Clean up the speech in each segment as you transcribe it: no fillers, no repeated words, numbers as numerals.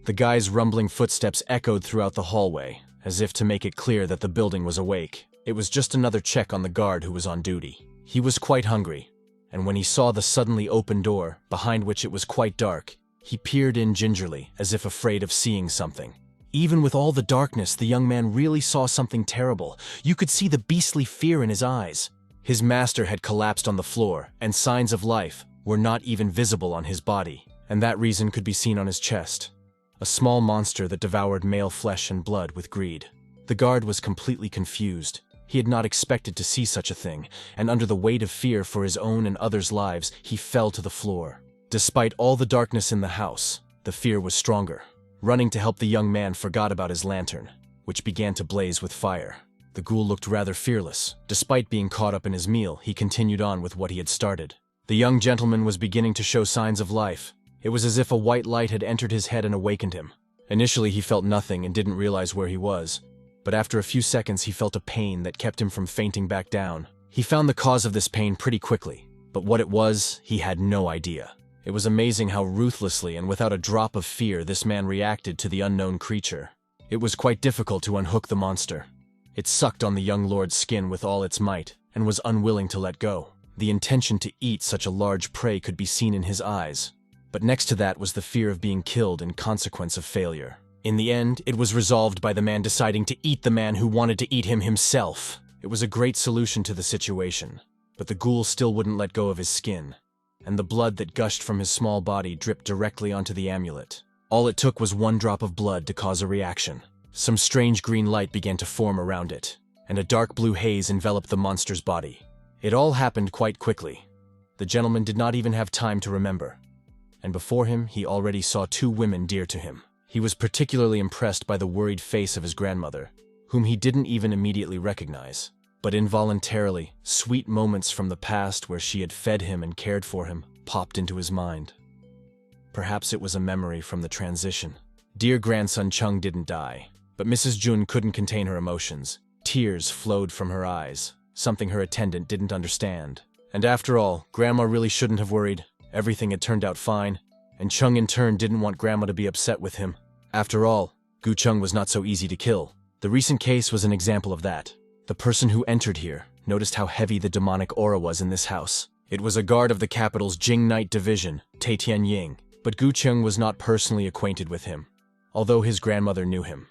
The guy's rumbling footsteps echoed throughout the hallway, as if to make it clear that the building was awake. It was just another check on the guard who was on duty. He was quite hungry, and when he saw the suddenly open door, behind which it was quite dark, he peered in gingerly, as if afraid of seeing something. Even with all the darkness, the young man really saw something terrible. You could see the beastly fear in his eyes. His master had collapsed on the floor, and signs of life were not even visible on his body, and that reason could be seen on his chest. A small monster that devoured male flesh and blood with greed. The guard was completely confused. He had not expected to see such a thing, and under the weight of fear for his own and others' lives, he fell to the floor. Despite all the darkness in the house, the fear was stronger. Running to help the young man forgot about his lantern, which began to blaze with fire. The ghoul looked rather fearless. Despite being caught up in his meal, he continued on with what he had started. The young gentleman was beginning to show signs of life. It was as if a white light had entered his head and awakened him. Initially, he felt nothing and didn't realize where he was. But after a few seconds, he felt a pain that kept him from fainting back down. He found the cause of this pain pretty quickly, but what it was, he had no idea. It was amazing how ruthlessly and without a drop of fear this man reacted to the unknown creature. It was quite difficult to unhook the monster. It sucked on the young lord's skin with all its might and was unwilling to let go. The intention to eat such a large prey could be seen in his eyes. But next to that was the fear of being killed in consequence of failure. In the end, it was resolved by the man deciding to eat the man who wanted to eat him himself. It was a great solution to the situation, but the ghoul still wouldn't let go of his skin, and the blood that gushed from his small body dripped directly onto the amulet. All it took was one drop of blood to cause a reaction. Some strange green light began to form around it, and a dark blue haze enveloped the monster's body. It all happened quite quickly. The gentleman did not even have time to remember, and before him he already saw two women dear to him. He was particularly impressed by the worried face of his grandmother, whom he didn't even immediately recognize. But involuntarily, sweet moments from the past where she had fed him and cared for him popped into his mind. Perhaps it was a memory from the transition. Dear grandson Chung didn't die, but Mrs. Jun couldn't contain her emotions. Tears flowed from her eyes, something her attendant didn't understand. And after all, Grandma really shouldn't have worried. Everything had turned out fine, and Chung in turn didn't want Grandma to be upset with him. After all, Gu Chung was not so easy to kill. The recent case was an example of that. The person who entered here noticed how heavy the demonic aura was in this house. It was a guard of the capital's Jing Knight Division, Tai Tian Ying, but Gu Chung was not personally acquainted with him, although his grandmother knew him.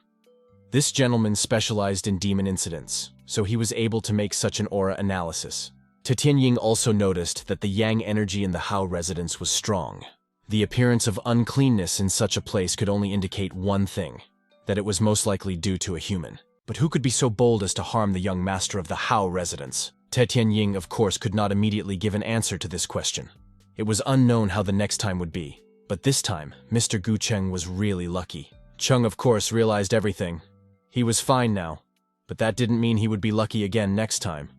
This gentleman specialized in demon incidents, so he was able to make such an aura analysis. Tai Tian Ying also noticed that the yang energy in the Hao residence was strong. The appearance of uncleanness in such a place could only indicate one thing, that it was most likely due to a human. But who could be so bold as to harm the young master of the Hao residence? Tai Tian Ying, of course, could not immediately give an answer to this question. It was unknown how the next time would be. But this time, Mr. Gu Cheng was really lucky. Chung, of course, realized everything. He was fine now, but that didn't mean he would be lucky again next time.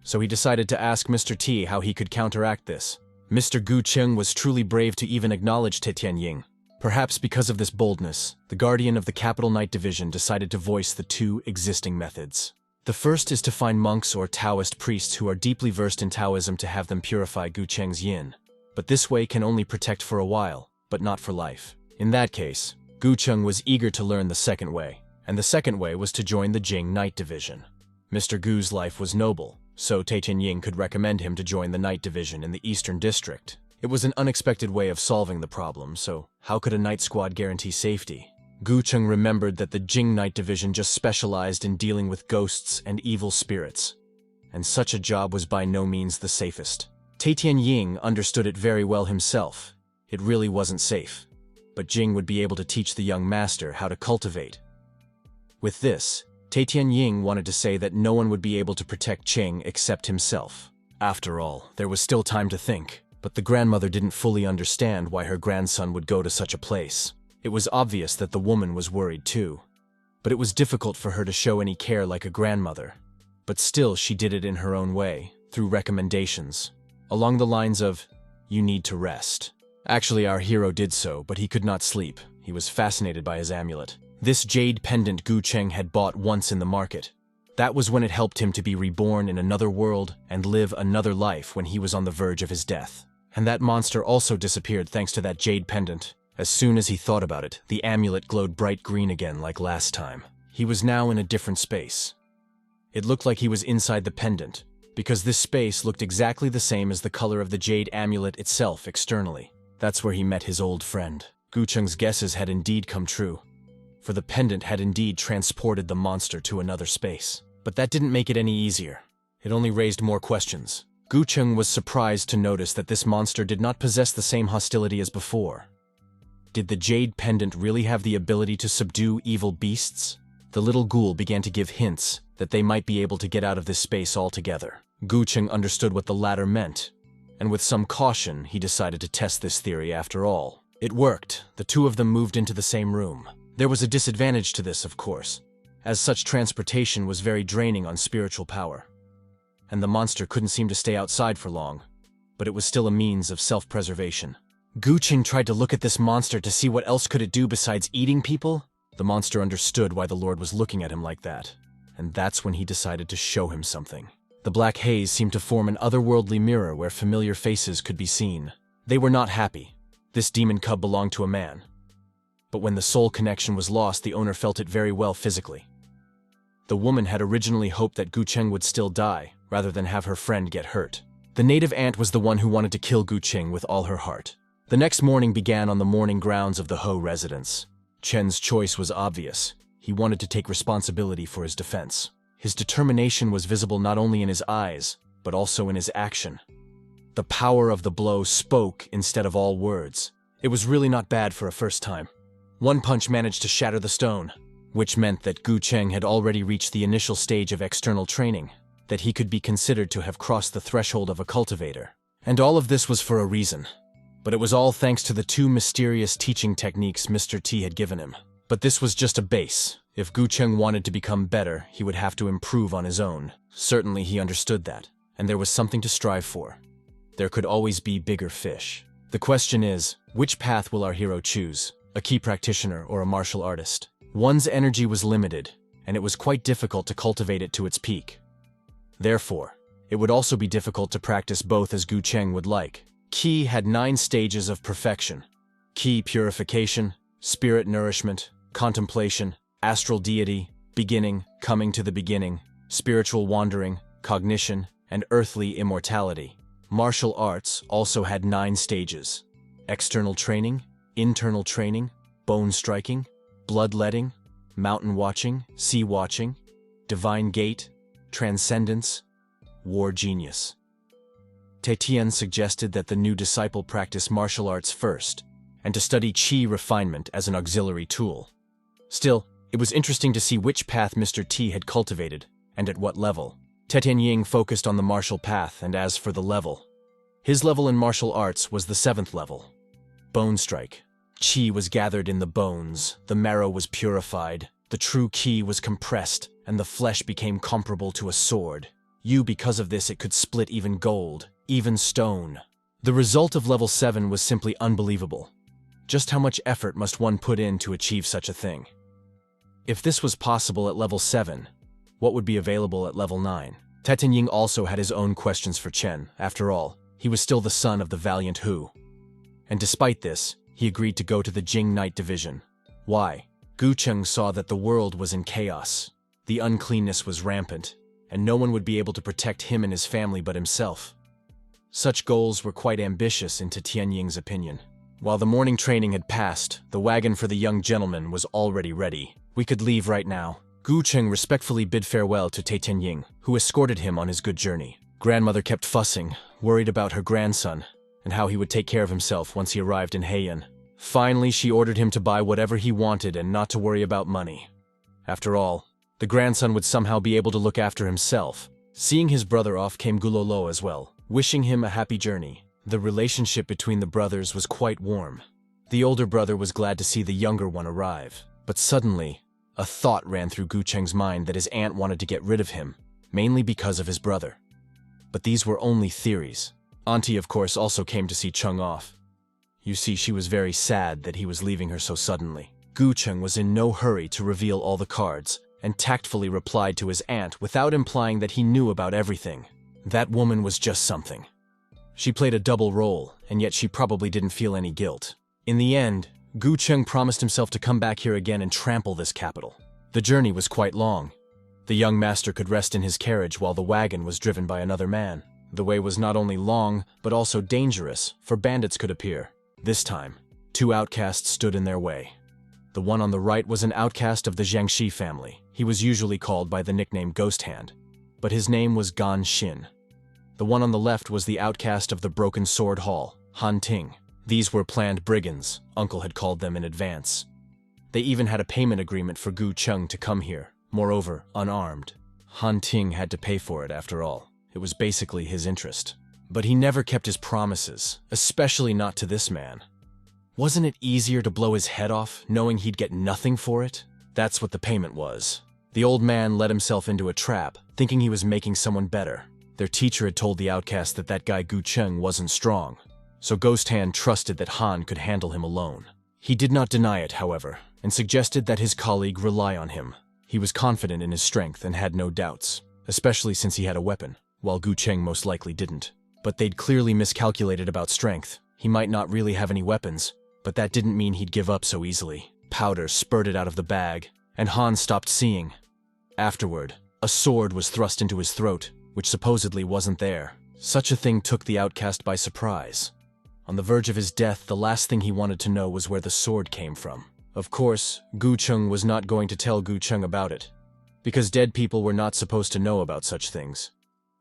So he decided to ask Mr. T how he could counteract this. Mr. Gu Cheng was truly brave to even acknowledge Tai Tian Ying. Perhaps because of this boldness, the guardian of the Capital Knight Division decided to voice the two existing methods. The first is to find monks or Taoist priests who are deeply versed in Taoism to have them purify Gu Cheng's yin. But this way can only protect for a while, but not for life. In that case, Gu Cheng was eager to learn the second way, and the second way was to join the Jing Knight Division. Mr. Gu's life was noble, so Tai Tian Ying could recommend him to join the Knight Division in the Eastern District. It was an unexpected way of solving the problem, so how could a Knight Squad guarantee safety? Gu Cheng remembered that the Jing Knight Division just specialized in dealing with ghosts and evil spirits, and such a job was by no means the safest. Tai Tian Ying understood it very well himself. It really wasn't safe, but Jing would be able to teach the young master how to cultivate. With this, Tai Tian Ying wanted to say that no one would be able to protect Cheng except himself. After all, there was still time to think, but the grandmother didn't fully understand why her grandson would go to such a place. It was obvious that the woman was worried too, but it was difficult for her to show any care like a grandmother. But still, she did it in her own way, through recommendations, along the lines of, "You need to rest." Actually, our hero did so, but he could not sleep. He was fascinated by his amulet. This jade pendant Gu Cheng had bought once in the market. That was when it helped him to be reborn in another world and live another life when he was on the verge of his death. And that monster also disappeared thanks to that jade pendant. As soon as he thought about it, the amulet glowed bright green again like last time. He was now in a different space. It looked like he was inside the pendant, because this space looked exactly the same as the color of the jade amulet itself externally. That's where he met his old friend. Gucheng's guesses had indeed come true, for the pendant had indeed transported the monster to another space. But that didn't make it any easier. It only raised more questions. Gucheng was surprised to notice that this monster did not possess the same hostility as before. Did the jade pendant really have the ability to subdue evil beasts? The little ghoul began to give hints that they might be able to get out of this space altogether. Gucheng understood what the latter meant, and with some caution, he decided to test this theory after all. It worked. The two of them moved into the same room. There was a disadvantage to this, of course, as such transportation was very draining on spiritual power. And the monster couldn't seem to stay outside for long, but it was still a means of self-preservation. Gucheng tried to look at this monster to see what else could it do besides eating people. The monster understood why the Lord was looking at him like that, and that's when he decided to show him something. The black haze seemed to form an otherworldly mirror where familiar faces could be seen. They were not happy. This demon cub belonged to a man. But when the soul connection was lost, the owner felt it very well physically. The woman had originally hoped that Gucheng would still die, rather than have her friend get hurt. The native ant was the one who wanted to kill Gucheng with all her heart. The next morning began on the mourning grounds of the Ho residence. Chen's choice was obvious. He wanted to take responsibility for his defense. His determination was visible not only in his eyes, but also in his action. The power of the blow spoke instead of all words. It was really not bad for a first time. One punch managed to shatter the stone, which meant that Gucheng had already reached the initial stage of external training, that he could be considered to have crossed the threshold of a cultivator. And all of this was for a reason. But it was all thanks to the two mysterious teaching techniques Mr. T had given him. But this was just a base. If Gucheng wanted to become better, he would have to improve on his own. Certainly he understood that, and there was something to strive for. There could always be bigger fish. The question is, which path will our hero choose? A key practitioner or a martial artist? One's energy was limited, and it was quite difficult to cultivate it to its peak. Therefore, it would also be difficult to practice both as Gucheng would like. Qi had 9 stages of perfection. Qi purification, spirit nourishment, contemplation, astral deity, beginning, coming to the beginning, spiritual wandering, cognition, and earthly immortality. Martial arts also had 9 stages. External training, internal training, bone striking, bloodletting, mountain watching, sea watching, divine gate, transcendence, war genius. Taetian suggested that the new disciple practice martial arts first, and to study Qi refinement as an auxiliary tool. Still, it was interesting to see which path Mr. T had cultivated, and at what level. Taetian Ying focused on the martial path, and as for the level, his level in martial arts was the 7th level. Bone strike. Qi was gathered in the bones, the marrow was purified, the true Qi was compressed, and the flesh became comparable to a sword. Because of this, it could split even gold, even stone. The result of level 7 was simply unbelievable. Just how much effort must one put in to achieve such a thing? If this was possible at level 7, what would be available at level 9? Taetian Ying also had his own questions for Chen. After all, he was still the son of the valiant Hu. And despite this, he agreed to go to the Jing Knight division. Why? Gucheng saw that the world was in chaos. The uncleanness was rampant, and no one would be able to protect him and his family but himself. Such goals were quite ambitious in Taetian Ying's opinion. While the morning training had passed, the wagon for the young gentleman was already ready. We could leave right now. Gucheng respectfully bid farewell to Taetian Ying, who escorted him on his good journey. Grandmother kept fussing, worried about her grandson, and how he would take care of himself once he arrived in Heian. Finally, she ordered him to buy whatever he wanted and not to worry about money. After all, the grandson would somehow be able to look after himself. Seeing his brother off came Gulolo as well, wishing him a happy journey. The relationship between the brothers was quite warm. The older brother was glad to see the younger one arrive. But suddenly, a thought ran through Gucheng's mind that his aunt wanted to get rid of him, mainly because of his brother. But these were only theories. Auntie, of course, also came to see Chung off. You see, she was very sad that he was leaving her so suddenly. Gucheng was in no hurry to reveal all the cards, and tactfully replied to his aunt without implying that he knew about everything. That woman was just something. She played a double role, and yet she probably didn't feel any guilt. In the end, Gu Cheng promised himself to come back here again and trample this capital. The journey was quite long. The young master could rest in his carriage while the wagon was driven by another man. The way was not only long, but also dangerous, for bandits could appear. This time, two outcasts stood in their way. The one on the right was an outcast of the Jiangxi family. He was usually called by the nickname Ghost Hand, but his name was Gan Xin. The one on the left was the outcast of the Broken Sword Hall, Han Ting. These were planned brigands, Uncle had called them in advance. They even had a payment agreement for Gu Cheng to come here, moreover, unarmed. Han Ting had to pay for it after all. It was basically his interest. But he never kept his promises, especially not to this man. Wasn't it easier to blow his head off, knowing he'd get nothing for it? That's what the payment was. The old man let himself into a trap, thinking he was making someone better. Their teacher had told the outcast that guy Gu Cheng wasn't strong, so Ghost Hand trusted that Han could handle him alone. He did not deny it, however, and suggested that his colleague rely on him. He was confident in his strength and had no doubts, especially since he had a weapon, while Gu Cheng most likely didn't. But they'd clearly miscalculated about strength. He might not really have any weapons, but that didn't mean he'd give up so easily. Powder spurted out of the bag, and Han stopped seeing. Afterward, a sword was thrust into his throat, which supposedly wasn't there. Such a thing took the outcast by surprise. On the verge of his death, the last thing he wanted to know was where the sword came from. Of course, Gu Cheng was not going to tell Gu Cheng about it, because dead people were not supposed to know about such things.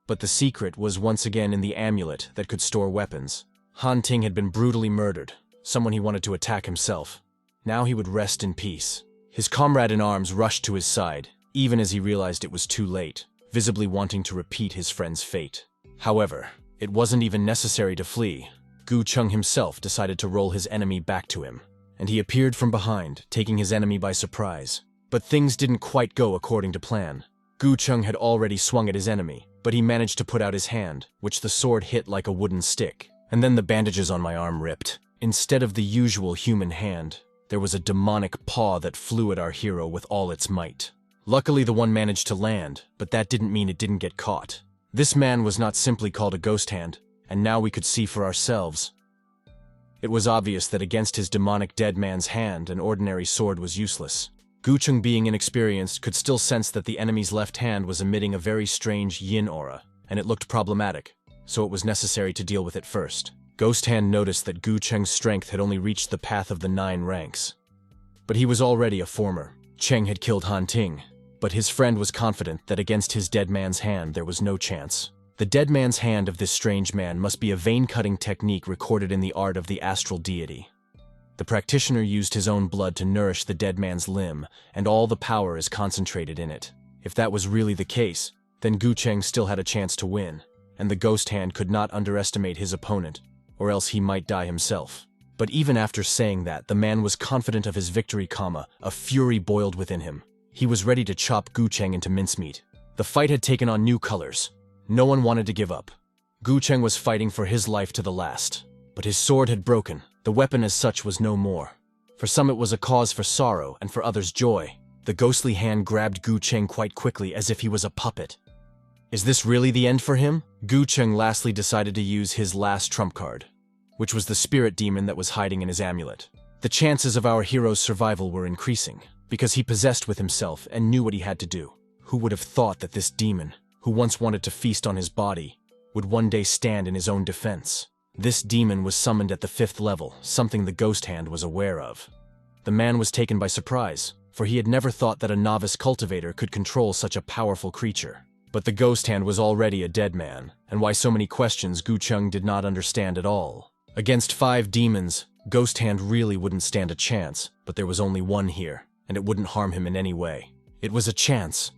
But the secret was once again in the amulet that could store weapons. Han Ting had been brutally murdered, someone he wanted to attack himself. Now he would rest in peace. His comrade in arms rushed to his side, even as he realized it was too late, visibly wanting to repeat his friend's fate. However, it wasn't even necessary to flee. Gu Cheng himself decided to roll his enemy back to him, and he appeared from behind, taking his enemy by surprise. But things didn't quite go according to plan. Gu Cheng had already swung at his enemy, but he managed to put out his hand, which the sword hit like a wooden stick. And then the bandages on my arm ripped. Instead of the usual human hand, there was a demonic paw that flew at our hero with all its might. Luckily, the one managed to land, but that didn't mean it didn't get caught. This man was not simply called a ghost hand, and now we could see for ourselves. It was obvious that against his demonic dead man's hand, an ordinary sword was useless. Gu Cheng, being inexperienced, could still sense that the enemy's left hand was emitting a very strange yin aura, and it looked problematic, so it was necessary to deal with it first. Ghost Hand noticed that Gu Cheng's strength had only reached the path of the 9 ranks. But he was already a former. Cheng had killed Han Ting, but his friend was confident that against his dead man's hand there was no chance. The dead man's hand of this strange man must be a vein-cutting technique recorded in the art of the astral deity. The practitioner used his own blood to nourish the dead man's limb, and all the power is concentrated in it. If that was really the case, then Gu Cheng still had a chance to win, and the ghost hand could not underestimate his opponent, or else he might die himself. But even after saying that, the man was confident of his victory, a fury boiled within him. He was ready to chop Gu Cheng into mincemeat. The fight had taken on new colors. No one wanted to give up. Gu Cheng was fighting for his life to the last. But his sword had broken. The weapon as such was no more. For some it was a cause for sorrow, and for others joy. The ghostly hand grabbed Gu Cheng quite quickly, as if he was a puppet. Is this really the end for him? Gu Cheng lastly decided to use his last trump card, which was the spirit demon that was hiding in his amulet. The chances of our hero's survival were increasing, because he possessed with himself and knew what he had to do. Who would have thought that this demon, who once wanted to feast on his body, would one day stand in his own defense? This demon was summoned at the 5th level, something the ghost hand was aware of. The man was taken by surprise, for he had never thought that a novice cultivator could control such a powerful creature. But the ghost hand was already a dead man, and why so many questions Gu Cheng did not understand at all. Against 5 demons, Ghost Hand really wouldn't stand a chance, but there was only one here, and it wouldn't harm him in any way. It was a chance.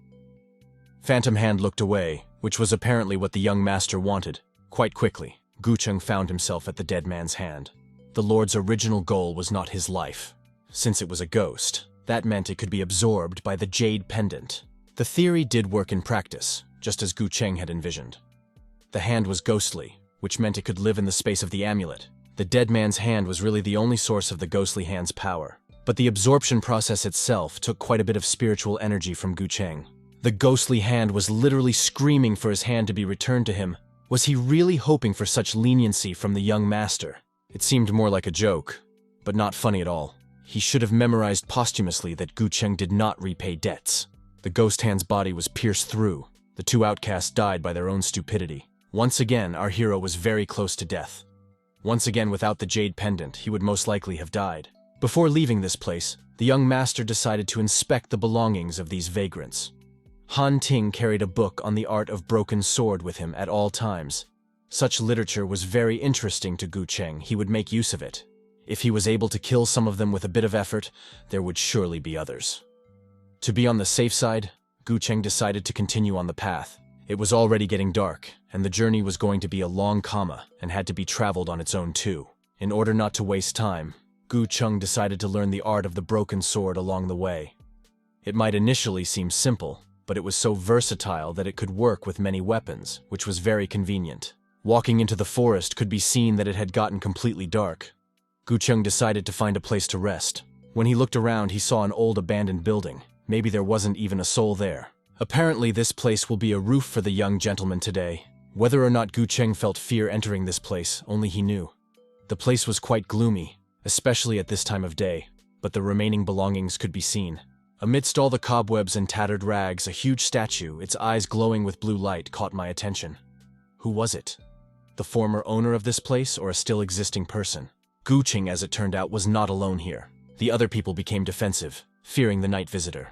Phantom Hand looked away, which was apparently what the young master wanted. Quite quickly, Gu Cheng found himself at the dead man's hand. The Lord's original goal was not his life. Since it was a ghost, that meant it could be absorbed by the jade pendant. The theory did work in practice, just as Gu Cheng had envisioned. The hand was ghostly, which meant it could live in the space of the amulet. The dead man's hand was really the only source of the ghostly hand's power. But the absorption process itself took quite a bit of spiritual energy from Gu Cheng. The ghostly hand was literally screaming for his hand to be returned to him. Was he really hoping for such leniency from the young master? It seemed more like a joke, but not funny at all. He should have memorized posthumously that Gu Cheng did not repay debts. The ghost hand's body was pierced through. The two outcasts died by their own stupidity. Once again, our hero was very close to death. Once again, without the jade pendant, he would most likely have died. Before leaving this place, the young master decided to inspect the belongings of these vagrants. Han Ting carried a book on the art of broken sword with him at all times. Such literature was very interesting to Gu Cheng. He would make use of it. If he was able to kill some of them with a bit of effort, there would surely be others. To be on the safe side, Gu Cheng decided to continue on the path. It was already getting dark, and the journey was going to be a long comma and had to be traveled on its own too. In order not to waste time, Gu Cheng decided to learn the art of the broken sword along the way. It might initially seem simple, but it was so versatile that it could work with many weapons, which was very convenient. Walking into the forest could be seen that it had gotten completely dark. Gu Cheng decided to find a place to rest. When he looked around, he saw an old abandoned building. Maybe there wasn't even a soul there. Apparently, this place will be a roof for the young gentleman today. Whether or not Gu Cheng felt fear entering this place, only he knew. The place was quite gloomy, especially at this time of day, but the remaining belongings could be seen. Amidst all the cobwebs and tattered rags, a huge statue, its eyes glowing with blue light, caught my attention. Who was it? The former owner of this place or a still existing person? Gu Cheng, as it turned out, was not alone here. The other people became defensive, fearing the night visitor.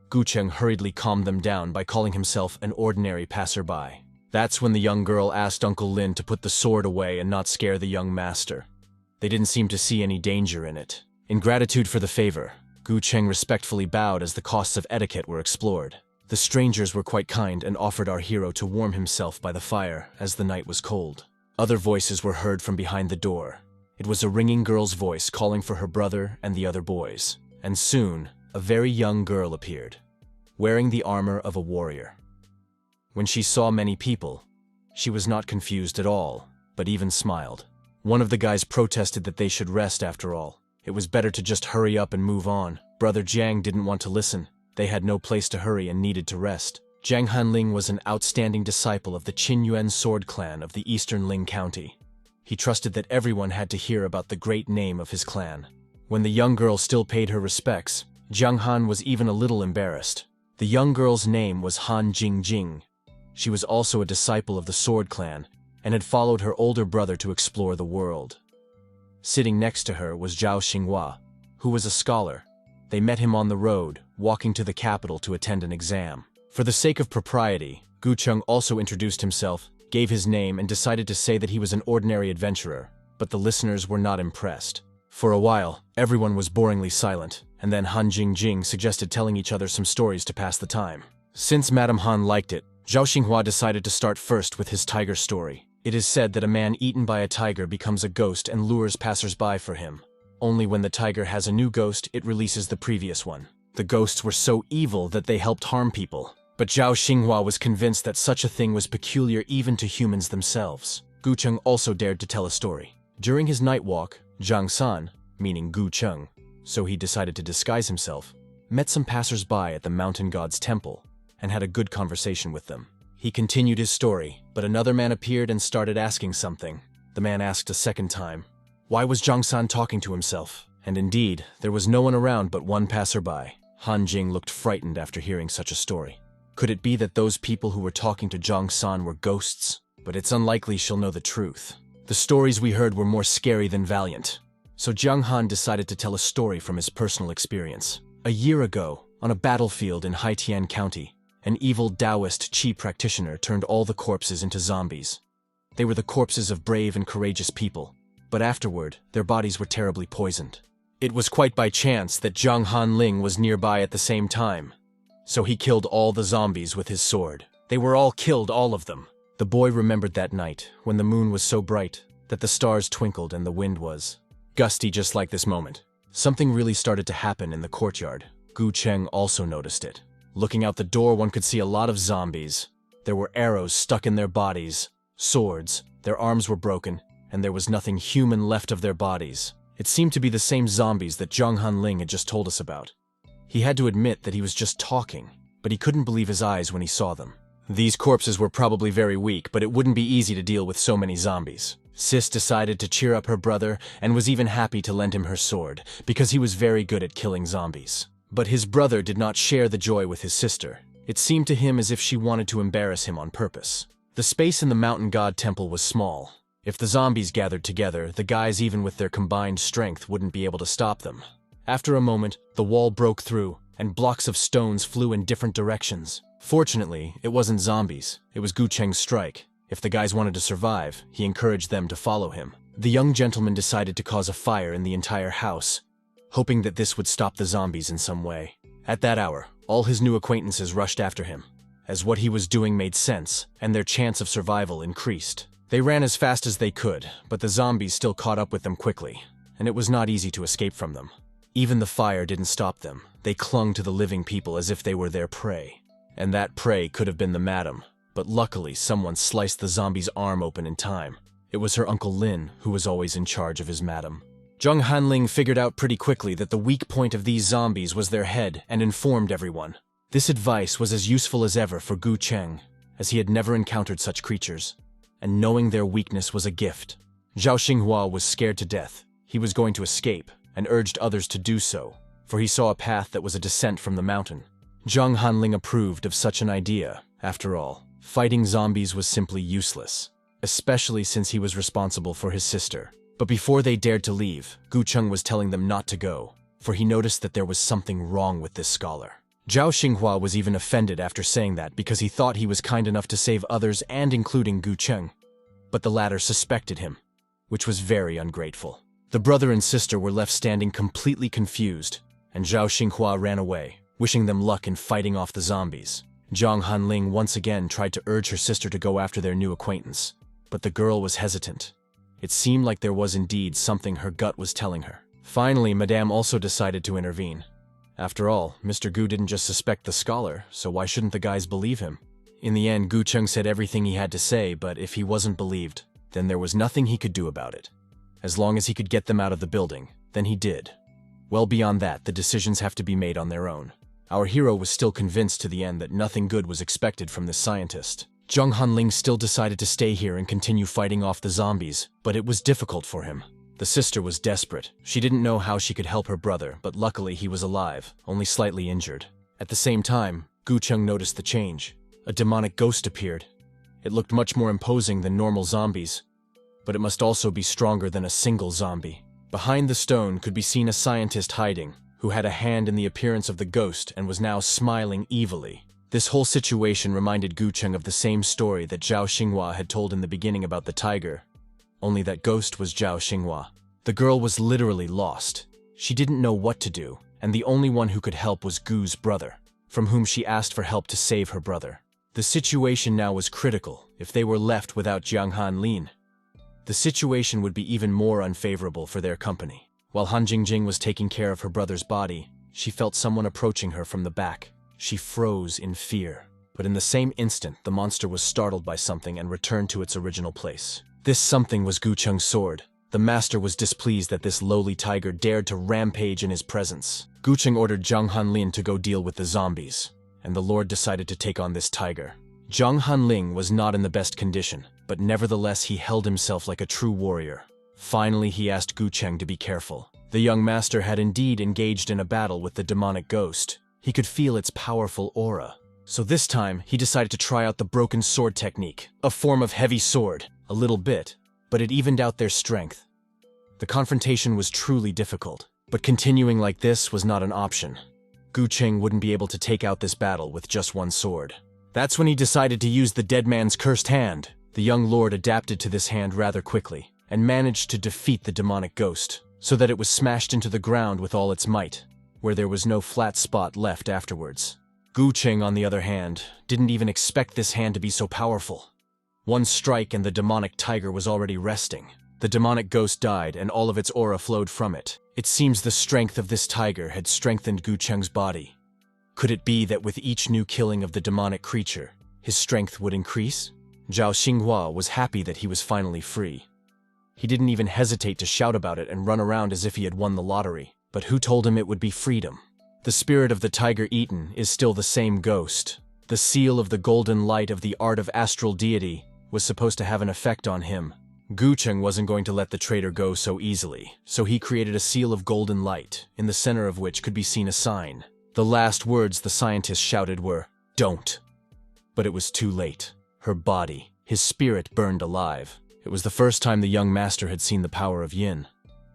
Gu Cheng hurriedly calmed them down by calling himself an ordinary passerby. That's when the young girl asked Uncle Lin to put the sword away and not scare the young master. They didn't seem to see any danger in it. In gratitude for the favor, Gu Cheng respectfully bowed as the costs of etiquette were explored. The strangers were quite kind and offered our hero to warm himself by the fire as the night was cold. Other voices were heard from behind the door. It was a ringing girl's voice calling for her brother and the other boys. And soon, a very young girl appeared, wearing the armor of a warrior. When she saw many people, she was not confused at all, but even smiled. One of the guys protested that they should rest after all. It was better to just hurry up and move on. Brother Jiang didn't want to listen. They had no place to hurry and needed to rest. Jiang Hanling was an outstanding disciple of the Qin Yuan sword clan of the eastern Ling County. He trusted that everyone had to hear about the great name of his clan. When the young girl still paid her respects, Jiang Han was even a little embarrassed. The young girl's name was Han Jingjing. She was also a disciple of the sword clan and had followed her older brother to explore the world. Sitting next to her was Zhao Xinghua, who was a scholar. They met him on the road, walking to the capital to attend an exam. For the sake of propriety, Gu Cheng also introduced himself, gave his name, and decided to say that he was an ordinary adventurer, but the listeners were not impressed. For a while, everyone was boringly silent, and then Han Jingjing suggested telling each other some stories to pass the time. Since Madame Han liked it, Zhao Xinghua decided to start first with his tiger story. It is said that a man eaten by a tiger becomes a ghost and lures passers-by for him. Only when the tiger has a new ghost, it releases the previous one. The ghosts were so evil that they helped harm people. But Zhao Xinghua was convinced that such a thing was peculiar even to humans themselves. Gu Cheng also dared to tell a story. During his night walk, Zhang San, meaning Gu Cheng, so he decided to disguise himself, met some passers-by at the mountain god's temple and had a good conversation with them. He continued his story, but another man appeared and started asking something. The man asked a second time, why was Zhang San talking to himself? And indeed, there was no one around but one passerby. Han Jing looked frightened after hearing such a story. Could it be that those people who were talking to Zhang San were ghosts? But it's unlikely she'll know the truth. The stories we heard were more scary than valiant. So Jiang Han decided to tell a story from his personal experience. A year ago, on a battlefield in Haitian County, an evil Taoist Qi practitioner turned all the corpses into zombies. They were the corpses of brave and courageous people, but afterward, their bodies were terribly poisoned. It was quite by chance that Zhang Hanling was nearby at the same time, so he killed all the zombies with his sword. They were all killed, all of them. The boy remembered that night, when the moon was so bright that the stars twinkled and the wind was gusty just like this moment. Something really started to happen in the courtyard. Gu Cheng also noticed it. Looking out the door, one could see a lot of zombies. There were arrows stuck in their bodies, swords, their arms were broken, and there was nothing human left of their bodies. It seemed to be the same zombies that Zhang Hanling had just told us about. He had to admit that he was just talking, but he couldn't believe his eyes when he saw them. These corpses were probably very weak, but it wouldn't be easy to deal with so many zombies. Sis decided to cheer up her brother and was even happy to lend him her sword, because he was very good at killing zombies. But his brother did not share the joy with his sister. It seemed to him as if she wanted to embarrass him on purpose. The space in the mountain god temple was small. If the zombies gathered together, the guys even with their combined strength wouldn't be able to stop them. After a moment, the wall broke through, and blocks of stones flew in different directions. Fortunately, it wasn't zombies, it was Gu Cheng's strike. If the guys wanted to survive, he encouraged them to follow him. The young gentleman decided to cause a fire in the entire house, hoping that this would stop the zombies in some way. At that hour, all his new acquaintances rushed after him, as what he was doing made sense, and their chance of survival increased. They ran as fast as they could, but the zombies still caught up with them quickly, and it was not easy to escape from them. Even the fire didn't stop them. They clung to the living people as if they were their prey. And that prey could have been the madam. But luckily, someone sliced the zombie's arm open in time. It was her Uncle Lin, who was always in charge of his madam. Zhang Hanling figured out pretty quickly that the weak point of these zombies was their head and informed everyone. This advice was as useful as ever for Gu Cheng, as he had never encountered such creatures, and knowing their weakness was a gift. Zhao Xinghua was scared to death. He was going to escape, and urged others to do so, for he saw a path that was a descent from the mountain. Zhang Hanling approved of such an idea. After all, fighting zombies was simply useless, especially since he was responsible for his sister. But before they dared to leave, Gu Cheng was telling them not to go, for he noticed that there was something wrong with this scholar. Zhao Xinghua was even offended after saying that because he thought he was kind enough to save others and including Gu Cheng. But the latter suspected him, which was very ungrateful. The brother and sister were left standing completely confused, and Zhao Xinghua ran away, wishing them luck in fighting off the zombies. Zhang Hanling once again tried to urge her sister to go after their new acquaintance, but the girl was hesitant. It seemed like there was indeed something her gut was telling her. Finally, Madame also decided to intervene. After all, Mr. Gu didn't just suspect the scholar, so why shouldn't the guys believe him? In the end, Gu Cheng said everything he had to say, but if he wasn't believed, then there was nothing he could do about it. As long as he could get them out of the building, then he did. Well beyond that, the decisions have to be made on their own. Our hero was still convinced to the end that nothing good was expected from this scientist. Zhang Hanling still decided to stay here and continue fighting off the zombies, but it was difficult for him. The sister was desperate. She didn't know how she could help her brother, but luckily he was alive, only slightly injured. At the same time, Gu Cheng noticed the change. A demonic ghost appeared. It looked much more imposing than normal zombies, but it must also be stronger than a single zombie. Behind the stone could be seen a scientist hiding, who had a hand in the appearance of the ghost and was now smiling evilly. This whole situation reminded Gu Cheng of the same story that Zhao Xinghua had told in the beginning about the tiger, only that ghost was Zhao Xinghua. The girl was literally lost. She didn't know what to do, and the only one who could help was Gu's brother, from whom she asked for help to save her brother. The situation now was critical. If they were left without Zhang Hanlin, the situation would be even more unfavorable for their company. While Han Jingjing was taking care of her brother's body, she felt someone approaching her from the back. She froze in fear. But in the same instant, the monster was startled by something and returned to its original place. This something was Gu Cheng's sword. The master was displeased that this lowly tiger dared to rampage in his presence. Gu Cheng ordered Zhang Hanlin to go deal with the zombies, and the lord decided to take on this tiger. Zhang Hanling was not in the best condition, but nevertheless he held himself like a true warrior. Finally, he asked Gu Cheng to be careful. The young master had indeed engaged in a battle with the demonic ghost. He could feel its powerful aura. So this time, he decided to try out the broken sword technique, a form of heavy sword. A little bit, but it evened out their strength. The confrontation was truly difficult, but continuing like this was not an option. Gu Cheng wouldn't be able to take out this battle with just one sword. That's when he decided to use the dead man's cursed hand. The young lord adapted to this hand rather quickly, and managed to defeat the demonic ghost, so that it was smashed into the ground with all its might, where there was no flat spot left afterwards. Gu Cheng, on the other hand, didn't even expect this hand to be so powerful. One strike and the demonic tiger was already resting. The demonic ghost died and all of its aura flowed from it. It seems the strength of this tiger had strengthened Gu Cheng's body. Could it be that with each new killing of the demonic creature, his strength would increase? Zhao Xinghua was happy that he was finally free. He didn't even hesitate to shout about it and run around as if he had won the lottery. But who told him it would be freedom? The spirit of the tiger eaten is still the same ghost. The seal of the golden light of the art of astral deity was supposed to have an effect on him. Gu Cheng wasn't going to let the traitor go so easily, so he created a seal of golden light, in the center of which could be seen a sign. The last words the scientist shouted were, "Don't." But it was too late. Her body, his spirit, burned alive. It was the first time the young master had seen the power of yin.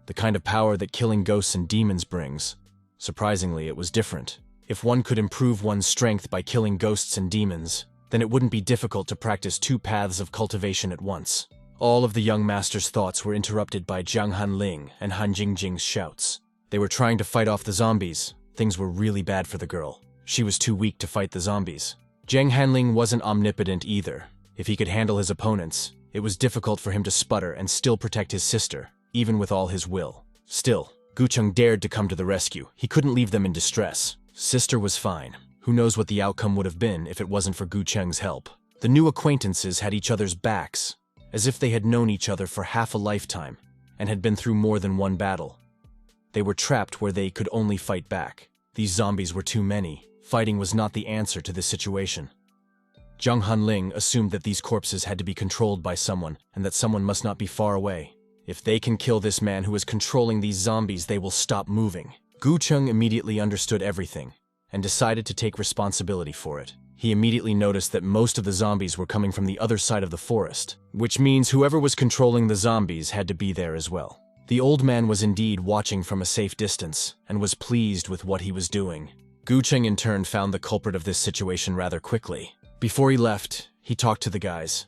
The kind of power that killing ghosts and demons brings. Surprisingly, it was different. If one could improve one's strength by killing ghosts and demons, then it wouldn't be difficult to practice two paths of cultivation at once. All of the young master's thoughts were interrupted by Jiang Hanling and Han Jingjing's shouts. They were trying to fight off the zombies. Things were really bad for the girl. She was too weak to fight the zombies. Jiang Hanling wasn't omnipotent either. If he could handle his opponents, it was difficult for him to sputter and still protect his sister, even with all his will. Still, Gu Cheng dared to come to the rescue. He couldn't leave them in distress. Sister was fine. Who knows what the outcome would have been if it wasn't for Gu Cheng's help. The new acquaintances had each other's backs, as if they had known each other for half a lifetime and had been through more than one battle. They were trapped where they could only fight back. These zombies were too many. Fighting was not the answer to this situation. Jiang Hanling assumed that these corpses had to be controlled by someone, and that someone must not be far away. If they can kill this man who is controlling these zombies, they will stop moving. Gu Cheng immediately understood everything, and decided to take responsibility for it. He immediately noticed that most of the zombies were coming from the other side of the forest, which means whoever was controlling the zombies had to be there as well. The old man was indeed watching from a safe distance, and was pleased with what he was doing. Gu Cheng in turn found the culprit of this situation rather quickly. Before he left, he talked to the guys.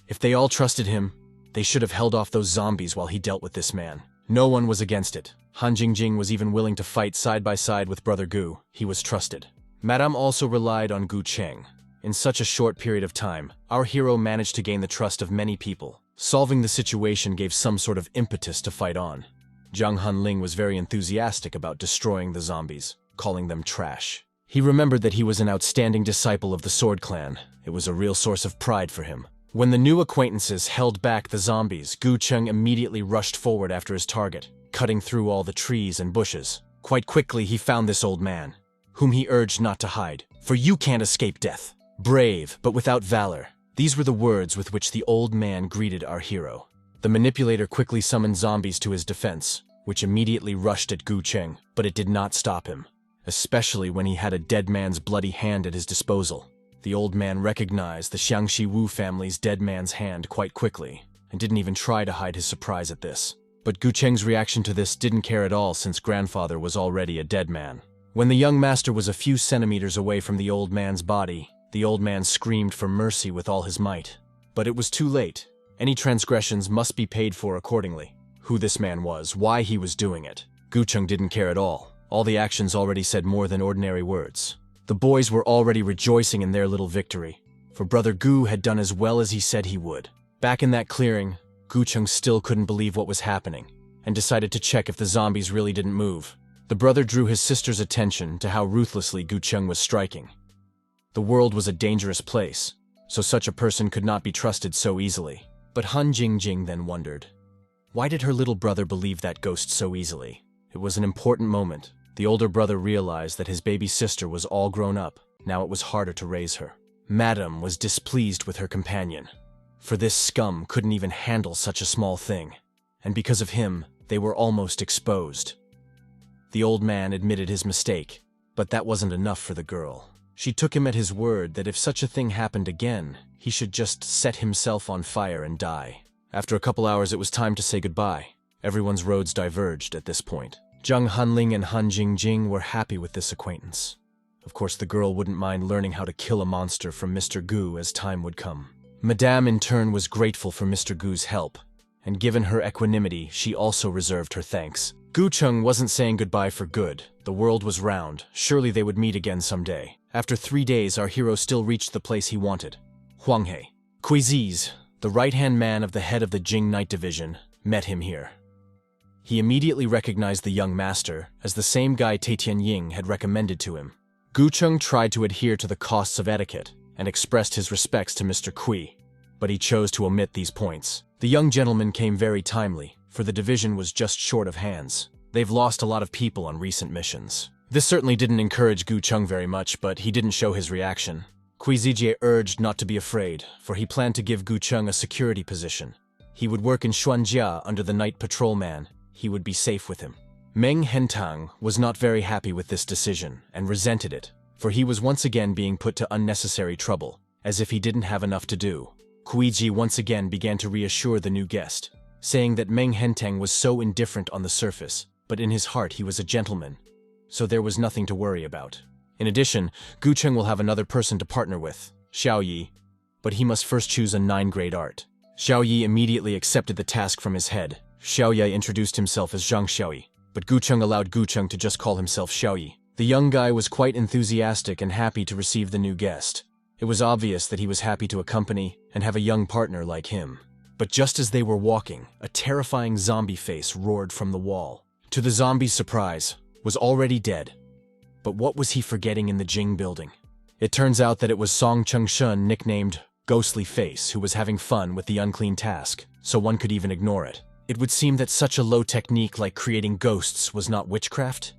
If they all trusted him, they should have held off those zombies while he dealt with this man. No one was against it. Han Jingjing was even willing to fight side by side with Brother Gu. He was trusted. Madame also relied on Gu Cheng. In such a short period of time, our hero managed to gain the trust of many people. Solving the situation gave some sort of impetus to fight on. Jiang Hanling was very enthusiastic about destroying the zombies, calling them trash. He remembered that he was an outstanding disciple of the Sword Clan. It was a real source of pride for him. When the new acquaintances held back the zombies, Gu Cheng immediately rushed forward after his target, cutting through all the trees and bushes. Quite quickly, he found this old man, whom he urged not to hide. "For you can't escape death. Brave, but without valor." These were the words with which the old man greeted our hero. The manipulator quickly summoned zombies to his defense, which immediately rushed at Gu Cheng, but it did not stop him, especially when he had a dead man's bloody hand at his disposal. The old man recognized the Xiangxi Wu family's dead man's hand quite quickly, and didn't even try to hide his surprise at this. But Gu Cheng's reaction to this didn't care at all, since grandfather was already a dead man. When the young master was a few centimeters away from the old man's body, the old man screamed for mercy with all his might. But it was too late. Any transgressions must be paid for accordingly. Who this man was, why he was doing it, Gu Cheng didn't care at all. All the actions already said more than ordinary words. The boys were already rejoicing in their little victory, for Brother Gu had done as well as he said he would. Back in that clearing, Gu Cheng still couldn't believe what was happening, and decided to check if the zombies really didn't move. The brother drew his sister's attention to how ruthlessly Gu Cheng was striking. The world was a dangerous place, so such a person could not be trusted so easily. But Han Jingjing then wondered, why did her little brother believe that ghost so easily? It was an important moment. The older brother realized that his baby sister was all grown up. Now it was harder to raise her. Madame was displeased with her companion, for this scum couldn't even handle such a small thing, and because of him, they were almost exposed. The old man admitted his mistake, but that wasn't enough for the girl. She took him at his word that if such a thing happened again, he should just set himself on fire and die. After a couple hours, it was time to say goodbye. Everyone's roads diverged at this point. Jiang Hanling and Han Jingjing were happy with this acquaintance. Of course, the girl wouldn't mind learning how to kill a monster from Mr. Gu as time would come. Madame, in turn, was grateful for Mr. Gu's help, and given her equanimity, she also reserved her thanks. Gu Cheng wasn't saying goodbye for good. The world was round. Surely they would meet again someday. After 3 days, our hero still reached the place he wanted. Huanghe. Quiziz, the right-hand man of the head of the Jing Night Division, met him here. He immediately recognized the young master as the same guy Taitian Ying had recommended to him. Gu Cheng tried to adhere to the costs of etiquette and expressed his respects to Mr. Kui, but he chose to omit these points. The young gentleman came very timely, for the division was just short of hands. They've lost a lot of people on recent missions. This certainly didn't encourage Gu Cheng very much, but he didn't show his reaction. Quizijie urged not to be afraid, for he planned to give Gu Cheng a security position. He would work in Xuanjia under the night patrolman. He would be safe with him. Meng Hentang was not very happy with this decision and resented it, for he was once again being put to unnecessary trouble, as if he didn't have enough to do. Kuiji once again began to reassure the new guest, saying that Meng Hentang was so indifferent on the surface, but in his heart he was a gentleman, so there was nothing to worry about. In addition, Gucheng will have another person to partner with, Xiaoyi, but he must first choose a 9-grade art. Xiaoyi immediately accepted the task from his head. Xiaoyi introduced himself as Zhang Xiaoyi, but Gucheng allowed Gucheng to just call himself Xiaoyi. The young guy was quite enthusiastic and happy to receive the new guest. It was obvious that he was happy to accompany and have a young partner like him. But just as they were walking, a terrifying zombie face roared from the wall. To the zombie's surprise, was already dead. But what was he forgetting in the Jing building? It turns out that it was Song Chengshun, nicknamed Ghostly Face, who was having fun with the unclean task, so one could even ignore it. It would seem that such a low technique like creating ghosts was not witchcraft?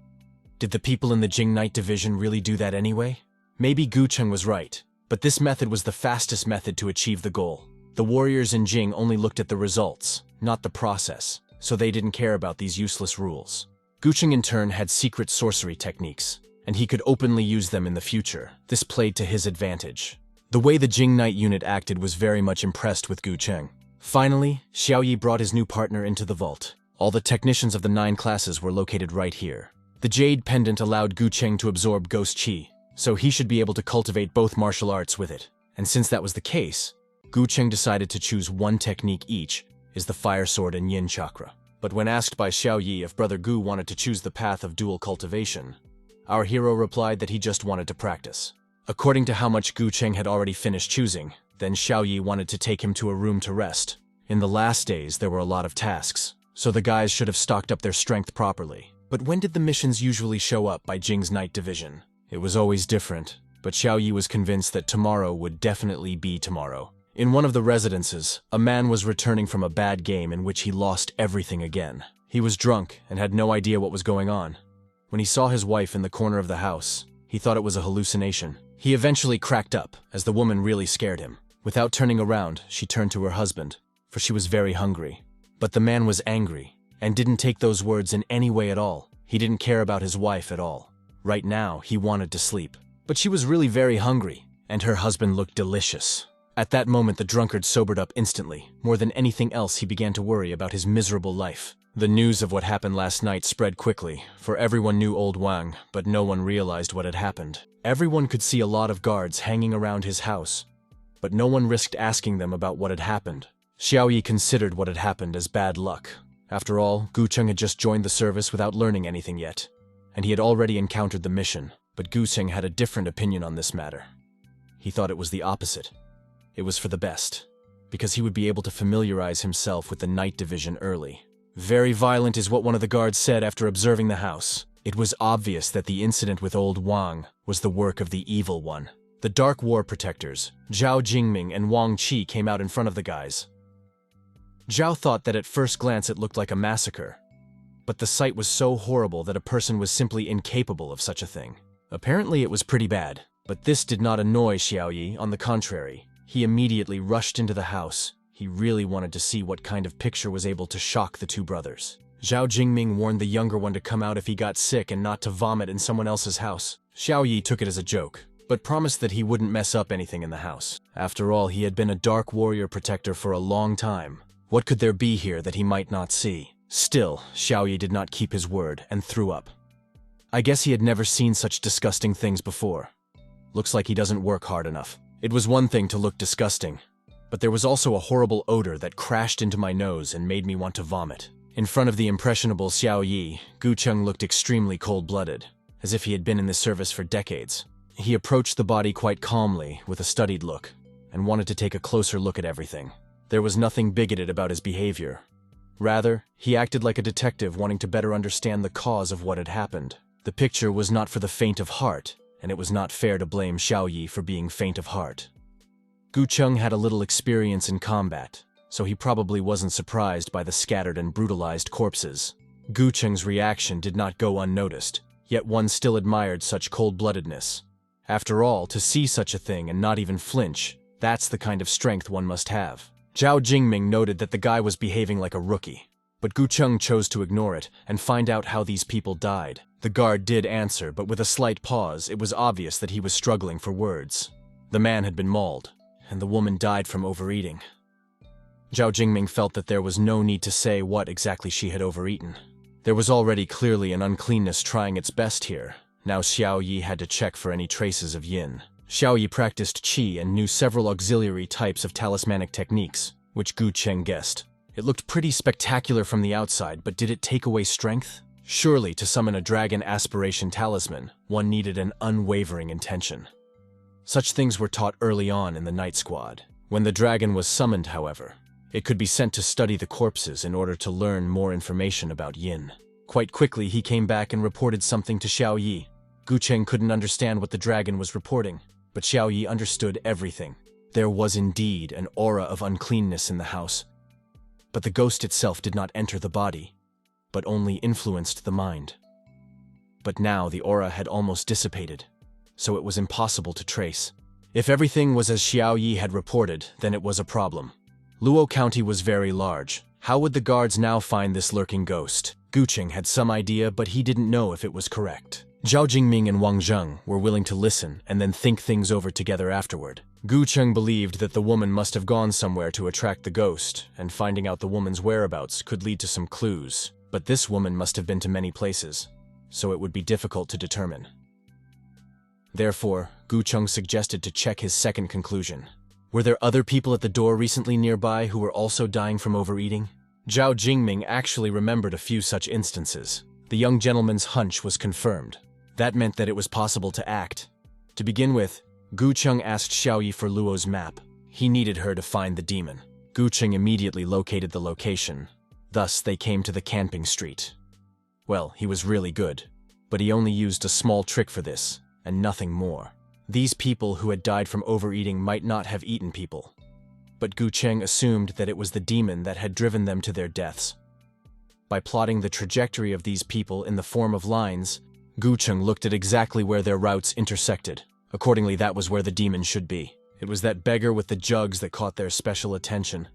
Did the people in the Jing Night Division really do that anyway? Maybe Gucheng was right, but this method was the fastest method to achieve the goal. The warriors in Jing only looked at the results, not the process, so they didn't care about these useless rules. Gucheng in turn had secret sorcery techniques, and he could openly use them in the future. This played to his advantage. The way the Jing Night unit acted was very much impressed with Gucheng. Finally, Xiaoyi brought his new partner into the vault. All the technicians of the 9 classes were located right here. The jade pendant allowed Gucheng to absorb ghost qi, so he should be able to cultivate both martial arts with it. And since that was the case, Gucheng decided to choose one technique each, is the fire sword and yin chakra. But when asked by Xiaoyi if Brother Gu wanted to choose the path of dual cultivation, our hero replied that he just wanted to practice. According to how much Gucheng had already finished choosing, then Xiaoyi wanted to take him to a room to rest. In the last days, there were a lot of tasks, so the guys should have stocked up their strength properly. But when did the missions usually show up by Jing's Night Division? It was always different, but Xiaoyi was convinced that tomorrow would definitely be tomorrow. In one of the residences, a man was returning from a bad game in which he lost everything again. He was drunk and had no idea what was going on. When he saw his wife in the corner of the house, he thought it was a hallucination. He eventually cracked up, as the woman really scared him. Without turning around, she turned to her husband, for she was very hungry. But the man was angry, and didn't take those words in any way at all. He didn't care about his wife at all. Right now, he wanted to sleep. But she was really very hungry, and her husband looked delicious. At that moment, the drunkard sobered up instantly. More than anything else, he began to worry about his miserable life. The news of what happened last night spread quickly, for everyone knew old Wang, but no one realized what had happened. Everyone could see a lot of guards hanging around his house, but no one risked asking them about what had happened. Xiaoyi considered what had happened as bad luck. After all, Gucheng had just joined the service without learning anything yet, and he had already encountered the mission, but Gucheng had a different opinion on this matter. He thought it was the opposite. It was for the best, because he would be able to familiarize himself with the Night Division early. Very violent is what one of the guards said after observing the house. It was obvious that the incident with old Wang was the work of the evil one. The Dark War Protectors, Zhao Jingming and Wang Qi, came out in front of the guys. Zhao thought that at first glance it looked like a massacre, but the sight was so horrible that a person was simply incapable of such a thing. Apparently it was pretty bad, but this did not annoy Xiaoyi. On the contrary, he immediately rushed into the house. He really wanted to see what kind of picture was able to shock the two brothers. Zhao Jingming warned the younger one to come out if he got sick and not to vomit in someone else's house. Xiaoyi took it as a joke, but promised that he wouldn't mess up anything in the house. After all, he had been a Dark Warrior Protector for a long time. What could there be here that he might not see? Still, Xiaoyi did not keep his word and threw up. I guess he had never seen such disgusting things before. Looks like he doesn't work hard enough. It was one thing to look disgusting, but there was also a horrible odor that crashed into my nose and made me want to vomit. In front of the impressionable Xiaoyi, Gucheng looked extremely cold-blooded, as if he had been in the service for decades. He approached the body quite calmly, with a studied look, and wanted to take a closer look at everything. There was nothing bigoted about his behavior. Rather, he acted like a detective wanting to better understand the cause of what had happened. The picture was not for the faint of heart, and it was not fair to blame Xiaoyi for being faint of heart. Gucheng had a little experience in combat, so he probably wasn't surprised by the scattered and brutalized corpses. Gucheng's reaction did not go unnoticed, yet one still admired such cold-bloodedness. After all, to see such a thing and not even flinch, that's the kind of strength one must have. Zhao Jingming noted that the guy was behaving like a rookie, but Gu Cheng chose to ignore it and find out how these people died. The guard did answer, but with a slight pause, it was obvious that he was struggling for words. The man had been mauled, and the woman died from overeating. Zhao Jingming felt that there was no need to say what exactly she had overeaten. There was already clearly an uncleanness trying its best here. Now Xiao Yi had to check for any traces of yin. Xiao Yi practiced qi and knew several auxiliary types of talismanic techniques, which Gu Cheng guessed. It looked pretty spectacular from the outside, but did it take away strength? Surely, to summon a dragon aspiration talisman, one needed an unwavering intention. Such things were taught early on in the Night Squad. When the dragon was summoned, however, it could be sent to study the corpses in order to learn more information about yin. Quite quickly, he came back and reported something to Xiao Yi. Gu Cheng couldn't understand what the dragon was reporting, but Xiao Yi understood everything. There was indeed an aura of uncleanness in the house, but the ghost itself did not enter the body, but only influenced the mind. But now the aura had almost dissipated, so it was impossible to trace. If everything was as Xiao Yi had reported, then it was a problem. Luo County was very large. How would the guards now find this lurking ghost? Gu Cheng had some idea, but he didn't know if it was correct. Zhao Jingming and Wang Zheng were willing to listen and then think things over together afterward. Gu Cheng believed that the woman must have gone somewhere to attract the ghost, and finding out the woman's whereabouts could lead to some clues. But this woman must have been to many places, so it would be difficult to determine. Therefore, Gu Cheng suggested to check his second conclusion. Were there other people at the door recently nearby who were also dying from overeating? Zhao Jingming actually remembered a few such instances. The young gentleman's hunch was confirmed. That meant that it was possible to act. To begin with, Gu Cheng asked Xiao Yi for Luo's map. He needed her to find the demon. Gu Cheng immediately located the location. Thus, they came to the camping street. Well, he was really good, but he only used a small trick for this, and nothing more. These people who had died from overeating might not have eaten people, but Gu Cheng assumed that it was the demon that had driven them to their deaths. By plotting the trajectory of these people in the form of lines, Gu Cheng looked at exactly where their routes intersected. Accordingly, that was where the demon should be. It was that beggar with the jugs that caught their special attention.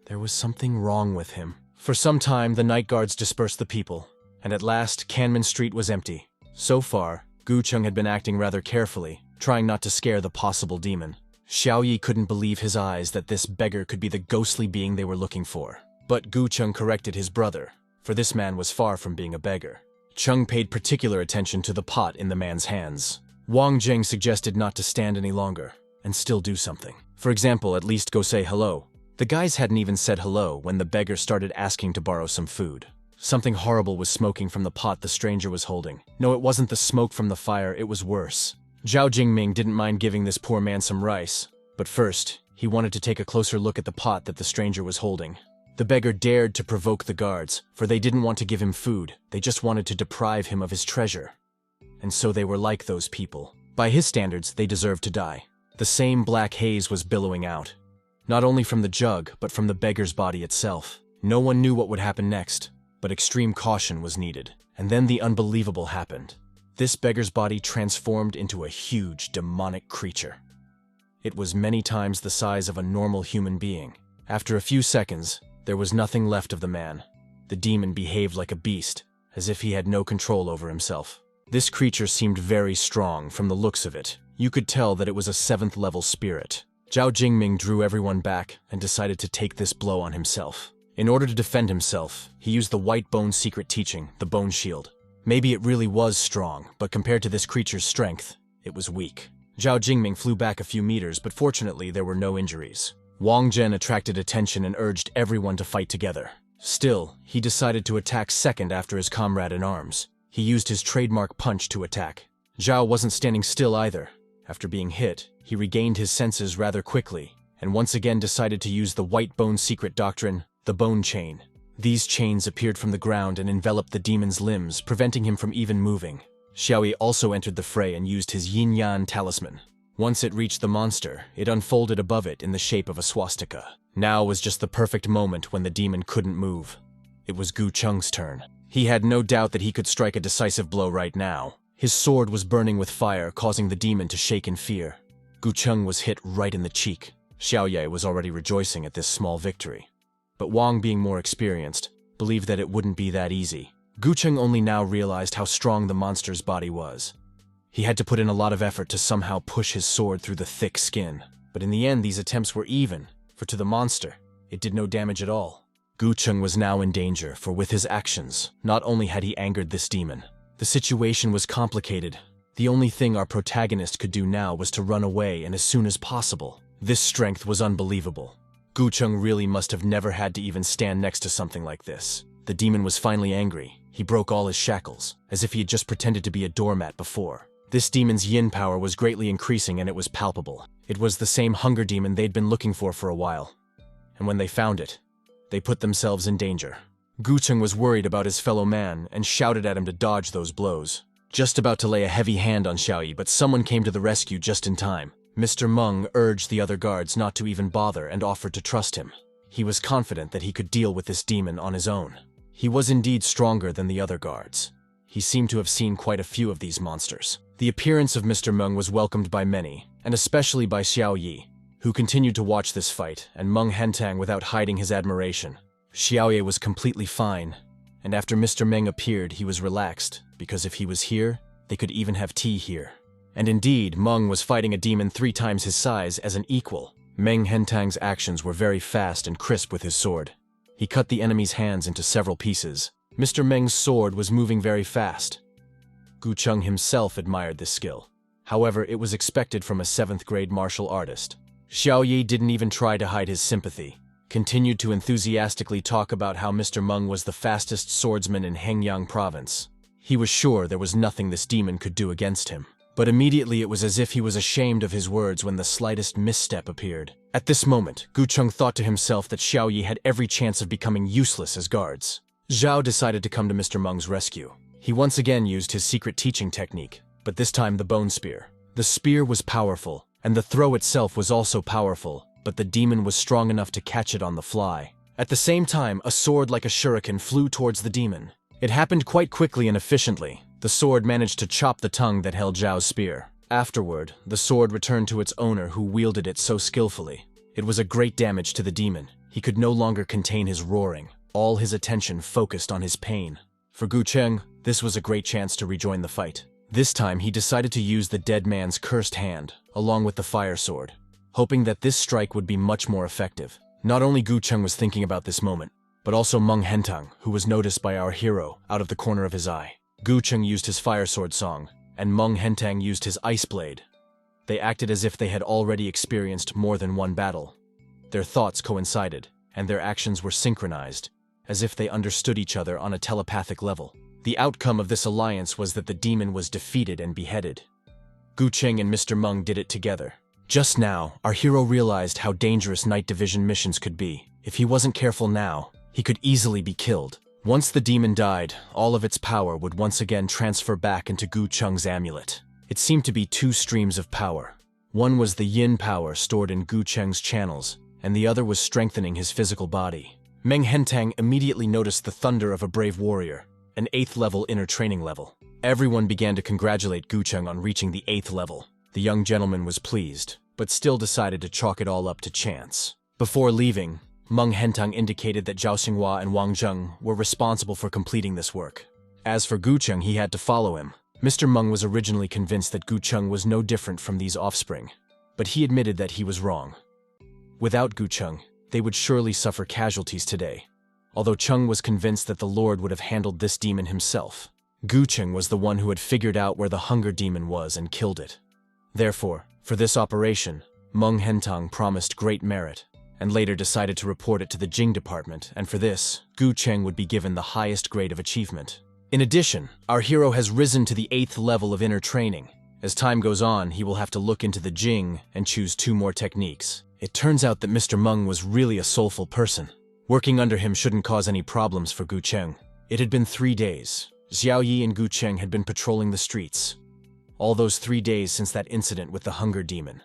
There was something wrong with him. For some time, the night guards dispersed the people, and at last, Canman Street was empty. So far, Gu Cheng had been acting rather carefully, trying not to scare the possible demon. Xiao Yi couldn't believe his eyes that this beggar could be the ghostly being they were looking for. But Gu Cheng corrected his brother, for this man was far from being a beggar. Cheng paid particular attention to the pot in the man's hands. Wang Zheng suggested not to stand any longer, and still do something. For example, at least go say hello. The guys hadn't even said hello when the beggar started asking to borrow some food. Something horrible was smoking from the pot the stranger was holding. No, it wasn't the smoke from the fire, it was worse. Zhao Jingming didn't mind giving this poor man some rice, but first, he wanted to take a closer look at the pot that the stranger was holding. The beggar dared to provoke the guards, for they didn't want to give him food, they just wanted to deprive him of his treasure. And so they were like those people. By his standards, they deserved to die. The same black haze was billowing out, not only from the jug, but from the beggar's body itself. No one knew what would happen next, but extreme caution was needed. And then the unbelievable happened. This beggar's body transformed into a huge, demonic creature. It was many times the size of a normal human being. After a few seconds, there was nothing left of the man. The demon behaved like a beast, as if he had no control over himself. This creature seemed very strong from the looks of it. You could tell that it was a 7th level spirit. Zhao Jingming drew everyone back and decided to take this blow on himself. In order to defend himself, he used the White Bone secret teaching, the Bone Shield. Maybe it really was strong, but compared to this creature's strength, it was weak. Zhao Jingming flew back a few meters, but fortunately there were no injuries. Wang Zhen attracted attention and urged everyone to fight together. Still, he decided to attack second after his comrade in arms. He used his trademark punch to attack. Zhao wasn't standing still either. After being hit, he regained his senses rather quickly, and once again decided to use the White Bone secret doctrine, the Bone Chain. These chains appeared from the ground and enveloped the demon's limbs, preventing him from even moving. Xiao Yi also entered the fray and used his yin-yang talisman. Once it reached the monster, it unfolded above it in the shape of a swastika. Now was just the perfect moment when the demon couldn't move. It was Gu Cheng's turn. He had no doubt that he could strike a decisive blow right now. His sword was burning with fire, causing the demon to shake in fear. Gu Cheng was hit right in the cheek. Xiaoye was already rejoicing at this small victory. But Wang, being more experienced, believed that it wouldn't be that easy. Gucheng only now realized how strong the monster's body was. He had to put in a lot of effort to somehow push his sword through the thick skin. But in the end, these attempts were even, for to the monster, it did no damage at all. Gucheng was now in danger, for with his actions, not only had he angered this demon, the situation was complicated. The only thing our protagonist could do now was to run away, and as soon as possible. This strength was unbelievable. Gucheng really must have never had to even stand next to something like this. The demon was finally angry. He broke all his shackles, as if he had just pretended to be a doormat before. This demon's yin power was greatly increasing, and it was palpable. It was the same hunger demon they'd been looking for a while. And when they found it, they put themselves in danger. Gucheng was worried about his fellow man and shouted at him to dodge those blows. Just about to lay a heavy hand on Xiaoyi, but someone came to the rescue just in time. Mr. Meng urged the other guards not to even bother and offered to trust him. He was confident that he could deal with this demon on his own. He was indeed stronger than the other guards. He seemed to have seen quite a few of these monsters. The appearance of Mr. Meng was welcomed by many, and especially by Xiaoyi, who continued to watch this fight, and Meng Hentang without hiding his admiration. Xiaoye was completely fine, and after Mr. Meng appeared, he was relaxed, because if he was here, they could even have tea here. And indeed, Meng was fighting a demon 3 times his size as an equal. Meng Hentang's actions were very fast and crisp with his sword. He cut the enemy's hands into several pieces. Mr. Meng's sword was moving very fast. Gucheng himself admired this skill. However, it was expected from a 7th grade martial artist. Xiaoyi didn't even try to hide his sympathy, continued to enthusiastically talk about how Mr. Meng was the fastest swordsman in Hengyang province. He was sure there was nothing this demon could do against him. But immediately it was as if he was ashamed of his words when the slightest misstep appeared. At this moment, Gucheng thought to himself that Xiaoyi had every chance of becoming useless as guards. Zhao decided to come to Mr. Meng's rescue. He once again used his secret teaching technique, but this time the bone spear. The spear was powerful, and the throw itself was also powerful, but the demon was strong enough to catch it on the fly. At the same time, a sword like a shuriken flew towards the demon. It happened quite quickly and efficiently. The sword managed to chop the tongue that held Zhao's spear. Afterward, the sword returned to its owner, who wielded it so skillfully. It was a great damage to the demon. He could no longer contain his roaring. All his attention focused on his pain. For Gucheng, this was a great chance to rejoin the fight. This time, he decided to use the dead man's cursed hand, along with the fire sword, hoping that this strike would be much more effective. Not only Gucheng was thinking about this moment, but also Meng Hentang, who was noticed by our hero out of the corner of his eye. Gucheng used his fire sword song, and Meng Hentang used his ice blade. They acted as if they had already experienced more than one battle. Their thoughts coincided, and their actions were synchronized, as if they understood each other on a telepathic level. The outcome of this alliance was that the demon was defeated and beheaded. Gucheng and Mr. Meng did it together. Just now, our hero realized how dangerous night division missions could be. If he wasn't careful now, he could easily be killed. Once the demon died, all of its power would once again transfer back into Gucheng's amulet. It seemed to be 2 streams of power. One was the yin power stored in Gucheng's channels, and the other was strengthening his physical body. Meng Hentang immediately noticed the thunder of a brave warrior, an 8th level inner training level. Everyone began to congratulate Gucheng on reaching the 8th level. The young gentleman was pleased, but still decided to chalk it all up to chance. Before leaving, Meng Hentang indicated that Zhao Xinghua and Wang Zheng were responsible for completing this work. As for Gucheng, he had to follow him. Mr. Meng was originally convinced that Gucheng was no different from these offspring, but he admitted that he was wrong. Without Gucheng, they would surely suffer casualties today, although Cheng was convinced that the Lord would have handled this demon himself. Gucheng was the one who had figured out where the hunger demon was and killed it. Therefore, for this operation, Meng Hentang promised great merit, and later decided to report it to the Jing department, and for this, Gucheng would be given the highest grade of achievement. In addition, our hero has risen to the 8th level of inner training. As time goes on, he will have to look into the Jing and choose 2 more techniques. It turns out that Mr. Meng was really a soulful person. Working under him shouldn't cause any problems for Gucheng. It had been 3 days. Xiaoyi and Gucheng had been patrolling the streets. All those 3 days since that incident with the hunger demon.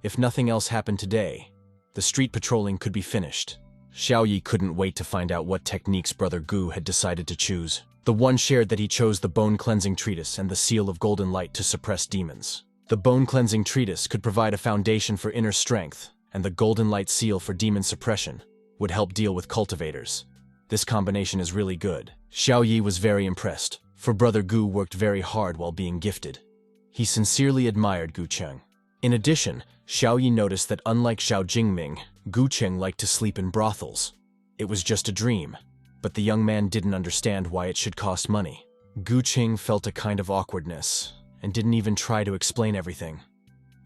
If nothing else happened today, the street patrolling could be finished. Xiaoyi couldn't wait to find out what techniques Brother Gu had decided to choose. The one shared that he chose the Bone Cleansing Treatise and the Seal of Golden Light to suppress demons. The Bone Cleansing Treatise could provide a foundation for inner strength, and the golden light seal for demon suppression would help deal with cultivators. This combination is really good. Xiao Yi was very impressed, for Brother Gu worked very hard while being gifted. He sincerely admired Gu Cheng. In addition, Xiao Yi noticed that unlike Xiao Jingming, Gu Cheng liked to sleep in brothels. It was just a dream, but the young man didn't understand why it should cost money. Gu Cheng felt a kind of awkwardness, and didn't even try to explain everything.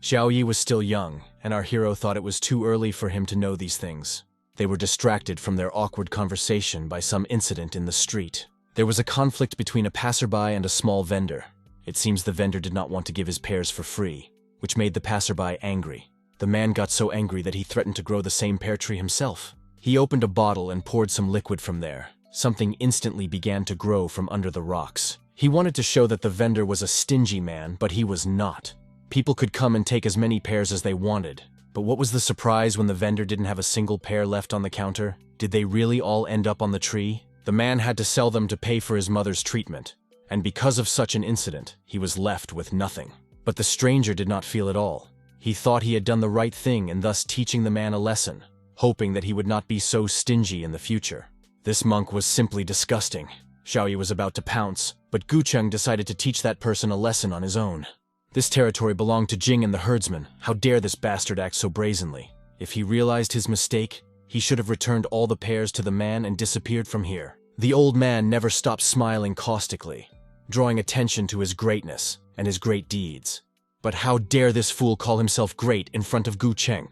Xiao Yi was still young, and our hero thought it was too early for him to know these things. They were distracted from their awkward conversation by some incident in the street. There was a conflict between a passerby and a small vendor. It seems the vendor did not want to give his pears for free, which made the passerby angry. The man got so angry that he threatened to grow the same pear tree himself. He opened a bottle and poured some liquid from there. Something instantly began to grow from under the rocks. He wanted to show that the vendor was a stingy man, but he was not. People could come and take as many pears as they wanted. But what was the surprise when the vendor didn't have a single pear left on the counter? Did they really all end up on the tree? The man had to sell them to pay for his mother's treatment, and because of such an incident, he was left with nothing. But the stranger did not feel at all. He thought he had done the right thing and thus teaching the man a lesson, hoping that he would not be so stingy in the future. This monk was simply disgusting. Xiao Yi was about to pounce, but Gu Cheng decided to teach that person a lesson on his own. This territory belonged to Jing and the herdsman. How dare this bastard act so brazenly? If he realized his mistake, he should have returned all the pears to the man and disappeared from here. The old man never stopped smiling caustically, drawing attention to his greatness and his great deeds. But how dare this fool call himself great in front of Gu Cheng?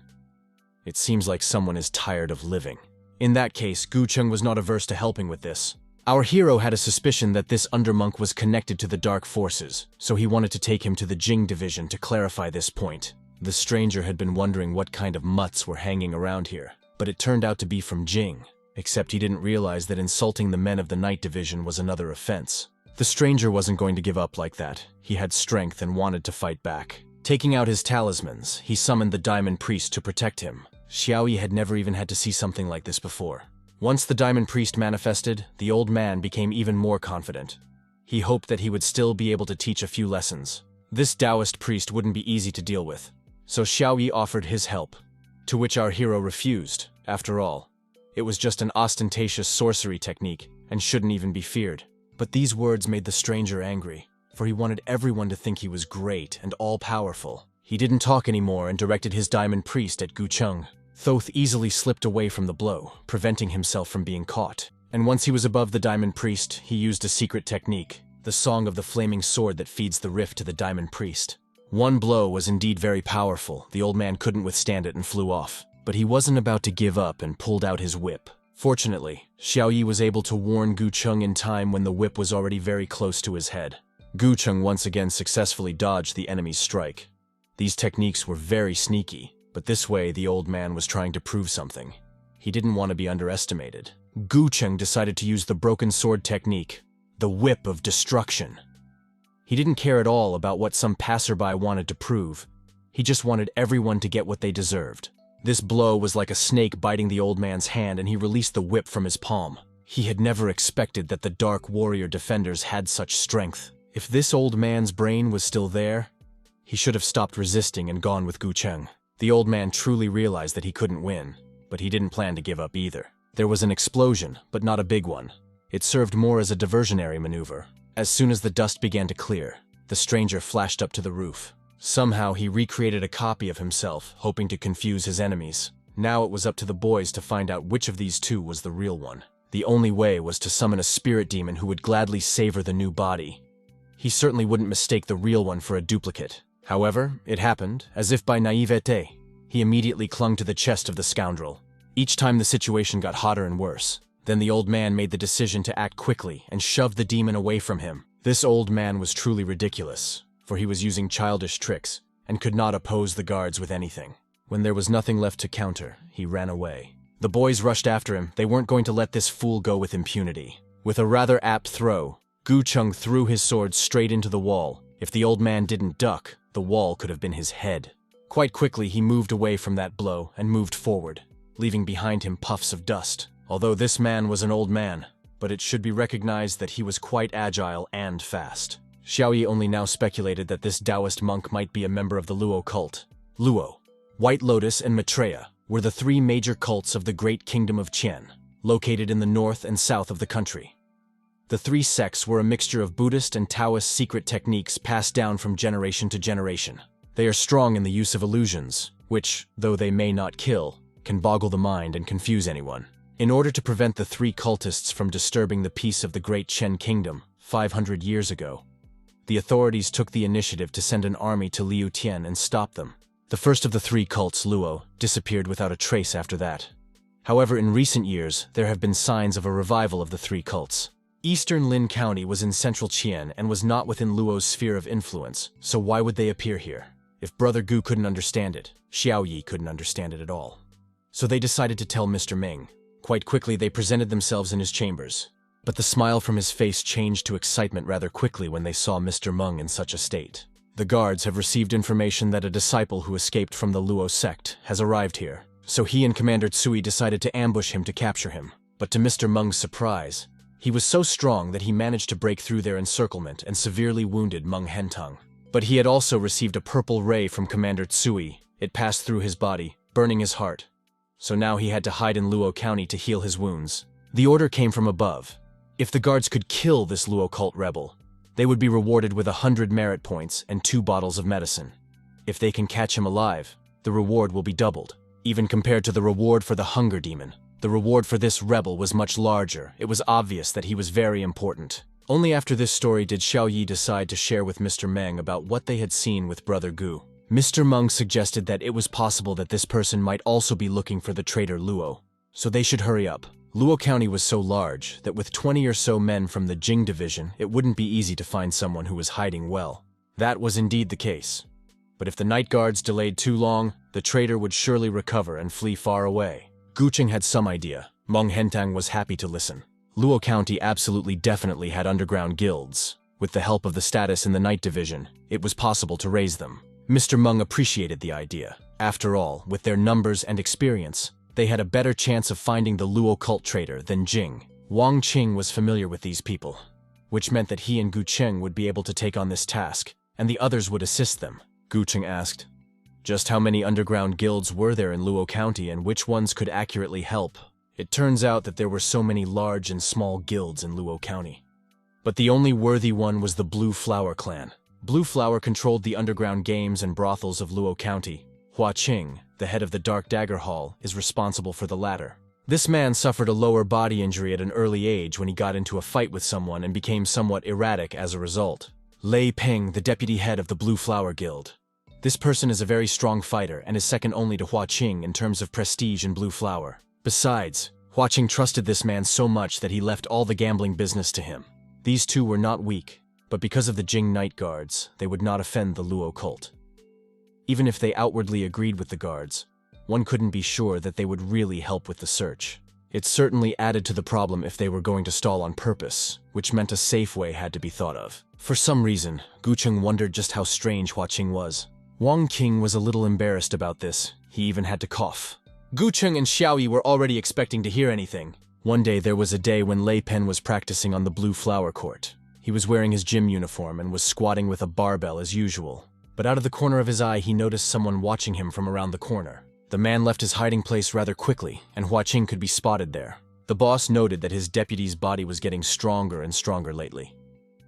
It seems like someone is tired of living. In that case, Gu Cheng was not averse to helping with this. Our hero had a suspicion that this undermonk was connected to the dark forces, so he wanted to take him to the Jing division to clarify this point. The stranger had been wondering what kind of mutts were hanging around here, but it turned out to be from Jing, except he didn't realize that insulting the men of the night division was another offense. The stranger wasn't going to give up like that. He had strength and wanted to fight back. Taking out his talismans, he summoned the Diamond Priest to protect him. Xiao Yi had never even had to see something like this before. Once the Diamond Priest manifested, the old man became even more confident. He hoped that he would still be able to teach a few lessons. This Taoist priest wouldn't be easy to deal with, so Xiao Yi offered his help, to which our hero refused. After all, it was just an ostentatious sorcery technique and shouldn't even be feared. But these words made the stranger angry, for he wanted everyone to think he was great and all-powerful. He didn't talk anymore and directed his Diamond Priest at Gu Cheng. Thoth easily slipped away from the blow, preventing himself from being caught. And once he was above the Diamond Priest, he used a secret technique, the Song of the Flaming Sword that feeds the rift to the Diamond Priest. One blow was indeed very powerful. The old man couldn't withstand it and flew off. But he wasn't about to give up and pulled out his whip. Fortunately, Xiao Yi was able to warn Gu Cheng in time when the whip was already very close to his head. Gu Cheng once again successfully dodged the enemy's strike. These techniques were very sneaky, but this way the old man was trying to prove something. He didn't want to be underestimated. Gu Cheng decided to use the broken sword technique, the whip of destruction. He didn't care at all about what some passerby wanted to prove. He just wanted everyone to get what they deserved. This blow was like a snake biting the old man's hand, and he released the whip from his palm. He had never expected that the Dark Warrior defenders had such strength. If this old man's brain was still there, he should have stopped resisting and gone with Gu Cheng. The old man truly realized that he couldn't win, but he didn't plan to give up either. There was an explosion, but not a big one. It served more as a diversionary maneuver. As soon as the dust began to clear, the stranger flashed up to the roof. Somehow he recreated a copy of himself, hoping to confuse his enemies. Now it was up to the boys to find out which of these two was the real one. The only way was to summon a spirit demon who would gladly savor the new body. He certainly wouldn't mistake the real one for a duplicate. However, it happened, as if by naivete. He immediately clung to the chest of the scoundrel. Each time the situation got hotter and worse. Then the old man made the decision to act quickly and shoved the demon away from him. This old man was truly ridiculous, for he was using childish tricks and could not oppose the guards with anything. When there was nothing left to counter, he ran away. The boys rushed after him. They weren't going to let this fool go with impunity. With a rather apt throw, Gu Cheng threw his sword straight into the wall. If the old man didn't duck, the wall could have been his head. Quite quickly, he moved away from that blow and moved forward, leaving behind him puffs of dust. Although this man was an old man, but it should be recognized that he was quite agile and fast. Xiao Yi only now speculated that this Taoist monk might be a member of the Luo cult. Luo. White Lotus and Maitreya were the three major cults of the Great Kingdom of Qian, located in the north and south of the country. The three sects were a mixture of Buddhist and Taoist secret techniques passed down from generation to generation. They are strong in the use of illusions, which, though they may not kill, can boggle the mind and confuse anyone. In order to prevent the three cultists from disturbing the peace of the Great Qian Kingdom 500 years ago, the authorities took the initiative to send an army to Liu Tian and stop them. The first of the three cults, Luo, disappeared without a trace after that. However, in recent years, there have been signs of a revival of the three cults. Eastern Lin County was in central Qian and was not within Luo's sphere of influence, so why would they appear here? If Brother Gu couldn't understand it, Xiao Yi couldn't understand it at all. So they decided to tell Mr. Ming. Quite quickly, they presented themselves in his chambers. But the smile from his face changed to excitement rather quickly when they saw Mr. Meng in such a state. The guards have received information that a disciple who escaped from the Luo sect has arrived here, so he and Commander Tsui decided to ambush him to capture him. But to Mr. Meng's surprise, he was so strong that he managed to break through their encirclement and severely wounded Meng Hentang. But he had also received a purple ray from Commander Tsui. It passed through his body, burning his heart. So now he had to hide in Luo County to heal his wounds. The order came from above. If the guards could kill this Luo cult rebel, they would be rewarded with 100 merit points and 2 bottles of medicine. If they can catch him alive, the reward will be doubled. Even compared to the reward for the hunger demon, the reward for this rebel was much larger. It was obvious that he was very important. Only after this story did Xiao Yi decide to share with Mr. Meng about what they had seen with Brother Gu. Mr. Meng suggested that it was possible that this person might also be looking for the traitor Luo, so they should hurry up. Luo County was so large that with 20 or so men from the Jing division, it wouldn't be easy to find someone who was hiding well. That was indeed the case. But if the night guards delayed too long, the traitor would surely recover and flee far away. Guqing had some idea. Meng Hentang was happy to listen. Luo County absolutely definitely had underground guilds. With the help of the status in the night division, it was possible to raise them. Mr. Meng appreciated the idea. After all, with their numbers and experience, they had a better chance of finding the Luo cult traitor than Jing. Wang Qing was familiar with these people, which meant that he and Gu Cheng would be able to take on this task, and the others would assist them. Gu Cheng asked, just how many underground guilds were there in Luo County and which ones could accurately help? It turns out that there were so many large and small guilds in Luo County. But the only worthy one was the Blue Flower clan. Blue Flower controlled the underground games and brothels of Luo County. Hua Qing, the head of the Dark Dagger Hall, is responsible for the latter. This man suffered a lower body injury at an early age when he got into a fight with someone and became somewhat erratic as a result. Lei Ping, the deputy head of the Blue Flower Guild. This person is a very strong fighter and is second only to Hua Qing in terms of prestige in Blue Flower. Besides, Hua Qing trusted this man so much that he left all the gambling business to him. These two were not weak, but because of the Jing Night Guards, they would not offend the Luo cult. Even if they outwardly agreed with the guards, one couldn't be sure that they would really help with the search. It certainly added to the problem if they were going to stall on purpose, which meant a safe way had to be thought of. For some reason, Guqing wondered just how strange Hua Qing was. Wang Qing was a little embarrassed about this. He even had to cough. Guqing and Xiao Yi were already expecting to hear anything. One day there was a day when Lei Pen was practicing on the Blue Flower Court. He was wearing his gym uniform and was squatting with a barbell as usual. But out of the corner of his eye, he noticed someone watching him from around the corner. The man left his hiding place rather quickly, and Hua Qing could be spotted there. The boss noted that his deputy's body was getting stronger and stronger lately.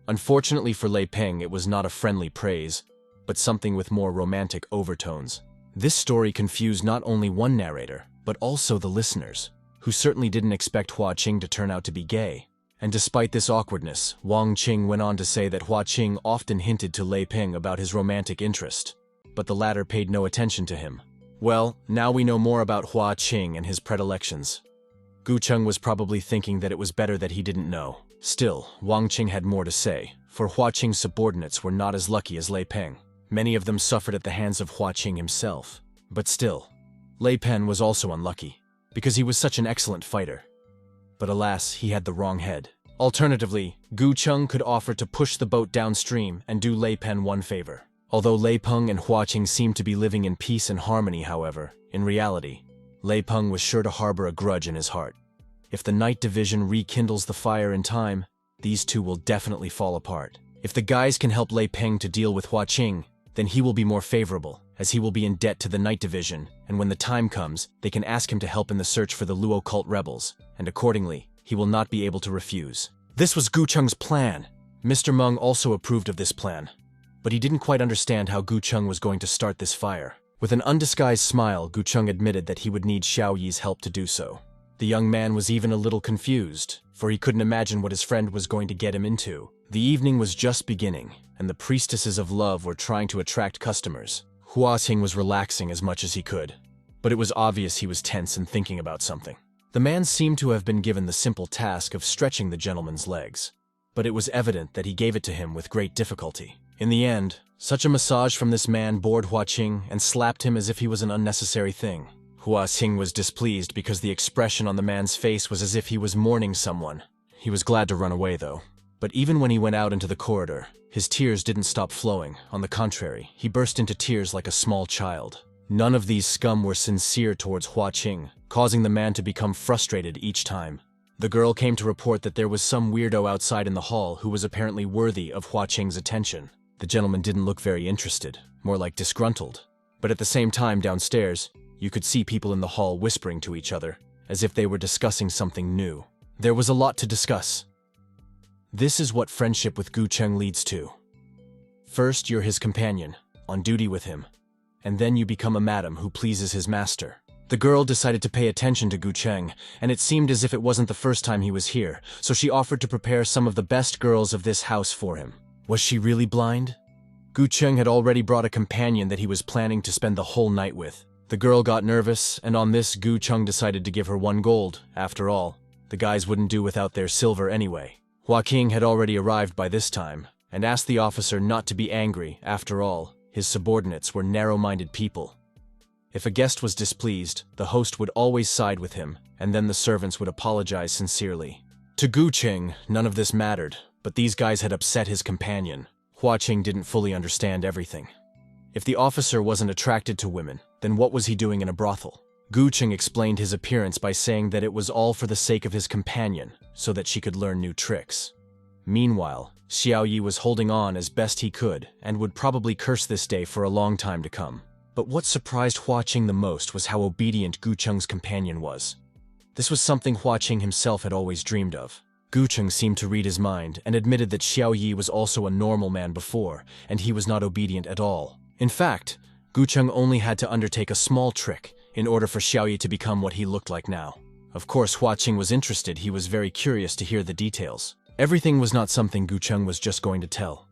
Unfortunately for Lei Peng, it was not a friendly praise, but something with more romantic overtones. This story confused not only one narrator, but also the listeners, who certainly didn't expect Hua Qing to turn out to be gay. And despite this awkwardness, Wang Qing went on to say that Hua Qing often hinted to Lei Peng about his romantic interest, but the latter paid no attention to him. Well, now we know more about Hua Qing and his predilections. Gu Cheng was probably thinking that it was better that he didn't know. Still, Wang Qing had more to say, for Hua Qing's subordinates were not as lucky as Lei Peng. Many of them suffered at the hands of Hua Qing himself. But still, Lei Pen was also unlucky, because he was such an excellent fighter. But alas, he had the wrong head. Alternatively, Gu Cheng could offer to push the boat downstream and do Lei Pen one favor. Although Lei Peng and Hua Qing seemed to be living in peace and harmony, however, in reality, Lei Peng was sure to harbor a grudge in his heart. If the Night Division rekindles the fire in time, these two will definitely fall apart. If the guys can help Lei Peng to deal with Hua Qing, then he will be more favorable. as he will be in debt to the Night Division, and when the time comes, they can ask him to help in the search for the Luo cult rebels, and accordingly, he will not be able to refuse. This was Gu Cheng's plan. Mr. Meng also approved of this plan, but he didn't quite understand how Gu Cheng was going to start this fire. With an undisguised smile, Gu Cheng admitted that he would need Xiao Yi's help to do so. The young man was even a little confused, for he couldn't imagine what his friend was going to get him into. The evening was just beginning, and the priestesses of love were trying to attract customers. Hua Ting was relaxing as much as he could, but it was obvious he was tense and thinking about something. The man seemed to have been given the simple task of stretching the gentleman's legs, but it was evident that he gave it to him with great difficulty. In the end, such a massage from this man bored Hua Qing and slapped him as if he was an unnecessary thing. Hua Qing was displeased because the expression on the man's face was as if he was mourning someone. He was glad to run away, though. But even when he went out into the corridor, his tears didn't stop flowing. On the contrary, he burst into tears like a small child. None of these scum were sincere towards Hua Qing, causing the man to become frustrated each time. The girl came to report that there was some weirdo outside in the hall who was apparently worthy of Hua Qing's attention. The gentleman didn't look very interested, more like disgruntled. But at the same time, downstairs, you could see people in the hall whispering to each other, as if they were discussing something new. There was a lot to discuss. This is what friendship with Gu Cheng leads to. First, you're his companion, on duty with him, and then you become a madam who pleases his master. The girl decided to pay attention to Gu Cheng, and it seemed as if it wasn't the first time he was here, so she offered to prepare some of the best girls of this house for him. Was she really blind? Gu Cheng had already brought a companion that he was planning to spend the whole night with. The girl got nervous, and on this Gu Cheng decided to give her 1 gold. After all, the guys wouldn't do without their silver anyway. Hua Qing had already arrived by this time, and asked the officer not to be angry. After all, his subordinates were narrow-minded people. If a guest was displeased, the host would always side with him, and then the servants would apologize sincerely. To Gu Cheng, none of this mattered, but these guys had upset his companion. Hua Qing didn't fully understand everything. If the officer wasn't attracted to women, then what was he doing in a brothel? Gu Cheng explained his appearance by saying that it was all for the sake of his companion, so that she could learn new tricks. Meanwhile, Xiao Yi was holding on as best he could, and would probably curse this day for a long time to come. But what surprised Hua Qing the most was how obedient Gu Cheng's companion was. This was something Hua Qing himself had always dreamed of. Gu Cheng seemed to read his mind, and admitted that Xiao Yi was also a normal man before, and he was not obedient at all. In fact, Gu Cheng only had to undertake a small trick in order for Xiao Yi to become what he looked like now. Of course, Hua Qing was interested. He was very curious to hear the details. Everything was not something Gu Cheng was just going to tell,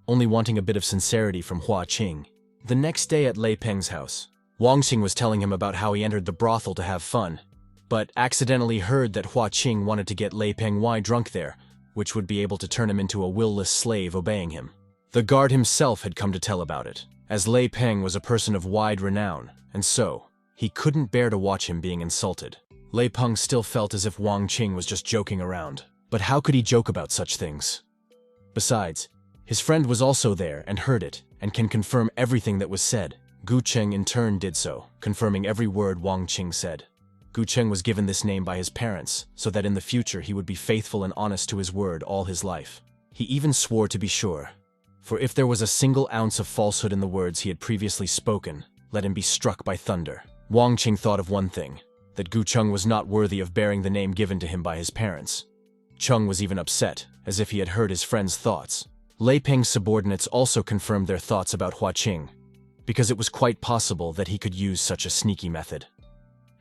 only wanting a bit of sincerity from Hua Qing. The next day at Lei Peng's house, Wang Xing was telling him about how he entered the brothel to have fun, but accidentally heard that Hua Qing wanted to get Lei Peng Y drunk there, which would be able to turn him into a will-less slave obeying him. The guard himself had come to tell about it, as Lei Peng was a person of wide renown, and so, he couldn't bear to watch him being insulted. Lei Peng still felt as if Wang Qing was just joking around, but how could he joke about such things? Besides, his friend was also there and heard it, and can confirm everything that was said. Gu Cheng in turn did so, confirming every word Wang Qing said. Gu Cheng was given this name by his parents, so that in the future he would be faithful and honest to his word all his life. He even swore to be sure, for if there was a single ounce of falsehood in the words he had previously spoken, let him be struck by thunder. Wang Qing thought of one thing, that Gu Cheng was not worthy of bearing the name given to him by his parents. Cheng was even upset, as if he had heard his friend's thoughts. Lei Peng's subordinates also confirmed their thoughts about Hua Qing, because it was quite possible that he could use such a sneaky method.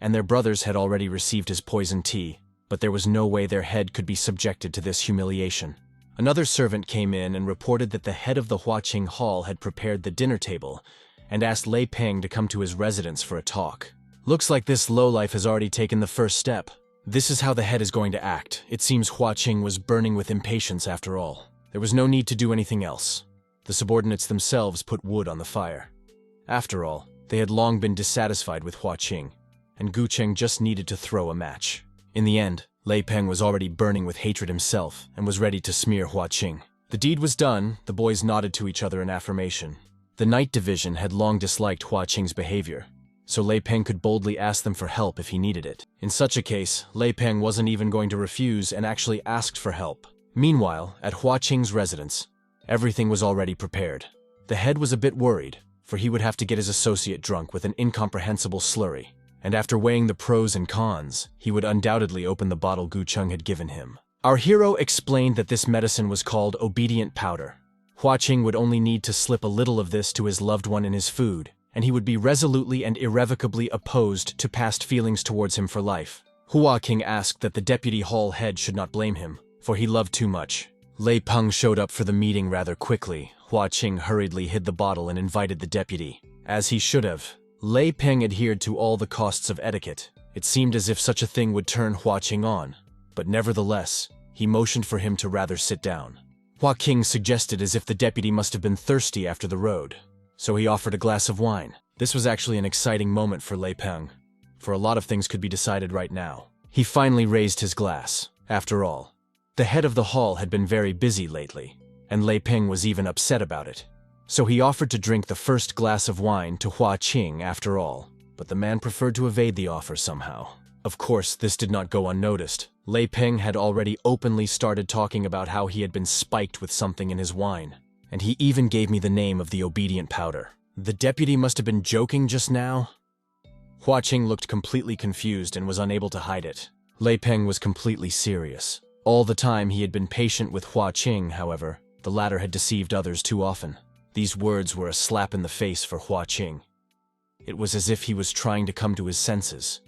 And their brothers had already received his poison tea, but there was no way their head could be subjected to this humiliation. Another servant came in and reported that the head of the Hua Qing hall had prepared the dinner table, and asked Lei Peng to come to his residence for a talk. Looks like this lowlife has already taken the first step. This is how the head is going to act. It seems Hua Qing was burning with impatience after all. There was no need to do anything else. The subordinates themselves put wood on the fire. After all, they had long been dissatisfied with Hua Qing, and Gu Cheng just needed to throw a match. In the end, Lei Peng was already burning with hatred himself and was ready to smear Hua Qing. The deed was done. The boys nodded to each other in affirmation. The Night Division had long disliked Hua Qing's behavior, so Lei Peng could boldly ask them for help if he needed it. In such a case, Lei Peng wasn't even going to refuse and actually asked for help. Meanwhile, at Hua Qing's residence, everything was already prepared. The head was a bit worried, for he would have to get his associate drunk with an incomprehensible slurry, and after weighing the pros and cons, he would undoubtedly open the bottle Gu-chung had given him. Our hero explained that this medicine was called obedient powder. Hua-ching would only need to slip a little of this to his loved one in his food, and he would be resolutely and irrevocably opposed to past feelings towards him for life. Hua-king asked that the deputy hall head should not blame him, for he loved too much. Lei Peng showed up for the meeting rather quickly. Hua-ching hurriedly hid the bottle and invited the deputy. As he should have. Lei Peng adhered to all the costs of etiquette. It seemed as if such a thing would turn Hua-ching on, but nevertheless, he motioned for him to rather sit down. Hua-king suggested as if the deputy must have been thirsty after the road, so he offered a glass of wine. This was actually an exciting moment for Lei Peng, for a lot of things could be decided right now. He finally raised his glass. After all, the head of the hall had been very busy lately, and Lei Peng was even upset about it. So he offered to drink the first glass of wine to Hua-ching after all, but the man preferred to evade the offer somehow. Of course, this did not go unnoticed. Lei Peng had already openly started talking about how he had been spiked with something in his wine, and he even gave me the name of the obedient powder. The deputy must have been joking just now. Hua-ching looked completely confused and was unable to hide it. Lei Peng was completely serious. All the time he had been patient with Hua-ching, however, the latter had deceived others too often. These words were a slap in the face for Hua-ching. It was as if he was trying to come to his senses.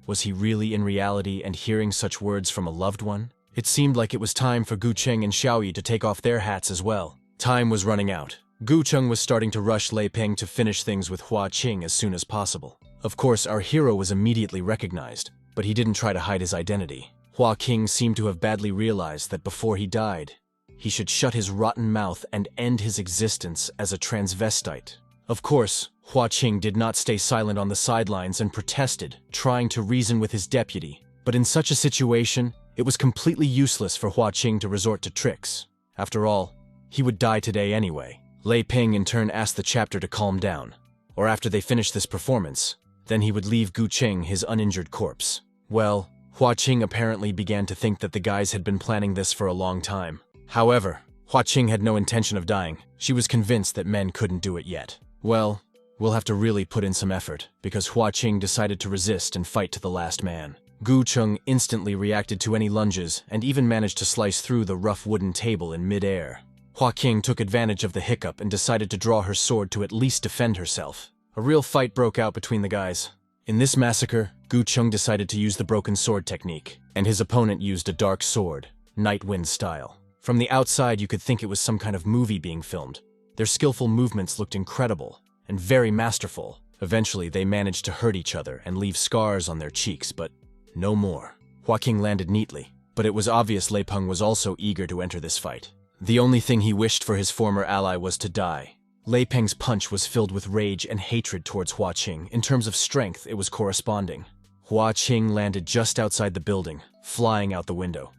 Was he really in reality and hearing such words from a loved one? It seemed like it was time for Gu-cheng and Xiaoyi to take off their hats as well. Time was running out. Gu-cheng was starting to rush Lei Peng to finish things with Hua-ching as soon as possible. Of course, our hero was immediately recognized, but he didn't try to hide his identity. Hua-king seemed to have badly realized that before he died, he should shut his rotten mouth and end his existence as a transvestite. Of course, Hua-ching did not stay silent on the sidelines and protested, trying to reason with his deputy. But in such a situation, it was completely useless for Hua-ching to resort to tricks. After all, he would die today anyway. Lei Peng in turn asked the chapter to calm down, or after they finished this performance, then he would leave Gu-cheng his uninjured corpse. Well, Hua-ching apparently began to think that the guys had been planning this for a long time. However, Hua-ching had no intention of dying. She was convinced that men couldn't do it yet. Well, we'll have to really put in some effort, because Hua-ching decided to resist and fight to the last man. Gu-cheng instantly reacted to any lunges and even managed to slice through the rough wooden table in mid-air. Hua-king took advantage of the hiccup and decided to draw her sword to at least defend herself. A real fight broke out between the guys. In this massacre, Gu-cheng decided to use the broken sword technique, and his opponent used a dark sword, Night Wind style. From the outside, you could think it was some kind of movie being filmed. Their skillful movements looked incredible and very masterful. Eventually, they managed to hurt each other and leave scars on their cheeks, but no more. Hua-king landed neatly, but it was obvious Lei Peng was also eager to enter this fight. The only thing he wished for his former ally was to die. Lei Peng's punch was filled with rage and hatred towards Hua-ching. In terms of strength, it was corresponding. Hua-ching landed just outside the building, flying out the window.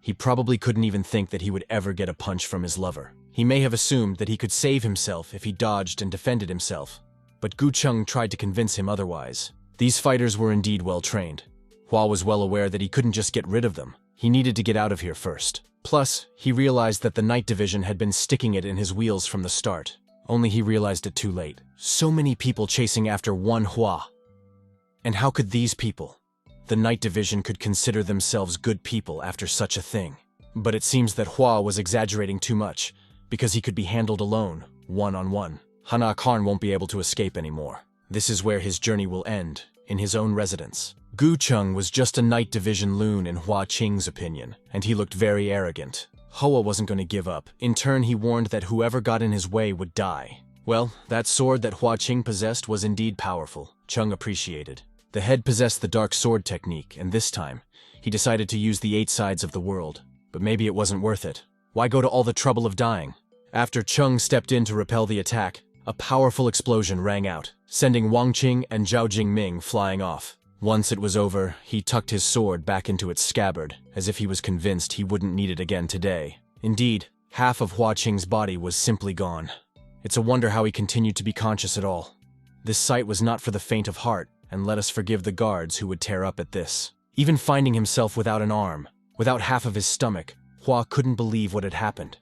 He probably couldn't even think that he would ever get a punch from his lover. He may have assumed that he could save himself if he dodged and defended himself, but Gu-cheng tried to convince him otherwise. These fighters were indeed well trained. Hua was well aware that he couldn't just get rid of them. He needed to get out of here first. Plus, he realized that the Night Division had been sticking it in his wheels from the start. Only he realized it too late. So many people chasing after one Hua. And how could these people, the Night Division, could consider themselves good people after such a thing? But it seems that Hua was exaggerating too much, because he could be handled alone, one-on-one. Hana Khan won't be able to escape anymore. This is where his journey will end, in his own residence. Gu-cheng was just a Night Division loon in Hua-ching's opinion, and he looked very arrogant. Hoa wasn't going to give up. In turn, he warned that whoever got in his way would die. Well, that sword that Hua-ching possessed was indeed powerful. Chung appreciated. The head possessed the dark sword technique, and this time, he decided to use the 8 sides of the world. But maybe it wasn't worth it. Why go to all the trouble of dying? After Chung stepped in to repel the attack, a powerful explosion rang out, sending Wang Qing and Zhao Jingming flying off. Once it was over, he tucked his sword back into its scabbard, as if he was convinced he wouldn't need it again today. Indeed, half of Hua-ching's body was simply gone. It's a wonder how he continued to be conscious at all. This sight was not for the faint of heart, and let us forgive the guards who would tear up at this. Even finding himself without an arm, without half of his stomach, Hua couldn't believe what had happened.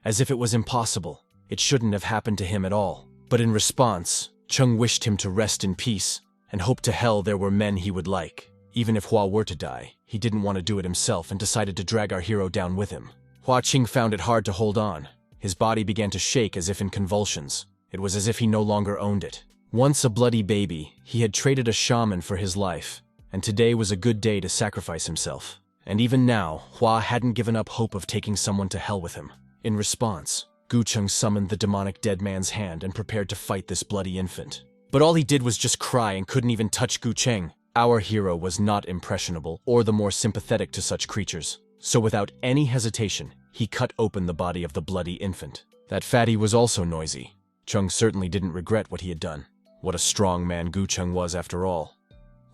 As if it was impossible. It shouldn't have happened to him at all. But in response, Chung wished him to rest in peace and hoped to hell there were men he would like. Even if Hua were to die, he didn't want to do it himself and decided to drag our hero down with him. Hua Qing found it hard to hold on. His body began to shake as if in convulsions. It was as if he no longer owned it. Once a bloody baby, he had traded a shaman for his life, and today was a good day to sacrifice himself. And even now, Hua hadn't given up hope of taking someone to hell with him. In response, Gucheng summoned the demonic dead man's hand and prepared to fight this bloody infant. But all he did was just cry and couldn't even touch Gucheng. Our hero was not impressionable or the more sympathetic to such creatures. So without any hesitation, he cut open the body of the bloody infant. That fatty was also noisy. Chung certainly didn't regret what he had done. What a strong man Gucheng was after all.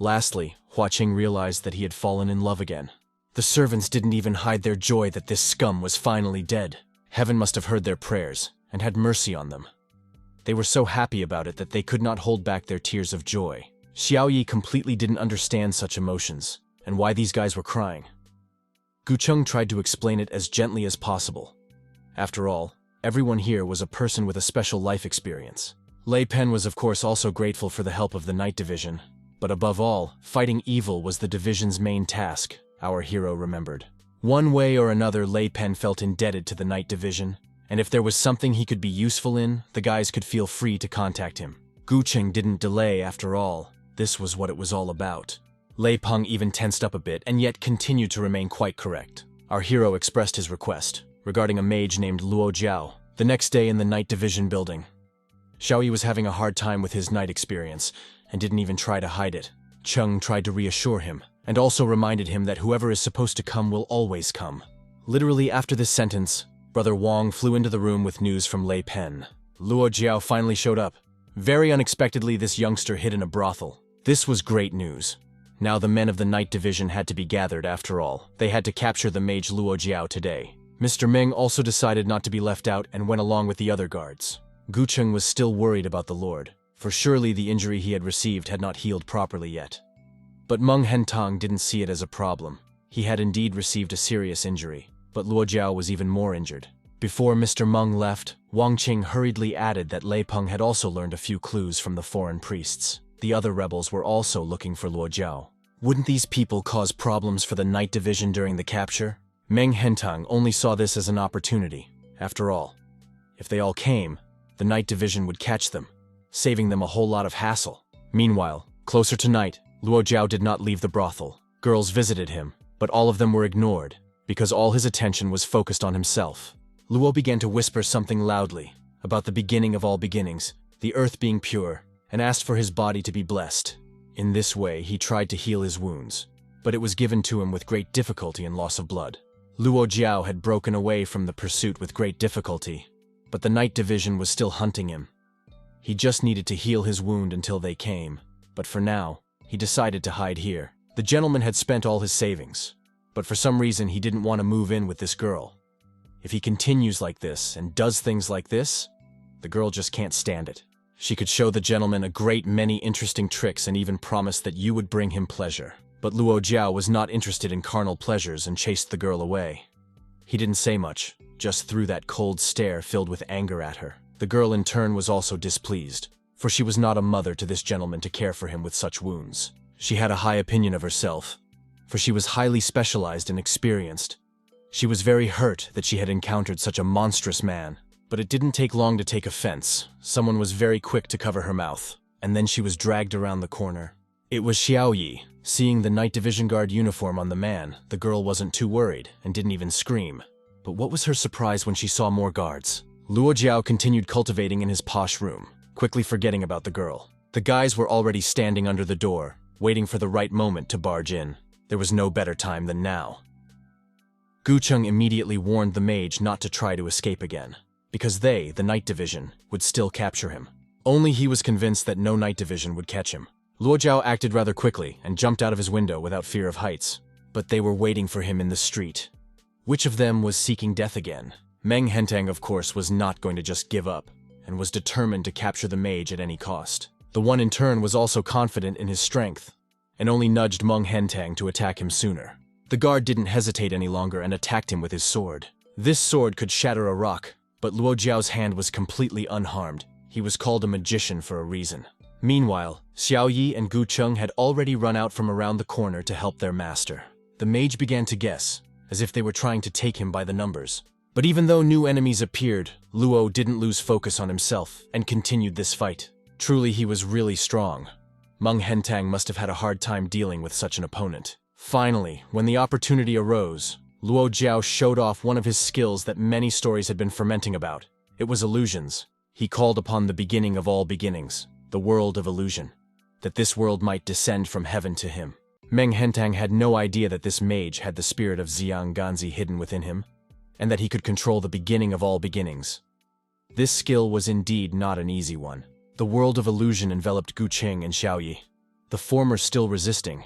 Lastly, Hua Qing realized that he had fallen in love again. The servants didn't even hide their joy that this scum was finally dead. Heaven must have heard their prayers and had mercy on them. They were so happy about it that they could not hold back their tears of joy. Xiaoyi completely didn't understand such emotions and why these guys were crying. Gucheng tried to explain it as gently as possible. After all, everyone here was a person with a special life experience. Lei Pen was of course also grateful for the help of the Night Division, but above all, fighting evil was the division's main task, our hero remembered. One way or another, Lei Pen felt indebted to the Night Division, and if there was something he could be useful in, the guys could feel free to contact him. Gucheng didn't delay after all. This was what it was all about. Lei Peng even tensed up a bit and yet continued to remain quite correct. Our hero expressed his request regarding a mage named Luo Jiao. The next day in the Night Division building, Xiaoyi was having a hard time with his night experience and didn't even try to hide it. Chung tried to reassure him and also reminded him that whoever is supposed to come will always come. Literally after this sentence, Brother Wang flew into the room with news from Lei Pen. Luo Jiao finally showed up. Very unexpectedly, this youngster hid in a brothel. This was great news. Now the men of the Night Division had to be gathered after all. They had to capture the mage Luo Jiao today. Mr. Ming also decided not to be left out and went along with the other guards. Gucheng was still worried about the Lord, for surely the injury he had received had not healed properly yet. But Meng Hentang didn't see it as a problem. He had indeed received a serious injury, but Luo Jiao was even more injured. Before Mr. Meng left, Wang Qing hurriedly added that Lei Peng had also learned a few clues from the foreign priests. The other rebels were also looking for Luo Jiao. Wouldn't these people cause problems for the Night Division during the capture? Meng Hentang only saw this as an opportunity. After all, if they all came, the Night Division would catch them, saving them a whole lot of hassle. Meanwhile, closer to night, Luo Jiao did not leave the brothel. Girls visited him, but all of them were ignored, because all his attention was focused on himself. Luo began to whisper something loudly about the beginning of all beginnings, the earth being pure, and asked for his body to be blessed. In this way, he tried to heal his wounds, but it was given to him with great difficulty and loss of blood. Luo Jiao had broken away from the pursuit with great difficulty, but the Night Division was still hunting him. He just needed to heal his wound until they came, but for now, he decided to hide here. The gentleman had spent all his savings, but for some reason he didn't want to move in with this girl. If he continues like this and does things like this, the girl just can't stand it. She could show the gentleman a great many interesting tricks and even promise that you would bring him pleasure. But Luo Jiao was not interested in carnal pleasures and chased the girl away. He didn't say much, just threw that cold stare filled with anger at her. The girl in turn was also displeased, for she was not a mother to this gentleman to care for him with such wounds. She had a high opinion of herself, for she was highly specialized and experienced. She was very hurt that she had encountered such a monstrous man. But it didn't take long to take offense. Someone was very quick to cover her mouth, and then she was dragged around the corner. It was Xiaoyi. Seeing the Night Division guard uniform on the man, the girl wasn't too worried and didn't even scream. But what was her surprise when she saw more guards? Luo Jiao continued cultivating in his posh room, quickly forgetting about the girl. The guys were already standing under the door, waiting for the right moment to barge in. There was no better time than now. Gucheng immediately warned the mage not to try to escape again, because they, the Night Division, would still capture him. Only he was convinced that no Night Division would catch him. Luo Jiao acted rather quickly and jumped out of his window without fear of heights, but they were waiting for him in the street. Which of them was seeking death again? Meng Hentang, of course, was not going to just give up, and was determined to capture the mage at any cost. The one in turn was also confident in his strength, and only nudged Meng Hentang to attack him sooner. The guard didn't hesitate any longer and attacked him with his sword. This sword could shatter a rock, but Luo Jiao's hand was completely unharmed. He was called a magician for a reason. Meanwhile, Xiao Yi and Gu Cheng had already run out from around the corner to help their master. The mage began to guess, as if they were trying to take him by the numbers. But even though new enemies appeared, Luo didn't lose focus on himself and continued this fight. Truly, he was really strong. Meng Hentang must have had a hard time dealing with such an opponent. Finally, when the opportunity arose, Luo Jiao showed off one of his skills that many stories had been fermenting about. It was illusions. He called upon the beginning of all beginnings, the world of illusion, that this world might descend from heaven to him. Meng Hentang had no idea that this mage had the spirit of Xiang Ganzi hidden within him, and that he could control the beginning of all beginnings. This skill was indeed not an easy one. The world of illusion enveloped Gu Qing and Xiao Yi, the former still resisting,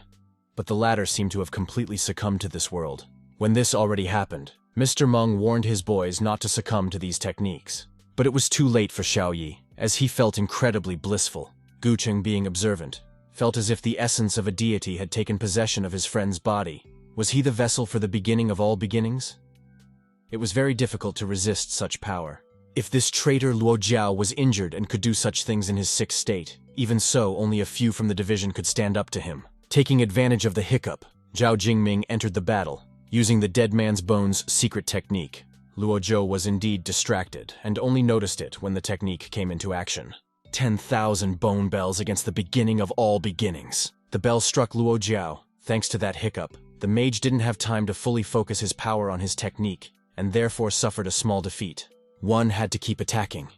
but the latter seemed to have completely succumbed to this world. When this already happened, Mr. Meng warned his boys not to succumb to these techniques. But it was too late for Xiao Yi, as he felt incredibly blissful. Gu Qing, being observant, felt as if the essence of a deity had taken possession of his friend's body. Was he the vessel for the beginning of all beginnings? It was very difficult to resist such power. If this traitor Luo Jiao was injured and could do such things in his sick state, even so, only a few from the division could stand up to him. Taking advantage of the hiccup, Zhao Jingming entered the battle, using the dead man's bones secret technique. Luo Zhou was indeed distracted, and only noticed it when the technique came into action. 10,000 bone bells against the beginning of all beginnings. The bell struck Luo Jiao. Thanks to that hiccup, the mage didn't have time to fully focus his power on his technique, and therefore suffered a small defeat. One had to keep attacking,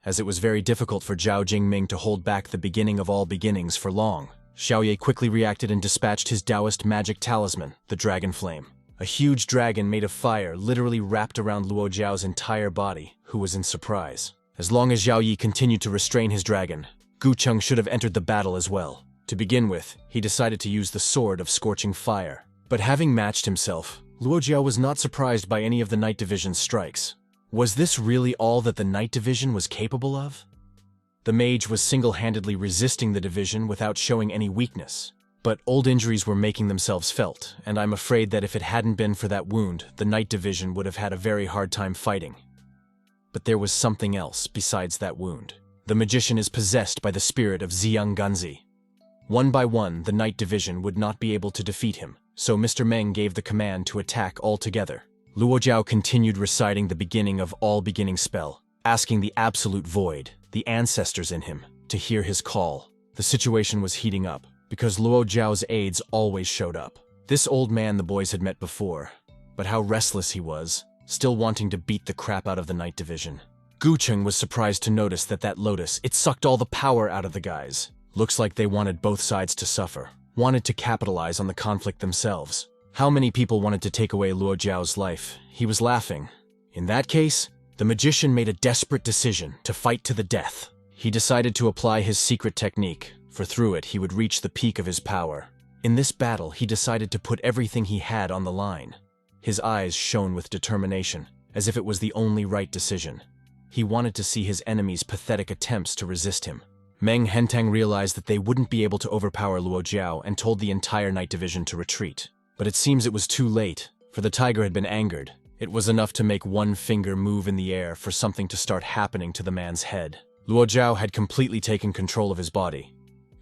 as it was very difficult for Zhao Jingming to hold back the beginning of all beginnings for long. Xiao Ye quickly reacted and dispatched his Taoist magic talisman, the Dragon Flame. A huge dragon made of fire literally wrapped around Luo Jiao's entire body, who was in surprise. As long as Xiao Yi continued to restrain his dragon, Gu Cheng should have entered the battle as well. To begin with, he decided to use the Sword of Scorching Fire. But having matched himself, Luo Jiao was not surprised by any of the Night Division's strikes. Was this really all that the Night Division was capable of? The mage was single-handedly resisting the division without showing any weakness. But old injuries were making themselves felt, and I'm afraid that if it hadn't been for that wound, the Night Division would have had a very hard time fighting. But there was something else besides that wound. The magician is possessed by the spirit of Xiang Ganzi. One by one, the Night Division would not be able to defeat him, so Mr. Meng gave the command to attack all together. Luo Jiao continued reciting the beginning of all beginning spell, asking the absolute void, the ancestors in him, to hear his call. The situation was heating up, because Luo Jiao's aides always showed up. This old man the boys had met before, but how restless he was, still wanting to beat the crap out of the Night Division. Gu Cheng was surprised to notice that lotus, it sucked all the power out of the guys. Looks like they wanted both sides to suffer, wanted to capitalize on the conflict themselves. How many people wanted to take away Luo Jiao's life? He was laughing. In that case, the magician made a desperate decision to fight to the death. He decided to apply his secret technique, for through it he would reach the peak of his power. In this battle, he decided to put everything he had on the line. His eyes shone with determination, as if it was the only right decision. He wanted to see his enemies' pathetic attempts to resist him. Meng Hentang realized that they wouldn't be able to overpower Luo Jiao and told the entire Night Division to retreat. But it seems it was too late, for the tiger had been angered. It was enough to make one finger move in the air for something to start happening to the man's head. Luo Jiao had completely taken control of his body,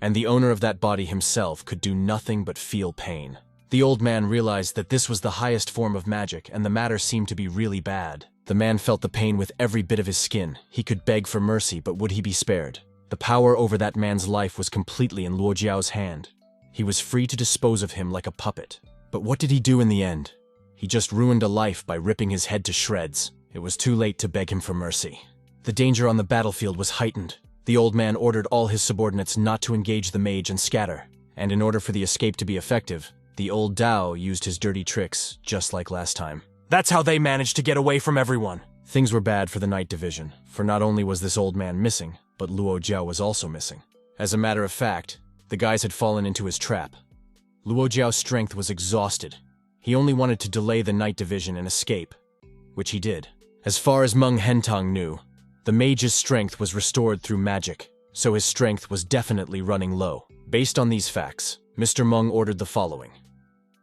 and the owner of that body himself could do nothing but feel pain. The old man realized that this was the highest form of magic, and the matter seemed to be really bad. The man felt the pain with every bit of his skin. He could beg for mercy, but would he be spared? The power over that man's life was completely in Luo Jiao's hand. He was free to dispose of him like a puppet. But what did he do in the end? He just ruined a life by ripping his head to shreds. It was too late to beg him for mercy. The danger on the battlefield was heightened. The old man ordered all his subordinates not to engage the mage and scatter. And in order for the escape to be effective, the old Dao used his dirty tricks, just like last time. That's how they managed to get away from everyone. Things were bad for the Night Division, for not only was this old man missing, but Luo Jiao was also missing. As a matter of fact, the guys had fallen into his trap. Luo Jiao's strength was exhausted. He only wanted to delay the Night Division and escape, which he did. As far as Meng Hentang knew, the mage's strength was restored through magic, so his strength was definitely running low. Based on these facts, Mr. Meng ordered the following.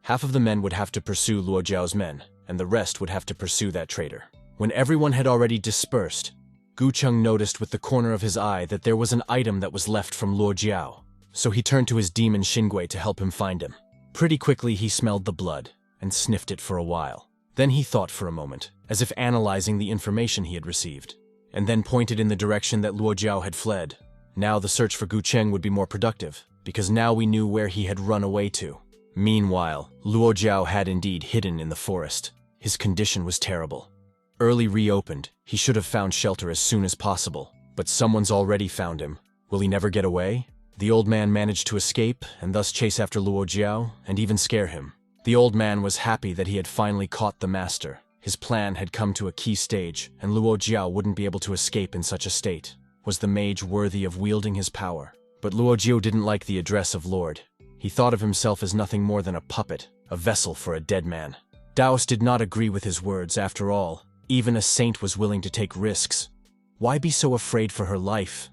Half of the men would have to pursue Luo Jiao's men, and the rest would have to pursue that traitor. When everyone had already dispersed, Gu Cheng noticed with the corner of his eye that there was an item that was left from Luo Jiao, so he turned to his demon Xingui to help him find him. Pretty quickly he smelled the blood and sniffed it for a while. Then he thought for a moment, as if analyzing the information he had received, and then pointed in the direction that Luo Jiao had fled. Now the search for Gu Cheng would be more productive, because now we knew where he had run away to. Meanwhile, Luo Jiao had indeed hidden in the forest. His condition was terrible. Early reopened, he should have found shelter as soon as possible, but someone's already found him. Will he never get away? The old man managed to escape, and thus chase after Luo Jiao, and even scare him. The old man was happy that he had finally caught the master. His plan had come to a key stage, and Luo Jiao wouldn't be able to escape in such a state. Was the mage worthy of wielding his power? But Luo Jiao didn't like the address of Lord. He thought of himself as nothing more than a puppet, a vessel for a dead man. Taoist did not agree with his words after all. Even a saint was willing to take risks. Why be so afraid for her life?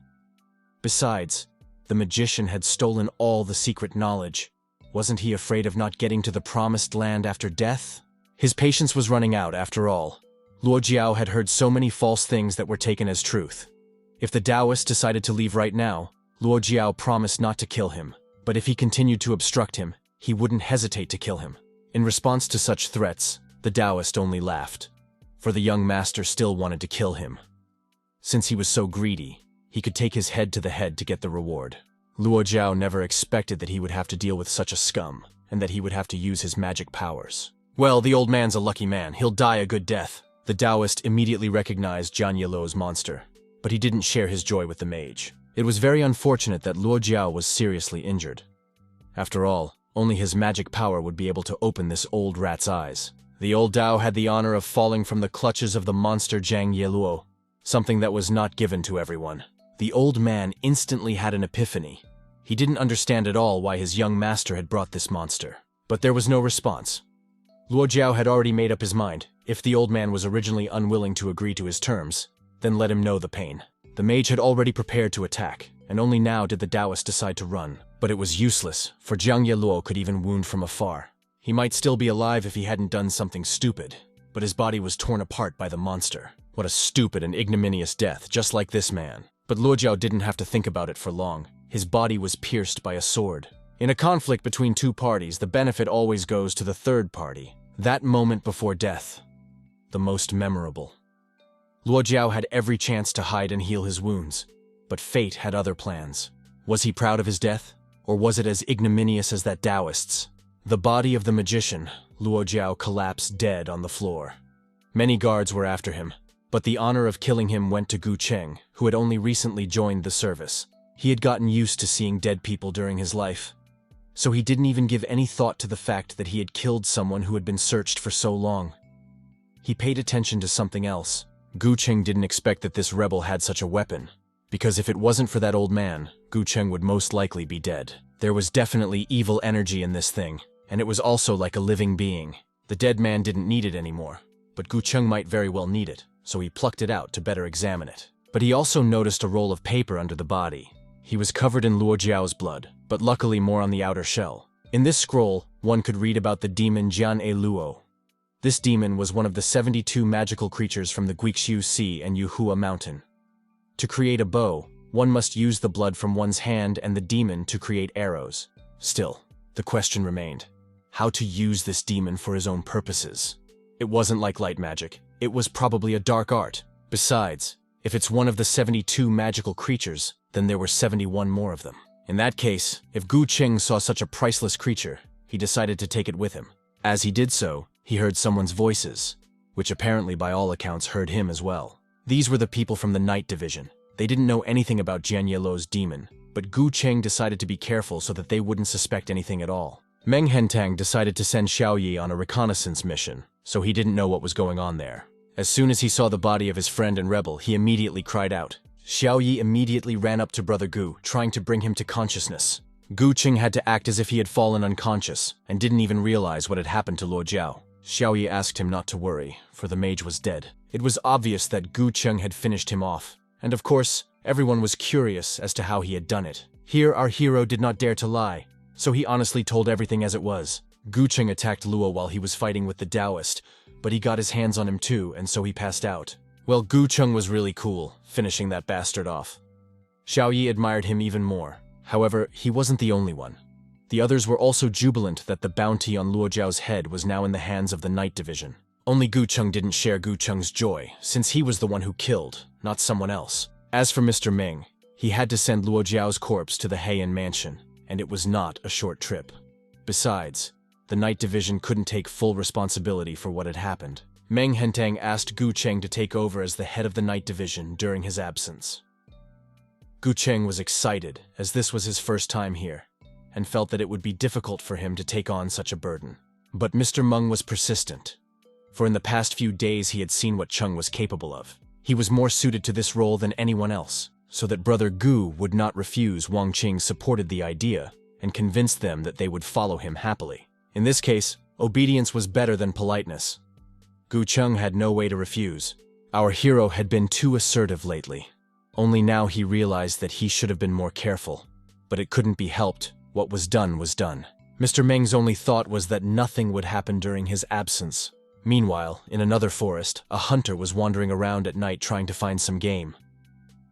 Besides, the magician had stolen all the secret knowledge. Wasn't he afraid of not getting to the promised land after death? His patience was running out after all. Luo Jiao had heard so many false things that were taken as truth. If the Taoist decided to leave right now, Luo Jiao promised not to kill him, but if he continued to obstruct him, he wouldn't hesitate to kill him. In response to such threats, the Taoist only laughed, for the young master still wanted to kill him. Since he was so greedy, he could take his head to the head to get the reward. Luo Jiao never expected that he would have to deal with such a scum, and that he would have to use his magic powers. Well, the old man's a lucky man. He'll die a good death. The Taoist immediately recognized Jian Yiluo's monster, but he didn't share his joy with the mage. It was very unfortunate that Luo Jiao was seriously injured. After all, only his magic power would be able to open this old rat's eyes. The old Dao had the honor of falling from the clutches of the monster Jiang Yiluo, something that was not given to everyone. The old man instantly had an epiphany. He didn't understand at all why his young master had brought this monster. But there was no response. Luo Jiao had already made up his mind. If the old man was originally unwilling to agree to his terms, then let him know the pain. The mage had already prepared to attack, and only now did the Taoist decide to run. But it was useless, for Jiang Yiluo could even wound from afar. He might still be alive if he hadn't done something stupid, but his body was torn apart by the monster. What a stupid and ignominious death, just like this man. But Luo Jiao didn't have to think about it for long. His body was pierced by a sword. In a conflict between two parties, the benefit always goes to the third party. That moment before death, the most memorable. Luo Jiao had every chance to hide and heal his wounds, but fate had other plans. Was he proud of his death, or was it as ignominious as that Taoist's? The body of the magician, Luo Jiao, collapsed dead on the floor. Many guards were after him, but the honor of killing him went to Gu Cheng, who had only recently joined the service. He had gotten used to seeing dead people during his life, so he didn't even give any thought to the fact that he had killed someone who had been searched for so long. He paid attention to something else. Gu Cheng didn't expect that this rebel had such a weapon, because if it wasn't for that old man, Gu Cheng would most likely be dead. There was definitely evil energy in this thing, and it was also like a living being. The dead man didn't need it anymore, but Gu Cheng might very well need it, so he plucked it out to better examine it. But he also noticed a roll of paper under the body. He was covered in Luo Jiao's blood, but luckily more on the outer shell. In this scroll, one could read about the demon Jian Luo. This demon was one of the 72 magical creatures from the Guixiu Sea and Yuhua Mountain. To create a bow, one must use the blood from one's hand and the demon to create arrows. Still, the question remained, how to use this demon for his own purposes. It wasn't like light magic. It was probably a dark art. Besides, if it's one of the 72 magical creatures, then there were 71 more of them. In that case, if Gu Cheng saw such a priceless creature, he decided to take it with him. As he did so, he heard someone's voices, which apparently by all accounts heard him as well. These were the people from the night division. They didn't know anything about Jian Yiluo's demon, but Gu Cheng decided to be careful so that they wouldn't suspect anything at all. Meng Hentang decided to send Xiao Yi on a reconnaissance mission, so he didn't know what was going on there. As soon as he saw the body of his friend and rebel, he immediately cried out. Xiao Yi immediately ran up to Brother Gu, trying to bring him to consciousness. Gu Cheng had to act as if he had fallen unconscious, and didn't even realize what had happened to Luo Jiao. Xiao Yi asked him not to worry, for the mage was dead. It was obvious that Gu Cheng had finished him off, and of course, everyone was curious as to how he had done it. Here our hero did not dare to lie, so he honestly told everything as it was. Gu Cheng attacked Luo while he was fighting with the Taoist, but he got his hands on him too, and so he passed out. Well, Gucheng was really cool, finishing that bastard off. Xiaoyi admired him even more. However, he wasn't the only one. The others were also jubilant that the bounty on Luojiao's head was now in the hands of the Night Division. Only Gucheng didn't share Gucheng's joy, since he was the one who killed, not someone else. As for Mr. Ming, he had to send Luojiao's corpse to the Heian mansion, and it was not a short trip. Besides, the Night Division couldn't take full responsibility for what had happened. Meng Hentang asked Gucheng to take over as the head of the Night Division during his absence. Gucheng was excited, as this was his first time here, and felt that it would be difficult for him to take on such a burden. But Mr. Meng was persistent, for in the past few days he had seen what Cheng was capable of. He was more suited to this role than anyone else, so that Brother Gu would not refuse. Wang Qing supported the idea and convinced them that they would follow him happily. In this case, obedience was better than politeness. Gucheng had no way to refuse. Our hero had been too assertive lately. Only now he realized that he should have been more careful. But it couldn't be helped. What was done was done. Mr. Meng's only thought was that nothing would happen during his absence. Meanwhile, in another forest, a hunter was wandering around at night trying to find some game.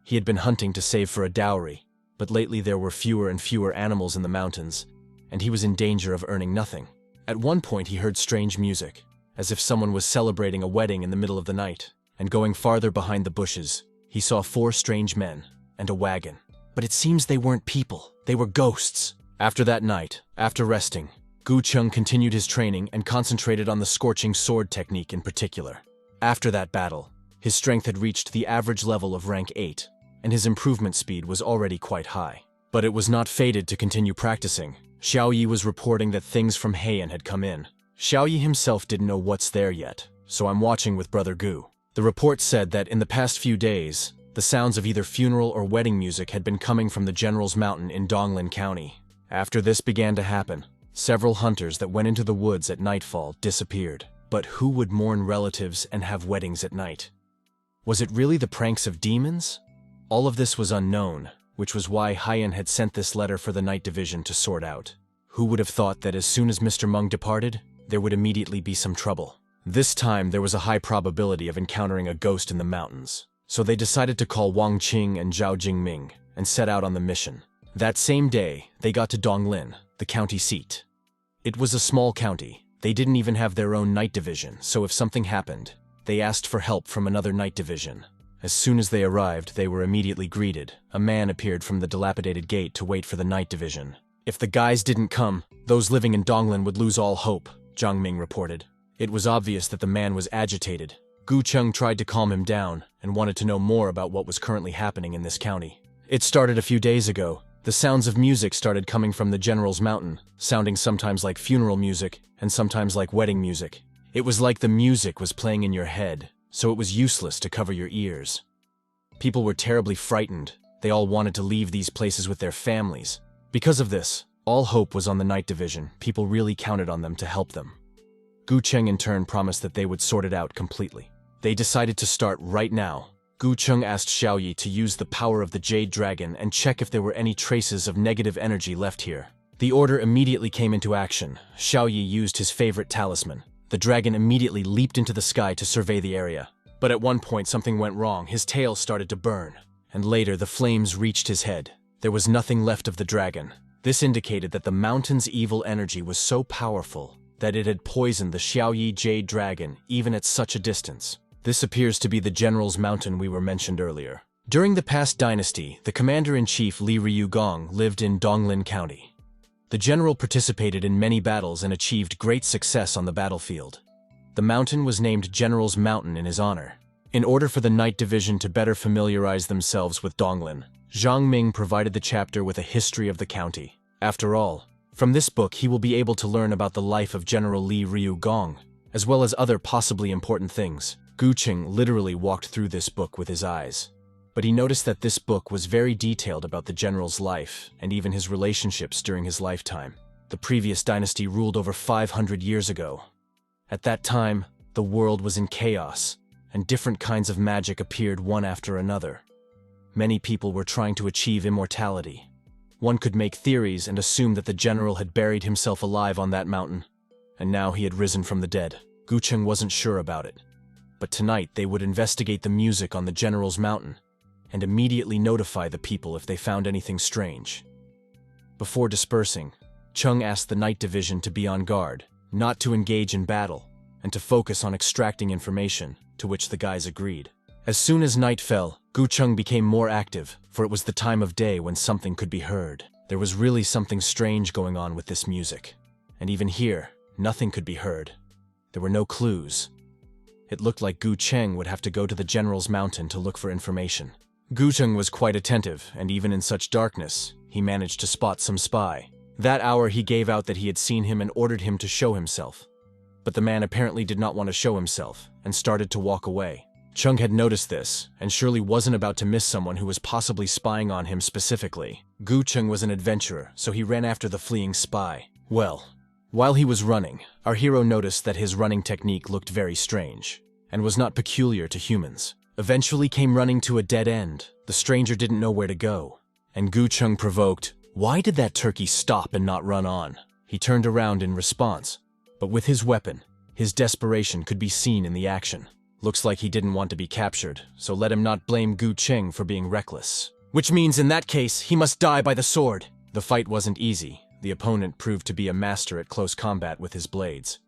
He had been hunting to save for a dowry, but lately there were fewer and fewer animals in the mountains, and he was in danger of earning nothing. At one point he heard strange music, as if someone was celebrating a wedding in the middle of the night, and going farther behind the bushes, he saw 4 strange men and a wagon. But it seems they weren't people, they were ghosts. After that night, after resting, Gucheng continued his training and concentrated on the scorching sword technique in particular. After that battle, his strength had reached the average level of rank 8, and his improvement speed was already quite high. But it was not fated to continue practicing. Xiaoyi was reporting that things from Heian had come in. Xiaoyi himself didn't know what's there yet, so I'm watching with Brother Gu. The report said that in the past few days, the sounds of either funeral or wedding music had been coming from the General's Mountain in Donglin County. After this began to happen, several hunters that went into the woods at nightfall disappeared. But who would mourn relatives and have weddings at night? Was it really the pranks of demons? All of this was unknown, which was why Heian had sent this letter for the Night Division to sort out. Who would have thought that as soon as Mr. Meng departed, there would immediately be some trouble? This time there was a high probability of encountering a ghost in the mountains, so they decided to call Wang Qing and Zhao Jingming and set out on the mission. That same day, they got to Donglin, the county seat. It was a small county. They didn't even have their own night division, so if something happened, they asked for help from another night division. As soon as they arrived, they were immediately greeted. A man appeared from the dilapidated gate to wait for the night division. If the guys didn't come, those living in Donglin would lose all hope, Zhang Ming reported. It was obvious that the man was agitated. Gucheng tried to calm him down and wanted to know more about what was currently happening in this county. It started a few days ago. The sounds of music started coming from the General's Mountain, sounding sometimes like funeral music and sometimes like wedding music. It was like the music was playing in your head, so it was useless to cover your ears. People were terribly frightened. They all wanted to leave these places with their families. Because of this, all hope was on the night division. People really counted on them to help them. Gucheng in turn promised that they would sort it out completely. They decided to start right now. Gucheng asked Xiaoyi to use the power of the Jade Dragon and check if there were any traces of negative energy left here. The order immediately came into action. Xiaoyi used his favorite talisman. The dragon immediately leaped into the sky to survey the area. But at one point something went wrong. His tail started to burn, and later the flames reached his head. There was nothing left of the dragon. This indicated that the mountain's evil energy was so powerful that it had poisoned the Xiaoyi Jade Dragon even at such a distance. This appears to be the General's Mountain we were mentioned earlier. During the past dynasty, the commander-in-chief Li Ryugong lived in Donglin County. The general participated in many battles and achieved great success on the battlefield. The mountain was named General's Mountain in his honor. In order for the Night Division to better familiarize themselves with Donglin, Zhang Ming provided the chapter with a history of the county. After all, from this book he will be able to learn about the life of General Li Ryugong, as well as other possibly important things. Gucheng literally walked through this book with his eyes. But he noticed that this book was very detailed about the general's life and even his relationships during his lifetime. The previous dynasty ruled over 500 years ago. At that time, the world was in chaos, and different kinds of magic appeared one after another. Many people were trying to achieve immortality. One could make theories and assume that the general had buried himself alive on that mountain, and now he had risen from the dead. Gucheng wasn't sure about it, but tonight they would investigate the music on the General's Mountain and immediately notify the people if they found anything strange. Before dispersing, Chung asked the Night Division to be on guard, not to engage in battle, and to focus on extracting information, to which the guys agreed. As soon as night fell, Gu Chung became more active, for it was the time of day when something could be heard. There was really something strange going on with this music. And even here, nothing could be heard. There were no clues. It looked like Gu Cheng would have to go to the General's Mountain to look for information. Gu Cheng was quite attentive, and even in such darkness, he managed to spot some spy. That hour he gave out that he had seen him and ordered him to show himself. But the man apparently did not want to show himself, and started to walk away. Chung had noticed this, and surely wasn't about to miss someone who was possibly spying on him specifically. Gu Chung was an adventurer, so he ran after the fleeing spy. Well, while he was running, our hero noticed that his running technique looked very strange, and was not peculiar to humans. Eventually came running to a dead end. The stranger didn't know where to go, and Gu Chung provoked, "Why did that turkey stop and not run on?" He turned around in response, but with his weapon, his desperation could be seen in the action. Looks like he didn't want to be captured, so let him not blame Gu Cheng for being reckless. Which means in that case, he must die by the sword. The fight wasn't easy. The opponent proved to be a master at close combat with his blades.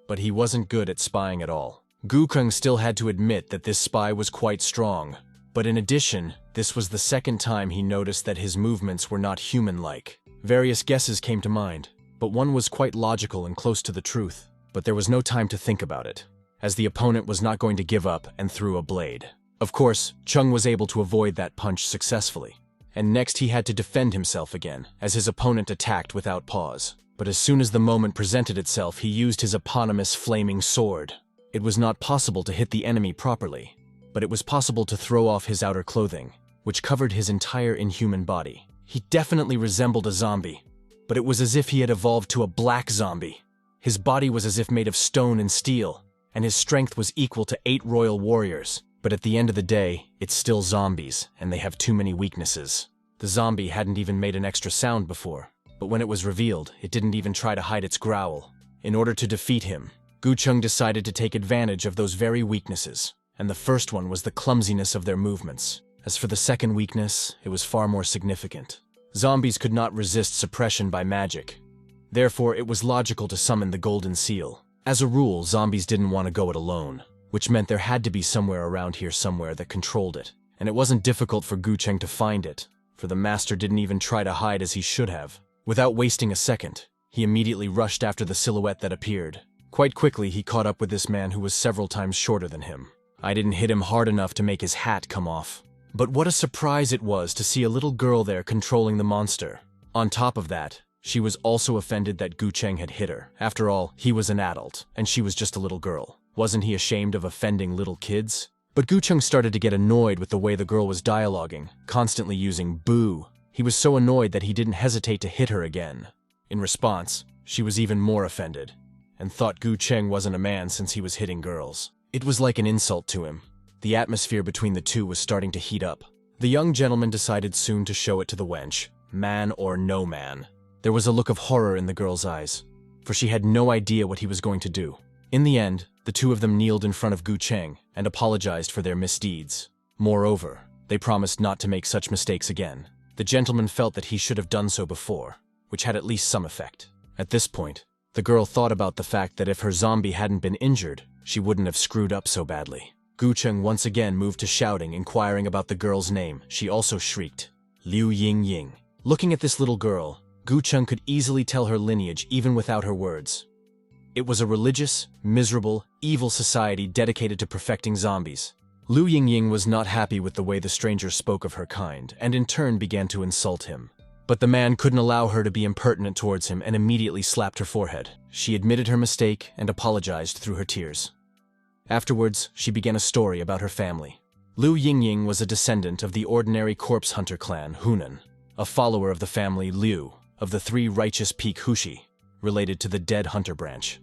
But he wasn't good at spying at all. Gu Cheng still had to admit that this spy was quite strong. But in addition, this was the second time he noticed that his movements were not human-like. Various guesses came to mind, but one was quite logical and close to the truth. But there was no time to think about it, as the opponent was not going to give up and threw a blade. Of course, Chung was able to avoid that punch successfully, and next he had to defend himself again, as his opponent attacked without pause. But as soon as the moment presented itself, he used his eponymous flaming sword. It was not possible to hit the enemy properly, but it was possible to throw off his outer clothing, which covered his entire inhuman body. He definitely resembled a zombie, but it was as if he had evolved to a black zombie. His body was as if made of stone and steel, and his strength was equal to 8 royal warriors. But at the end of the day, it's still zombies, and they have too many weaknesses. The zombie hadn't even made an extra sound before, but when it was revealed, it didn't even try to hide its growl. In order to defeat him, Gu Chung decided to take advantage of those very weaknesses, and the first one was the clumsiness of their movements. As for the second weakness, it was far more significant. Zombies could not resist suppression by magic. Therefore, it was logical to summon the Golden Seal. As a rule, zombies didn't want to go it alone, which meant there had to be somewhere around here somewhere that controlled it. And it wasn't difficult for Gu Cheng to find it, for the master didn't even try to hide as he should have. Without wasting a second, he immediately rushed after the silhouette that appeared. Quite quickly, he caught up with this man who was several times shorter than him. I didn't hit him hard enough to make his hat come off. But what a surprise it was to see a little girl there controlling the monster. On top of that, she was also offended that Gu Cheng had hit her. After all, he was an adult, and she was just a little girl. Wasn't he ashamed of offending little kids? But Gu Cheng started to get annoyed with the way the girl was dialoguing, constantly using boo. He was so annoyed that he didn't hesitate to hit her again. In response, she was even more offended, and thought Gu Cheng wasn't a man since he was hitting girls. It was like an insult to him. The atmosphere between the two was starting to heat up. The young gentleman decided soon to show it to the wench, man or no man. There was a look of horror in the girl's eyes, for she had no idea what he was going to do. In the end, the two of them kneeled in front of Gu Cheng and apologized for their misdeeds. Moreover, they promised not to make such mistakes again. The gentleman felt that he should have done so before, which had at least some effect. At this point, the girl thought about the fact that if her zombie hadn't been injured, she wouldn't have screwed up so badly. Gu Cheng once again moved to shouting, inquiring about the girl's name. She also shrieked, "Liu Ying Ying." Looking at this little girl, Gu Cheng could easily tell her lineage even without her words. It was a religious, miserable, evil society dedicated to perfecting zombies. Liu Yingying was not happy with the way the stranger spoke of her kind, and in turn began to insult him. But the man couldn't allow her to be impertinent towards him and immediately slapped her forehead. She admitted her mistake and apologized through her tears. Afterwards, she began a story about her family. Liu Yingying was a descendant of the ordinary corpse hunter clan, Hunan, a follower of the family Liu, of the 3 righteous peak Hushi, related to the dead hunter branch.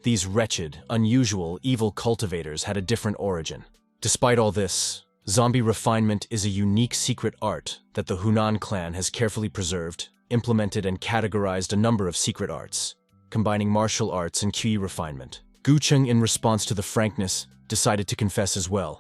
These wretched, unusual, evil cultivators had a different origin. Despite all this, zombie refinement is a unique secret art that the Hunan clan has carefully preserved, implemented, and categorized a number of secret arts, combining martial arts and QE refinement. Gu Cheng, in response to the frankness, decided to confess as well.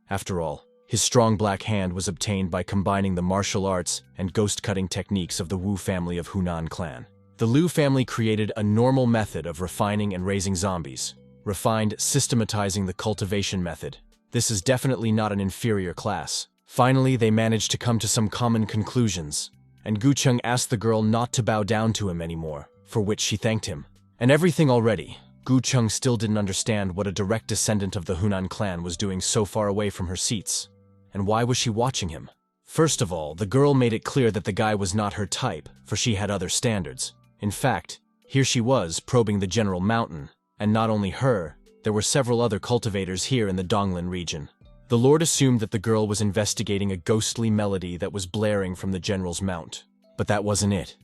After all, his strong black hand was obtained by combining the martial arts and ghost-cutting techniques of the Wu family of Hunan clan. The Liu family created a normal method of refining and raising zombies, refined systematizing the cultivation method. This is definitely not an inferior class. Finally, they managed to come to some common conclusions, and Gucheng asked the girl not to bow down to him anymore, for which she thanked him. And everything already, Gucheng still didn't understand what a direct descendant of the Hunan clan was doing so far away from her seats. And why was she watching him? First of all, the girl made it clear that the guy was not her type, for she had other standards. In fact, here she was, probing the general mountain, and not only her, there were several other cultivators here in the Donglin region. The lord assumed that the girl was investigating a ghostly melody that was blaring from the general's mount. But that wasn't it.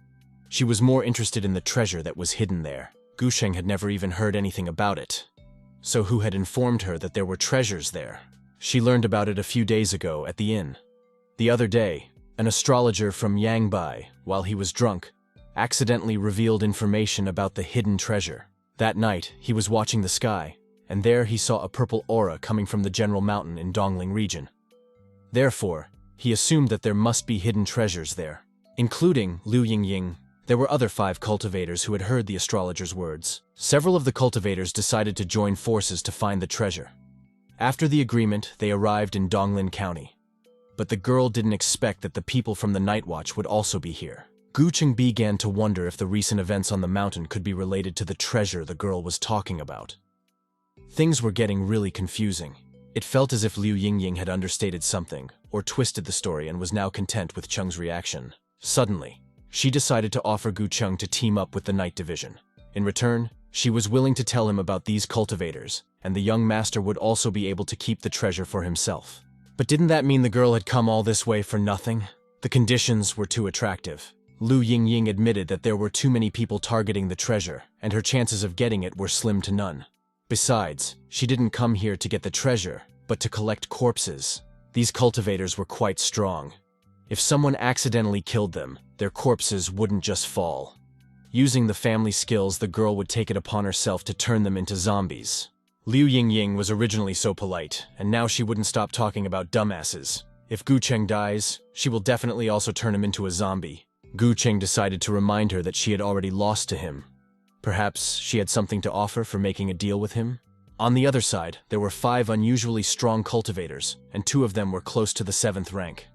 She was more interested in the treasure that was hidden there. Gucheng had never even heard anything about it. So who had informed her that there were treasures there? She learned about it a few days ago at the inn. The other day, an astrologer from Yangbai, while he was drunk, accidentally revealed information about the hidden treasure. That night, he was watching the sky, and there he saw a purple aura coming from the general mountain in Dongling region. Therefore, he assumed that there must be hidden treasures there, including Liu Yingying. There were other 5 cultivators who had heard the astrologer's words. Several of the cultivators decided to join forces to find the treasure. After the agreement, they arrived in Donglin County. But the girl didn't expect that the people from the Night Watch would also be here. Gucheng began to wonder if the recent events on the mountain could be related to the treasure the girl was talking about. Things were getting really confusing. It felt as if Liu Yingying had understated something, or twisted the story and was now content with Cheng's reaction. Suddenly, she decided to offer Gucheng to team up with the Night Division. In return, she was willing to tell him about these cultivators, and the young master would also be able to keep the treasure for himself. But didn't that mean the girl had come all this way for nothing? The conditions were too attractive. Liu Yingying admitted that there were too many people targeting the treasure, and her chances of getting it were slim to none. Besides, she didn't come here to get the treasure, but to collect corpses. These cultivators were quite strong. If someone accidentally killed them, their corpses wouldn't just fall. Using the family skills, the girl would take it upon herself to turn them into zombies. Liu Yingying was originally so polite, and now she wouldn't stop talking about dumbasses. If Gucheng dies, she will definitely also turn him into a zombie. Gucheng decided to remind her that she had already lost to him. Perhaps she had something to offer for making a deal with him? On the other side, there were 5 unusually strong cultivators, and 2 of them were close to the 7th rank.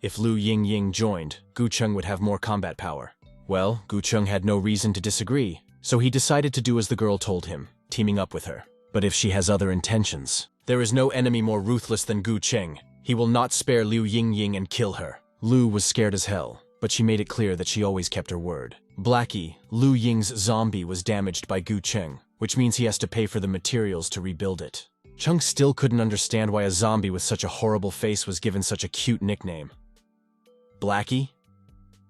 If Liu Yingying joined, Gucheng would have more combat power. Well, Gucheng had no reason to disagree, so he decided to do as the girl told him, teaming up with her. But if she has other intentions, there is no enemy more ruthless than Gucheng. He will not spare Liu Yingying and kill her. Liu was scared as hell, but she made it clear that she always kept her word. Blackie, Liu Ying's zombie, was damaged by Gucheng, which means he has to pay for the materials to rebuild it. Cheng still couldn't understand why a zombie with such a horrible face was given such a cute nickname. Blackie?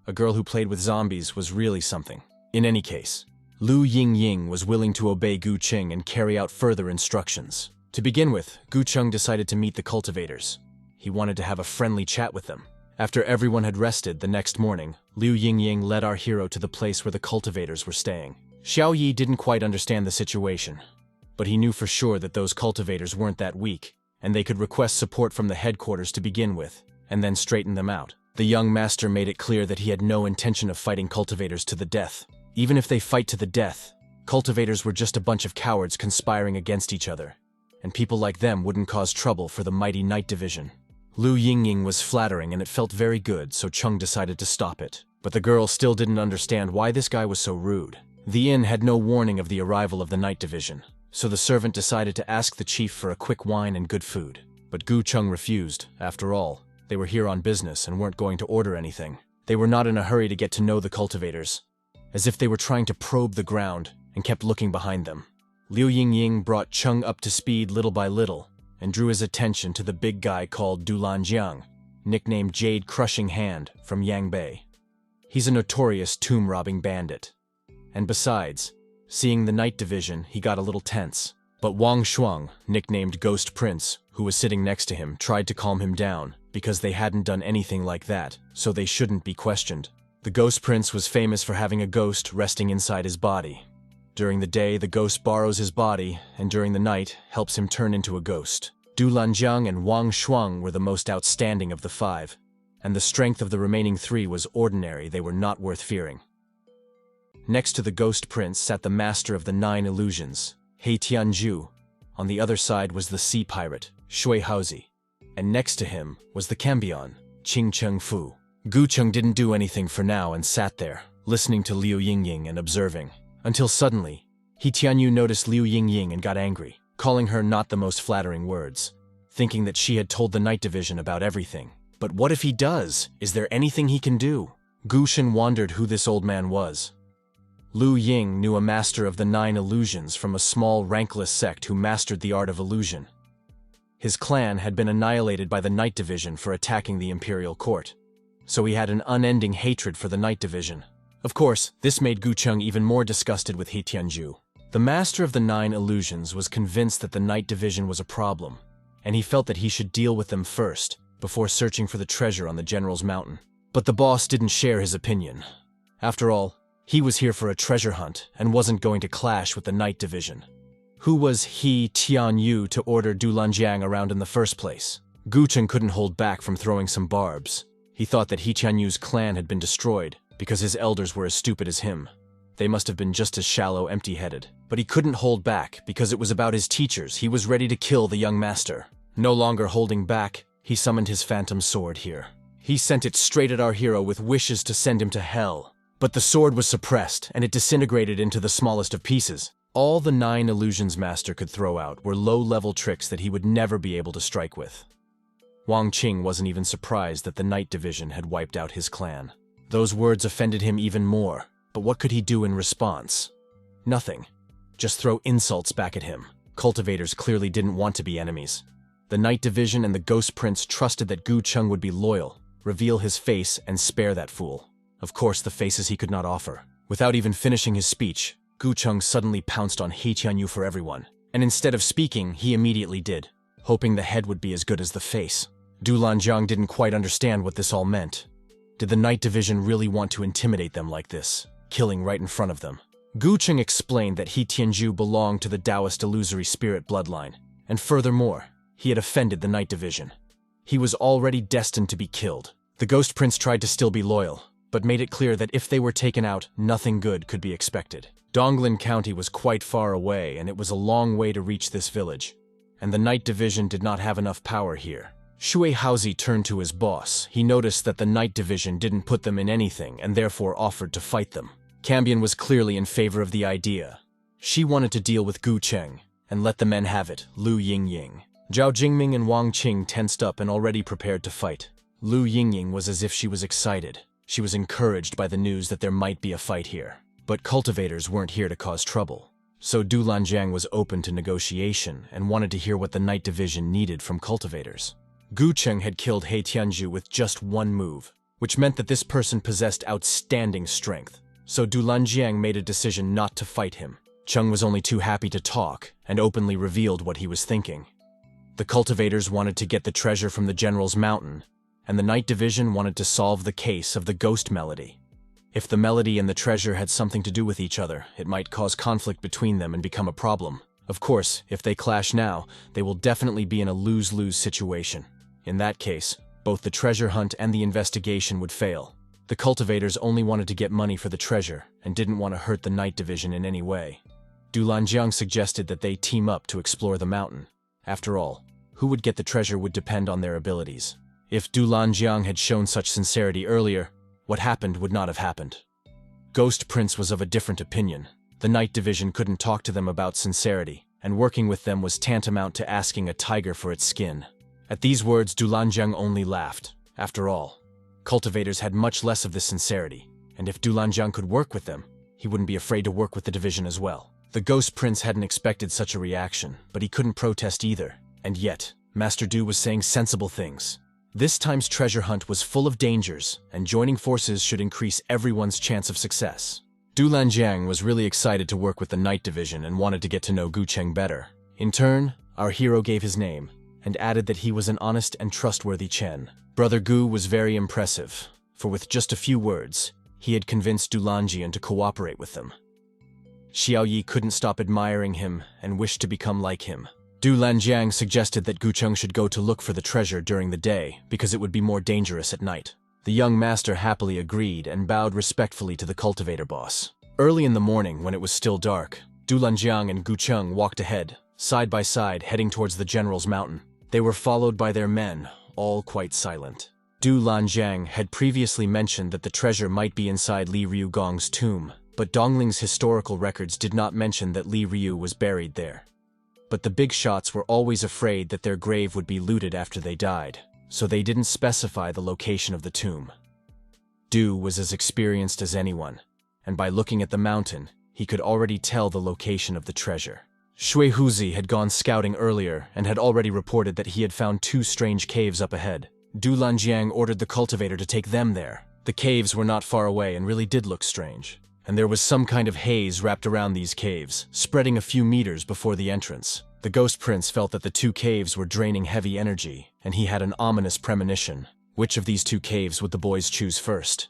A girl who played with zombies was really something. In any case, Liu Yingying was willing to obey Gucheng and carry out further instructions. To begin with, Gucheng decided to meet the cultivators. He wanted to have a friendly chat with them. After everyone had rested the next morning, Liu Yingying led our hero to the place where the cultivators were staying. Xiao Yi didn't quite understand the situation, but he knew for sure that those cultivators weren't that weak, and they could request support from the headquarters to begin with, and then straighten them out. The young master made it clear that he had no intention of fighting cultivators to the death. Even if they fight to the death, cultivators were just a bunch of cowards conspiring against each other, and people like them wouldn't cause trouble for the mighty Night Division. Liu Yingying was flattering and it felt very good, so Cheng decided to stop it. But the girl still didn't understand why this guy was so rude. The inn had no warning of the arrival of the Night Division, so the servant decided to ask the chief for a quick wine and good food. But Gucheng refused. After all, they were here on business and weren't going to order anything. They were not in a hurry to get to know the cultivators, as if they were trying to probe the ground and kept looking behind them. Liu Yingying brought Cheng up to speed little by little, and drew his attention to the big guy called Dulan Jiang, nicknamed Jade Crushing Hand, from Yangbei. He's a notorious tomb-robbing bandit. And besides, seeing the Night Division, he got a little tense. But Wang Shuang, nicknamed Ghost Prince, who was sitting next to him, tried to calm him down, because they hadn't done anything like that, so they shouldn't be questioned. The Ghost Prince was famous for having a ghost resting inside his body. During the day, the ghost borrows his body, and during the night, helps him turn into a ghost. Du Lanjiang and Wang Shuang were the most outstanding of the 5, and the strength of the remaining 3 was ordinary. They were not worth fearing. Next to the ghost prince sat the master of the 9 illusions, He Tianju. On the other side was the sea pirate, Shui Haozi, and next to him was the cambion, Qing Cheng Fu. Gu Cheng didn't do anything for now and sat there, listening to Liu Yingying and observing, until suddenly, He Tianyu noticed Liu Yingying and got angry, calling her not the most flattering words, thinking that she had told the night division about everything. But what if he does? Is there anything he can do? Gu Shen wondered who this old man was. Lu Ying knew a master of the 9 illusions from a small rankless sect who mastered the art of illusion. His clan had been annihilated by the night division for attacking the imperial court, so he had an unending hatred for the night division. Of course, this made Gu Cheng even more disgusted with He Tianju. The master of the 9 illusions was convinced that the night division was a problem, and he felt that he should deal with them first, before searching for the treasure on the general's mountain. But the boss didn't share his opinion. After all, he was here for a treasure hunt and wasn't going to clash with the night division. Who was He Tianyu to order Du Lanjiang around in the first place? Gu Cheng couldn't hold back from throwing some barbs. He thought that He Tianyu's clan had been destroyed because his elders were as stupid as him. They must have been just as shallow, empty-headed. But he couldn't hold back because it was about his teachers. He was ready to kill the young master. No longer holding back, he summoned his phantom sword here. He sent it straight at our hero with wishes to send him to hell. But the sword was suppressed, and it disintegrated into the smallest of pieces. All the 9 illusions master could throw out were low-level tricks that he would never be able to strike with. Wang Qing wasn't even surprised that the night division had wiped out his clan. Those words offended him even more, but what could he do in response? Nothing. Just throw insults back at him. Cultivators clearly didn't want to be enemies. The night division and the ghost prince trusted that Gu Cheng would be loyal, reveal his face, and spare that fool. Of course, the faces he could not offer. Without even finishing his speech, Gu Cheng suddenly pounced on He Tianyu for everyone. And instead of speaking, he immediately did, hoping the head would be as good as the face. Du Lanjiang didn't quite understand what this all meant. Did the night division really want to intimidate them like this, killing right in front of them? Gu Cheng explained that He Tianju belonged to the Taoist illusory spirit bloodline, and furthermore, he had offended the night division. He was already destined to be killed. The ghost prince tried to still be loyal, but made it clear that if they were taken out, nothing good could be expected. Donglan County was quite far away, and it was a long way to reach this village, and the night division did not have enough power here. Shui Haozi turned to his boss. He noticed that the night division didn't put them in anything and therefore offered to fight them. Cambion was clearly in favor of the idea. She wanted to deal with Gu Cheng and let the men have it, Lu Yingying. Zhao Jingming and Wang Qing tensed up and already prepared to fight. Lu Yingying was as if she was excited. She was encouraged by the news that there might be a fight here. But cultivators weren't here to cause trouble. So Du Lanjiang was open to negotiation and wanted to hear what the night division needed from cultivators. Gu Cheng had killed He Tianju with just one move, which meant that this person possessed outstanding strength. So Du Lanjiang made a decision not to fight him. Cheng was only too happy to talk and openly revealed what he was thinking. The cultivators wanted to get the treasure from the general's mountain, and the night division wanted to solve the case of the ghost melody. If the melody and the treasure had something to do with each other, it might cause conflict between them and become a problem. Of course, if they clash now, they will definitely be in a lose-lose situation. In that case, both the treasure hunt and the investigation would fail. The cultivators only wanted to get money for the treasure and didn't want to hurt the night division in any way. Du Lanjiang suggested that they team up to explore the mountain. After all, who would get the treasure would depend on their abilities. If Du Lanjiang had shown such sincerity earlier, what happened would not have happened. Ghost Prince was of a different opinion. The night division couldn't talk to them about sincerity, and working with them was tantamount to asking a tiger for its skin. At these words, Du Lanjiang only laughed. After all, cultivators had much less of this sincerity, and if Du Lanjiang could work with them, he wouldn't be afraid to work with the division as well. The Ghost Prince hadn't expected such a reaction, but he couldn't protest either. And yet, Master Du was saying sensible things. This time's treasure hunt was full of dangers, and joining forces should increase everyone's chance of success. Du Lanjiang was really excited to work with the Night Division and wanted to get to know Gu Cheng better. In turn, our hero gave his name, and added that he was an honest and trustworthy Chen. Brother Gu was very impressive, for with just a few words, he had convinced Du Lanjiang to cooperate with them. Xiaoyi couldn't stop admiring him and wished to become like him. Du Lanjiang suggested that Gucheng should go to look for the treasure during the day because it would be more dangerous at night. The young master happily agreed and bowed respectfully to the cultivator boss. Early in the morning, when it was still dark, Du Lanjiang and Gucheng walked ahead, side by side, heading towards the general's mountain. They were followed by their men, all quite silent. Du Lanjiang had previously mentioned that the treasure might be inside Li Ryugong's tomb, but Dongling's historical records did not mention that Li Ryu was buried there. But the big shots were always afraid that their grave would be looted after they died, so they didn't specify the location of the tomb. Du was as experienced as anyone, and by looking at the mountain, he could already tell the location of the treasure. Shui Huzi had gone scouting earlier and had already reported that he had found 2 strange caves up ahead. Du Lanjiang ordered the cultivator to take them there. The caves were not far away and really did look strange, and there was some kind of haze wrapped around these caves, spreading a few meters before the entrance. The Ghost Prince felt that the 2 caves were draining heavy energy, and he had an ominous premonition. Which of these 2 caves would the boys choose first?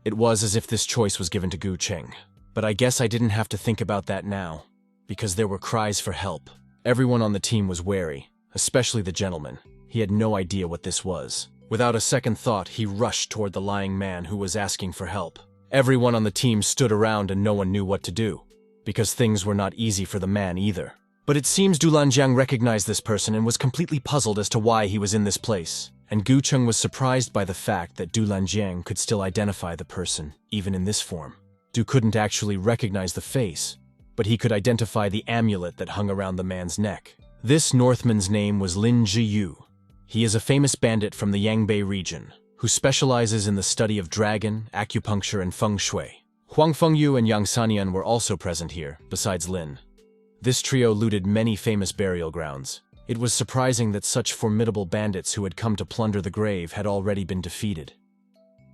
It was as if this choice was given to Gucheng. But I guess I didn't have to think about that now, because there were cries for help. Everyone on the team was wary, especially the gentleman. He had no idea what this was. Without a second thought, he rushed toward the lying man who was asking for help. Everyone on the team stood around and no one knew what to do, because things were not easy for the man either. But it seems Du Lanjiang recognized this person and was completely puzzled as to why he was in this place. And Gucheng was surprised by the fact that Du Lanjiang could still identify the person, even in this form. Du couldn't actually recognize the face, but he could identify the amulet that hung around the man's neck. This Northman's name was Lin Zhiyu. He is a famous bandit from the Yangbei region, who specializes in the study of dragon, acupuncture, and feng shui. Huang Fengyu and Yang Sanyan were also present here, besides Lin. This trio looted many famous burial grounds. It was surprising that such formidable bandits who had come to plunder the grave had already been defeated.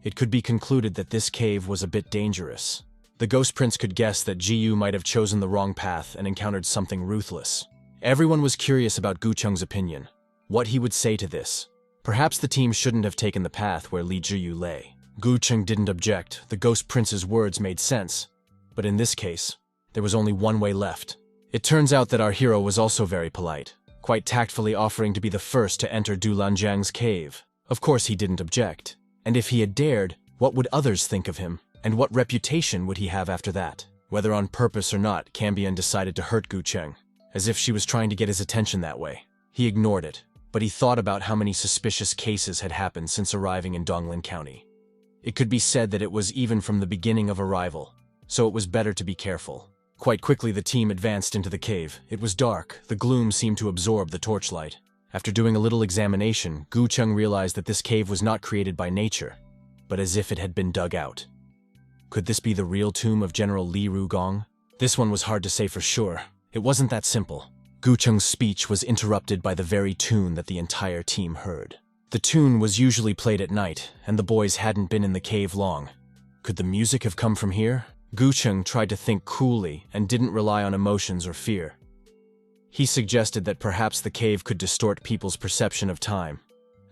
It could be concluded that this cave was a bit dangerous. The Ghost Prince could guess that Jiyu might have chosen the wrong path and encountered something ruthless. Everyone was curious about Gucheng's opinion, what he would say to this. Perhaps the team shouldn't have taken the path where Li Jiyu lay. Gucheng didn't object. The Ghost Prince's words made sense. But in this case, there was only one way left. It turns out that our hero was also very polite, quite tactfully offering to be the first to enter Du Lanjiang's cave. Of course he didn't object. And if he had dared, what would others think of him? And what reputation would he have after that? Whether on purpose or not, Cambion decided to hurt Gucheng, as if she was trying to get his attention that way. He ignored it, but he thought about how many suspicious cases had happened since arriving in Donglin County. It could be said that it was even from the beginning of arrival, so it was better to be careful. Quite quickly the team advanced into the cave. It was dark. The gloom seemed to absorb the torchlight. After doing a little examination, Gucheng realized that this cave was not created by nature, but as if it had been dug out. Could this be the real tomb of General Li Ryugong? This one was hard to say for sure. It wasn't that simple. Gucheng's speech was interrupted by the very tune that the entire team heard. The tune was usually played at night, and the boys hadn't been in the cave long. Could the music have come from here? Gucheng tried to think coolly and didn't rely on emotions or fear. He suggested that perhaps the cave could distort people's perception of time.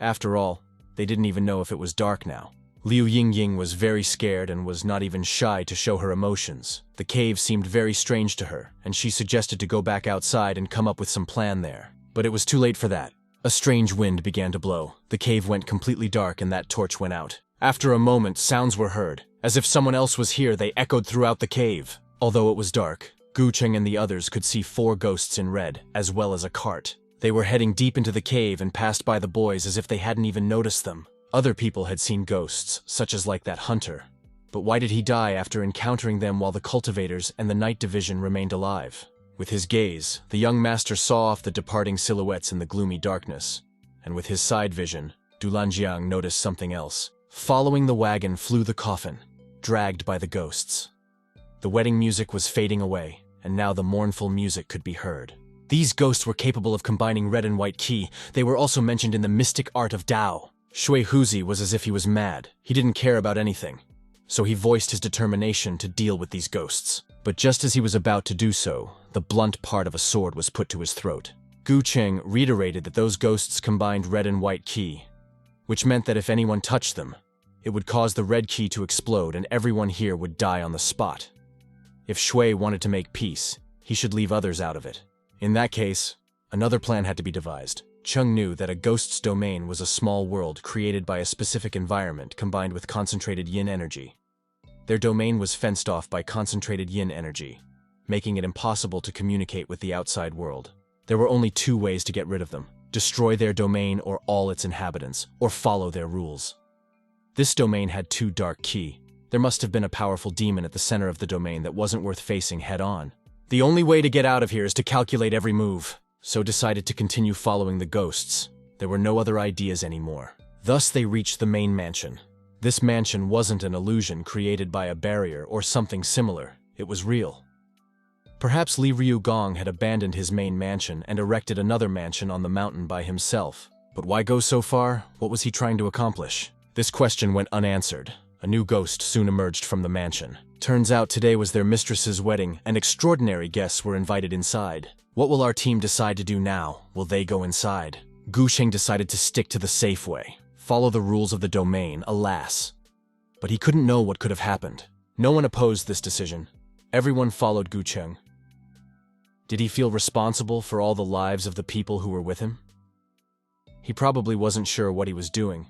After all, they didn't even know if it was dark now. Liu Yingying was very scared and was not even shy to show her emotions. The cave seemed very strange to her, and she suggested to go back outside and come up with some plan there. But it was too late for that. A strange wind began to blow. The cave went completely dark and that torch went out. After a moment, sounds were heard. As if someone else was here, they echoed throughout the cave. Although it was dark, Gucheng and the others could see 4 ghosts in red, as well as a cart. They were heading deep into the cave and passed by the boys as if they hadn't even noticed them. Other people had seen ghosts, such as like that hunter. But why did he die after encountering them while the cultivators and the night division remained alive? With his gaze, the young master saw off the departing silhouettes in the gloomy darkness. And with his side vision, Du Lanjiang noticed something else. Following the wagon flew the coffin, dragged by the ghosts. The wedding music was fading away, and now the mournful music could be heard. These ghosts were capable of combining red and white qi. They were also mentioned in the mystic art of Tao. Shui Huzi was as if he was mad. He didn't care about anything. So he voiced his determination to deal with these ghosts. But just as he was about to do so, the blunt part of a sword was put to his throat. Gucheng reiterated that those ghosts combined red and white qi, which meant that if anyone touched them, it would cause the red qi to explode and everyone here would die on the spot. If Shui wanted to make peace, he should leave others out of it. In that case, another plan had to be devised. Chung knew that a ghost's domain was a small world created by a specific environment combined with concentrated yin energy. Their domain was fenced off by concentrated yin energy, making it impossible to communicate with the outside world. There were only two ways to get rid of them: destroy their domain or all its inhabitants, or follow their rules. This domain had two dark ki. There must have been a powerful demon at the center of the domain that wasn't worth facing head-on. The only way to get out of here is to calculate every move, so decided to continue following the ghosts. There were no other ideas anymore. Thus they reached the main mansion. This mansion wasn't an illusion created by a barrier or something similar. It was real. Perhaps Li Ryugong had abandoned his main mansion and erected another mansion on the mountain by himself. But why go so far? What was he trying to accomplish? This question went unanswered. A new ghost soon emerged from the mansion. Turns out today was their mistress's wedding, and extraordinary guests were invited inside. What will our team decide to do now? Will they go inside? Gu Sheng decided to stick to the safe way. Follow the rules of the domain, alas. But he couldn't know what could have happened. No one opposed this decision. Everyone followed Gu Cheng. Did he feel responsible for all the lives of the people who were with him? He probably wasn't sure what he was doing,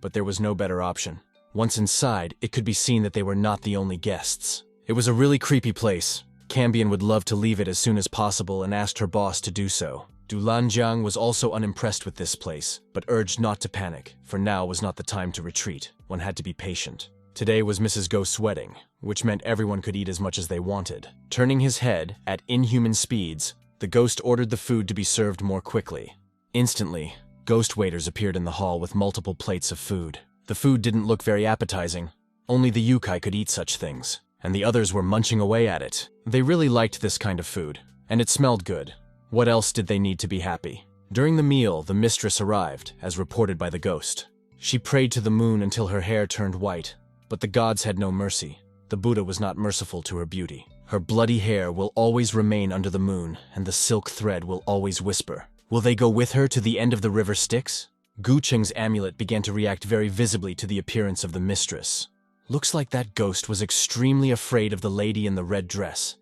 but there was no better option. Once inside, it could be seen that they were not the only guests. It was a really creepy place. Cambion would love to leave it as soon as possible and asked her boss to do so. Du Lanjiang was also unimpressed with this place, but urged not to panic, for now was not the time to retreat. One had to be patient. Today was Mrs. Ghost's wedding, which meant everyone could eat as much as they wanted. Turning his head at inhuman speeds, the ghost ordered the food to be served more quickly. Instantly, ghost waiters appeared in the hall with multiple plates of food. The food didn't look very appetizing. Only the Yukai could eat such things, and the others were munching away at it. They really liked this kind of food, and it smelled good. What else did they need to be happy? During the meal, the mistress arrived, as reported by the ghost. She prayed to the moon until her hair turned white, but the gods had no mercy. The Buddha was not merciful to her beauty. Her bloody hair will always remain under the moon, and the silk thread will always whisper. Will they go with her to the end of the river Styx? Gu Cheng's amulet began to react very visibly to the appearance of the mistress. Looks like that ghost was extremely afraid of the lady in the red dress.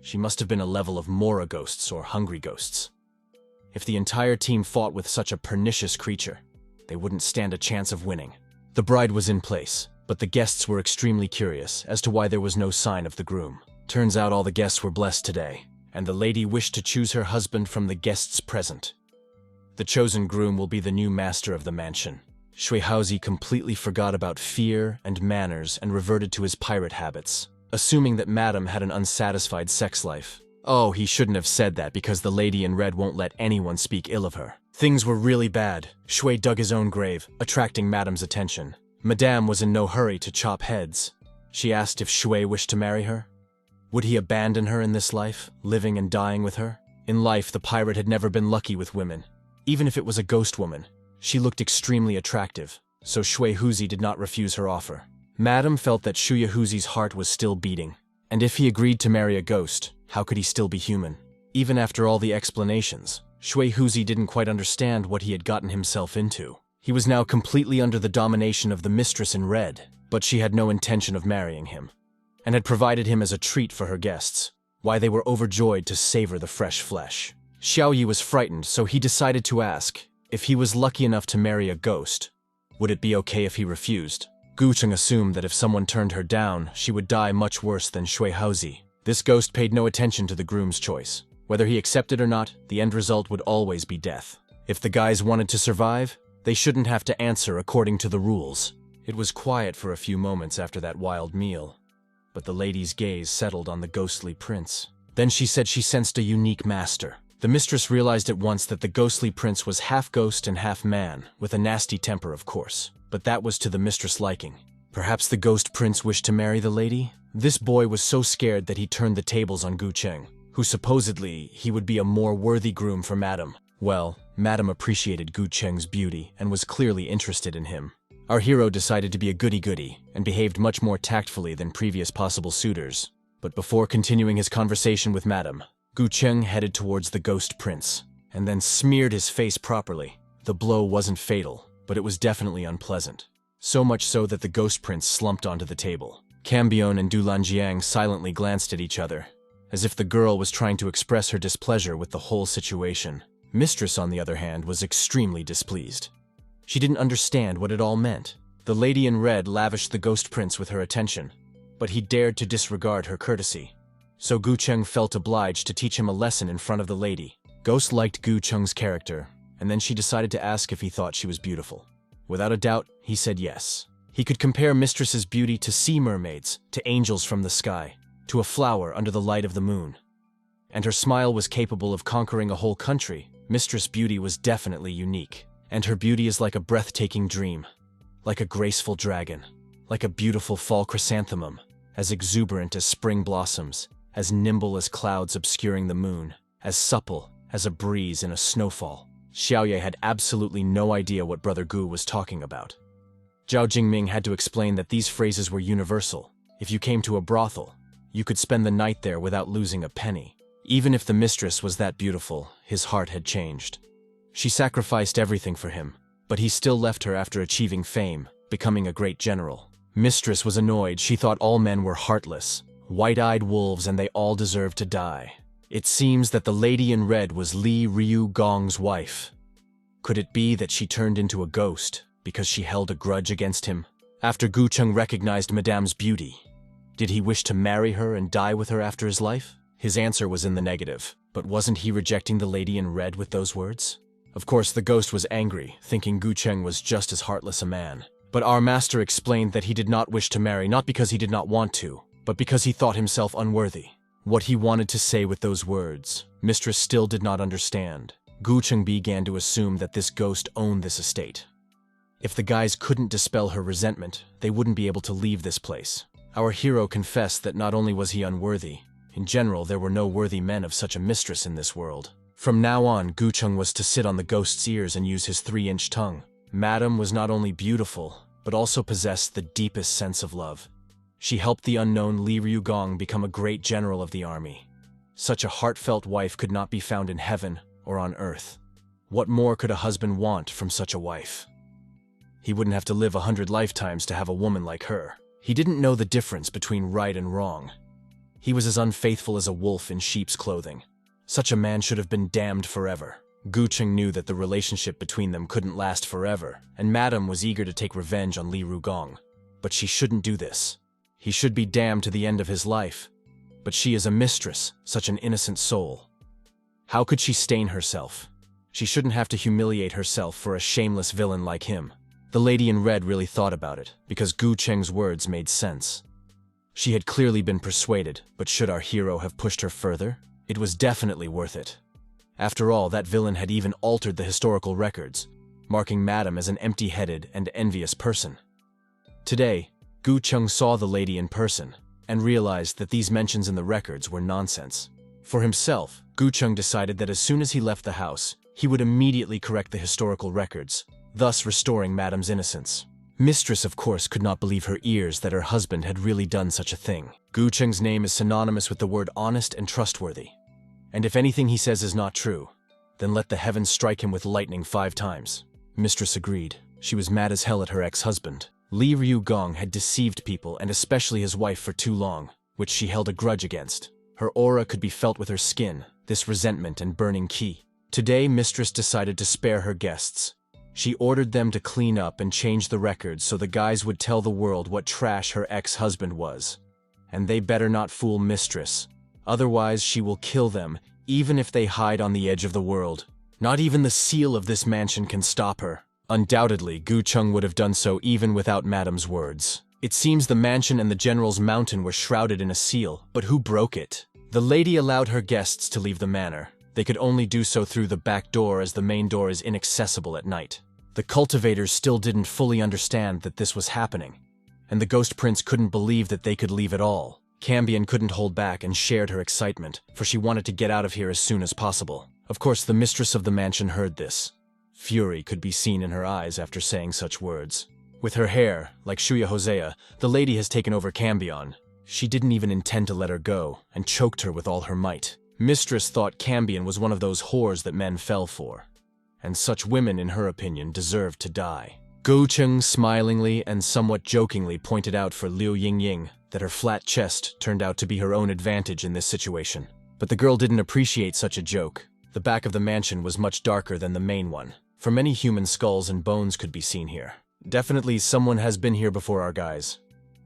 She must have been a level of Mora ghosts or hungry ghosts. If the entire team fought with such a pernicious creature, they wouldn't stand a chance of winning. The bride was in place, but the guests were extremely curious as to why there was no sign of the groom. Turns out all the guests were blessed today, and the lady wished to choose her husband from the guests present. The chosen groom will be the new master of the mansion. Shui Haozi completely forgot about fear and manners and reverted to his pirate habits, assuming that Madame had an unsatisfied sex life. Oh, he shouldn't have said that because the lady in red won't let anyone speak ill of her. Things were really bad. Shui dug his own grave, attracting Madame's attention. Madame was in no hurry to chop heads. She asked if Shui wished to marry her. Would he abandon her in this life, living and dying with her? In life, the pirate had never been lucky with women. Even if it was a ghost woman, she looked extremely attractive, so Shui Huzi did not refuse her offer. Madame felt that Shuya Huzi's heart was still beating, and if he agreed to marry a ghost, how could he still be human? Even after all the explanations, Shui Huzi didn't quite understand what he had gotten himself into. He was now completely under the domination of the mistress in red, but she had no intention of marrying him, and had provided him as a treat for her guests. Why, they were overjoyed to savor the fresh flesh. Xiao Yi was frightened, so he decided to ask, if he was lucky enough to marry a ghost, would it be okay if he refused? Gu Cheng assumed that if someone turned her down, she would die much worse than Shui Haozi. This ghost paid no attention to the groom's choice. Whether he accepted or not, the end result would always be death. If the guys wanted to survive, they shouldn't have to answer according to the rules. It was quiet for a few moments after that wild meal, but the lady's gaze settled on the ghostly prince. Then she said she sensed a unique master. The mistress realized at once that the ghostly prince was half ghost and half man, with a nasty temper, of course. But that was to the mistress' liking. Perhaps the ghost prince wished to marry the lady? This boy was so scared that he turned the tables on Gu Cheng, who supposedly he would be a more worthy groom for Madame. Well, Madame appreciated Gu Cheng's beauty and was clearly interested in him. Our hero decided to be a goody-goody and behaved much more tactfully than previous possible suitors. But before continuing his conversation with Madame, Gu Cheng headed towards the ghost prince, and then smeared his face properly. The blow wasn't fatal, but it was definitely unpleasant. So much so that the ghost prince slumped onto the table. Cambion and Dulanjiang silently glanced at each other, as if the girl was trying to express her displeasure with the whole situation. Mistress, on the other hand, was extremely displeased. She didn't understand what it all meant. The lady in red lavished the ghost prince with her attention, but he dared to disregard her courtesy. So Gu Cheng felt obliged to teach him a lesson in front of the lady. Ghost liked Gu Cheng's character, and then she decided to ask if he thought she was beautiful. Without a doubt, he said yes. He could compare Mistress's beauty to sea mermaids, to angels from the sky, to a flower under the light of the moon. And her smile was capable of conquering a whole country. Mistress' beauty was definitely unique, and her beauty is like a breathtaking dream, like a graceful dragon, like a beautiful fall chrysanthemum, as exuberant as spring blossoms, as nimble as clouds obscuring the moon, as supple as a breeze in a snowfall. Xiaoye had absolutely no idea what Brother Gu was talking about. Zhao Jingming had to explain that these phrases were universal. If you came to a brothel, you could spend the night there without losing a penny. Even if the mistress was that beautiful, his heart had changed. She sacrificed everything for him, but he still left her after achieving fame, becoming a great general. Mistress was annoyed. She thought all men were heartless, white-eyed wolves, and they all deserved to die. It seems that the lady in red was Li Ryu Gong's wife. Could it be that she turned into a ghost because she held a grudge against him? After Gu Cheng recognized Madame's beauty, did he wish to marry her and die with her after his life? His answer was in the negative, but wasn't he rejecting the lady in red with those words? Of course, the ghost was angry, thinking Gu Cheng was just as heartless a man. But our master explained that he did not wish to marry, not because he did not want to, but because he thought himself unworthy. What he wanted to say with those words, Mistress still did not understand. Gu Cheng began to assume that this ghost owned this estate. If the guys couldn't dispel her resentment, they wouldn't be able to leave this place. Our hero confessed that not only was he unworthy, in general there were no worthy men of such a mistress in this world. From now on, Gu Cheng was to sit on the ghost's ears and use his 3-inch tongue. Madame was not only beautiful, but also possessed the deepest sense of love. She helped the unknown Li Ryugong become a great general of the army. Such a heartfelt wife could not be found in heaven or on earth. What more could a husband want from such a wife? He wouldn't have to live 100 lifetimes to have a woman like her. He didn't know the difference between right and wrong. He was as unfaithful as a wolf in sheep's clothing. Such a man should have been damned forever. Gu Cheng knew that the relationship between them couldn't last forever, and Madame was eager to take revenge on Li Rugong. But she shouldn't do this. He should be damned to the end of his life. But she is a mistress, such an innocent soul. How could she stain herself? She shouldn't have to humiliate herself for a shameless villain like him. The lady in red really thought about it, because Gu Cheng's words made sense. She had clearly been persuaded, but should our hero have pushed her further? It was definitely worth it. After all, that villain had even altered the historical records, marking Madame as an empty-headed and envious person. Today, Gu Cheng saw the lady in person, and realized that these mentions in the records were nonsense. For himself, Gu Cheng decided that as soon as he left the house, he would immediately correct the historical records, thus restoring Madame's innocence. Mistress, of course, could not believe her ears that her husband had really done such a thing. Gu Cheng's name is synonymous with the word honest and trustworthy. And if anything he says is not true, then let the heavens strike him with lightning 5 times. Mistress agreed. She was mad as hell at her ex-husband. Li Ryugong had deceived people, and especially his wife, for too long, which she held a grudge against. Her aura could be felt with her skin, this resentment and burning key. Today, Mistress decided to spare her guests. She ordered them to clean up and change the records so the guys would tell the world what trash her ex-husband was. And they better not fool Mistress. Otherwise, she will kill them, even if they hide on the edge of the world. Not even the seal of this mansion can stop her. Undoubtedly, Gu Cheng would have done so even without Madame's words. It seems the mansion and the general's mountain were shrouded in a seal, but who broke it? The lady allowed her guests to leave the manor. They could only do so through the back door, as the main door is inaccessible at night. The cultivators still didn't fully understand that this was happening, and the Ghost Prince couldn't believe that they could leave at all. Cambion couldn't hold back and shared her excitement, for she wanted to get out of here as soon as possible. Of course, the mistress of the mansion heard this. Fury could be seen in her eyes after saying such words. With her hair, like Shuya Hosea, the lady has taken over Cambion. She didn't even intend to let her go, and choked her with all her might. Mistress thought Cambion was one of those whores that men fell for, and such women, in her opinion, deserved to die. Gu Cheng smilingly and somewhat jokingly pointed out for Liu Yingying that her flat chest turned out to be her own advantage in this situation. But the girl didn't appreciate such a joke. The back of the mansion was much darker than the main one, for many human skulls and bones could be seen here. Definitely someone has been here before our guys.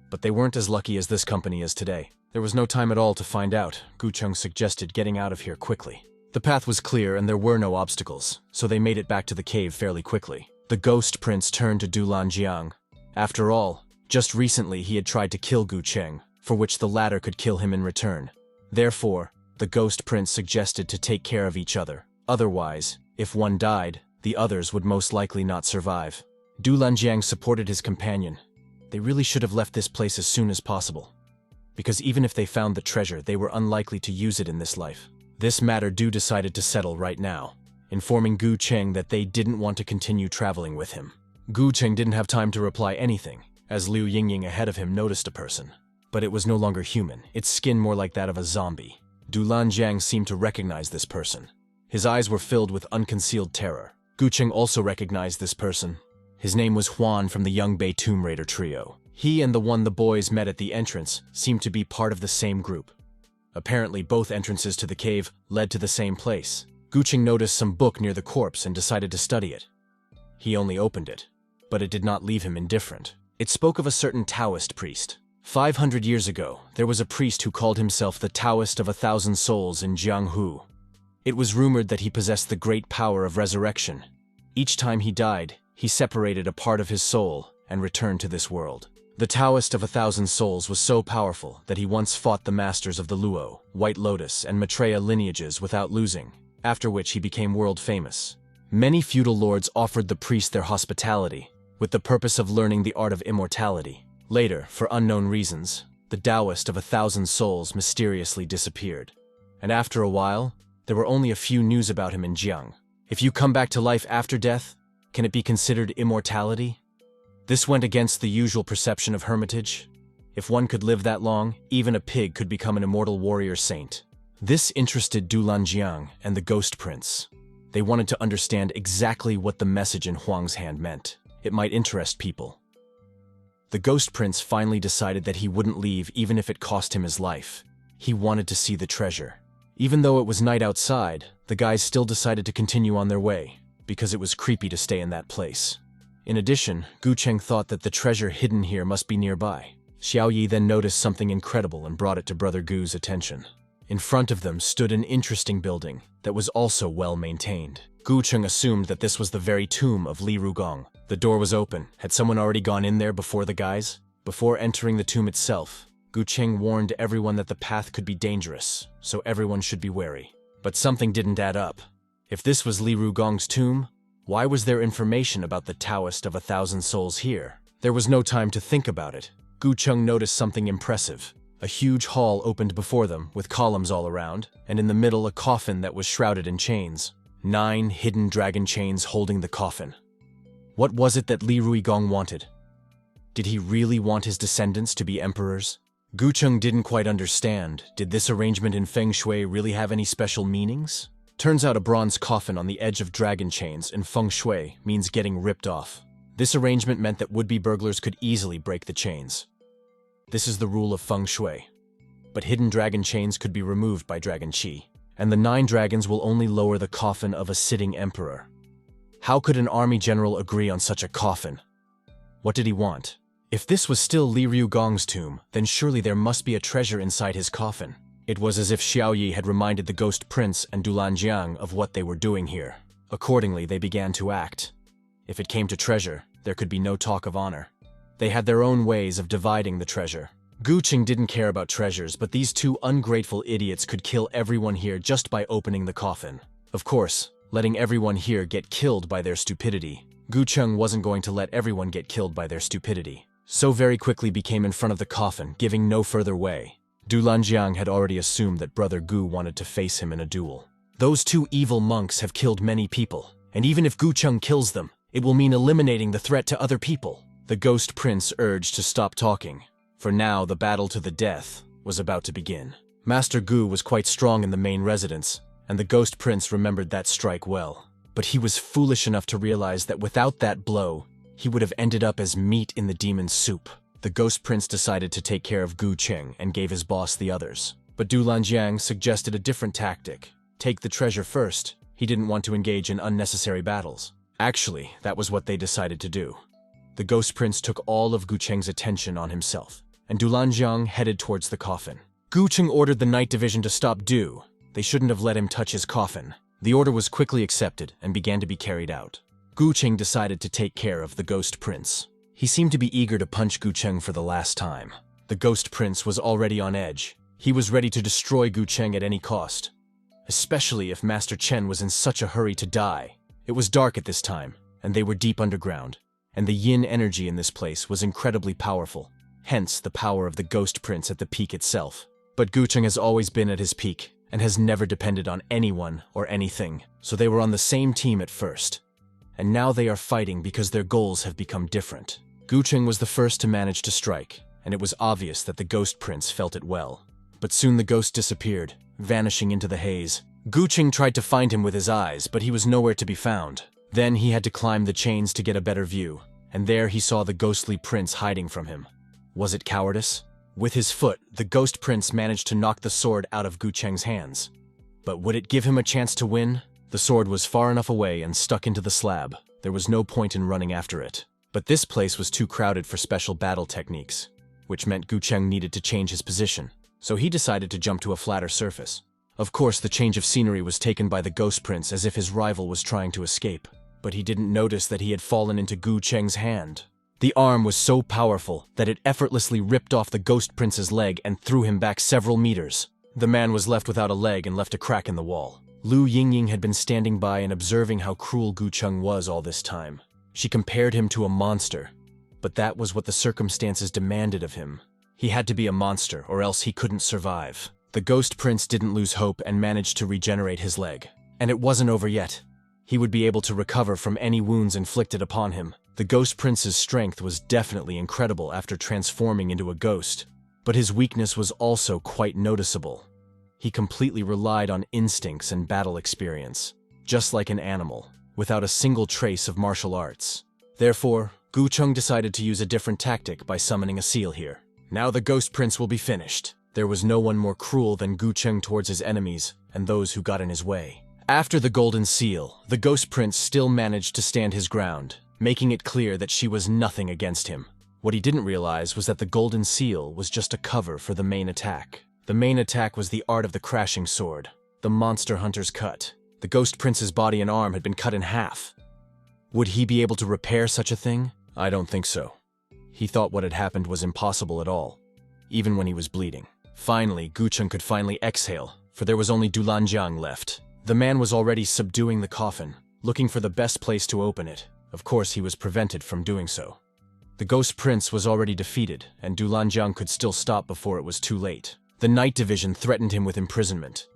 But they weren't as lucky as this company is today. There was no time at all to find out. Gu Cheng suggested getting out of here quickly. The path was clear and there were no obstacles, so they made it back to the cave fairly quickly. The ghost prince turned to Dulan Jiang. After all, just recently he had tried to kill Gu Cheng, for which the latter could kill him in return. Therefore, the ghost prince suggested to take care of each other. Otherwise, if one died, the others would most likely not survive. Dulan Jiang supported his companion. They really should have left this place as soon as possible. Because even if they found the treasure, they were unlikely to use it in this life. This matter Du decided to settle right now, informing Gu Cheng that they didn't want to continue traveling with him. Gu Cheng didn't have time to reply anything, as Liu Yingying ahead of him noticed a person. But it was no longer human, its skin more like that of a zombie. Dulan Jiang seemed to recognize this person. His eyes were filled with unconcealed terror. Gu Cheng also recognized this person. His name was Huan from the Young Bei Tomb Raider trio. He and the one the boys met at the entrance seemed to be part of the same group. Apparently both entrances to the cave led to the same place. Gu Cheng noticed some book near the corpse and decided to study it. He only opened it, but it did not leave him indifferent. It spoke of a certain Taoist priest. 500 years ago, there was a priest who called himself the Taoist of 1,000 Souls in Jianghu. It was rumored that he possessed the great power of resurrection. Each time he died, he separated a part of his soul and returned to this world. The Taoist of 1,000 Souls was so powerful that he once fought the masters of the Luo, White Lotus, and Maitreya lineages without losing, after which he became world famous. Many feudal lords offered the priest their hospitality, with the purpose of learning the art of immortality. Later, for unknown reasons, the Taoist of 1,000 Souls mysteriously disappeared. And after a while, there were only a few news about him in Jiang. If you come back to life after death, can it be considered immortality? This went against the usual perception of hermitage. If one could live that long, even a pig could become an immortal warrior saint. This interested Dulan Jiang and the Ghost Prince. They wanted to understand exactly what the message in Huang's hand meant. It might interest people. The Ghost Prince finally decided that he wouldn't leave even if it cost him his life. He wanted to see the treasure. Even though it was night outside, the guys still decided to continue on their way, because it was creepy to stay in that place. In addition, Gu Cheng thought that the treasure hidden here must be nearby. Xiao Yi then noticed something incredible and brought it to Brother Gu's attention. In front of them stood an interesting building that was also well maintained. Gu Cheng assumed that this was the very tomb of Li Rugong. The door was open. Had someone already gone in there before the guys? Before entering the tomb itself, Gu Cheng warned everyone that the path could be dangerous, so everyone should be wary. But something didn't add up. If this was Li Rugong's tomb, why was there information about the Taoist of 1,000 Souls here? There was no time to think about it. Gu Cheng noticed something impressive. A huge hall opened before them, with columns all around, and in the middle a coffin that was shrouded in chains. 9 hidden dragon chains holding the coffin. What was it that Li Ruigong wanted? Did he really want his descendants to be emperors? Gu Cheng didn't quite understand. Did this arrangement in Feng Shui really have any special meanings? Turns out a bronze coffin on the edge of dragon chains in Feng Shui means getting ripped off. This arrangement meant that would-be burglars could easily break the chains. This is the rule of Feng Shui. But hidden dragon chains could be removed by Dragon Qi, and the 9 dragons will only lower the coffin of a sitting emperor. How could an army general agree on such a coffin? What did he want? If this was still Li Ruigong's tomb, then surely there must be a treasure inside his coffin. It was as if Xiao Yi had reminded the Ghost Prince and Dulan Jiang of what they were doing here. Accordingly, they began to act. If it came to treasure, there could be no talk of honor. They had their own ways of dividing the treasure. Gu Cheng didn't care about treasures, but these 2 ungrateful idiots could kill everyone here just by opening the coffin. Of course, letting everyone here get killed by their stupidity. Gu Cheng wasn't going to let everyone get killed by their stupidity. So very quickly became in front of the coffin, giving no further way. Dulan Jiang had already assumed that Brother Gu wanted to face him in a duel. Those 2 evil monks have killed many people, and even if Gu Cheng kills them, it will mean eliminating the threat to other people. The Ghost Prince urged to stop talking, for now the battle to the death was about to begin. Master Gu was quite strong in the main residence, and the Ghost Prince remembered that strike well. But he was foolish enough to realize that without that blow, he would have ended up as meat in the demon's soup. The Ghost Prince decided to take care of Gu Cheng and gave his boss the others. But Du Lanjiang suggested a different tactic. Take the treasure first. He didn't want to engage in unnecessary battles. Actually, that was what they decided to do. The Ghost Prince took all of Gu Cheng's attention on himself, and Du Lanjiang headed towards the coffin. Gu Cheng ordered the Night Division to stop Du. They shouldn't have let him touch his coffin. The order was quickly accepted and began to be carried out. Gu Cheng decided to take care of the Ghost Prince. He seemed to be eager to punch Gu Cheng for the last time. The Ghost Prince was already on edge. He was ready to destroy Gu Cheng at any cost, especially if Master Chen was in such a hurry to die. It was dark at this time, and they were deep underground, and the yin energy in this place was incredibly powerful, hence the power of the Ghost Prince at the peak itself. But Gu Cheng has always been at his peak, and has never depended on anyone or anything, so they were on the same team at first. And now they are fighting because their goals have become different. Gu Cheng was the first to manage to strike, and it was obvious that the Ghost Prince felt it well. But soon the ghost disappeared, vanishing into the haze. Gu Cheng tried to find him with his eyes, but he was nowhere to be found. Then he had to climb the chains to get a better view, and there he saw the ghostly prince hiding from him. Was it cowardice? With his foot, the Ghost Prince managed to knock the sword out of Gu Cheng's hands. But would it give him a chance to win? The sword was far enough away and stuck into the slab. There was no point in running after it. But this place was too crowded for special battle techniques, which meant Gu Cheng needed to change his position, so he decided to jump to a flatter surface. Of course, the change of scenery was taken by the Ghost Prince as if his rival was trying to escape, but he didn't notice that he had fallen into Gu Cheng's hand. The arm was so powerful that it effortlessly ripped off the Ghost Prince's leg and threw him back several meters. The man was left without a leg and left a crack in the wall. Lu Yingying had been standing by and observing how cruel Gu Cheng was all this time. She compared him to a monster, but that was what the circumstances demanded of him. He had to be a monster, or else he couldn't survive. The Ghost Prince didn't lose hope and managed to regenerate his leg. And it wasn't over yet. He would be able to recover from any wounds inflicted upon him. The Ghost Prince's strength was definitely incredible after transforming into a ghost, but his weakness was also quite noticeable. He completely relied on instincts and battle experience, just like an animal, without a single trace of martial arts. Therefore, Gu Cheng decided to use a different tactic by summoning a seal here. Now the Ghost Prince will be finished. There was no one more cruel than Gu Cheng towards his enemies and those who got in his way. After the Golden Seal, the Ghost Prince still managed to stand his ground, making it clear that she was nothing against him. What he didn't realize was that the Golden Seal was just a cover for the main attack. The main attack was the art of the crashing sword, the monster hunter's cut. The Ghost Prince's body and arm had been cut in half. Would he be able to repair such a thing? I don't think so. He thought what had happened was impossible at all, even when he was bleeding. Finally, Gu Cheng could finally exhale, for there was only Du Lanjiang left. The man was already subduing the coffin, looking for the best place to open it. Of course, he was prevented from doing so. The Ghost Prince was already defeated, and Du Lanjiang could still stop before it was too late. The Night Division threatened him with imprisonment,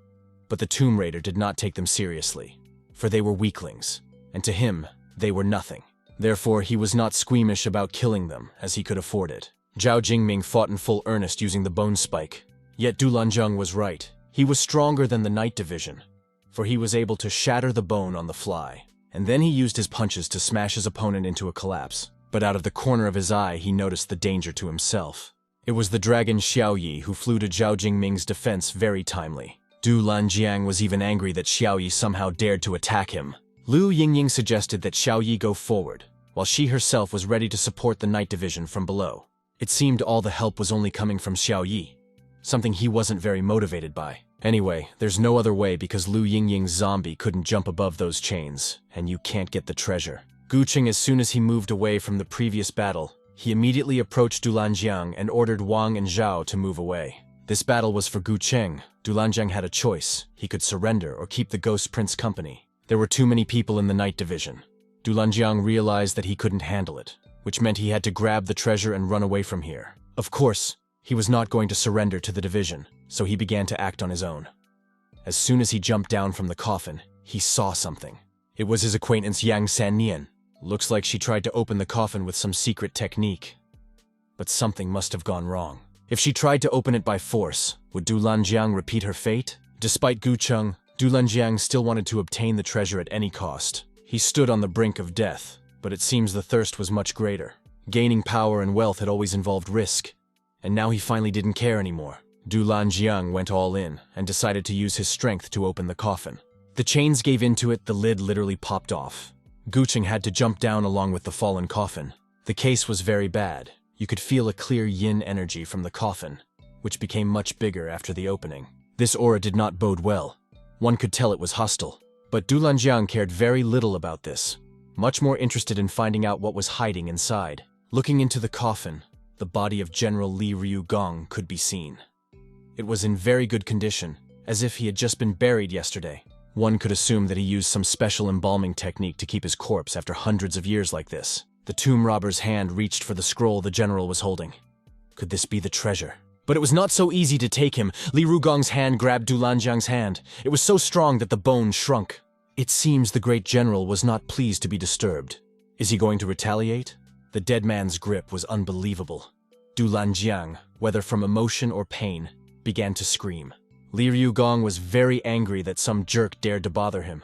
but the Tomb Raider did not take them seriously, for they were weaklings, and to him, they were nothing. Therefore, he was not squeamish about killing them, as he could afford it. Zhao Jingming fought in full earnest using the bone spike. Yet Du Lanjiang was right. He was stronger than the Night Division, for he was able to shatter the bone on the fly. And then he used his punches to smash his opponent into a collapse. But out of the corner of his eye, he noticed the danger to himself. It was the dragon Xiaoyi who flew to Zhao Jingming's defense very timely. Du Lanjiang was even angry that Xiaoyi somehow dared to attack him. Lu Yingying suggested that Xiaoyi go forward, while she herself was ready to support the Night Division from below. It seemed all the help was only coming from Xiaoyi, something he wasn't very motivated by. Anyway, there's no other way because Lu Yingying's zombie couldn't jump above those chains, and you can't get the treasure. Gu Cheng, as soon as he moved away from the previous battle, he immediately approached Du Lanjiang and ordered Wang and Zhao to move away. This battle was for Gu Cheng. Du Lanjiang had a choice. He could surrender or keep the Ghost Prince company. There were too many people in the Night Division. Du Lanjiang realized that he couldn't handle it, which meant he had to grab the treasure and run away from here. Of course, he was not going to surrender to the division, so he began to act on his own. As soon as he jumped down from the coffin, he saw something. It was his acquaintance Yang Sannian. Looks like she tried to open the coffin with some secret technique. But something must have gone wrong. If she tried to open it by force, would Du Lanjiang repeat her fate? Despite Gu Cheng, Du Lanjiang still wanted to obtain the treasure at any cost. He stood on the brink of death, but it seems the thirst was much greater. Gaining power and wealth had always involved risk, and now he finally didn't care anymore. Du Lanjiang went all in and decided to use his strength to open the coffin. The chains gave into it, the lid literally popped off. Gucheng had to jump down along with the fallen coffin. The case was very bad. You could feel a clear yin energy from the coffin, which became much bigger after the opening. This aura did not bode well. One could tell it was hostile. But Du Lanjiang cared very little about this, much more interested in finding out what was hiding inside. Looking into the coffin, the body of General Li Ryugong could be seen. It was in very good condition, as if he had just been buried yesterday. One could assume that he used some special embalming technique to keep his corpse after hundreds of years like this. The tomb robber's hand reached for the scroll the general was holding. Could this be the treasure? But it was not so easy to take him. Li Rugong's hand grabbed Du Lanjiang's hand. It was so strong that the bone shrunk. It seems the great general was not pleased to be disturbed. Is he going to retaliate? The dead man's grip was unbelievable. Du Lanjiang, whether from emotion or pain, began to scream. Li Ryugong was very angry that some jerk dared to bother him.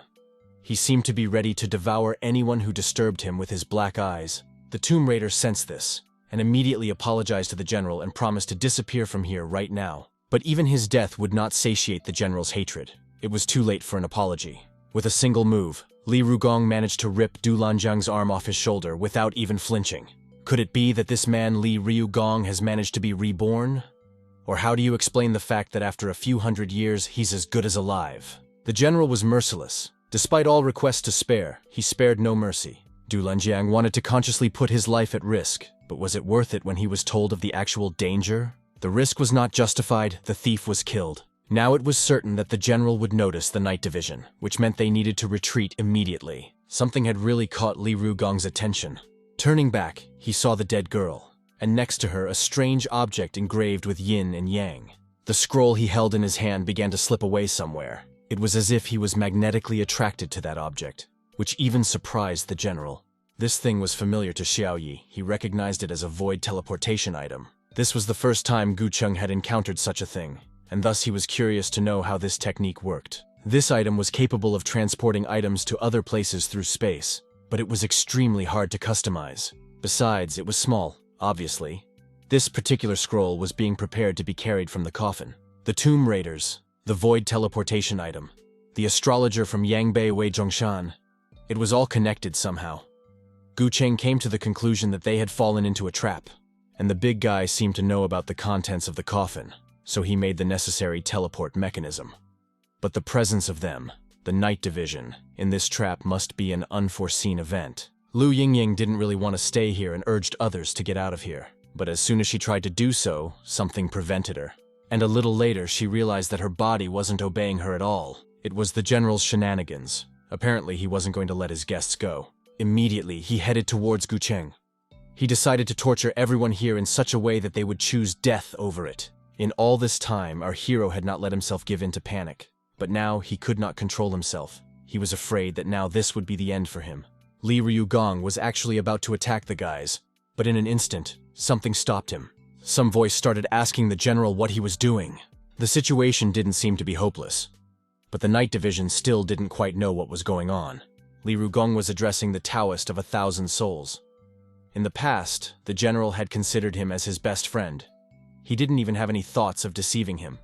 He seemed to be ready to devour anyone who disturbed him with his black eyes. The Tomb Raider sensed this, and immediately apologized to the general and promised to disappear from here right now. But even his death would not satiate the general's hatred. It was too late for an apology. With a single move, Li Rugong managed to rip Du Lanjiang's arm off his shoulder without even flinching. Could it be that this man Li Ryugong has managed to be reborn? Or how do you explain the fact that after a few hundred years, he's as good as alive? The general was merciless. Despite all requests to spare, he spared no mercy. Du Lanjiang wanted to consciously put his life at risk, but was it worth it when he was told of the actual danger? The risk was not justified, the thief was killed. Now it was certain that the general would notice the night division, which meant they needed to retreat immediately. Something had really caught Li Rugong's attention. Turning back, he saw the dead girl, and next to her a strange object engraved with yin and yang. The scroll he held in his hand began to slip away somewhere. It was as if he was magnetically attracted to that object, which even surprised the general. This thing was familiar to Xiaoyi. He recognized it as a void teleportation item. This was the first time Gucheng had encountered such a thing, and thus he was curious to know how this technique worked. This item was capable of transporting items to other places through space, but it was extremely hard to customize. Besides, it was small, obviously. This particular scroll was being prepared to be carried from the coffin. The Tomb Raiders, the void teleportation item, the astrologer from Yangbei Wei Zhongshan. It was all connected somehow. Gucheng came to the conclusion that they had fallen into a trap, and the big guy seemed to know about the contents of the coffin, so he made the necessary teleport mechanism. But the presence of them, the night division, in this trap must be an unforeseen event. Lu Yingying didn't really want to stay here and urged others to get out of here, but as soon as she tried to do so, something prevented her. And a little later, she realized that her body wasn't obeying her at all. It was the general's shenanigans. Apparently, he wasn't going to let his guests go. Immediately, he headed towards Gucheng. He decided to torture everyone here in such a way that they would choose death over it. In all this time, our hero had not let himself give in to panic. But now, he could not control himself. He was afraid that now this would be the end for him. Li Ryugong was actually about to attack the guys, but in an instant, something stopped him. Some voice started asking the general what he was doing. The situation didn't seem to be hopeless, but the night division still didn't quite know what was going on. Li Rugong was addressing the Taoist of 1,000 souls. In the past, the general had considered him as his best friend. He didn't even have any thoughts of deceiving him.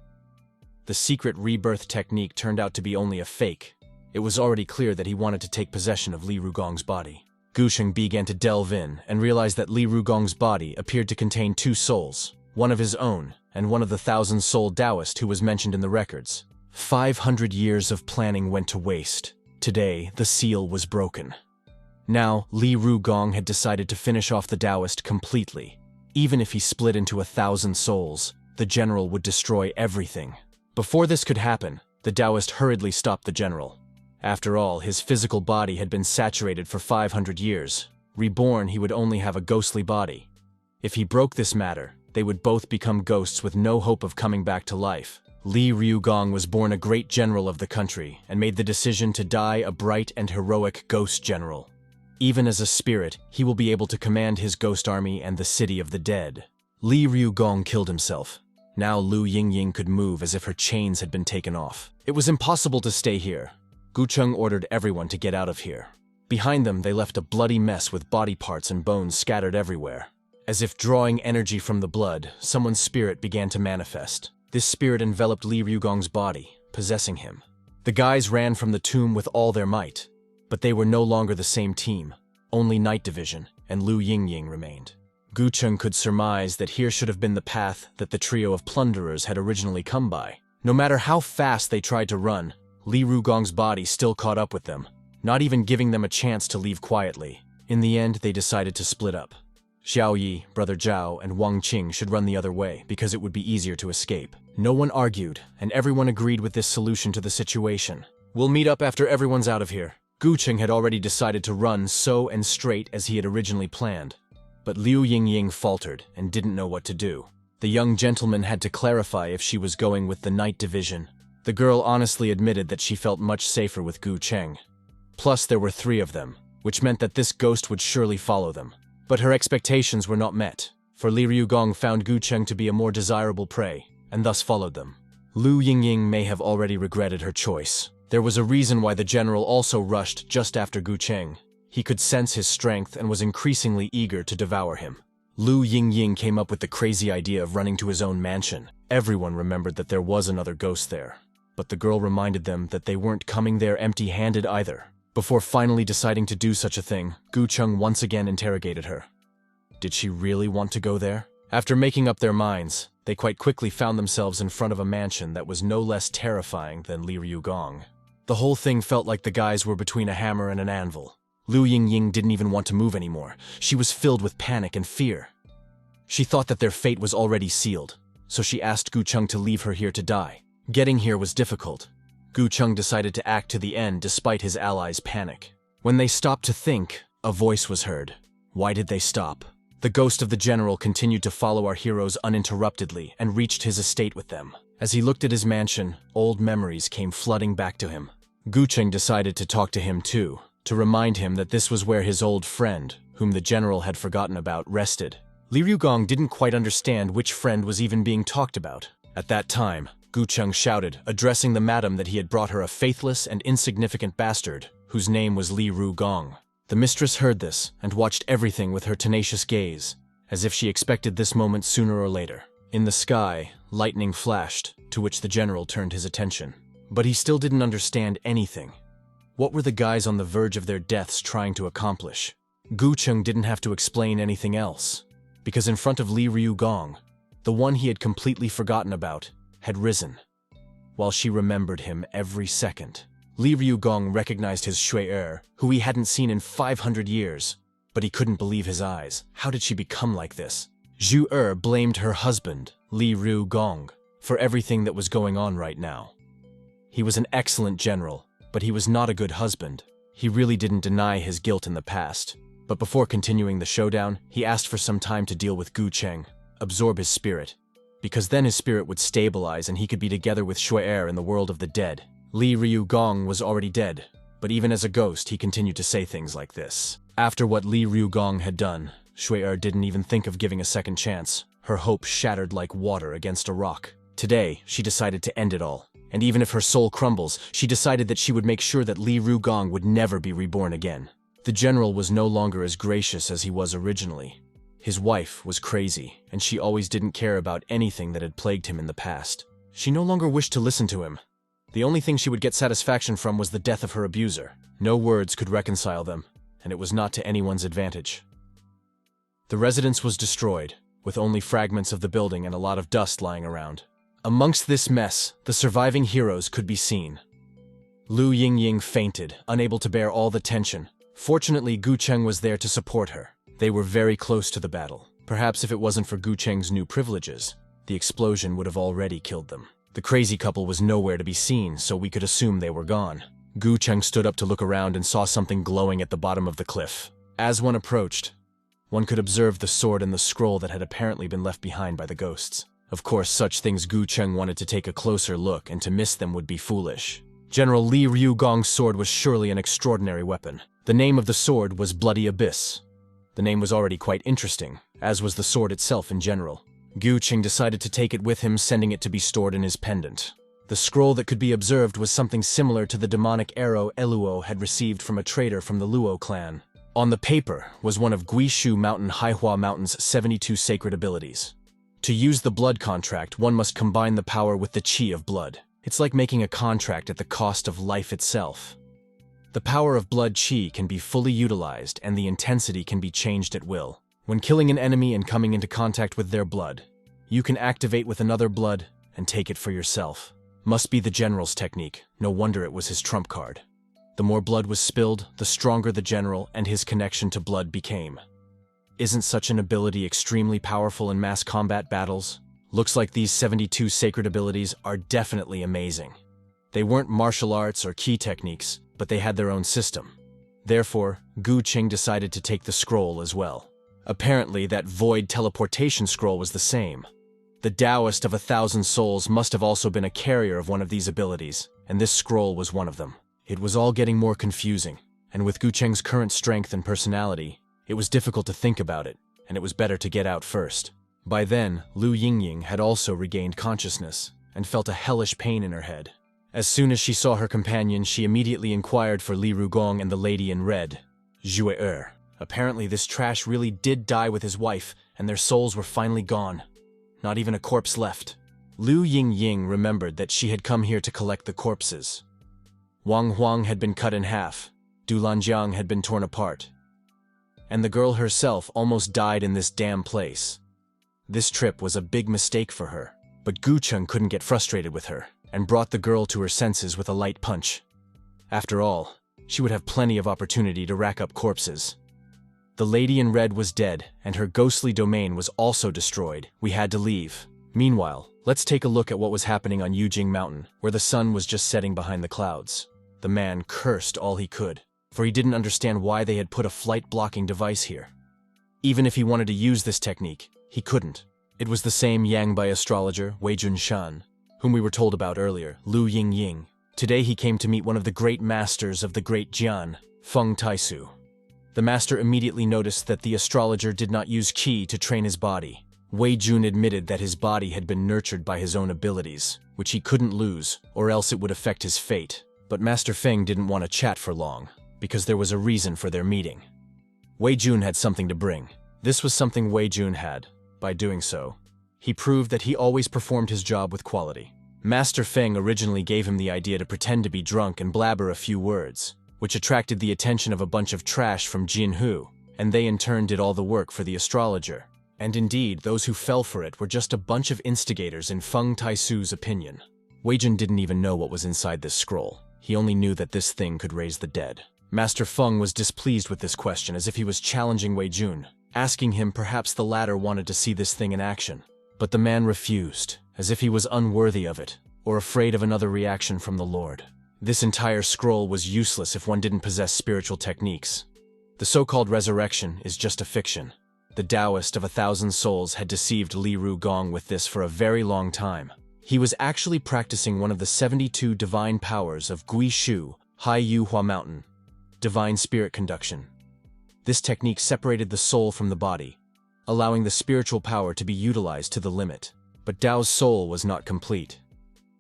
The secret rebirth technique turned out to be only a fake. It was already clear that he wanted to take possession of Li Rugong's body. Gucheng began to delve in and realized that Li Rugong's body appeared to contain 2 souls, one of his own and one of the 1,000-soul Taoist who was mentioned in the records. 500 years of planning went to waste. Today, the seal was broken. Now, Li Rugong had decided to finish off the Taoist completely. Even if he split into 1,000 souls, the general would destroy everything. Before this could happen, the Taoist hurriedly stopped the general. After all, his physical body had been saturated for 500 years. Reborn, he would only have a ghostly body. If he broke this matter, they would both become ghosts with no hope of coming back to life. Li Ryugong was born a great general of the country and made the decision to die a bright and heroic ghost general. Even as a spirit, he will be able to command his ghost army and the city of the dead. Li Ryugong killed himself. Now Lu Yingying could move as if her chains had been taken off. It was impossible to stay here. Gucheng ordered everyone to get out of here. Behind them, they left a bloody mess with body parts and bones scattered everywhere. As if drawing energy from the blood, someone's spirit began to manifest. This spirit enveloped Li Ryugong's body, possessing him. The guys ran from the tomb with all their might, but they were no longer the same team. Only Night Division and Lu Yingying remained. Gucheng could surmise that here should have been the path that the trio of plunderers had originally come by. No matter how fast they tried to run, Li Ryugong's body still caught up with them, not even giving them a chance to leave quietly. In the end, they decided to split up. Xiao Yi, Brother Zhao, and Wang Qing should run the other way because it would be easier to escape. No one argued, and everyone agreed with this solution to the situation. We'll meet up after everyone's out of here. Gucheng had already decided to run so and straight as he had originally planned. But Liu Yingying faltered and didn't know what to do. The young gentleman had to clarify if she was going with the Night Division. The girl honestly admitted that she felt much safer with Gucheng. Plus, there were 3 of them, which meant that this ghost would surely follow them. But her expectations were not met, for Li Ryugong found Gucheng to be a more desirable prey, and thus followed them. Lu Yingying may have already regretted her choice. There was a reason why the general also rushed just after Gucheng. He could sense his strength and was increasingly eager to devour him. Lu Yingying came up with the crazy idea of running to his own mansion. Everyone remembered that there was another ghost there, but the girl reminded them that they weren't coming there empty-handed either. Before finally deciding to do such a thing, Gucheng once again interrogated her. Did she really want to go there? After making up their minds, they quite quickly found themselves in front of a mansion that was no less terrifying than Li Ryugong. The whole thing felt like the guys were between a hammer and an anvil. Lu Yingying didn't even want to move anymore. She was filled with panic and fear. She thought that their fate was already sealed, so she asked Gucheng to leave her here to die. Getting here was difficult. Gucheng decided to act to the end despite his allies' panic. When they stopped to think, a voice was heard. Why did they stop? The ghost of the general continued to follow our heroes uninterruptedly and reached his estate with them. As he looked at his mansion, old memories came flooding back to him. Gucheng decided to talk to him too, to remind him that this was where his old friend, whom the general had forgotten about, rested. Li Ryugong didn't quite understand which friend was even being talked about. At that time, Gucheng shouted, addressing the madam that he had brought her a faithless and insignificant bastard, whose name was Li Ryugong. The mistress heard this and watched everything with her tenacious gaze, as if she expected this moment sooner or later. In the sky, lightning flashed, to which the general turned his attention. But he still didn't understand anything. What were the guys on the verge of their deaths trying to accomplish? Gucheng didn't have to explain anything else, because in front of Li Ryugong, the one he had completely forgotten about, had risen, while she remembered him every second. Li Ryugong recognized his Shui-er, who he hadn't seen in 500 years, but he couldn't believe his eyes. How did she become like this? Zhu-er blamed her husband, Li Ryugong, for everything that was going on right now. He was an excellent general, but he was not a good husband. He really didn't deny his guilt in the past, but before continuing the showdown, he asked for some time to deal with Gucheng, absorb his spirit, because then his spirit would stabilize and he could be together with Shui-er in the world of the dead. Li Ryugong was already dead, but even as a ghost he continued to say things like this. After what Li Ryugong had done, Shui-er didn't even think of giving a second chance. Her hope shattered like water against a rock. Today, she decided to end it all, and even if her soul crumbles, she decided that she would make sure that Li Ryugong would never be reborn again. The general was no longer as gracious as he was originally. His wife was crazy, and she always didn't care about anything that had plagued him in the past. She no longer wished to listen to him. The only thing she would get satisfaction from was the death of her abuser. No words could reconcile them, and it was not to anyone's advantage. The residence was destroyed, with only fragments of the building and a lot of dust lying around. Amongst this mess, the surviving heroes could be seen. Lu Yingying fainted, unable to bear all the tension. Fortunately, Gucheng was there to support her. They were very close to the battle. Perhaps if it wasn't for Gucheng's new privileges, the explosion would have already killed them. The crazy couple was nowhere to be seen, so we could assume they were gone. Gucheng stood up to look around and saw something glowing at the bottom of the cliff. As one approached, one could observe the sword and the scroll that had apparently been left behind by the ghosts. Of course, such things Gucheng wanted to take a closer look, and to miss them would be foolish. General Li Ryugong's sword was surely an extraordinary weapon. The name of the sword was Bloody Abyss. The name was already quite interesting, as was the sword itself in general. Gucheng decided to take it with him, sending it to be stored in his pendant. The scroll that could be observed was something similar to the demonic arrow Eluo had received from a traitor from the Luo clan. On the paper was one of Guishu Mountain Haihua Mountain's 72 sacred abilities. To use the blood contract, one must combine the power with the chi of blood. It's like making a contract at the cost of life itself. The power of blood chi can be fully utilized and the intensity can be changed at will. When killing an enemy and coming into contact with their blood, you can activate with another blood and take it for yourself. Must be the general's technique, no wonder it was his trump card. The more blood was spilled, the stronger the general and his connection to blood became. Isn't such an ability extremely powerful in mass combat battles? Looks like these 72 sacred abilities are definitely amazing. They weren't martial arts or key techniques, but they had their own system. Therefore, Gu Qing decided to take the scroll as well. Apparently, that void teleportation scroll was the same. The Taoist of 1,000 souls must have also been a carrier of one of these abilities, and this scroll was one of them. It was all getting more confusing, and with Gu Cheng's current strength and personality, it was difficult to think about it, and it was better to get out first. By then, Lu Yingying had also regained consciousness, and felt a hellish pain in her head. As soon as she saw her companion, she immediately inquired for Li Rugong and the lady in red, Zhu'er. Apparently this trash really did die with his wife, and their souls were finally gone. Not even a corpse left. Lu Yingying remembered that she had come here to collect the corpses. Wang Huang had been cut in half, Du Lanjiang had been torn apart, and the girl herself almost died in this damn place. This trip was a big mistake for her, but Gu Cheng couldn't get frustrated with her, and brought the girl to her senses with a light punch. After all, she would have plenty of opportunity to rack up corpses. The lady in red was dead, and her ghostly domain was also destroyed. We had to leave. Meanwhile, let's take a look at what was happening on Yujing Mountain, where the sun was just setting behind the clouds. The man cursed all he could, for he didn't understand why they had put a flight-blocking device here. Even if he wanted to use this technique, he couldn't. It was the same Yangbai astrologer, Wei Junshan, whom we were told about earlier, Lu Yingying. Today he came to meet one of the great masters of the Great Jian, Feng Taisu. The master immediately noticed that the astrologer did not use qi to train his body. Wei Jun admitted that his body had been nurtured by his own abilities, which he couldn't lose, or else it would affect his fate. But Master Feng didn't want to chat for long, because there was a reason for their meeting. Wei Jun had something to bring. This was something Wei Jun had. By doing so, he proved that he always performed his job with quality. Master Feng originally gave him the idea to pretend to be drunk and blabber a few words, which attracted the attention of a bunch of trash from Jinhu, and they in turn did all the work for the astrologer. And indeed, those who fell for it were just a bunch of instigators in Feng Taisu's opinion. Wei Jun didn't even know what was inside this scroll. He only knew that this thing could raise the dead. Master Feng was displeased with this question, as if he was challenging Wei Jun, asking him perhaps the latter wanted to see this thing in action. But the man refused, as if he was unworthy of it, or afraid of another reaction from the Lord. This entire scroll was useless if one didn't possess spiritual techniques. The so-called resurrection is just a fiction. The Taoist of 1,000 souls had deceived Li Rugong with this for a very long time. He was actually practicing one of the 72 divine powers of Guishu, Haihua Mountain, divine spirit conduction. This technique separated the soul from the body, allowing the spiritual power to be utilized to the limit. But Dao's soul was not complete.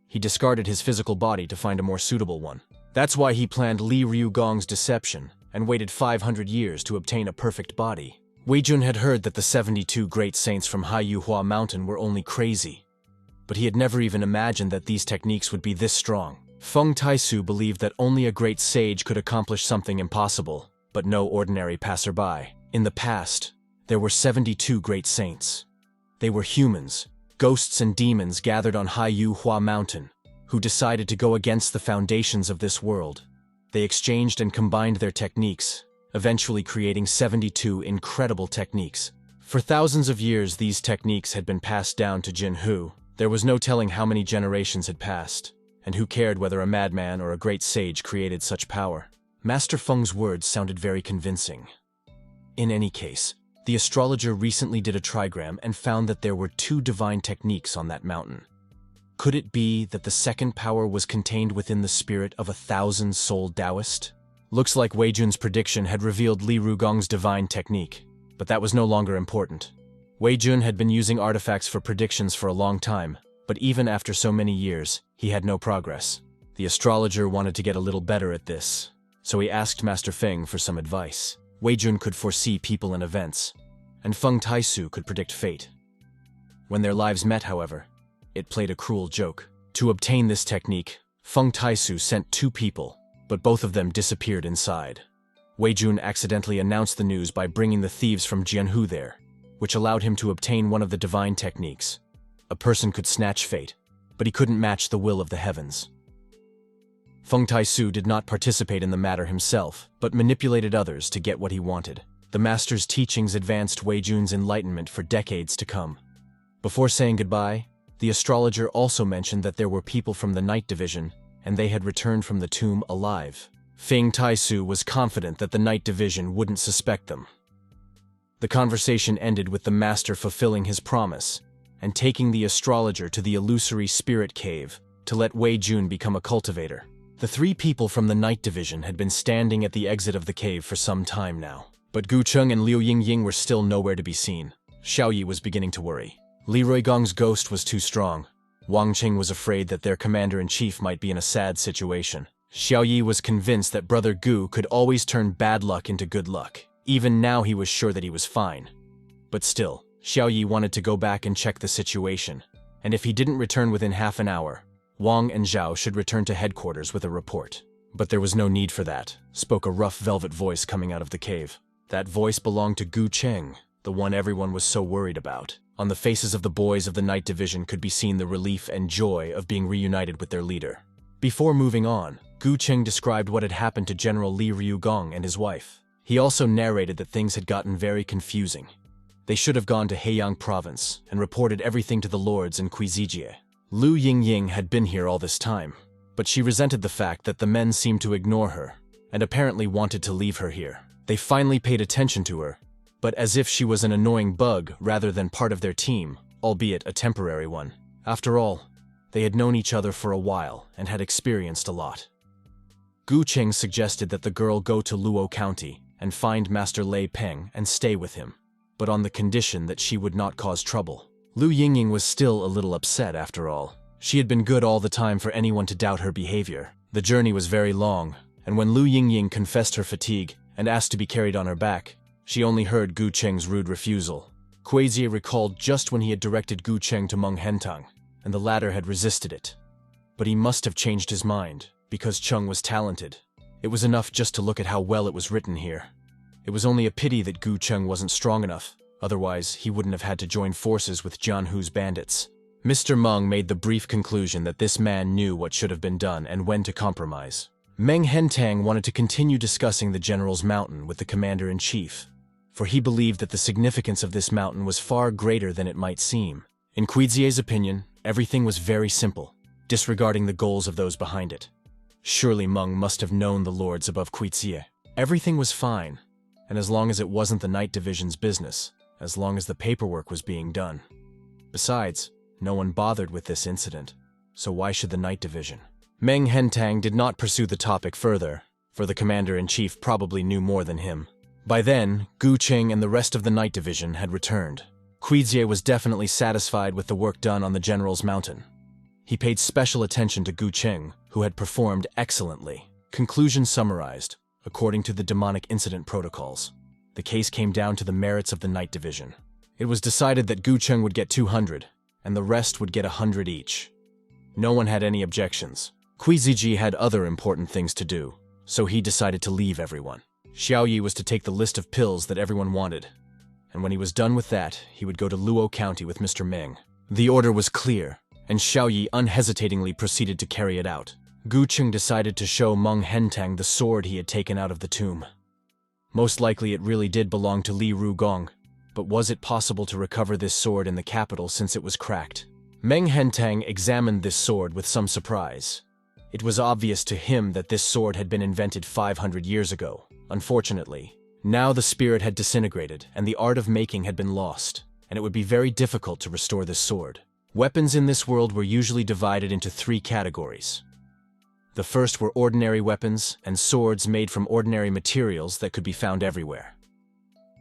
He discarded his physical body to find a more suitable one. That's why he planned Li Rugong's deception and waited 500 years to obtain a perfect body. Wei Jun had heard that the 72 great saints from Haihua Mountain were only crazy, but he had never even imagined that these techniques would be this strong. Feng Taisu believed that only a great sage could accomplish something impossible, but no ordinary passerby. In the past, there were 72 great saints. They were humans, ghosts and demons gathered on Haihua Mountain, who decided to go against the foundations of this world. They exchanged and combined their techniques, eventually creating 72 incredible techniques. For thousands of years, these techniques had been passed down to Jinhu. There was no telling how many generations had passed, and who cared whether a madman or a great sage created such power. Master Feng's words sounded very convincing. In any case, the astrologer recently did a trigram and found that there were 2 divine techniques on that mountain. Could it be that the second power was contained within the spirit of 1,000-soul Taoist? Looks like Wei Jun's prediction had revealed Li Rugong's divine technique, but that was no longer important. Wei Jun had been using artifacts for predictions for a long time, But even after so many years, he had no progress. The astrologer wanted to get a little better at this, so he asked Master Feng for some advice. Wei Jun could foresee people and events, and Feng Taisu could predict fate. When their lives met, however, it played a cruel joke. To obtain this technique, Feng Taisu sent 2 people, but both of them disappeared inside. Wei Jun accidentally announced the news by bringing the thieves from Jianhu there, which allowed him to obtain one of the divine techniques. A person could snatch fate, but he couldn't match the will of the heavens. Feng Taisu did not participate in the matter himself, but manipulated others to get what he wanted. The master's teachings advanced Wei Jun's enlightenment for decades to come. Before saying goodbye, the astrologer also mentioned that there were people from the Night Division, and they had returned from the tomb alive. Feng Taisu was confident that the Night Division wouldn't suspect them. The conversation ended with the master fulfilling his promise and taking the astrologer to the illusory spirit cave to let Wei Jun become a cultivator. The 3 people from the Night Division had been standing at the exit of the cave for some time now, but Gu Cheng and Liu Yingying were still nowhere to be seen. Xiao Yi was beginning to worry. Li Ruigong's ghost was too strong. Wang Qing was afraid that their commander-in-chief might be in a sad situation. Xiao Yi was convinced that Brother Gu could always turn bad luck into good luck. Even now he was sure that he was fine. But still, Xiao Yi wanted to go back and check the situation, and if he didn't return within half an hour, Wang and Zhao should return to headquarters with a report. But there was no need for that, spoke a rough velvet voice coming out of the cave. That voice belonged to Gu Cheng, the one everyone was so worried about. On the faces of the boys of the Night Division could be seen the relief and joy of being reunited with their leader. Before moving on, Gu Cheng described what had happened to General Li Ruigong and his wife. He also narrated that things had gotten very confusing. They should have gone to Heiyang province and reported everything to the lords in Quizijie. Liu Yingying had been here all this time, but she resented the fact that the men seemed to ignore her and apparently wanted to leave her here. They finally paid attention to her, but as if she was an annoying bug rather than part of their team, albeit a temporary one. After all, they had known each other for a while and had experienced a lot. Gu Cheng suggested that the girl go to Luo County and find Master Lei Peng and stay with him, but on the condition that she would not cause trouble. Liu Yingying was still a little upset after all. She had been good all the time for anyone to doubt her behavior. The journey was very long, and when Liu Yingying confessed her fatigue and asked to be carried on her back, she only heard Gu Cheng's rude refusal. Kuezie recalled just when he had directed Gu Cheng to Meng Hentang, and the latter had resisted it. But he must have changed his mind, because Cheng was talented. It was enough just to look at how well it was written here. It was only a pity that Gu Cheng wasn't strong enough, otherwise he wouldn't have had to join forces with Jianhu's bandits. Mr. Meng made the brief conclusion that this man knew what should have been done and when to compromise. Meng Hentang wanted to continue discussing the General's Mountain with the Commander-in-Chief, for he believed that the significance of this mountain was far greater than it might seem. In Quizie's opinion, everything was very simple, disregarding the goals of those behind it. Surely Meng must have known the lords above Quizie. Everything was fine, and as long as it wasn't the Night Division's business, as long as the paperwork was being done. Besides, no one bothered with this incident, so why should the Night Division? Meng Hentang did not pursue the topic further, for the Commander-in-Chief probably knew more than him. By then, Gu Cheng and the rest of the Night Division had returned. Quizie was definitely satisfied with the work done on the General's Mountain. He paid special attention to Gu Cheng, who had performed excellently. Conclusion summarized, according to the demonic incident protocols. The case came down to the merits of the Night Division. It was decided that Gu Cheng would get 200, and the rest would get 100 each. No one had any objections. Quiziji had other important things to do, so he decided to leave everyone. Xiao Yi was to take the list of pills that everyone wanted, and when he was done with that, he would go to Luo County with Mr. Ming. The order was clear, and Xiao Yi unhesitatingly proceeded to carry it out. Gu Cheng decided to show Meng Hentang the sword he had taken out of the tomb. Most likely it really did belong to Li Ruigong, but was it possible to recover this sword in the capital since it was cracked? Meng Hentang examined this sword with some surprise. It was obvious to him that this sword had been invented 500 years ago. Unfortunately, now the spirit had disintegrated and the art of making had been lost, and it would be very difficult to restore this sword. Weapons in this world were usually divided into 3 categories. The first were ordinary weapons and swords made from ordinary materials that could be found everywhere.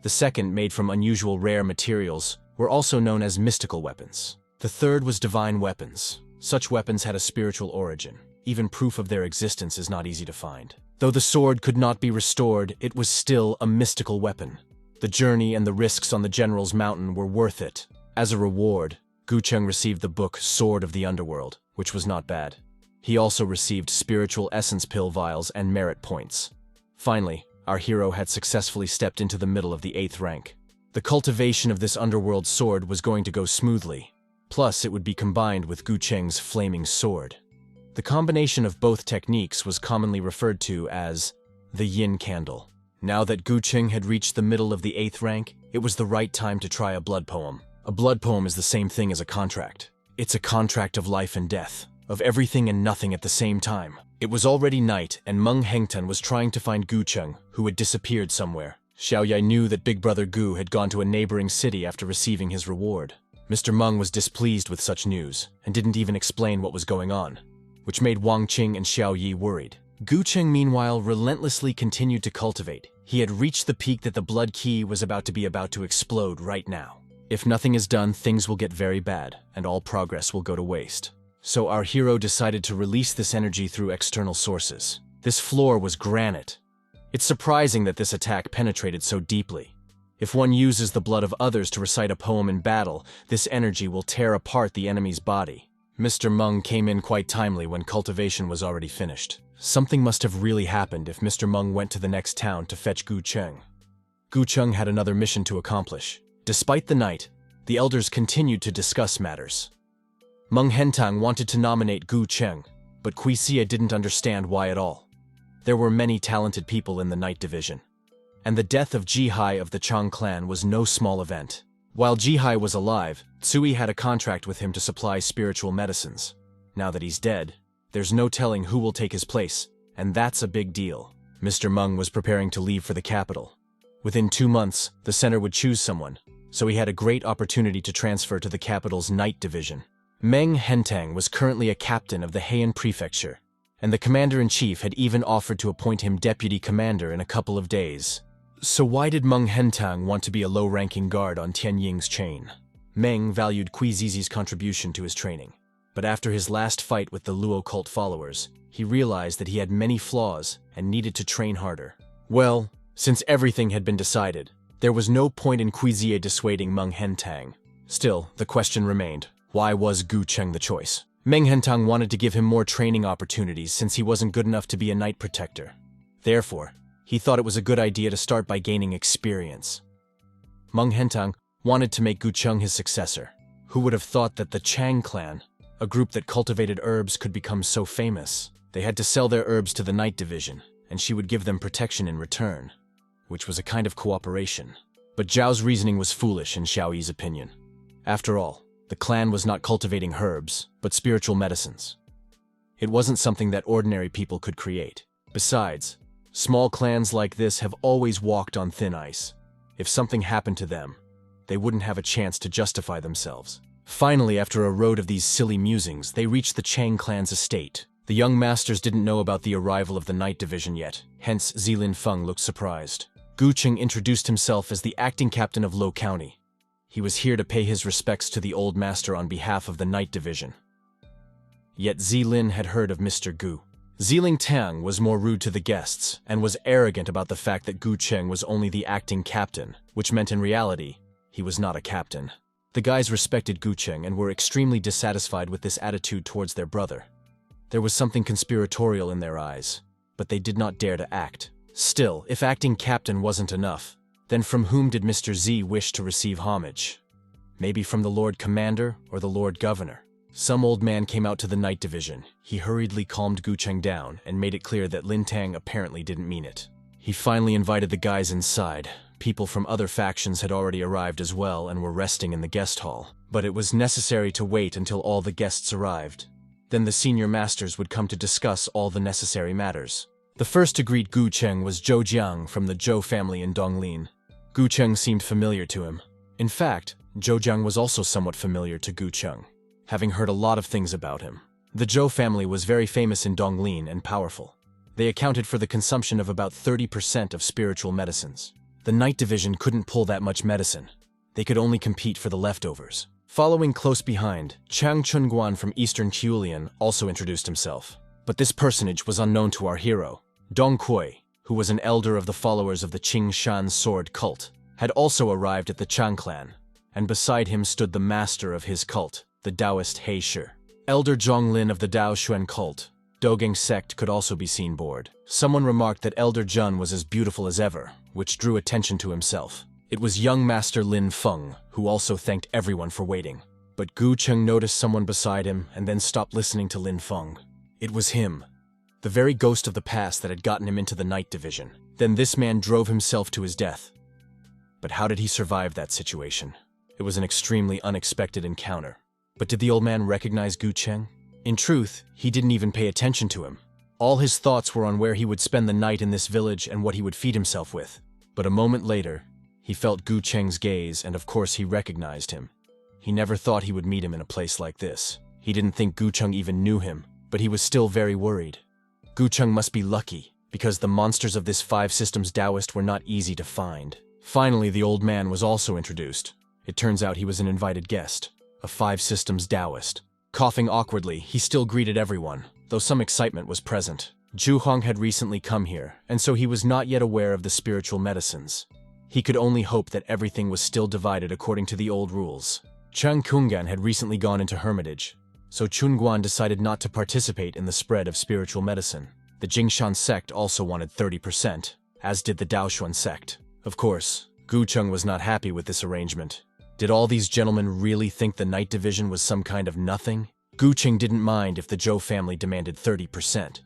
The second, made from unusual rare materials, were also known as mystical weapons. The third was divine weapons. Such weapons had a spiritual origin. Even proof of their existence is not easy to find. Though the sword could not be restored, it was still a mystical weapon. The journey and the risks on the General's Mountain were worth it. As a reward, Gucheng received the book Sword of the Underworld, which was not bad. He also received spiritual essence pill vials and merit points. Finally, our hero had successfully stepped into the middle of the 8th rank. The cultivation of this underworld sword was going to go smoothly. Plus, it would be combined with Gucheng's flaming sword. The combination of both techniques was commonly referred to as the yin candle. Now that Gucheng had reached the middle of the 8th rank, it was the right time to try a blood poem. A blood poem is the same thing as a contract. It's a contract of life and death, of everything and nothing at the same time. It was already night, and Meng Hengtan was trying to find Gucheng, who had disappeared somewhere. Xiaoyai knew that Big Brother Gu had gone to a neighboring city after receiving his reward. Mr. Meng was displeased with such news, and didn't even explain what was going on, which made Wang Qing and Xiao Yi worried. Gucheng, meanwhile, relentlessly continued to cultivate. He had reached the peak that the blood key was about to explode right now. If nothing is done, things will get very bad, and all progress will go to waste. So our hero decided to release this energy through external sources. This floor was granite. It's surprising that this attack penetrated so deeply. If one uses the blood of others to recite a poem in battle, this energy will tear apart the enemy's body. Mr. Meng came in quite timely when cultivation was already finished. Something must have really happened if Mr. Meng went to the next town to fetch Gucheng. Gucheng had another mission to accomplish. Despite the night, the elders continued to discuss matters. Meng Hentang wanted to nominate Gucheng, but Xia didn't understand why at all. There were many talented people in the night division, and the death of Jihai of the Chang clan was no small event. While Jihai was alive, Tsui had a contract with him to supply spiritual medicines. Now that he's dead, there's no telling who will take his place, and that's a big deal. Mr. Meng was preparing to leave for the capital. Within 2 months, the center would choose someone, so he had a great opportunity to transfer to the capital's night division. Meng Hentang was currently a captain of the Heian Prefecture, and the commander-in-chief had even offered to appoint him deputy commander in a couple of days. So why did Meng Hentang want to be a low-ranking guard on Tianying's chain? Meng valued Quizizi's contribution to his training, but after his last fight with the Luo cult followers, he realized that he had many flaws and needed to train harder. Well, since everything had been decided, there was no point in Quizie dissuading Meng Hentang. Still, the question remained, why was Gucheng the choice? Meng Hentang wanted to give him more training opportunities since he wasn't good enough to be a night protector. Therefore, he thought it was a good idea to start by gaining experience. Meng Hentang wanted to make Gucheng his successor. Who would have thought that the Chang clan, a group that cultivated herbs, could become so famous? They had to sell their herbs to the night division, and she would give them protection in return, which was a kind of cooperation. But Zhao's reasoning was foolish in Xiao Yi's opinion. After all, the clan was not cultivating herbs, but spiritual medicines. It wasn't something that ordinary people could create. Besides, small clans like this have always walked on thin ice. If something happened to them, they wouldn't have a chance to justify themselves. Finally, after a road of these silly musings, they reached the Chang clan's estate. The young masters didn't know about the arrival of the night division yet, hence Zilin Feng looked surprised. Gucheng introduced himself as the acting captain of Lo County. He was here to pay his respects to the old master on behalf of the night division. Yet Zilin had heard of Mr. Gu. Ziling Tang was more rude to the guests and was arrogant about the fact that Gucheng was only the acting captain, which meant in reality, he was not a captain. The guys respected Gucheng and were extremely dissatisfied with this attitude towards their brother. There was something conspiratorial in their eyes, but they did not dare to act. Still, if acting captain wasn't enough, then from whom did Mr. Z wish to receive homage? Maybe from the Lord Commander or the Lord Governor. Some old man came out to the night division. He hurriedly calmed Gucheng down and made it clear that Lin Tang apparently didn't mean it. He finally invited the guys inside. People from other factions had already arrived as well and were resting in the guest hall. But it was necessary to wait until all the guests arrived. Then the senior masters would come to discuss all the necessary matters. The first to greet Gucheng was Zhou Jiang from the Zhou family in Donglin. Gucheng seemed familiar to him. In fact, Zhou Jiang was also somewhat familiar to Gucheng, having heard a lot of things about him. The Zhou family was very famous in Donglin and powerful. They accounted for the consumption of about 30% of spiritual medicines. The night division couldn't pull that much medicine. They could only compete for the leftovers. Following close behind, Chang Chunguan from Eastern Qiulian also introduced himself. But this personage was unknown to our hero. Dong Kui, who was an elder of the followers of the Qing Shan sword cult, had also arrived at the Chang clan, and beside him stood the master of his cult, the Taoist He Shi. Elder Zhonglin of the Dao Xuan cult, Dogang sect, could also be seen board. Someone remarked that Elder Jun was as beautiful as ever, which drew attention to himself. It was young Master Lin Feng, who also thanked everyone for waiting. But Gu Cheng noticed someone beside him and then stopped listening to Lin Feng. It was him, the very ghost of the past that had gotten him into the night division. Then this man drove himself to his death. But how did he survive that situation? It was an extremely unexpected encounter. But did the old man recognize Gu Cheng? In truth, he didn't even pay attention to him. All his thoughts were on where he would spend the night in this village and what he would feed himself with. But a moment later, he felt Gu Cheng's gaze, and of course he recognized him. He never thought he would meet him in a place like this. He didn't think Gu Cheng even knew him, but he was still very worried. Gu Cheng must be lucky, because the monsters of this 5 systems Taoist were not easy to find. Finally, the old man was also introduced. It turns out he was an invited guest, a 5 systems Taoist. Coughing awkwardly, he still greeted everyone, though some excitement was present. Zhu Hong had recently come here, and so he was not yet aware of the spiritual medicines. He could only hope that everything was still divided according to the old rules. Chang Kungan had recently gone into hermitage, so Chunguan decided not to participate in the spread of spiritual medicine. The Jingshan sect also wanted 30%, as did the Daoshuan sect. Of course, Gu Cheng was not happy with this arrangement. Did all these gentlemen really think the night division was some kind of nothing? Gu Cheng didn't mind if the Zhou family demanded 30%.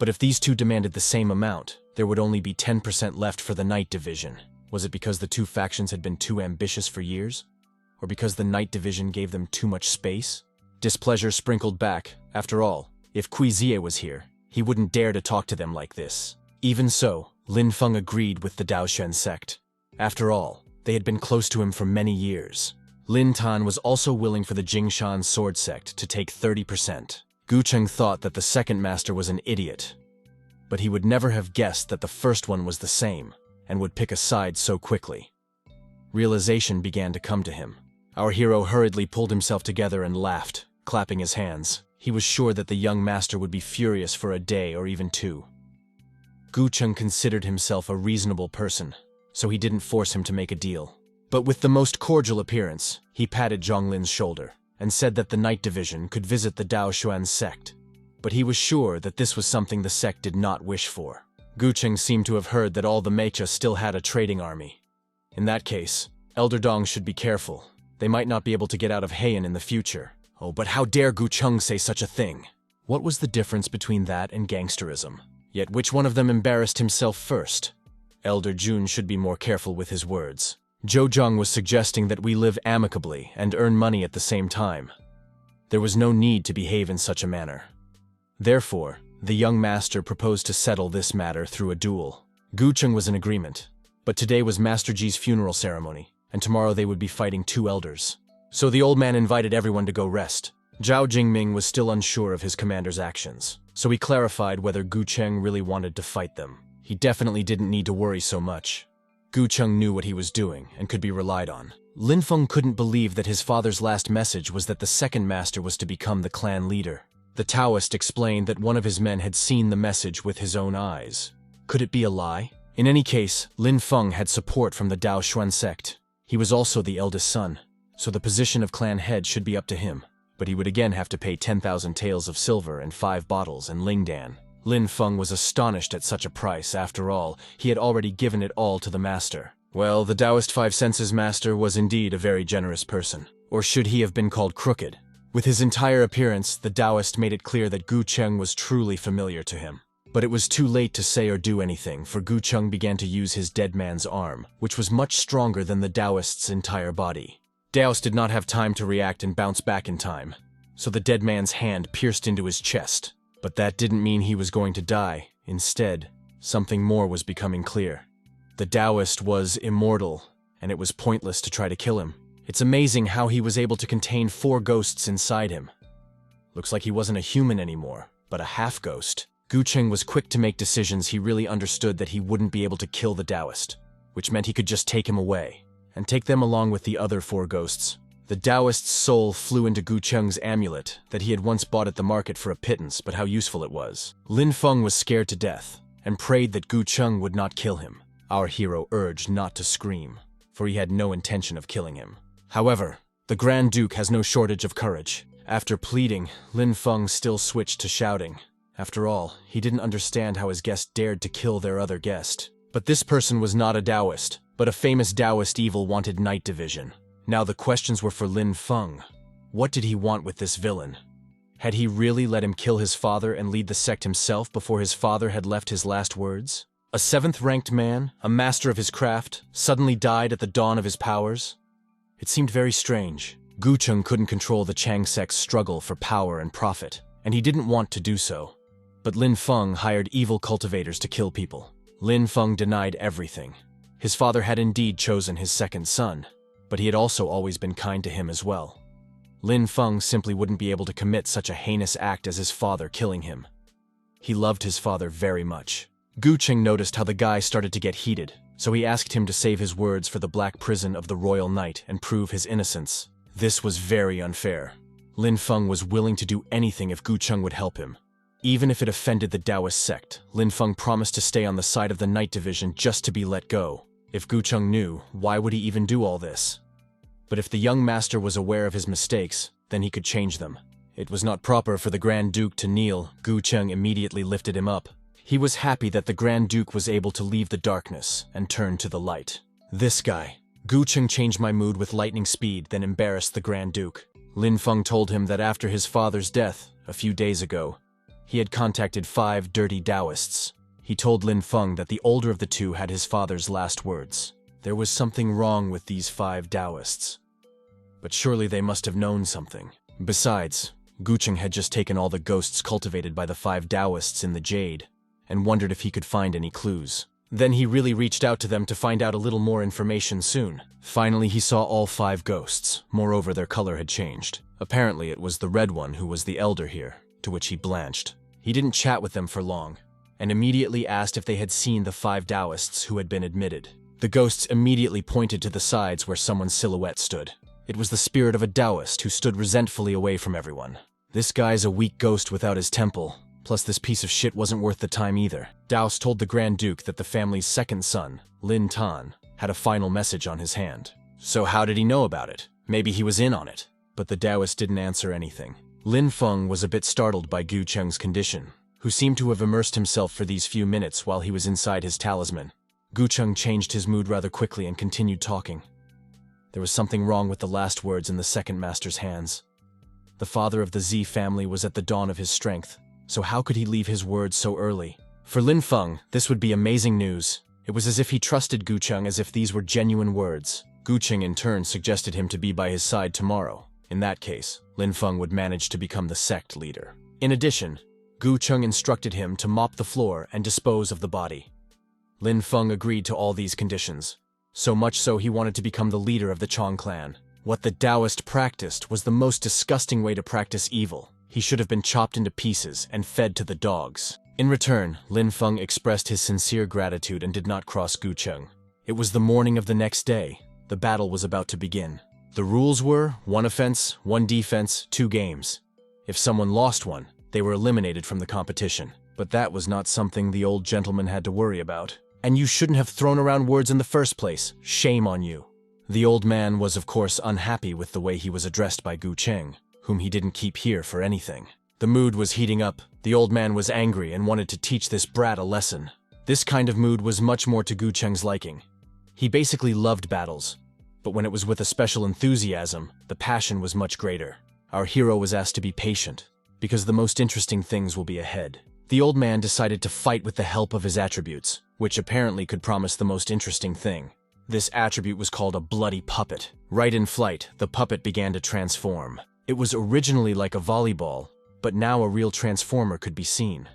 But if these two demanded the same amount, there would only be 10% left for the night division. Was it because the two factions had been too ambitious for years? Or because the night division gave them too much space? Displeasure sprinkled back. After all, if Quizie was here, he wouldn't dare to talk to them like this. Even so, Lin Feng agreed with the Daoshuan sect. After all, they had been close to him for many years. Lin Tan was also willing for the Jingshan sword sect to take 30%. Gu Cheng thought that the second master was an idiot, but he would never have guessed that the first one was the same, and would pick a side so quickly. Realization began to come to him. Our hero hurriedly pulled himself together and laughed, clapping his hands. He was sure that the young master would be furious for a day or even 2. Gu Cheng considered himself a reasonable person, so he didn't force him to make a deal. But with the most cordial appearance, he patted Zhonglin's shoulder and said that the night division could visit the Daoshuan sect. But he was sure that this was something the sect did not wish for. Gu Cheng seemed to have heard that all the Mage still had a trading army. In that case, Elder Dong should be careful. They might not be able to get out of Heian in the future. Oh, but how dare Gu Cheng say such a thing? What was the difference between that and gangsterism? Yet which one of them embarrassed himself first? Elder Jun should be more careful with his words. Zhou Zhang was suggesting that we live amicably and earn money at the same time. There was no need to behave in such a manner. Therefore, the young master proposed to settle this matter through a duel. Gu Cheng was in agreement, but today was Master Ji's funeral ceremony, and tomorrow they would be fighting 2 elders. So the old man invited everyone to go rest. Zhao Jingming was still unsure of his commander's actions, so he clarified whether Gu Cheng really wanted to fight them. He definitely didn't need to worry so much. Gu Cheng knew what he was doing and could be relied on. Lin Feng couldn't believe that his father's last message was that the second master was to become the clan leader. The Taoist explained that one of his men had seen the message with his own eyes. Could it be a lie? In any case, Lin Feng had support from the Daoshuan sect. He was also the eldest son, so the position of clan head should be up to him. But he would again have to pay 10,000 taels of silver and 5 bottles and Lingdan. Lin Feng was astonished at such a price. After all, he had already given it all to the master. Well, the Taoist 5 senses master was indeed a very generous person. Or should he have been called crooked? With his entire appearance, the Taoist made it clear that Gu Cheng was truly familiar to him. But it was too late to say or do anything, for Gu Cheng began to use his dead man's arm, which was much stronger than the Taoist's entire body. Taoist did not have time to react and bounce back in time, so the dead man's hand pierced into his chest. But that didn't mean he was going to die. Instead, something more was becoming clear. The Taoist was immortal, and it was pointless to try to kill him. It's amazing how he was able to contain 4 ghosts inside him. Looks like he wasn't a human anymore, but a half-ghost. Gu Cheng was quick to make decisions. He really understood that he wouldn't be able to kill the Taoist, which meant he could just take him away, and take them along with the other 4 ghosts. The Taoist's soul flew into Gu Cheng's amulet that he had once bought at the market for a pittance, but how useful it was. Lin Feng was scared to death and prayed that Gu Cheng would not kill him. Our hero urged not to scream, for he had no intention of killing him. However, the Grand Duke has no shortage of courage. After pleading, Lin Feng still switched to shouting. After all, he didn't understand how his guest dared to kill their other guest. But this person was not a Taoist, but a famous Taoist evil wanted night division. Now the questions were for Lin Feng. What did he want with this villain? Had he really let him kill his father and lead the sect himself before his father had left his last words? A 7th-ranked man, a master of his craft, suddenly died at the dawn of his powers? It seemed very strange. Gu Cheng couldn't control the Chang sect's struggle for power and profit, and he didn't want to do so. But Lin Feng hired evil cultivators to kill people. Lin Feng denied everything. His father had indeed chosen his second son, but he had also always been kind to him as well. Lin Feng simply wouldn't be able to commit such a heinous act as his father killing him. He loved his father very much. Gu Cheng noticed how the guy started to get heated, so he asked him to save his words for the black prison of the royal knight and prove his innocence. This was very unfair. Lin Feng was willing to do anything if Gu Cheng would help him. Even if it offended the Taoist sect, Lin Feng promised to stay on the side of the night division just to be let go. If Gu Cheng knew, why would he even do all this? But if the young master was aware of his mistakes, then he could change them. It was not proper for the Grand Duke to kneel. Gu Cheng immediately lifted him up. He was happy that the Grand Duke was able to leave the darkness and turn to the light. This guy. Gu Cheng changed my mood with lightning speed, then embarrassed the Grand Duke. Lin Feng told him that after his father's death, a few days ago, he had contacted 5 dirty Taoists. He told Lin Feng that the older of the two had his father's last words. There was something wrong with these 5 Taoists. But surely they must have known something. Besides, Gu Cheng had just taken all the ghosts cultivated by the 5 Taoists in the Jade, and wondered if he could find any clues. Then he really reached out to them to find out a little more information soon. Finally, he saw all 5 ghosts. Moreover, their color had changed. Apparently, it was the red one who was the elder here, to which he blanched. He didn't chat with them for long, and immediately asked if they had seen the 5 Taoists who had been admitted. The ghosts immediately pointed to the sides where someone's silhouette stood. It was the spirit of a Taoist who stood resentfully away from everyone. This guy's a weak ghost without his temple. Plus, this piece of shit wasn't worth the time either. Taoist told the Grand Duke that the family's second son, Lin Tan, had a final message on his hand. So how did he know about it? Maybe he was in on it. But the Taoist didn't answer anything. Lin Feng was a bit startled by Gu Cheng's condition, who seemed to have immersed himself for these few minutes while he was inside his talisman. Gu Cheng changed his mood rather quickly and continued talking. There was something wrong with the last words in the second master's hands. The father of the Z family was at the dawn of his strength, so how could he leave his words so early? For Lin Feng, this would be amazing news. It was as if he trusted Gu Cheng as if these were genuine words. Gu Cheng in turn suggested him to be by his side tomorrow. In that case, Lin Feng would manage to become the sect leader. In addition, Gu Cheng instructed him to mop the floor and dispose of the body. Lin Feng agreed to all these conditions. So much so he wanted to become the leader of the Chong clan. What the Taoist practiced was the most disgusting way to practice evil. He should have been chopped into pieces and fed to the dogs. In return, Lin Feng expressed his sincere gratitude and did not cross Gu Cheng. It was the morning of the next day. The battle was about to begin. The rules were 1 offense, 1 defense, 2 games. If someone lost one, they were eliminated from the competition. But that was not something the old gentleman had to worry about. And you shouldn't have thrown around words in the first place. Shame on you. The old man was of course unhappy with the way he was addressed by Gu Cheng, whom he didn't keep here for anything. The mood was heating up. The old man was angry and wanted to teach this brat a lesson. This kind of mood was much more to Gu Cheng's liking. He basically loved battles, but when it was with a special enthusiasm, the passion was much greater. Our hero was asked to be patient, because the most interesting things will be ahead. The old man decided to fight with the help of his attributes, which apparently could promise the most interesting thing. This attribute was called a bloody puppet. Right in flight, the puppet began to transform. It was originally like a volleyball, but now a real transformer could be seen.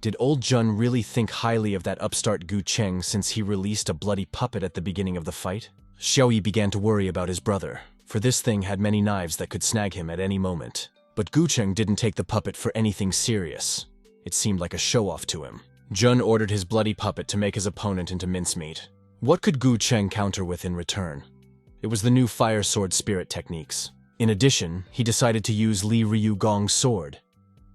Did old Jun really think highly of that upstart Gu Cheng since he released a bloody puppet at the beginning of the fight? Xiaoyi began to worry about his brother, for this thing had many knives that could snag him at any moment. But Gu Cheng didn't take the puppet for anything serious. It seemed like a show-off to him. Jun ordered his bloody puppet to make his opponent into mincemeat. What could Gu Cheng counter with in return? It was the new fire sword spirit techniques. In addition, he decided to use Li Ryu Gong's sword.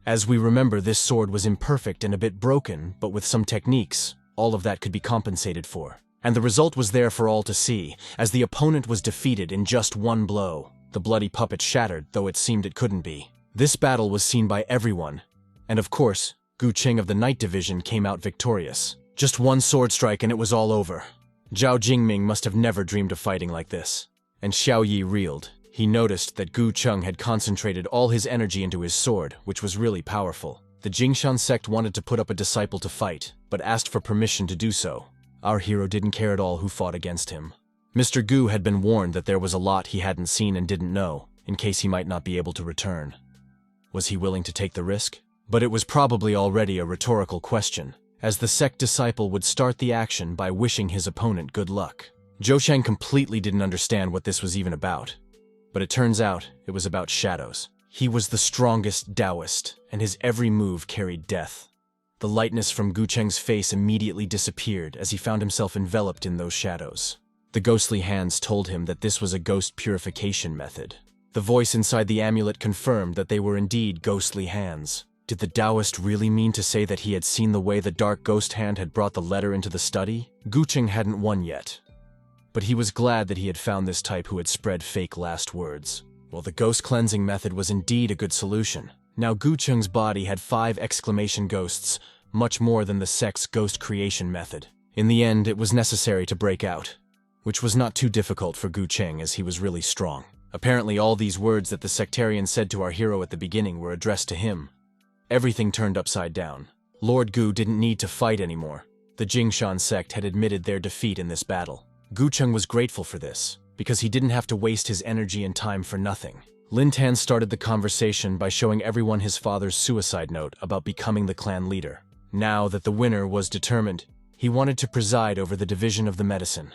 As we remember, this sword was imperfect and a bit broken, but with some techniques, all of that could be compensated for. And the result was there for all to see, as the opponent was defeated in just one blow. The bloody puppet shattered, though it seemed it couldn't be. This battle was seen by everyone, and of course, Gu Qing of the Night Division came out victorious. Just one sword strike and it was all over. Zhao Jingming must have never dreamed of fighting like this. And Xiao Yi reeled. He noticed that Gu Cheng had concentrated all his energy into his sword, which was really powerful. The Jingshan sect wanted to put up a disciple to fight, but asked for permission to do so. Our hero didn't care at all who fought against him. Mr. Gu had been warned that there was a lot he hadn't seen and didn't know, in case he might not be able to return. Was he willing to take the risk? But it was probably already a rhetorical question, as the sect disciple would start the action by wishing his opponent good luck. Zhou Shang completely didn't understand what this was even about. But it turns out it was about shadows. He was the strongest Taoist, and his every move carried death. The lightness from Gu Cheng's face immediately disappeared as he found himself enveloped in those shadows. The ghostly hands told him that this was a ghost purification method. The voice inside the amulet confirmed that they were indeed ghostly hands. Did the Taoist really mean to say that he had seen the way the dark ghost hand had brought the letter into the study? Gu Cheng hadn't won yet. But he was glad that he had found this type who had spread fake last words. Well, the ghost cleansing method was indeed a good solution. Now Gu Cheng's body had 5 exclamation ghosts, much more than the sect's ghost creation method. In the end, it was necessary to break out, which was not too difficult for Gu Cheng as he was really strong. Apparently all these words that the sectarian said to our hero at the beginning were addressed to him. Everything turned upside down. Lord Gu didn't need to fight anymore. The Jingshan sect had admitted their defeat in this battle. Gu Cheng was grateful for this, because he didn't have to waste his energy and time for nothing. Lin Tan started the conversation by showing everyone his father's suicide note about becoming the clan leader. Now that the winner was determined, he wanted to preside over the division of the medicine.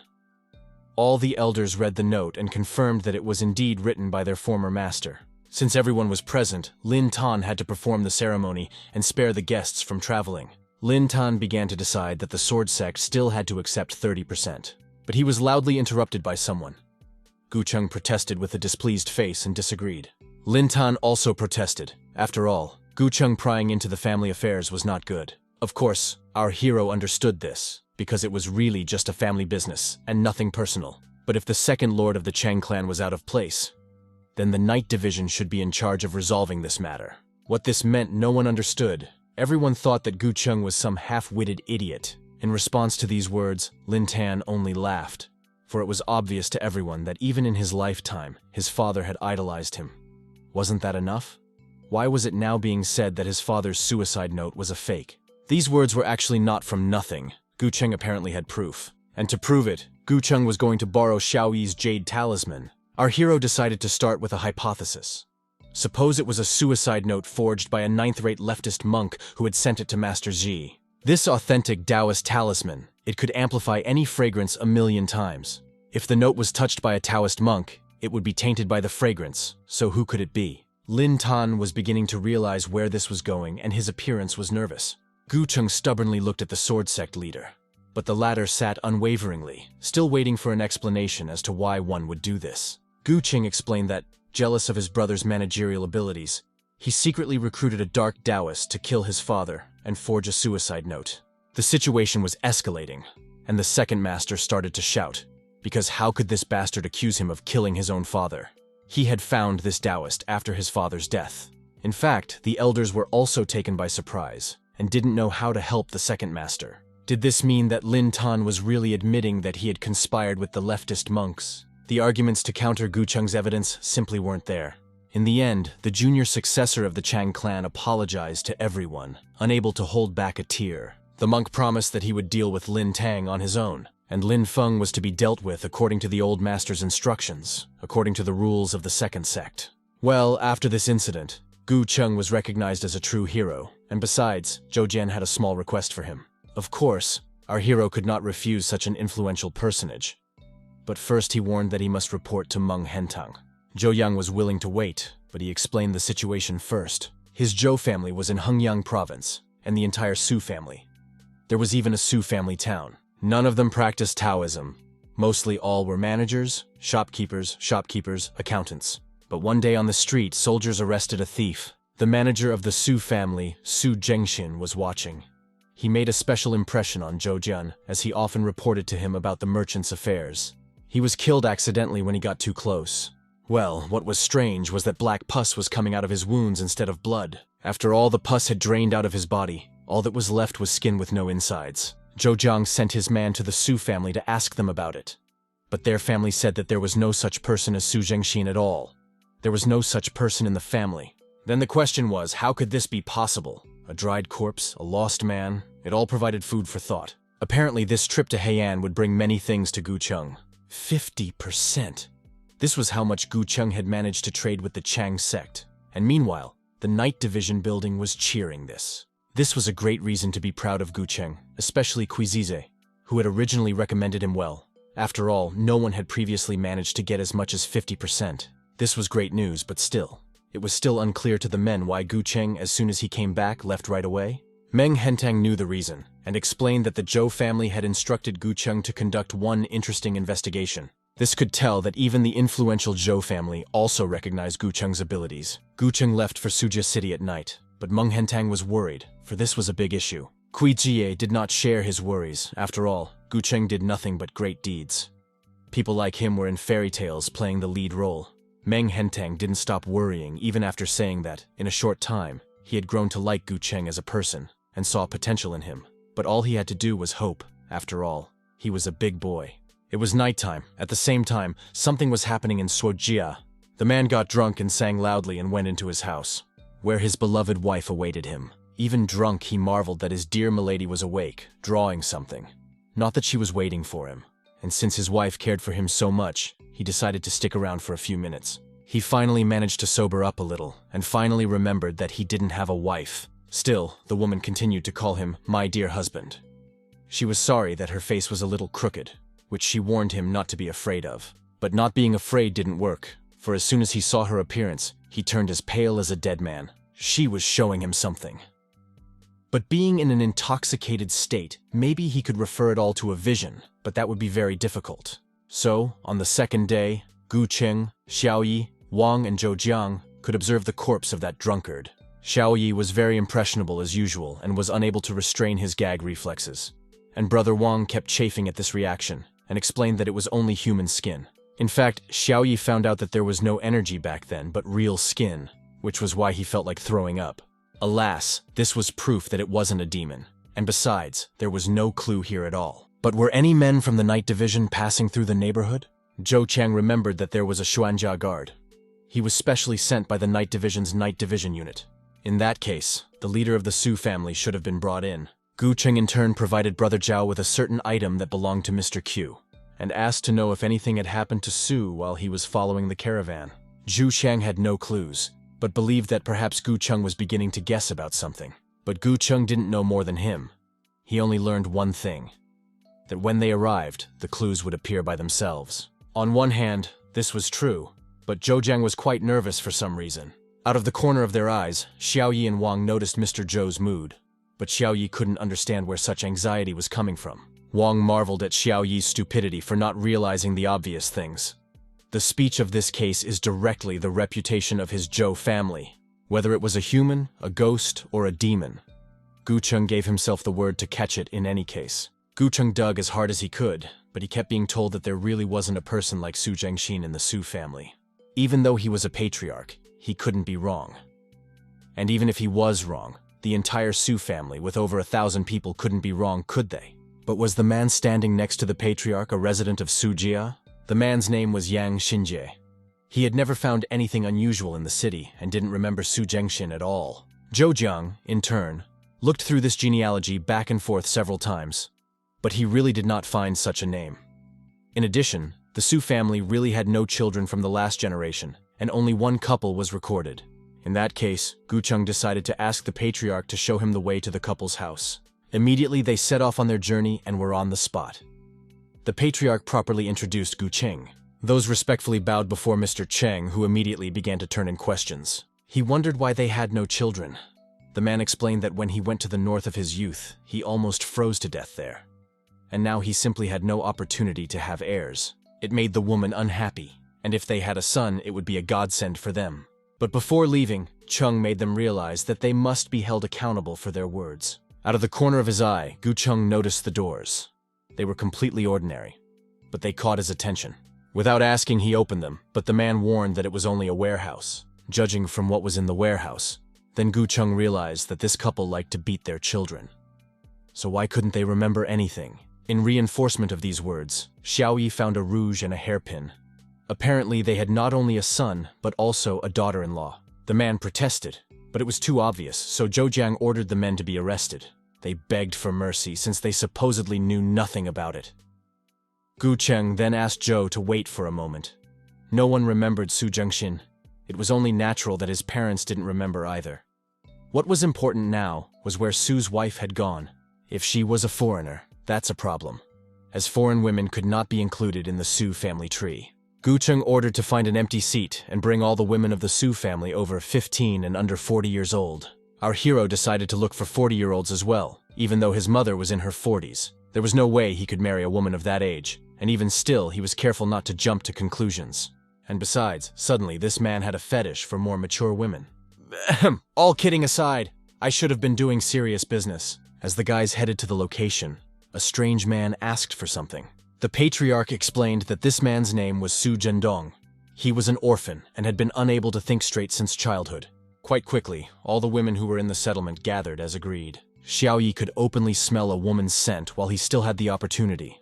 All the elders read the note and confirmed that it was indeed written by their former master. Since everyone was present, Lin Tan had to perform the ceremony and spare the guests from traveling. Lin Tan began to decide that the sword sect still had to accept 30%. But he was loudly interrupted by someone. Gu Cheng protested with a displeased face and disagreed. Lin Tan also protested. After all, Gu Cheng prying into the family affairs was not good. Of course, our hero understood this, because it was really just a family business and nothing personal. But if the second lord of the Cheng clan was out of place, then the Night Division should be in charge of resolving this matter. What this meant no one understood. Everyone thought that Gu Cheng was some half-witted idiot. In response to these words, Lin Tan only laughed, for it was obvious to everyone that even in his lifetime, his father had idolized him. Wasn't that enough? Why was it now being said that his father's suicide note was a fake? These words were actually not from nothing. Gu Cheng apparently had proof. And to prove it, Gu Cheng was going to borrow Xiao Yi's jade talisman. Our hero decided to start with a hypothesis. Suppose it was a suicide note forged by a 9th-rate leftist monk who had sent it to Master Ji. This authentic Taoist talisman, it could amplify any fragrance 1,000,000 times. If the note was touched by a Taoist monk, it would be tainted by the fragrance, so who could it be? Lin Tan was beginning to realize where this was going, and his appearance was nervous. Gu Cheng stubbornly looked at the sword sect leader, but the latter sat unwaveringly, still waiting for an explanation as to why one would do this. Gu Cheng explained that, jealous of his brother's managerial abilities, he secretly recruited a dark Taoist to kill his father and forge a suicide note. The situation was escalating, and the second master started to shout, because how could this bastard accuse him of killing his own father? He had found this Taoist after his father's death. In fact, the elders were also taken by surprise, and didn't know how to help the second master. Did this mean that Lin Tan was really admitting that he had conspired with the leftist monks? The arguments to counter Gu Cheng's evidence simply weren't there. In the end, the junior successor of the Chang clan apologized to everyone, unable to hold back a tear. The monk promised that he would deal with Lin Tang on his own, and Lin Feng was to be dealt with according to the old master's instructions, according to the rules of the second sect. Well, after this incident, Gu Cheng was recognized as a true hero, and besides, Zhou Jian had a small request for him. Of course, our hero could not refuse such an influential personage. But first he warned that he must report to Meng Hentang. Zhou Yang was willing to wait, but he explained the situation first. His Zhou family was in Hengyang province, and the entire Su family. There was even a Su family town. None of them practiced Taoism, Mostly all were managers, shopkeepers, accountants. But one day on the street, soldiers arrested a thief. The manager of the Su family, Su Zhengshin, was watching. He made a special impression on Zhou Jian, as he often reported to him about the merchant's affairs. He was killed accidentally when he got too close. Well, what was strange was that black pus was coming out of his wounds instead of blood. After all the pus had drained out of his body, all that was left was skin with no insides. Zhou Jiang sent his man to the Su family to ask them about it. But their family said that there was no such person as Su Zhengshin at all. There was no such person in the family. Then the question was, how could this be possible? A dried corpse, a lost man, it all provided food for thought. Apparently this trip to Heian would bring many things to Gucheng. 50%. This was how much Gucheng had managed to trade with the Chang sect. And meanwhile, the Night Division building was cheering this. This was a great reason to be proud of Gucheng, especially Quizize, who had originally recommended him well. After all, no one had previously managed to get as much as 50%. This was great news, but still. It was still unclear to the men why Gucheng, as soon as he came back, left right away. Meng Hentang knew the reason, and explained that the Zhou family had instructed Gucheng to conduct one interesting investigation. This could tell that even the influential Zhou family also recognized Gucheng's abilities. Gucheng left for Suzhou City at night, but Meng Hentang was worried, for this was a big issue. Kui Jie did not share his worries. After all, Gucheng did nothing but great deeds. People like him were in fairy tales playing the lead role. Meng Hentang didn't stop worrying even after saying that, in a short time, he had grown to like Gucheng as a person and saw potential in him. But all he had to do was hope. After all, he was a big boy. It was nighttime. At the same time, something was happening in Suojia. The man got drunk and sang loudly and went into his house, where his beloved wife awaited him. Even drunk, he marveled that his dear milady was awake, drawing something. Not that she was waiting for him. And since his wife cared for him so much, he decided to stick around for a few minutes. He finally managed to sober up a little, and finally remembered that he didn't have a wife. Still, the woman continued to call him my dear husband. She was sorry that her face was a little crooked, which she warned him not to be afraid of. But not being afraid didn't work, for as soon as he saw her appearance, he turned as pale as a dead man. She was showing him something. But being in an intoxicated state, maybe he could refer it all to a vision, but that would be very difficult. So, on the second day, Gucheng, Xiaoyi, Wang, and Zhou Jiang could observe the corpse of that drunkard. Xiaoyi was very impressionable as usual and was unable to restrain his gag reflexes. And Brother Wang kept chafing at this reaction and explained that it was only human skin. In fact, Xiaoyi found out that there was no energy back then but real skin, which was why he felt like throwing up. Alas, this was proof that it wasn't a demon. And besides, there was no clue here at all. But were any men from the Night Division passing through the neighborhood? Zhou Chang remembered that there was a Xuanjia guard. He was specially sent by the Night Division's Night Division unit. In that case, the leader of the Su family should have been brought in. Gucheng in turn provided Brother Zhao with a certain item that belonged to Mr. Q, and asked to know if anything had happened to Su while he was following the caravan. Zhu Xiang had no clues, but believed that perhaps Gucheng was beginning to guess about something. But Gucheng didn't know more than him. He only learned one thing: that when they arrived, the clues would appear by themselves. On one hand, this was true, but Zhou Jiang was quite nervous for some reason. Out of the corner of their eyes, Xiaoyi and Wang noticed Mr. Zhou's mood, but Xiaoyi couldn't understand where such anxiety was coming from. Wang marveled at Xiaoyi's stupidity for not realizing the obvious things. The speech of this case is directly the reputation of his Zhou family, whether it was a human, a ghost, or a demon. Gucheng gave himself the word to catch it in any case. Gucheng dug as hard as he could, but he kept being told that there really wasn't a person like Su Zhengshin in the Su family. Even though he was a patriarch, he couldn't be wrong. And even if he was wrong, the entire Su family with over 1,000 people couldn't be wrong, could they? But was the man standing next to the patriarch a resident of Sujia? The man's name was Yang Xinjie. He had never found anything unusual in the city and didn't remember Su Zhengshin at all. Zhou Jiang, in turn, looked through this genealogy back and forth several times, but he really did not find such a name. In addition, the Su family really had no children from the last generation, and only one couple was recorded. In that case, Gucheng decided to ask the patriarch to show him the way to the couple's house. Immediately they set off on their journey and were on the spot. The patriarch properly introduced Gucheng. Those respectfully bowed before Mr. Cheng, who immediately began to turn in questions. He wondered why they had no children. The man explained that when he went to the north of his youth, he almost froze to death there. and now he simply had no opportunity to have heirs. It made the woman unhappy, and if they had a son, it would be a godsend for them. But before leaving, Chung made them realize that they must be held accountable for their words. Out of the corner of his eye, Gu Chung noticed the doors. They were completely ordinary, but they caught his attention. Without asking, he opened them, but the man warned that it was only a warehouse. Judging from what was in the warehouse, then Gu Chung realized that this couple liked to beat their children. So why couldn't they remember anything? In reinforcement of these words, Xiaoyi found a rouge and a hairpin. Apparently, they had not only a son, but also a daughter-in-law. The man protested, but it was too obvious, so Zhou Jiang ordered the men to be arrested. They begged for mercy since they supposedly knew nothing about it. Gu Cheng then asked Zhou to wait for a moment. No one remembered Su Zhengxin. It was only natural that his parents didn't remember either. What was important now was where Su's wife had gone. If she was a foreigner, that's a problem, as foreign women could not be included in the Su family tree. Gu Cheng ordered to find an empty seat and bring all the women of the Su family over 15 and under 40 years old. Our hero decided to look for 40-year-olds as well, even though his mother was in her 40s. There was no way he could marry a woman of that age, and even still, he was careful not to jump to conclusions. And besides, suddenly this man had a fetish for more mature women. All kidding aside, I should have been doing serious business. As the guys headed to the location, a strange man asked for something. The patriarch explained that this man's name was Su Zhendong. He was an orphan and had been unable to think straight since childhood. Quite quickly, all the women who were in the settlement gathered as agreed. Xiaoyi could openly smell a woman's scent while he still had the opportunity.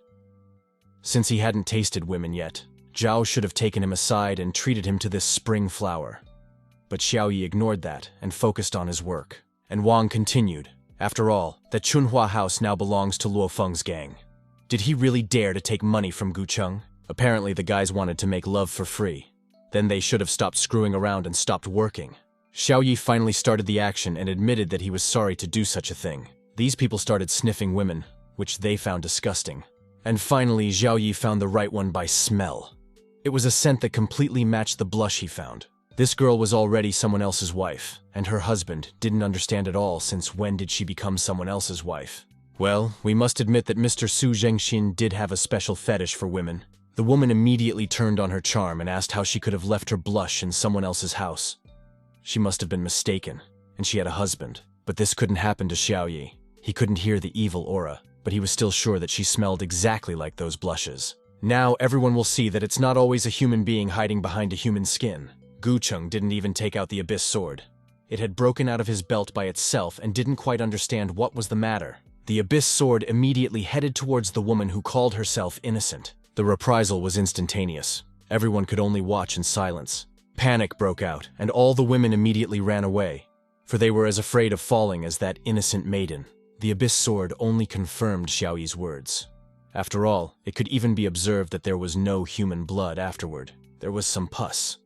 Since he hadn't tasted women yet, Zhao should have taken him aside and treated him to this spring flower. But Xiaoyi ignored that and focused on his work. And Wang continued. After all, that Chunhua house now belongs to Luo Feng's gang. Did he really dare to take money from Gu Cheng? Apparently the guys wanted to make love for free. Then they should have stopped screwing around and stopped working. Xiaoyi finally started the action and admitted that he was sorry to do such a thing. These people started sniffing women, which they found disgusting. And finally, Xiaoyi found the right one by smell. It was a scent that completely matched the blush he found. This girl was already someone else's wife, and her husband didn't understand at all since when did she become someone else's wife. Well, we must admit that Mr. Su Zhengxin did have a special fetish for women. The woman immediately turned on her charm and asked how she could have left her blush in someone else's house. She must have been mistaken, and she had a husband. But this couldn't happen to Xiaoyi. He couldn't hear the evil aura, but he was still sure that she smelled exactly like those blushes. Now everyone will see that it's not always a human being hiding behind a human skin. Gu Cheng didn't even take out the abyss sword. It had broken out of his belt by itself and didn't quite understand what was the matter. The abyss sword immediately headed towards the woman who called herself innocent. The reprisal was instantaneous. Everyone could only watch in silence. Panic broke out, and all the women immediately ran away, for they were as afraid of falling as that innocent maiden. The abyss sword only confirmed Xiaoyi's words. After all, it could even be observed that there was no human blood afterward. There was some pus.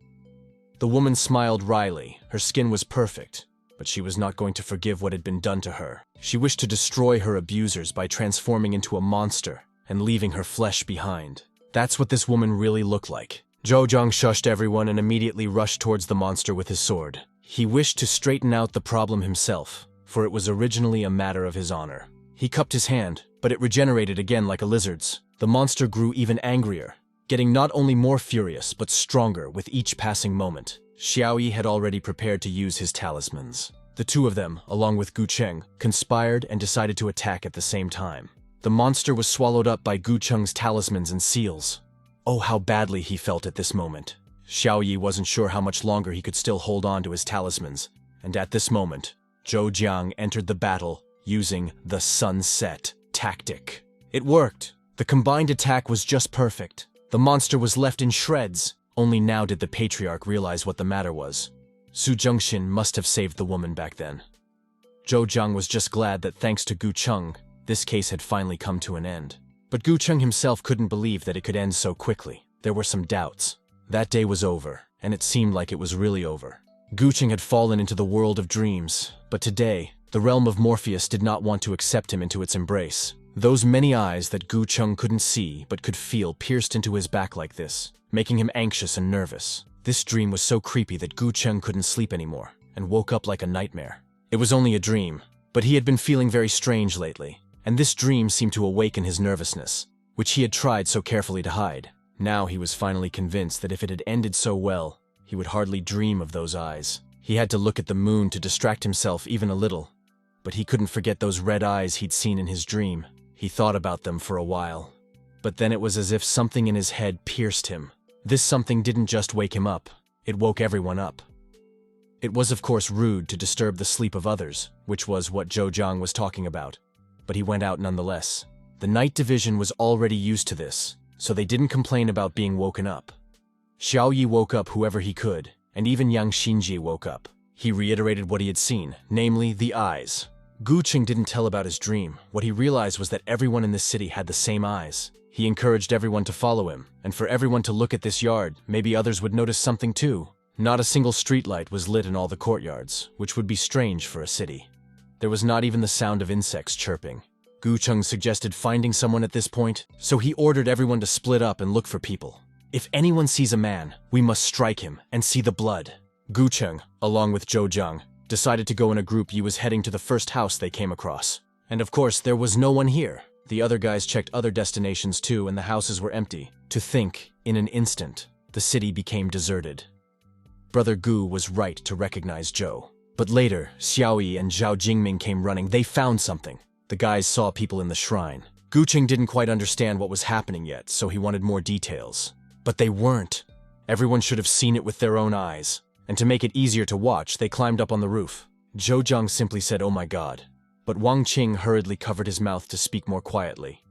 The woman smiled wryly. Her skin was perfect, but she was not going to forgive what had been done to her. She wished to destroy her abusers by transforming into a monster and leaving her flesh behind. That's what this woman really looked like. Zhou Jiang shushed everyone and immediately rushed towards the monster with his sword. He wished to straighten out the problem himself, for it was originally a matter of his honor. He cupped his hand, but it regenerated again like a lizard's. The monster grew even angrier, getting not only more furious, but stronger with each passing moment. Xiaoyi had already prepared to use his talismans. The two of them, along with Gu Cheng, conspired and decided to attack at the same time. The monster was swallowed up by Gu Cheng's talismans and seals. Oh, how badly he felt at this moment. Xiaoyi wasn't sure how much longer he could still hold on to his talismans, and at this moment, Zhou Jiang entered the battle using the sunset tactic. It worked. The combined attack was just perfect. The monster was left in shreds. Only now did the patriarch realize what the matter was. Su Zhengxin must have saved the woman back then. Zhou Jiang was just glad that thanks to Gu Cheng, this case had finally come to an end. But Gu Cheng himself couldn't believe that it could end so quickly. There were some doubts. That day was over, and it seemed like it was really over. Gu Cheng had fallen into the world of dreams, but today, the realm of Morpheus did not want to accept him into its embrace. Those many eyes that Gu Cheng couldn't see but could feel pierced into his back like this, making him anxious and nervous. This dream was so creepy that Gu Cheng couldn't sleep anymore, and woke up like a nightmare. It was only a dream, but he had been feeling very strange lately. and this dream seemed to awaken his nervousness, which he had tried so carefully to hide. Now he was finally convinced that if it had ended so well, he would hardly dream of those eyes. He had to look at the moon to distract himself even a little, but he couldn't forget those red eyes he'd seen in his dream. He thought about them for a while, but then it was as if something in his head pierced him. This something didn't just wake him up, it woke everyone up. It was of course rude to disturb the sleep of others, which was what Zhou Jiang was talking about, but he went out nonetheless. The night division was already used to this, so they didn't complain about being woken up. Xiao Yi woke up whoever he could, and even Yang Xinji woke up. He reiterated what he had seen, namely the eyes. Gu Qing didn't tell about his dream. What he realized was that everyone in this city had the same eyes. He encouraged everyone to follow him, and for everyone to look at this yard, maybe others would notice something too. Not a single streetlight was lit in all the courtyards, which would be strange for a city. There was not even the sound of insects chirping. Gu Qing suggested finding someone at this point, so he ordered everyone to split up and look for people. If anyone sees a man, we must strike him and see the blood. Gu Qing, along with Zhou Jiang, decided to go in a group. He was heading to the first house they came across. And of course, there was no one here. The other guys checked other destinations too, and the houses were empty. To think, in an instant, the city became deserted. Brother Gu was right to recognize Zhou. But later, Xiao Yi and Zhao Jingming came running. They found something. The guys saw people in the shrine. Gu Qing didn't quite understand what was happening yet, so he wanted more details. But they weren't. Everyone should have seen it with their own eyes. And to make it easier to watch, they climbed up on the roof. Zhou Jiang simply said, "Oh my God." But Wang Qing hurriedly covered his mouth to speak more quietly.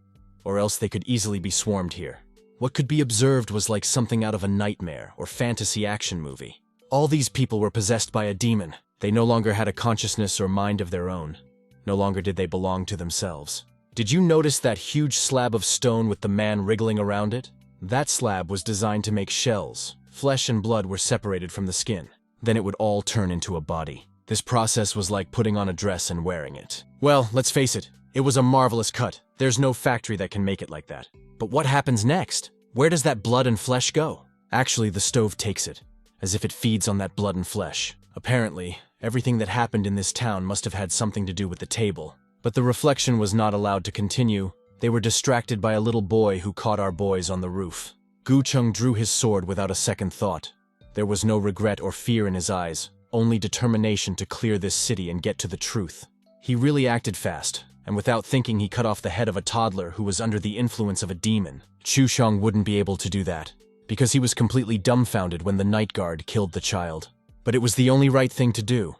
Or else they could easily be swarmed here. What could be observed was like something out of a nightmare or fantasy action movie. All these people were possessed by a demon. They no longer had a consciousness or mind of their own. No longer did they belong to themselves. Did you notice that huge slab of stone with the man wriggling around it? That slab was designed to make shells. Flesh and blood were separated from the skin. Then it would all turn into a body. This process was like putting on a dress and wearing it. Well, let's face it, it was a marvelous cut. There's no factory that can make it like that. But what happens next? Where does that blood and flesh go? Actually, the stove takes it, as if it feeds on that blood and flesh. Apparently, everything that happened in this town must have had something to do with the table. But the reflection was not allowed to continue. They were distracted by a little boy who caught our boys on the roof. Gu Qing drew his sword without a second thought. There was no regret or fear in his eyes, only determination to clear this city and get to the truth. He really acted fast, and without thinking he cut off the head of a toddler who was under the influence of a demon. Chu Shang wouldn't be able to do that, because he was completely dumbfounded when the night guard killed the child. But it was the only right thing to do.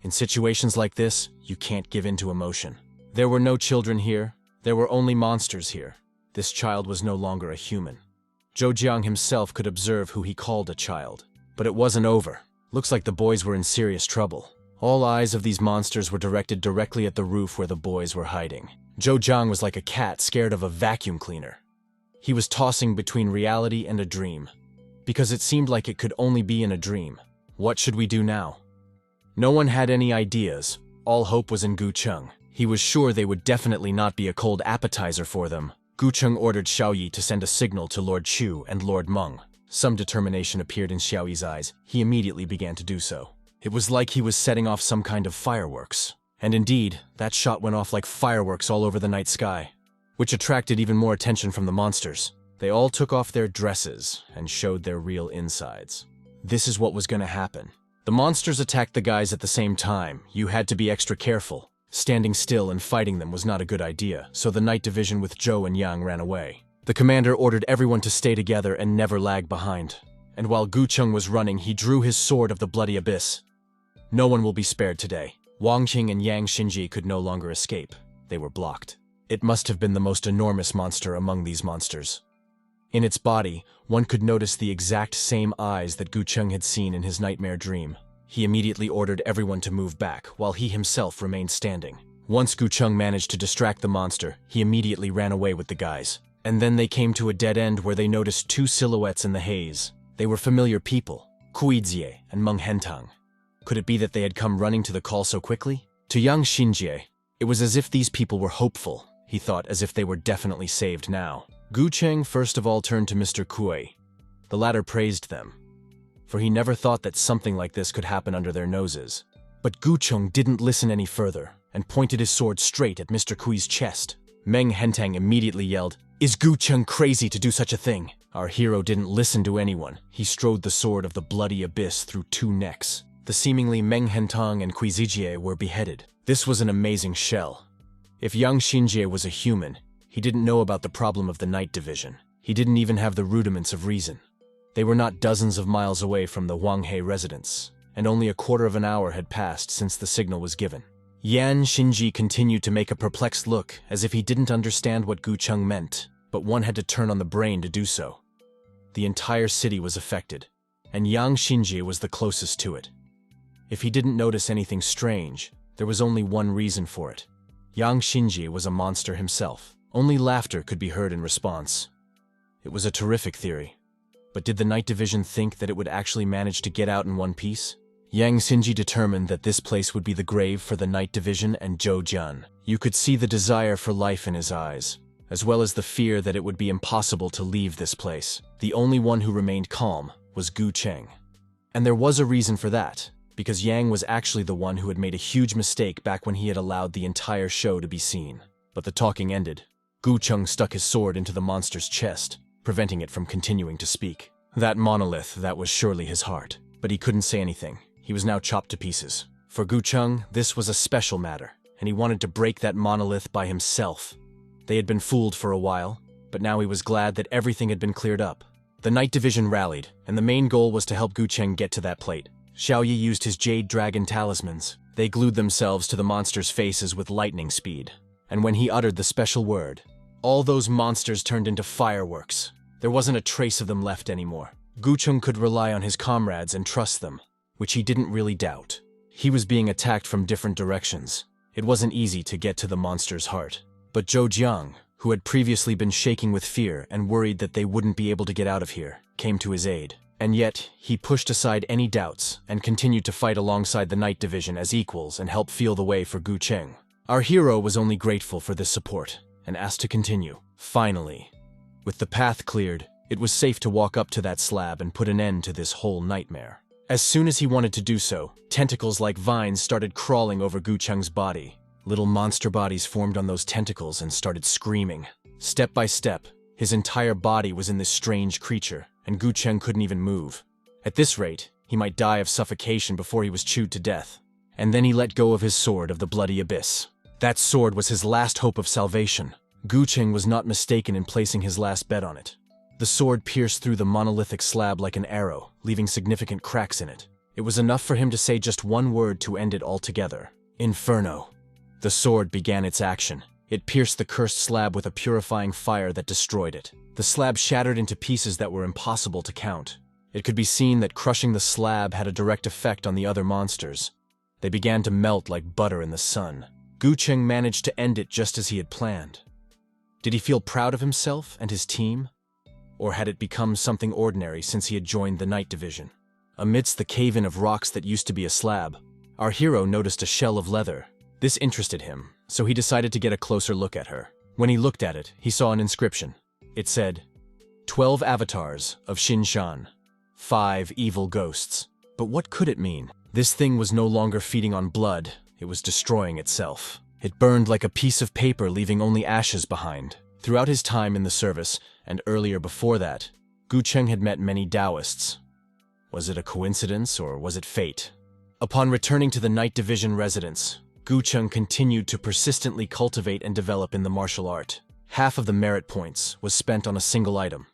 In situations like this, you can't give in to emotion. There were no children here. There were only monsters here. This child was no longer a human. Zhou Jiang himself could observe who he called a child. But it wasn't over. Looks like the boys were in serious trouble. All eyes of these monsters were directed directly at the roof where the boys were hiding. Zhou Jiang was like a cat scared of a vacuum cleaner. He was tossing between reality and a dream, because it seemed like it could only be in a dream. What should we do now? No one had any ideas. All hope was in Gu Qing. He was sure they would definitely not be a cold appetizer for them. Gu Qing ordered Xiao Yi to send a signal to Lord Chu and Lord Meng. Some determination appeared in Xiao Yi's eyes. He immediately began to do so. It was like he was setting off some kind of fireworks. And indeed, that shot went off like fireworks all over the night sky, which attracted even more attention from the monsters. They all took off their dresses and showed their real insides. This is what was going to happen. The monsters attacked the guys at the same time. You had to be extra careful. Standing still and fighting them was not a good idea, so the night division with Zhou and Yang ran away. The commander ordered everyone to stay together and never lag behind. And while Gu Qing was running, he drew his sword of the bloody abyss. No one will be spared today. Wang Qing and Yang Xinji could no longer escape. They were blocked. It must have been the most enormous monster among these monsters. In its body, one could notice the exact same eyes that Gu Qing had seen in his nightmare dream. He immediately ordered everyone to move back, while he himself remained standing. Once Gu Qing managed to distract the monster, he immediately ran away with the guys. And then they came to a dead end where they noticed two silhouettes in the haze. They were familiar people, Kuizie and Meng Hentang. Could it be that they had come running to the call so quickly? To Yang Xinjie, it was as if these people were hopeful. He thought as if they were definitely saved now. Gu Qing first of all turned to Mr. Kui. The latter praised them, for he never thought that something like this could happen under their noses. But Gu Qing didn't listen any further. and pointed his sword straight at Mr. Kui's chest. Meng Hentang immediately yelled, "Is Gu Cheng crazy to do such a thing?" Our hero didn't listen to anyone. He strode the sword of the bloody abyss through 2 necks. The seemingly Meng Hentang and Kui Zijie were beheaded. This was an amazing shell. If Yang Xinjie was a human, he didn't know about the problem of the night division. He didn't even have the rudiments of reason. They were not dozens of miles away from the Wanghe residence, and only a quarter of an hour had passed since the signal was given. Yan Xinji continued to make a perplexed look, as if he didn't understand what Gu Cheng meant, but one had to turn on the brain to do so. The entire city was affected, and Yang Xinji was the closest to it. If he didn't notice anything strange, there was only one reason for it. Yang Xinji was a monster himself. Only laughter could be heard in response. It was a terrific theory. But did the Night Division think that it would actually manage to get out in one piece? Yang Xinji determined that this place would be the grave for the Night Division and Zhou Jian. You could see the desire for life in his eyes, as well as the fear that it would be impossible to leave this place. The only one who remained calm was Gu Cheng. And there was a reason for that, because Yang was actually the one who had made a huge mistake back when he had allowed the entire show to be seen. But the talking ended. Gu Cheng stuck his sword into the monster's chest, preventing it from continuing to speak. That monolith, that was surely his heart. But he couldn't say anything. He was now chopped to pieces. For Gu Cheng, this was a special matter, and he wanted to break that monolith by himself. They had been fooled for a while, but now he was glad that everything had been cleared up. The Night Division rallied, and the main goal was to help Gu Cheng get to that plate. Xiaoyi used his Jade Dragon talismans. They glued themselves to the monsters' faces with lightning speed. And when he uttered the special word, all those monsters turned into fireworks. There wasn't a trace of them left anymore. Gu Cheng could rely on his comrades and trust them, which he didn't really doubt. He was being attacked from different directions. It wasn't easy to get to the monster's heart. But Zhou Jiang, who had previously been shaking with fear and worried that they wouldn't be able to get out of here, came to his aid. And yet, he pushed aside any doubts and continued to fight alongside the Night Division as equals and help feel the way for Gu Cheng. Our hero was only grateful for this support and asked to continue. Finally, with the path cleared, it was safe to walk up to that slab and put an end to this whole nightmare. As soon as he wanted to do so, tentacles like vines started crawling over Gu Cheng's body. Little monster bodies formed on those tentacles and started screaming. Step by step, his entire body was in this strange creature, and Gu Cheng couldn't even move. At this rate, he might die of suffocation before he was chewed to death. And then he let go of his sword of the bloody abyss. That sword was his last hope of salvation. Gu Cheng was not mistaken in placing his last bet on it. The sword pierced through the monolithic slab like an arrow, leaving significant cracks in it. It was enough for him to say just one word to end it altogether. Inferno. The sword began its action. It pierced the cursed slab with a purifying fire that destroyed it. The slab shattered into pieces that were impossible to count. It could be seen that crushing the slab had a direct effect on the other monsters. They began to melt like butter in the sun. Gu Cheng managed to end it just as he had planned. Did he feel proud of himself and his team? Or had it become something ordinary since he had joined the Night Division? Amidst the cave-in of rocks that used to be a slab, our hero noticed a shell of leather. This interested him, so he decided to get a closer look at her. When he looked at it, he saw an inscription. It said, 12 avatars of Xinshan, 5 evil ghosts. But what could it mean? This thing was no longer feeding on blood, it was destroying itself. It burned like a piece of paper, leaving only ashes behind. Throughout his time in the service, and earlier before that, Gu Cheng had met many Taoists. Was it a coincidence or was it fate? Upon returning to the Night Division residence, Gu Cheng continued to persistently cultivate and develop in the martial art. Half of the merit points was spent on a single item.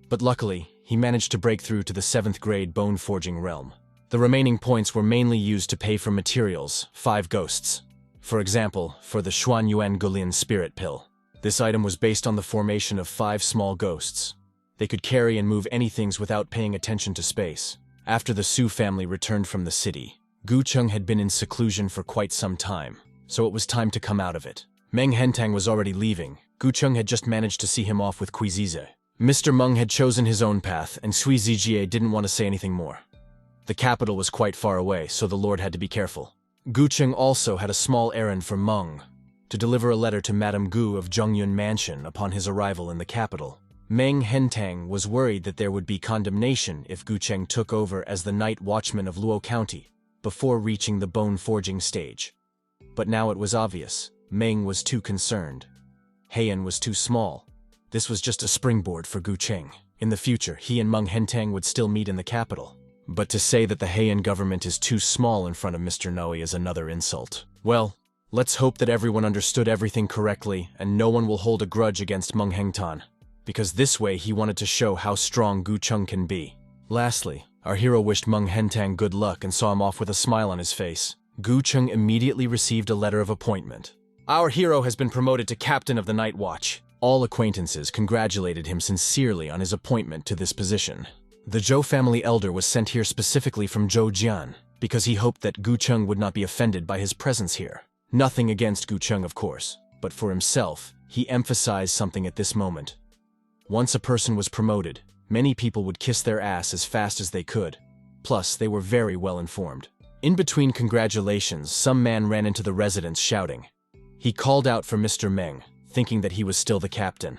But luckily, he managed to break through to the 7th grade bone forging realm. The remaining points were mainly used to pay for materials, 5 ghosts. For example, for the Xuan Yuan Gulin spirit pill. This item was based on the formation of 5 small ghosts. They could carry and move anything without paying attention to space. After the Su family returned from the city, Gu Cheng had been in seclusion for quite some time, so it was time to come out of it. Meng Hentang was already leaving. Gu Cheng had just managed to see him off with Kui Zize. Mr. Meng had chosen his own path, and Sui Zijie didn't want to say anything more. The capital was quite far away, so the lord had to be careful. Gu Cheng also had a small errand for Meng, to deliver a letter to Madame Gu of Zhongyun Mansion upon his arrival in the capital. Meng Hentang was worried that there would be condemnation if Gu Cheng took over as the night watchman of Luo County before reaching the bone forging stage. But now it was obvious. Meng was too concerned. Heian was too small. This was just a springboard for Gu Cheng. In the future, he and Meng Hentang would still meet in the capital. But to say that the Heian government is too small in front of Mr. Noe is another insult. Well, let's hope that everyone understood everything correctly and no one will hold a grudge against Meng Hengtan, because this way he wanted to show how strong Gu Cheng can be. Lastly, our hero wished Meng Hentang good luck and saw him off with a smile on his face. Gu Cheng immediately received a letter of appointment. Our hero has been promoted to captain of the Night Watch. All acquaintances congratulated him sincerely on his appointment to this position. The Zhou family elder was sent here specifically from Zhou Jian, because he hoped that Gu Cheng would not be offended by his presence here. Nothing against Gu Cheng, of course, but for himself, he emphasized something at this moment. Once a person was promoted, many people would kiss their ass as fast as they could. Plus, they were very well informed. In between congratulations, some man ran into the residence shouting. He called out for Mr. Meng, thinking that he was still the captain.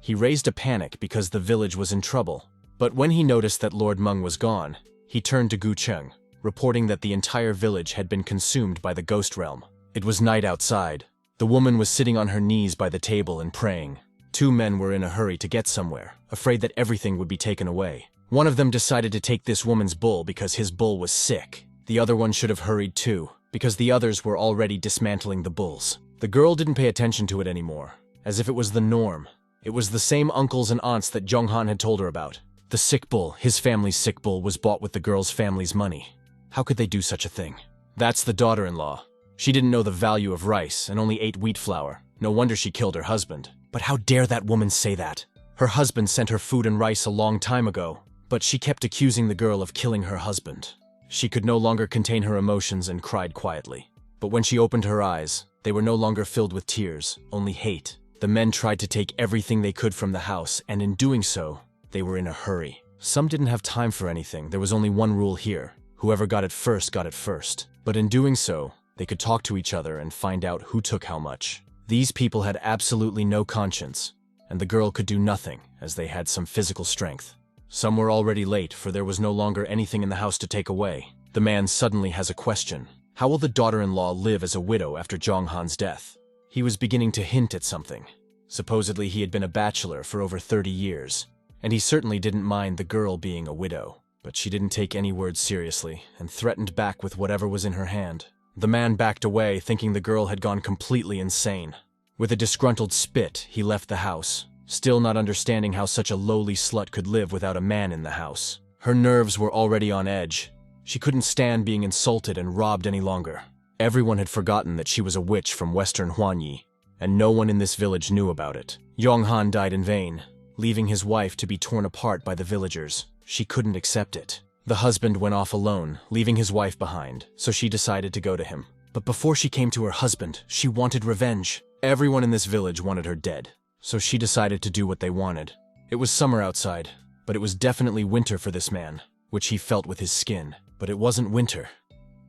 He raised a panic because the village was in trouble. But when he noticed that Lord Meng was gone, he turned to Gu Cheng, reporting that the entire village had been consumed by the ghost realm. It was night outside. The woman was sitting on her knees by the table and praying. Two men were in a hurry to get somewhere, afraid that everything would be taken away. One of them decided to take this woman's bull because his bull was sick. The other one should have hurried too, because the others were already dismantling the bulls. The girl didn't pay attention to it anymore, as if it was the norm. It was the same uncles and aunts that Zhonghan had told her about. The sick bull, his family's sick bull, was bought with the girl's family's money. How could they do such a thing? That's the daughter-in-law. She didn't know the value of rice and only ate wheat flour. No wonder she killed her husband. But how dare that woman say that? Her husband sent her food and rice a long time ago, but she kept accusing the girl of killing her husband. She could no longer contain her emotions and cried quietly. But when she opened her eyes, they were no longer filled with tears, only hate. The men tried to take everything they could from the house, and in doing so, they were in a hurry. Some didn't have time for anything. There was only one rule here. Whoever got it first got it first. But in doing so, they could talk to each other and find out who took how much. These people had absolutely no conscience, and the girl could do nothing, as they had some physical strength. Some were already late, for there was no longer anything in the house to take away. The man suddenly has a question. How will the daughter-in-law live as a widow after Zhonghan's death? He was beginning to hint at something. Supposedly he had been a bachelor for over 30 years, and he certainly didn't mind the girl being a widow. But she didn't take any words seriously, and threatened back with whatever was in her hand. The man backed away, thinking the girl had gone completely insane. With a disgruntled spit, he left the house, still not understanding how such a lowly slut could live without a man in the house. Her nerves were already on edge. She couldn't stand being insulted and robbed any longer. Everyone had forgotten that she was a witch from Western Huanyi, and no one in this village knew about it. Yonghan died in vain, leaving his wife to be torn apart by the villagers. She couldn't accept it. The husband went off alone, leaving his wife behind, so she decided to go to him. But before she came to her husband, she wanted revenge. Everyone in this village wanted her dead, so she decided to do what they wanted. It was summer outside, but it was definitely winter for this man, which he felt with his skin. But it wasn't winter.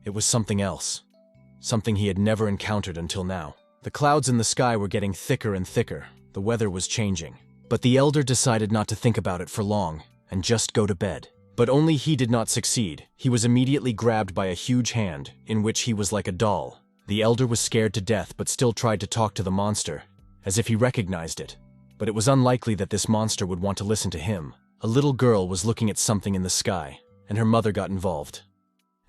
It was something else. Something he had never encountered until now. The clouds in the sky were getting thicker and thicker. The weather was changing. But the elder decided not to think about it for long, and just go to bed. But only he did not succeed. He was immediately grabbed by a huge hand, in which he was like a doll. The elder was scared to death, but still tried to talk to the monster, as if he recognized it. But it was unlikely that this monster would want to listen to him. A little girl was looking at something in the sky, and her mother got involved.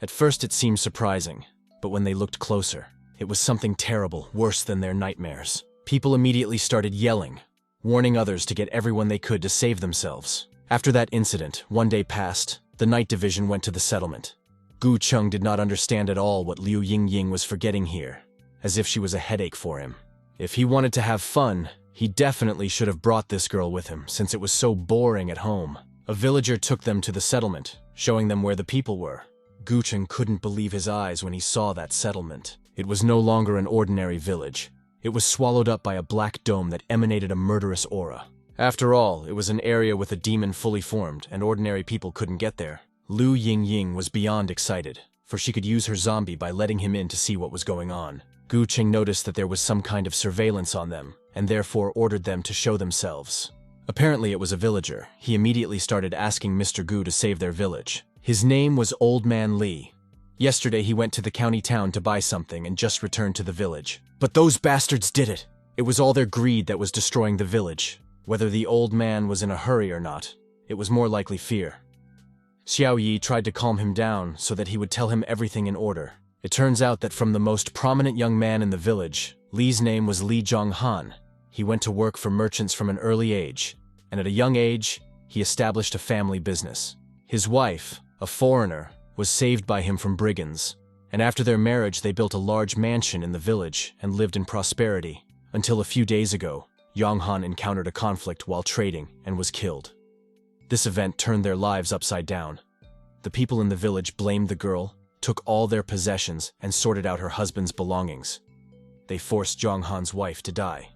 At first it seemed surprising, but when they looked closer, it was something terrible, worse than their nightmares. People immediately started yelling, warning others to get everyone they could to save themselves. After that incident, one day passed. The night division went to the settlement. Gu Cheng did not understand at all what Liu Yingying was forgetting here, as if she was a headache for him. If he wanted to have fun, he definitely should have brought this girl with him, since it was so boring at home. A villager took them to the settlement, showing them where the people were. Gu Cheng couldn't believe his eyes when he saw that settlement. It was no longer an ordinary village. It was swallowed up by a black dome that emanated a murderous aura. After all, it was an area with a demon fully formed, and ordinary people couldn't get there. Liu Yingying was beyond excited, for she could use her zombie by letting him in to see what was going on. Gu Cheng noticed that there was some kind of surveillance on them, and therefore ordered them to show themselves. Apparently it was a villager. He immediately started asking Mr. Gu to save their village. His name was Old Man Li. Yesterday he went to the county town to buy something and just returned to the village. But those bastards did it! It was all their greed that was destroying the village. Whether the old man was in a hurry or not, it was more likely fear. Xiao Yi tried to calm him down so that he would tell him everything in order. It turns out that from the most prominent young man in the village, Li's name was Li Zhonghan. He went to work for merchants from an early age, and at a young age, he established a family business. His wife, a foreigner, was saved by him from brigands, and after their marriage they built a large mansion in the village and lived in prosperity, until a few days ago, Yonghan encountered a conflict while trading and was killed. This event turned their lives upside down. The people in the village blamed the girl, took all their possessions, and sorted out her husband's belongings. They forced Zhonghan's wife to die.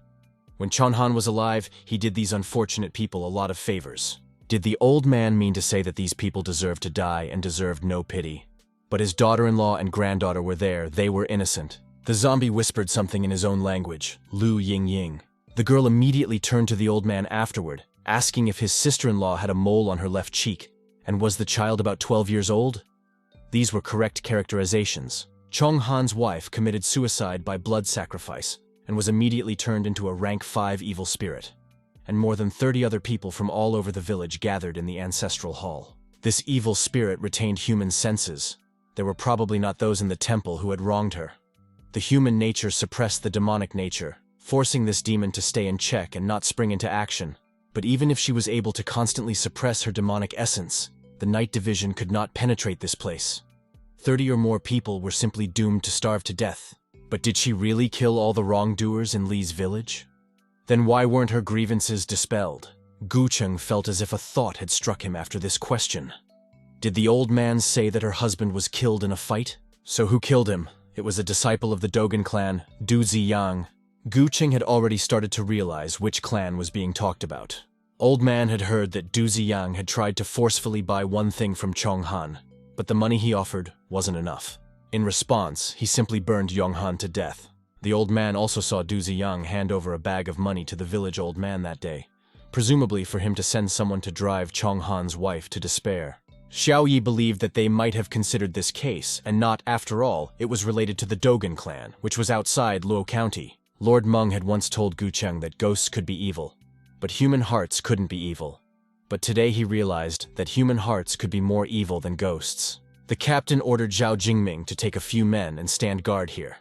When Chonhan was alive, he did these unfortunate people a lot of favors. Did the old man mean to say that these people deserved to die and deserved no pity? But his daughter-in-law and granddaughter were there, they were innocent. The zombie whispered something in his own language, Lu Ying Ying. The girl immediately turned to the old man afterward, asking if his sister-in-law had a mole on her left cheek, and was the child about 12 years old? These were correct characterizations. Chonghan's wife committed suicide by blood sacrifice, and was immediately turned into a rank 5 evil spirit. And more than 30 other people from all over the village gathered in the ancestral hall. This evil spirit retained human senses. There were probably not those in the temple who had wronged her. The human nature suppressed the demonic nature, forcing this demon to stay in check and not spring into action. But even if she was able to constantly suppress her demonic essence, the night division could not penetrate this place. 30 or more people were simply doomed to starve to death. But did she really kill all the wrongdoers in Li's village? Then why weren't her grievances dispelled? Gu Cheng felt as if a thought had struck him after this question. Did the old man say that her husband was killed in a fight? So who killed him? It was a disciple of the Dogon clan, Du Ziyang. Gu Cheng had already started to realize which clan was being talked about. Old man had heard that Du Ziyang had tried to forcefully buy one thing from Chonghan, but the money he offered wasn't enough. In response, he simply burned Yonghan to death. The old man also saw Du Ziyang hand over a bag of money to the village old man that day, presumably for him to send someone to drive Chonghan's wife to despair. Xiao Yi believed that they might have considered this case, and not, after all, it was related to the Dogon clan, which was outside Luo County. Lord Meng had once told Gu Cheng that ghosts could be evil, but human hearts couldn't be evil. But today he realized that human hearts could be more evil than ghosts. The captain ordered Zhao Jingming to take a few men and stand guard here.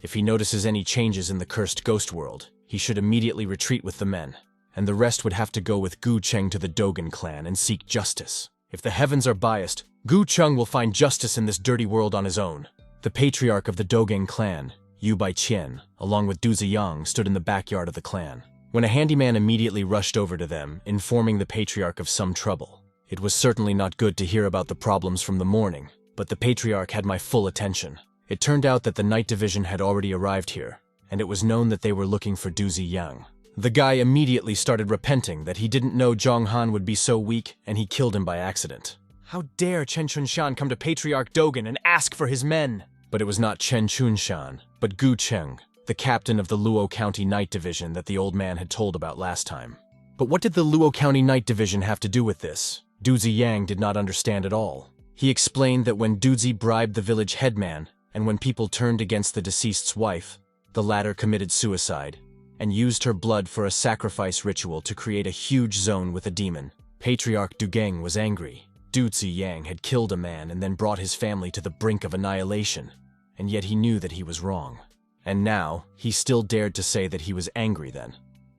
If he notices any changes in the cursed ghost world, he should immediately retreat with the men, and the rest would have to go with Gu Cheng to the Dogon clan and seek justice. If the heavens are biased, Gu Cheng will find justice in this dirty world on his own. The patriarch of the Dogon clan, Yu Baiqian, along with Du Ziyang, stood in the backyard of the clan, when a handyman immediately rushed over to them, informing the patriarch of some trouble. It was certainly not good to hear about the problems from the morning, but the patriarch had my full attention. It turned out that the night division had already arrived here, and it was known that they were looking for Du Ziyang. The guy immediately started repenting that he didn't know Zhonghan would be so weak, and he killed him by accident. How dare Chen Chunshan come to Patriarch Dogon and ask for his men? But it was not Chen Chunshan, but Gu Cheng, the captain of the Luo County Night Division that the old man had told about last time. But what did the Luo County Night Division have to do with this? Du Ziyang did not understand at all. He explained that when Du Zi bribed the village headman, and when people turned against the deceased's wife, the latter committed suicide, and used her blood for a sacrifice ritual to create a huge zone with a demon. Patriarch Dugeng was angry. Du Ziyang had killed a man and then brought his family to the brink of annihilation, and yet he knew that he was wrong. And now, he still dared to say that he was angry then.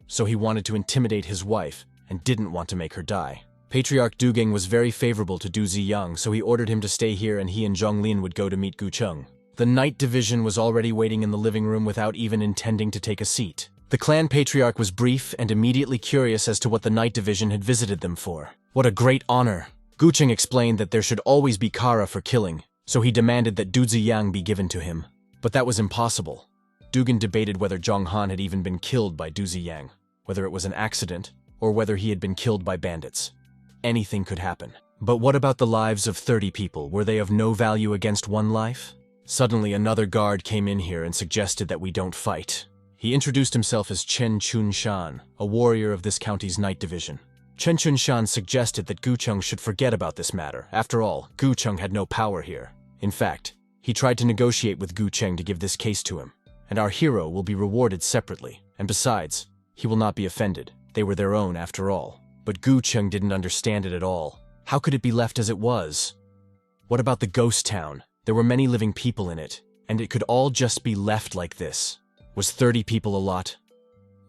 So he wanted to intimidate his wife, and didn't want to make her die. Patriarch Dugeng was very favorable to Du Ziyang, so he ordered him to stay here and he and Zhonglin would go to meet Gu Cheng. The night division was already waiting in the living room without even intending to take a seat. The clan patriarch was brief and immediately curious as to what the night division had visited them for. What a great honor! Gu Cheng explained that there should always be kara for killing, so he demanded that Du Ziyang be given to him. But that was impossible. Dugan debated whether Zhonghan had even been killed by Du Ziyang, whether it was an accident, or whether he had been killed by bandits. Anything could happen. But what about the lives of 30 people? Were they of no value against one life? Suddenly another guard came in here and suggested that we don't fight. He introduced himself as Chen Chunshan, a warrior of this county's night division. Chen Chunshan suggested that Gu Cheng should forget about this matter. After all, Gu Cheng had no power here. In fact, He tried to negotiate with Gu Cheng to give this case to him, and our hero will be rewarded separately, and besides, he will not be offended. They were their own after all. But Gu Cheng didn't understand it at all. How could it be left as it was? What about the ghost town? There were many living people in it, and it could all just be left like this. Was 30 people a lot?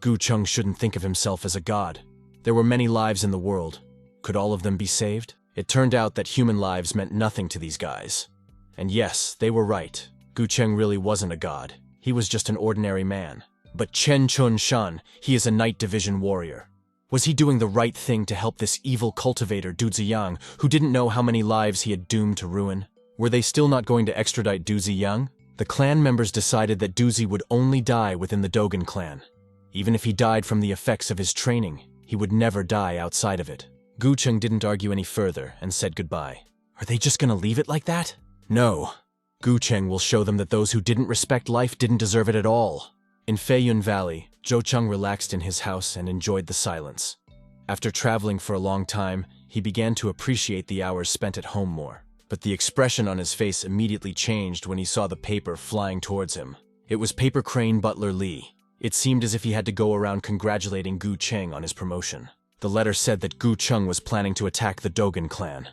Gu Cheng shouldn't think of himself as a god. There were many lives in the world. Could all of them be saved? It turned out that human lives meant nothing to these guys. And yes, they were right. Gu Cheng really wasn't a god. He was just an ordinary man. But Chen Chun Shan, he is a Night Division warrior. Was he doing the right thing to help this evil cultivator Du Ziyang, who didn't know how many lives he had doomed to ruin? Were they still not going to extradite Du Ziyang? The clan members decided that Duzi would only die within the Dogen clan. Even if he died from the effects of his training, he would never die outside of it. Gu Cheng didn't argue any further and said goodbye. Are they just gonna leave it like that? No. Gu Cheng will show them that those who didn't respect life didn't deserve it at all. In Feiyun Valley, Zhou Cheng relaxed in his house and enjoyed the silence. After traveling for a long time, he began to appreciate the hours spent at home more. But the expression on his face immediately changed when he saw the paper flying towards him. It was Paper Crane Butler Lee. It seemed as if he had to go around congratulating Gu Cheng on his promotion. The letter said that Gu Cheng was planning to attack the Dogen clan.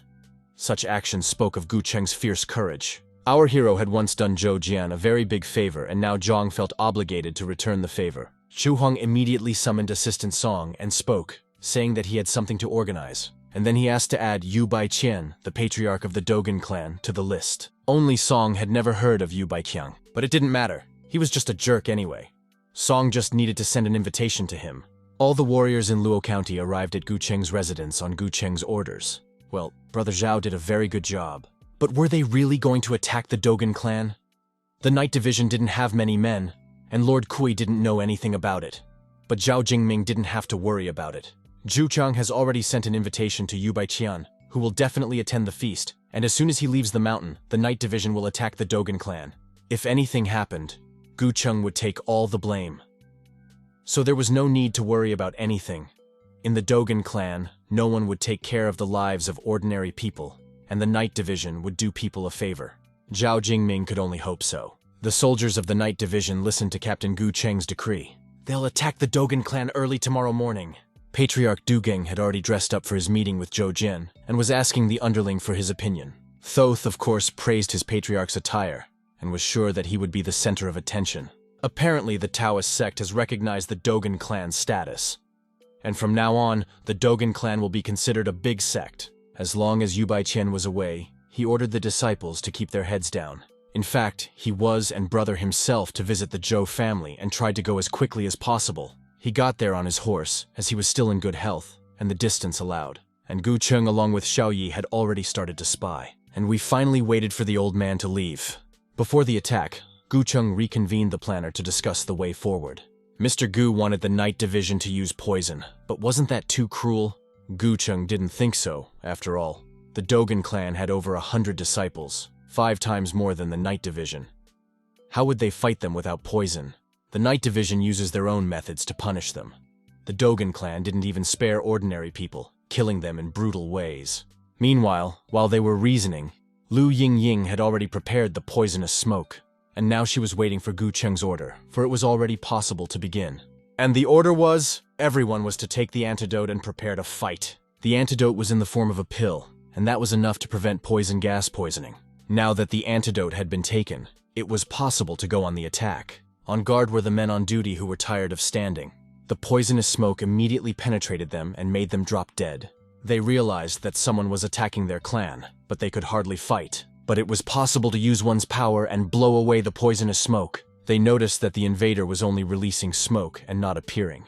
Such actions spoke of Gu Cheng's fierce courage. Our hero had once done Zhou Jian a very big favor, and now Zhang felt obligated to return the favor. Chu Huang immediately summoned Assistant Song and spoke, saying that he had something to organize. And then he asked to add Yu Baiqian, the patriarch of the Dogen clan, to the list. Only Song had never heard of Yu Baiqiang, but it didn't matter. He was just a jerk anyway. Song just needed to send an invitation to him. All the warriors in Luo County arrived at Gu Cheng's residence on Gu Cheng's orders. Well, Brother Zhao did a very good job. But were they really going to attack the Dogen clan? The Night Division didn't have many men, and Lord Kui didn't know anything about it. But Zhao Jingming didn't have to worry about it. Zhu Chang has already sent an invitation to Yu Baiqian, who will definitely attend the feast, and as soon as he leaves the mountain, the Night Division will attack the Dogen clan. If anything happened, Gu Cheng would take all the blame. So there was no need to worry about anything. In the Dogen clan, no one would take care of the lives of ordinary people, and the Night Division would do people a favor. Zhao Jingming could only hope so. The soldiers of the Night Division listened to Captain Gu Cheng's decree. They'll attack the Dogen clan early tomorrow morning. Patriarch Du Geng had already dressed up for his meeting with Zhou Jin and was asking the underling for his opinion. Thoth, of course, praised his patriarch's attire and was sure that he would be the center of attention. Apparently, the Taoist sect has recognized the Dogen clan's status. And from now on, the Dogen clan will be considered a big sect. As long as Yu Baiqian was away, he ordered the disciples to keep their heads down. In fact, he was and brother himself to visit the Zhou family and tried to go as quickly as possible. He got there on his horse, as he was still in good health, and the distance allowed. And Gu Cheng along with Xiao Yi had already started to spy. And we finally waited for the old man to leave. Before the attack, Gu Cheng reconvened the planner to discuss the way forward. Mr. Gu wanted the Night Division to use poison, but wasn't that too cruel? Gu Cheng didn't think so, after all. The Dogen clan had over 100 disciples, 5 times more than the Night Division. How would they fight them without poison? The Night Division uses their own methods to punish them. The Dogen clan didn't even spare ordinary people, killing them in brutal ways. Meanwhile, while they were reasoning, Lu Yingying had already prepared the poisonous smoke, and now she was waiting for Gu Cheng's order, for it was already possible to begin. And the order was, everyone was to take the antidote and prepare to fight. The antidote was in the form of a pill, and that was enough to prevent poison gas poisoning. Now that the antidote had been taken, it was possible to go on the attack. On guard were the men on duty who were tired of standing. The poisonous smoke immediately penetrated them and made them drop dead. They realized that someone was attacking their clan, but they could hardly fight. But it was possible to use one's power and blow away the poisonous smoke. They noticed that the invader was only releasing smoke and not appearing.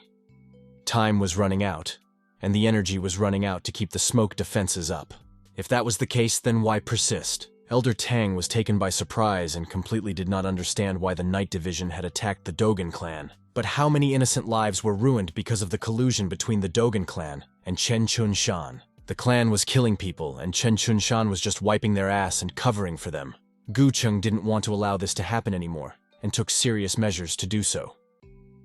Time was running out, and the energy was running out to keep the smoke defenses up. If that was the case, then why persist? Elder Tang was taken by surprise and completely did not understand why the Night Division had attacked the Dogen clan. But how many innocent lives were ruined because of the collusion between the Dogen clan and Chen Chun Shan? The clan was killing people, and Chen Chun Shan was just wiping their ass and covering for them. Gu Cheng didn't want to allow this to happen anymore, and took serious measures to do so.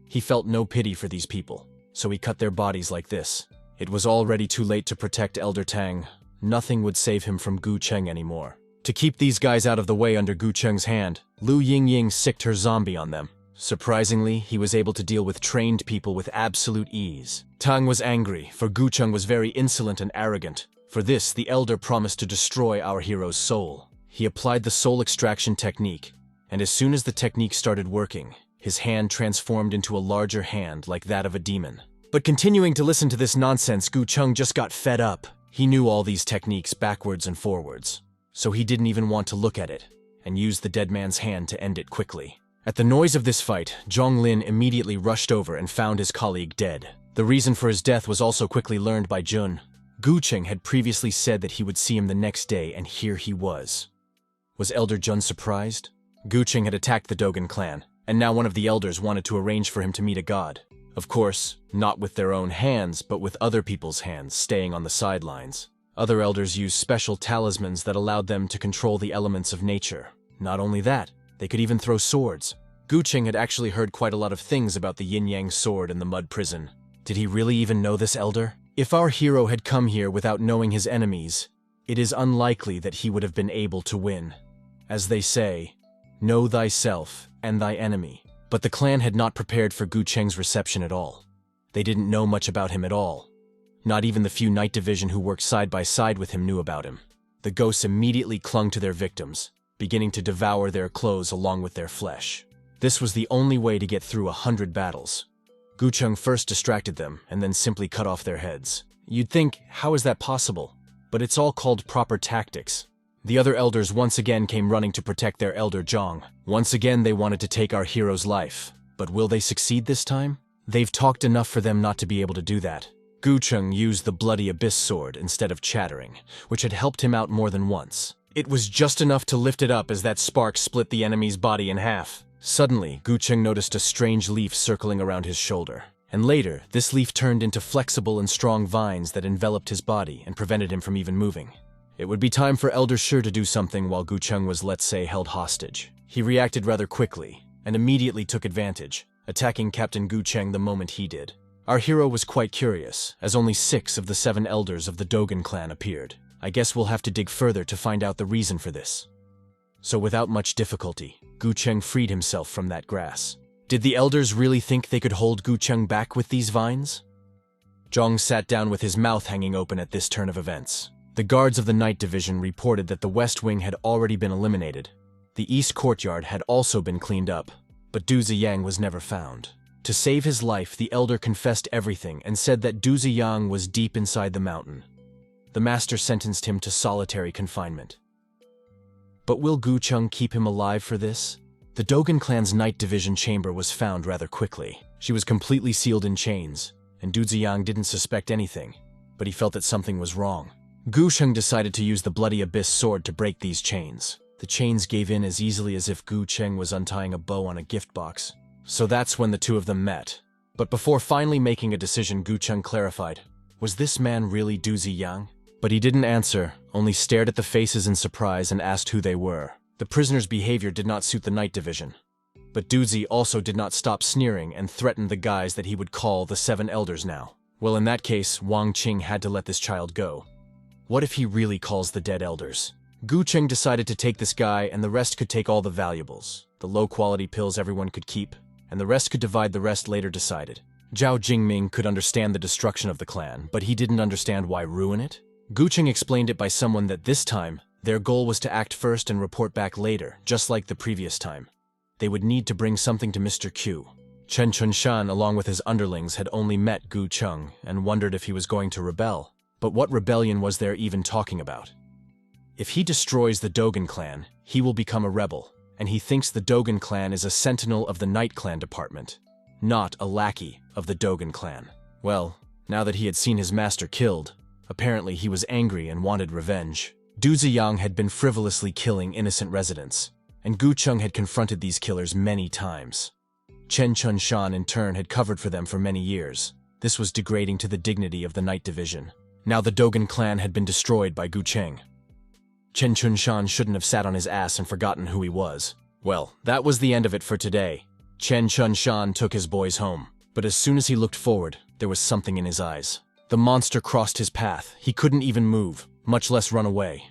He felt no pity for these people, so he cut their bodies like this. It was already too late to protect Elder Tang. Nothing would save him from Gu Cheng anymore. To keep these guys out of the way under Gu Cheng's hand, Lu Yingying sicked her zombie on them. Surprisingly, he was able to deal with trained people with absolute ease. Tang was angry, for Gu Cheng was very insolent and arrogant. For this, the elder promised to destroy our hero's soul. He applied the soul extraction technique, and as soon as the technique started working, his hand transformed into a larger hand like that of a demon. But continuing to listen to this nonsense, Gu Cheng just got fed up. He knew all these techniques backwards and forwards, so he didn't even want to look at it, and used the dead man's hand to end it quickly. At the noise of this fight, Zhong Lin immediately rushed over and found his colleague dead. The reason for his death was also quickly learned by Jun. Gu Cheng had previously said that he would see him the next day, and here he was. Was Elder Jun surprised? Gu Cheng had attacked the Dogon clan, and now one of the elders wanted to arrange for him to meet a god. Of course, not with their own hands, but with other people's hands, staying on the sidelines. Other elders used special talismans that allowed them to control the elements of nature. Not only that, they could even throw swords. Gu Cheng had actually heard quite a lot of things about the yin-yang sword in the mud prison. Did he really even know this elder? If our hero had come here without knowing his enemies, it is unlikely that he would have been able to win. As they say, know thyself and thy enemy. But the clan had not prepared for Gu Cheng's reception at all. They didn't know much about him at all. Not even the few night division who worked side by side with him knew about him. The ghosts immediately clung to their victims, beginning to devour their clothes along with their flesh. This was the only way to get through 100 battles. Gu Cheng first distracted them and then simply cut off their heads. You'd think, how is that possible? But it's all called proper tactics. The other elders once again came running to protect their elder Zhang. Once again they wanted to take our hero's life. But will they succeed this time? They've talked enough for them not to be able to do that. Gu Cheng used the bloody abyss sword instead of chattering, which had helped him out more than once. It was just enough to lift it up as that spark split the enemy's body in half. Suddenly, Gu Cheng noticed a strange leaf circling around his shoulder. And later, this leaf turned into flexible and strong vines that enveloped his body and prevented him from even moving. It would be time for Elder Shi to do something while Gu Cheng was, let's say, held hostage. He reacted rather quickly, and immediately took advantage, attacking Captain Gu Cheng the moment he did. Our hero was quite curious, as only 6 of the 7 elders of the Dogon clan appeared. I guess we'll have to dig further to find out the reason for this. So without much difficulty, Gu Cheng freed himself from that grass. Did the elders really think they could hold Gu Cheng back with these vines? Zhang sat down with his mouth hanging open at this turn of events. The guards of the night division reported that the west wing had already been eliminated. The east courtyard had also been cleaned up, but Du Ziyang was never found. To save his life, the elder confessed everything and said that Du Ziyang was deep inside the mountain. The master sentenced him to solitary confinement. But will Gu Cheng keep him alive for this? The Dogon clan's night division chamber was found rather quickly. She was completely sealed in chains, and Du Ziyang didn't suspect anything, but he felt that something was wrong. Gu Cheng decided to use the bloody abyss sword to break these chains. The chains gave in as easily as if Gu Cheng was untying a bow on a gift box. So that's when the two of them met. But before finally making a decision, Gu Cheng clarified, was this man really Du Ziyang? But he didn't answer, only stared at the faces in surprise and asked who they were. The prisoner's behavior did not suit the night division. But Du Zi also did not stop sneering and threatened the guys that he would call the 7 elders now. Well, in that case, Wang Qing had to let this child go. What if he really calls the dead elders? Gu Cheng decided to take this guy, and the rest could take all the valuables. The low-quality pills everyone could keep, and the rest could divide the rest later decided. Zhao Jingming could understand the destruction of the clan, but he didn't understand why ruin it. Gu Cheng explained it by someone that this time, their goal was to act first and report back later, just like the previous time. They would need to bring something to Mr. Q. Chen Chunshan, along with his underlings, had only met Gu Cheng and wondered if he was going to rebel. But what rebellion was there even talking about? If he destroys the Dogon clan, he will become a rebel, and he thinks the Dogon clan is a sentinel of the Night Clan department, not a lackey of the Dogon clan. Well, now that he had seen his master killed, apparently he was angry and wanted revenge. Du Ziyang had been frivolously killing innocent residents, and Gu Cheng had confronted these killers many times. Chen Chunshan in turn had covered for them for many years. This was degrading to the dignity of the Night Division. Now the Dogon clan had been destroyed by Gu Cheng. Chen Chunshan shouldn't have sat on his ass and forgotten who he was. Well, that was the end of it for today. Chen Chunshan took his boys home, but as soon as he looked forward, there was something in his eyes. The monster crossed his path. He couldn't even move, much less run away.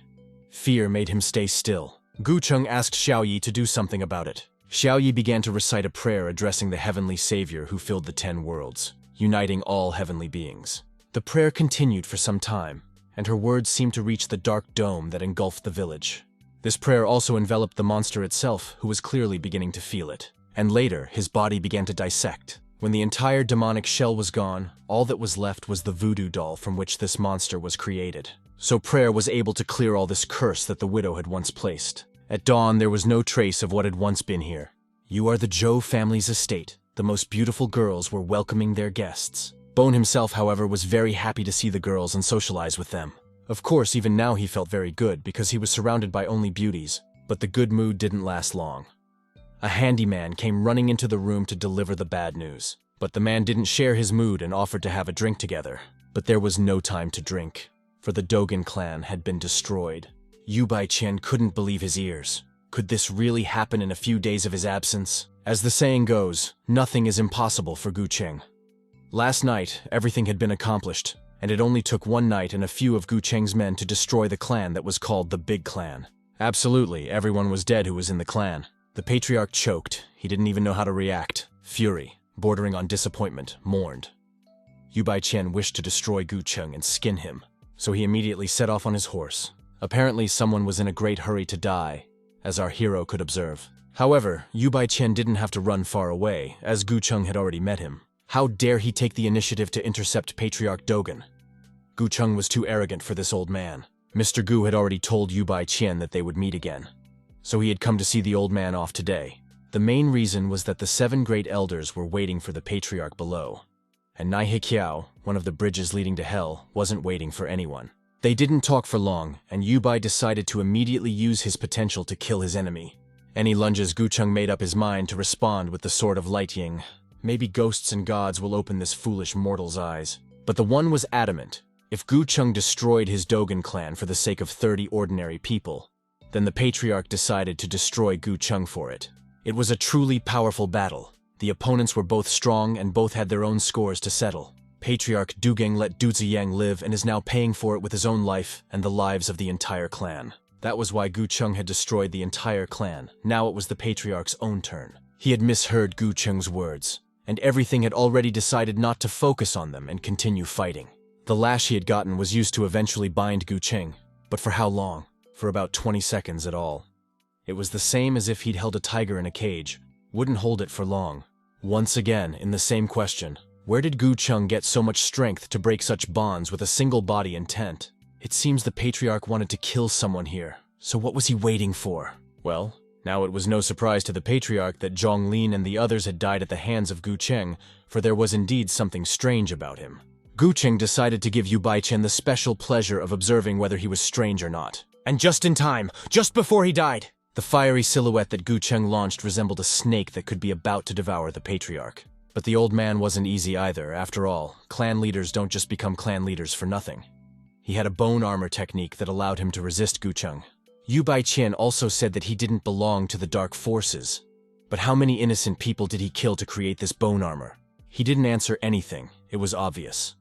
Fear made him stay still. Gucheng asked Xiaoyi to do something about it. Xiaoyi began to recite a prayer addressing the heavenly savior who filled the 10 worlds, uniting all heavenly beings. The prayer continued for some time, and her words seemed to reach the dark dome that engulfed the village. This prayer also enveloped the monster itself, who was clearly beginning to feel it. And later, his body began to dissect. When the entire demonic shell was gone, all that was left was the voodoo doll from which this monster was created. So prayer was able to clear all this curse that the widow had once placed. At dawn, there was no trace of what had once been here. You are the Zhou family's estate. The most beautiful girls were welcoming their guests. Bone himself, however, was very happy to see the girls and socialize with them. Of course, even now he felt very good because he was surrounded by only beauties, but the good mood didn't last long. A handyman came running into the room to deliver the bad news, but the man didn't share his mood and offered to have a drink together. But there was no time to drink, for the Dogen clan had been destroyed. Yu Baiqian couldn't believe his ears. Could this really happen in a few days of his absence? As the saying goes, nothing is impossible for Gucheng. Last night, everything had been accomplished, and it only took one night and a few of Gucheng's men to destroy the clan that was called the Big Clan. Absolutely, everyone was dead who was in the clan. The patriarch choked. He didn't even know how to react. Fury, bordering on disappointment, mourned. Yu Baiqian wished to destroy Gucheng and skin him, so he immediately set off on his horse. Apparently someone was in a great hurry to die, as our hero could observe. However, Yu Baiqian didn't have to run far away, as Gucheng had already met him. How dare he take the initiative to intercept Patriarch Dogen? Gucheng was too arrogant for this old man. Mr. Gu had already told Yu Baiqian that they would meet again, so he had come to see the old man off today. The main reason was that the 7 great elders were waiting for the patriarch below, and Naihekiao, one of the bridges leading to hell, wasn't waiting for anyone. They didn't talk for long, and Yu Bai decided to immediately use his potential to kill his enemy. Any lunges, Gucheng made up his mind to respond with the sword of Light Ying. Maybe ghosts and gods will open this foolish mortal's eyes. But the one was adamant. If Gucheng destroyed his Dogen clan for the sake of 30 ordinary people, then the patriarch decided to destroy Gucheng for it. It was a truly powerful battle. The opponents were both strong and both had their own scores to settle. Patriarch Dugeng let Du Ziyang live and is now paying for it with his own life and the lives of the entire clan. That was why Gucheng had destroyed the entire clan. Now it was the patriarch's own turn. He had misheard Gucheng's words, and everything had already decided not to focus on them and continue fighting. The lash he had gotten was used to eventually bind Gucheng, but for how long? For about 20 seconds at all. It was the same as if he'd held a tiger in a cage, wouldn't hold it for long. Once again, in the same question, where did Gucheng get so much strength to break such bonds with a single body intent? It seems the patriarch wanted to kill someone here, so what was he waiting for? Well, now it was no surprise to the patriarch that Zhonglin and the others had died at the hands of Gucheng, for there was indeed something strange about him. Gucheng decided to give Yu Baiqian the special pleasure of observing whether he was strange or not. And just in time, just before he died! The fiery silhouette that Gucheng launched resembled a snake that could be about to devour the patriarch. But the old man wasn't easy either. After all, clan leaders don't just become clan leaders for nothing. He had a bone armor technique that allowed him to resist Gucheng. Yu Baiqian also said that he didn't belong to the dark forces. But how many innocent people did he kill to create this bone armor? He didn't answer anything. It was obvious.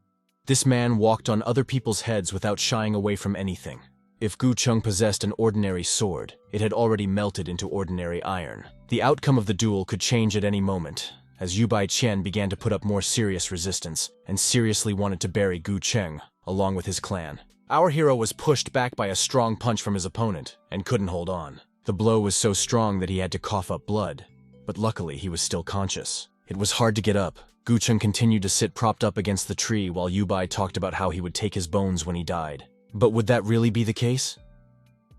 This man walked on other people's heads without shying away from anything. If Gucheng possessed an ordinary sword, it had already melted into ordinary iron. The outcome of the duel could change at any moment, as Yu Baiqian began to put up more serious resistance, and seriously wanted to bury Gucheng, along with his clan. Our hero was pushed back by a strong punch from his opponent, and couldn't hold on. The blow was so strong that he had to cough up blood, but luckily he was still conscious. It was hard to get up. Gucheng continued to sit propped up against the tree while Yu Bai talked about how he would take his bones when he died. But would that really be the case?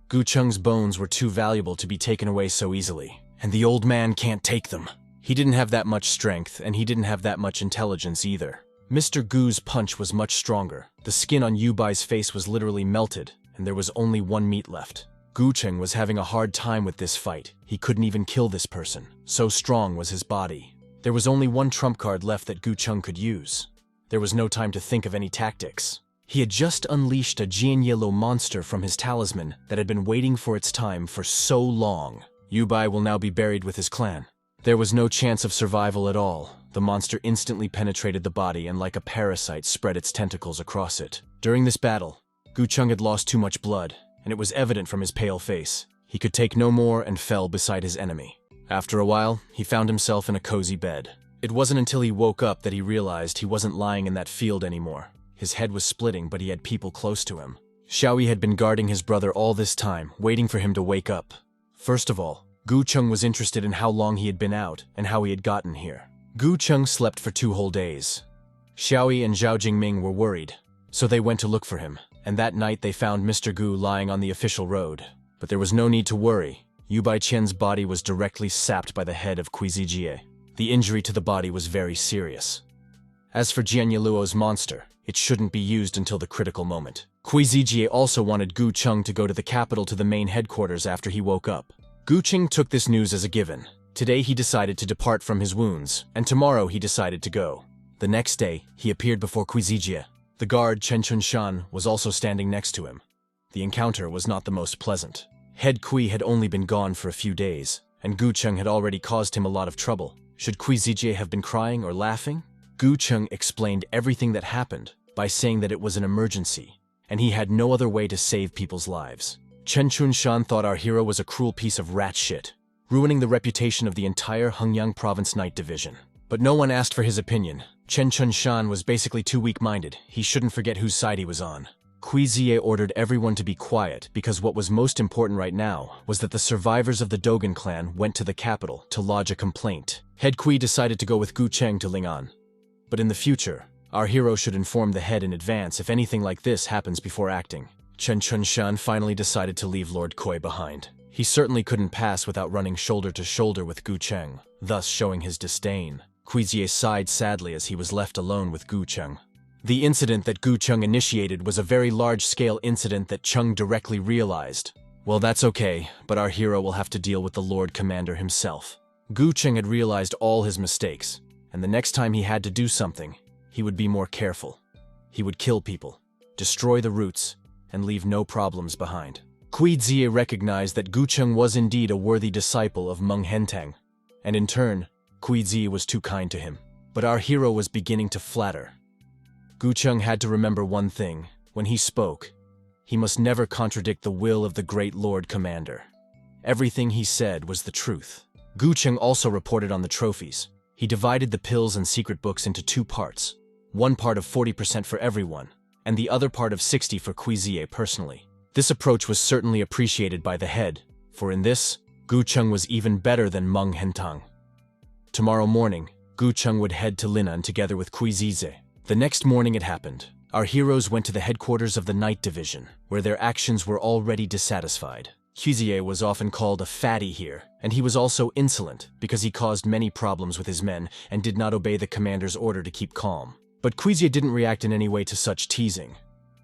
Gucheng's bones were too valuable to be taken away so easily, and the old man can't take them. He didn't have that much strength, and he didn't have that much intelligence either. Mr. Gu's punch was much stronger. The skin on Yu Bai's face was literally melted, and there was only one meat left. Gucheng was having a hard time with this fight. He couldn't even kill this person. So strong was his body. There was only one trump card left that Gucheng could use. There was no time to think of any tactics. He had just unleashed a Jian Yellow monster from his talisman that had been waiting for its time for so long. Yu Bai will now be buried with his clan. There was no chance of survival at all. The monster instantly penetrated the body and like a parasite spread its tentacles across it. During this battle, Gucheng had lost too much blood, and it was evident from his pale face. He could take no more and fell beside his enemy. After a while, he found himself in a cozy bed. It wasn't until he woke up that he realized he wasn't lying in that field anymore. His head was splitting, but he had people close to him. Xiaoyi had been guarding his brother all this time, waiting for him to wake up. First of all, Gu Cheng was interested in how long he had been out and how he had gotten here. Gu Cheng slept for 2 whole days. Xiaoyi and Zhao Jingming were worried, so they went to look for him, and that night they found Mr. Gu lying on the official road. But there was no need to worry. Yu Baiqian's body was directly sapped by the head of Quizijie. The injury to the body was very serious. As for Jian Yaluo's monster, it shouldn't be used until the critical moment. Quizijie also wanted Gu Cheng to go to the capital to the main headquarters after he woke up. Gu Cheng took this news as a given. Today he decided to depart from his wounds, and tomorrow he decided to go. The next day, he appeared before Quizijie. The guard Chen Chunshan was also standing next to him. The encounter was not the most pleasant. Head Kui had only been gone for a few days, and Gu Cheng had already caused him a lot of trouble. Should Quizijie have been crying or laughing? Gu Cheng explained everything that happened by saying that it was an emergency, and he had no other way to save people's lives. Chen Chunshan thought our hero was a cruel piece of rat shit, ruining the reputation of the entire Hengyang Province Night Division. But no one asked for his opinion. Chen Chunshan was basically too weak-minded. He shouldn't forget whose side he was on. Quizijie ordered everyone to be quiet because what was most important right now was that the survivors of the Dogen clan went to the capital to lodge a complaint. Head Kui decided to go with Gu Cheng to Ling'an. But in the future, our hero should inform the head in advance if anything like this happens before acting. Chen Chunshan finally decided to leave Lord Koi behind. He certainly couldn't pass without running shoulder to shoulder with Gu Cheng, thus showing his disdain. Quizijie sighed sadly as he was left alone with Gu Cheng. The incident that Gu Cheng initiated was a very large-scale incident that Cheng directly realized. Well, that's okay, but our hero will have to deal with the Lord Commander himself. Gu Cheng had realized all his mistakes, and the next time he had to do something, he would be more careful. He would kill people, destroy the roots, and leave no problems behind. Quizijie recognized that Gu Cheng was indeed a worthy disciple of Meng Hentang, and in turn, Quizijie was too kind to him. But our hero was beginning to flatter. Gu Cheng had to remember one thing. When he spoke, he must never contradict the will of the great Lord Commander. Everything he said was the truth. Gu Cheng also reported on the trophies. He divided the pills and secret books into 2 parts. One part of 40% for everyone, and the other part of 60% for Quizijie personally. This approach was certainly appreciated by the head, for in this, Gu Cheng was even better than Meng Hentang. Tomorrow morning, Gu Cheng would head to Ling'an together with Quizijie. The next morning it happened. Our heroes went to the headquarters of the Night Division, where their actions were already dissatisfied. Quizijie was often called a fatty here, and he was also insolent because he caused many problems with his men and did not obey the commander's order to keep calm. But Quizijie didn't react in any way to such teasing.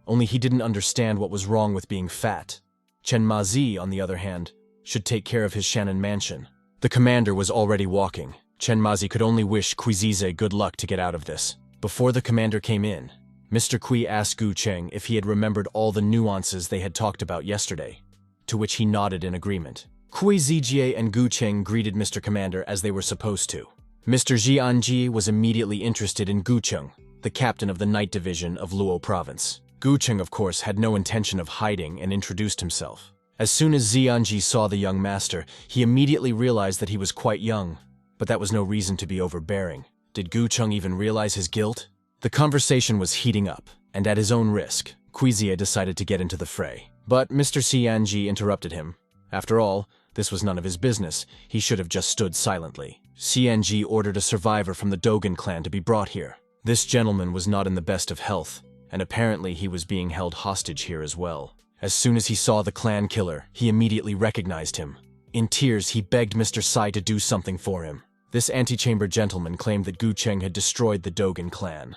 Only he didn't understand what was wrong with being fat. Chen Mazi, on the other hand, should take care of his Shounen mansion. The commander was already walking. Chen Mazi could only wish Quizijie good luck to get out of this. Before the commander came in, Mr. Kui asked Gu Cheng if he had remembered all the nuances they had talked about yesterday, to which he nodded in agreement. Quizijie and Gu Cheng greeted Mr. Commander as they were supposed to. Mr. Jianji was immediately interested in Gu Cheng, the captain of the Night Division of Luo Province. Gu Cheng, of course, had no intention of hiding and introduced himself. As soon as Jianji saw the young master, he immediately realized that he was quite young, but that was no reason to be overbearing. Did Gu Cheng even realize his guilt? The conversation was heating up, and at his own risk, Quizijie decided to get into the fray. But Mr. Jianji interrupted him. After all, this was none of his business. He should have just stood silently. Jianji ordered a survivor from the Dogen clan to be brought here. This gentleman was not in the best of health, and apparently he was being held hostage here as well. As soon as he saw the clan killer, he immediately recognized him. In tears, he begged Mr. Sai to do something for him. This antechamber gentleman claimed that Gu Cheng had destroyed the Dogen clan.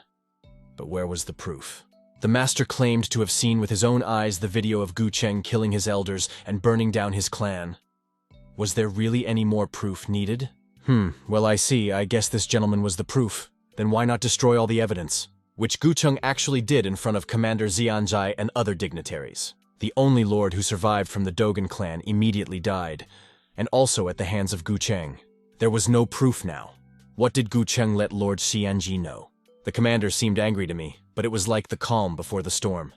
But where was the proof? The master claimed to have seen with his own eyes the video of Gu Cheng killing his elders and burning down his clan. Was there really any more proof needed? Well, I see. I guess this gentleman was the proof. Then why not destroy all the evidence? Which Gu Cheng actually did in front of Commander Jianjai and other dignitaries. The only lord who survived from the Dogen clan immediately died, and also at the hands of Gu Cheng. There was no proof now. What did Gu Cheng let Lord Xianji know? The commander seemed angry to me, but it was like the calm before the storm.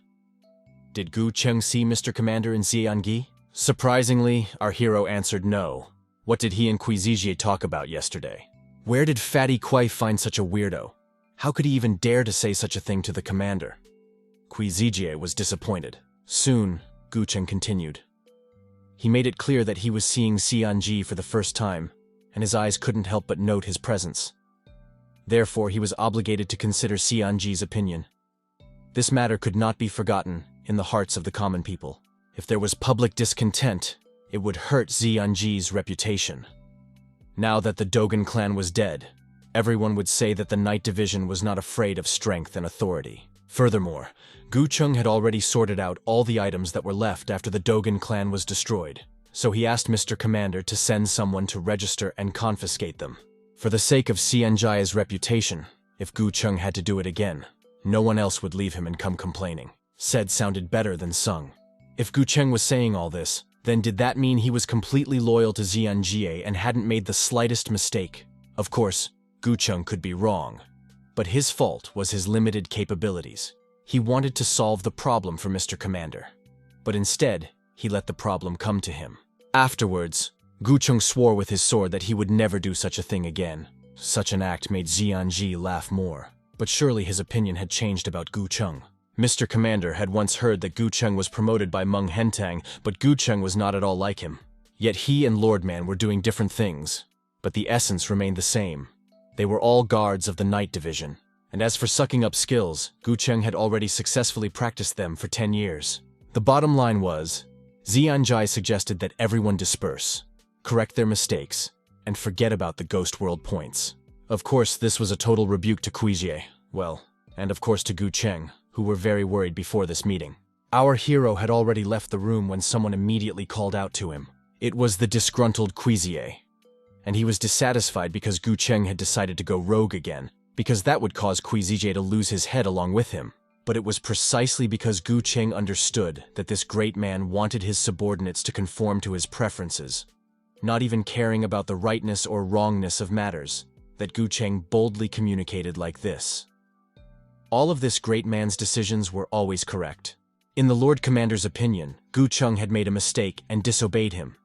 Did Gu Cheng see Mr. Commander in Xiangi? Surprisingly, our hero answered no. What did he and Quizijie talk about yesterday? Where did Fatty Kuai find such a weirdo? How could he even dare to say such a thing to the commander? Quizijie was disappointed. Soon, Gu Cheng continued. He made it clear that he was seeing Xianji for the first time, and his eyes couldn't help but note his presence. Therefore, he was obligated to consider Xianji's opinion. This matter could not be forgotten in the hearts of the common people. If there was public discontent, it would hurt Xianji's reputation. Now that the Dogen clan was dead, everyone would say that the Night Division was not afraid of strength and authority. Furthermore, Gu Cheng had already sorted out all the items that were left after the Dogen clan was destroyed, so he asked Mr. Commander to send someone to register and confiscate them. For the sake of Xianji's reputation, if Gu Cheng had to do it again, no one else would leave him and come complaining. Said sounded better than sung. If Gu Cheng was saying all this, then did that mean he was completely loyal to Xianjie and hadn't made the slightest mistake? Of course, Gu Cheng could be wrong, but his fault was his limited capabilities. He wanted to solve the problem for Mr. Commander, but instead, he let the problem come to him. Afterwards, Gu Cheng swore with his sword that he would never do such a thing again. Such an act made Xianji laugh more, but surely his opinion had changed about Gu Cheng. Mr. Commander had once heard that Gu Cheng was promoted by Meng Hentang, but Gu Cheng was not at all like him. Yet he and Lordman were doing different things, but the essence remained the same. They were all guards of the Night Division, and as for sucking up skills, Gu Cheng had already successfully practiced them for 10 years. The bottom line was, Xianjie suggested that everyone disperse, correct their mistakes, and forget about the Ghost World points. Of course, this was a total rebuke to Quizijie, well, and of course to Gu Cheng, who were very worried before this meeting. Our hero had already left the room when someone immediately called out to him. It was the disgruntled Quizijie, and he was dissatisfied because Gu Cheng had decided to go rogue again, because that would cause Quizijie to lose his head along with him. But it was precisely because Gu Cheng understood that this great man wanted his subordinates to conform to his preferences, not even caring about the rightness or wrongness of matters, that Gu Cheng boldly communicated like this. All of this great man's decisions were always correct. In the Lord Commander's opinion, Gu Cheng had made a mistake and disobeyed him,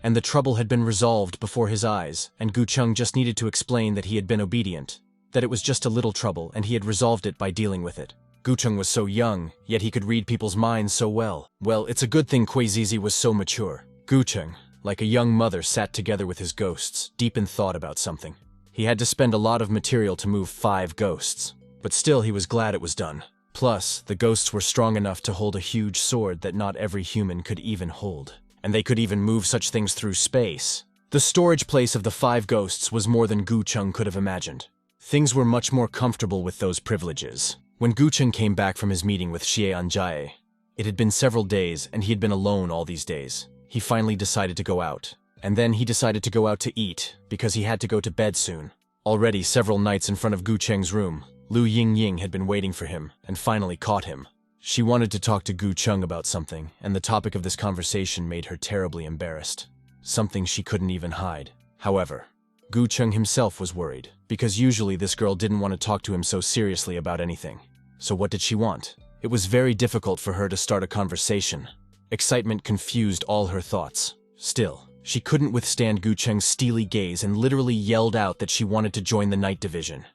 and the trouble had been resolved before his eyes, and Gu Cheng just needed to explain that he had been obedient, that it was just a little trouble and he had resolved it by dealing with it. Gu Cheng was so young, yet he could read people's minds so well. Well, it's a good thing Quizijie was so mature. Gu Cheng, like a young mother, sat together with his ghosts, deep in thought about something. He had to spend a lot of material to move 5 ghosts. But still, he was glad it was done. Plus, the ghosts were strong enough to hold a huge sword that not every human could even hold. And they could even move such things through space. The storage place of the 5 ghosts was more than Gu Cheng could have imagined. Things were much more comfortable with those privileges. When Gu Cheng came back from his meeting with Xianjie, it had been several days and he had been alone all these days. He finally decided to go out. And then he decided to go out to eat, because he had to go to bed soon. Already several nights in front of Gu Cheng's room, Lu Yingying had been waiting for him, and finally caught him. She wanted to talk to Gu Cheng about something, and the topic of this conversation made her terribly embarrassed. Something she couldn't even hide. However, Gu Cheng himself was worried, because usually this girl didn't want to talk to him so seriously about anything. So what did she want? It was very difficult for her to start a conversation. Excitement confused all her thoughts. Still, she couldn't withstand Gu Cheng's steely gaze and literally yelled out that she wanted to join the Night Division.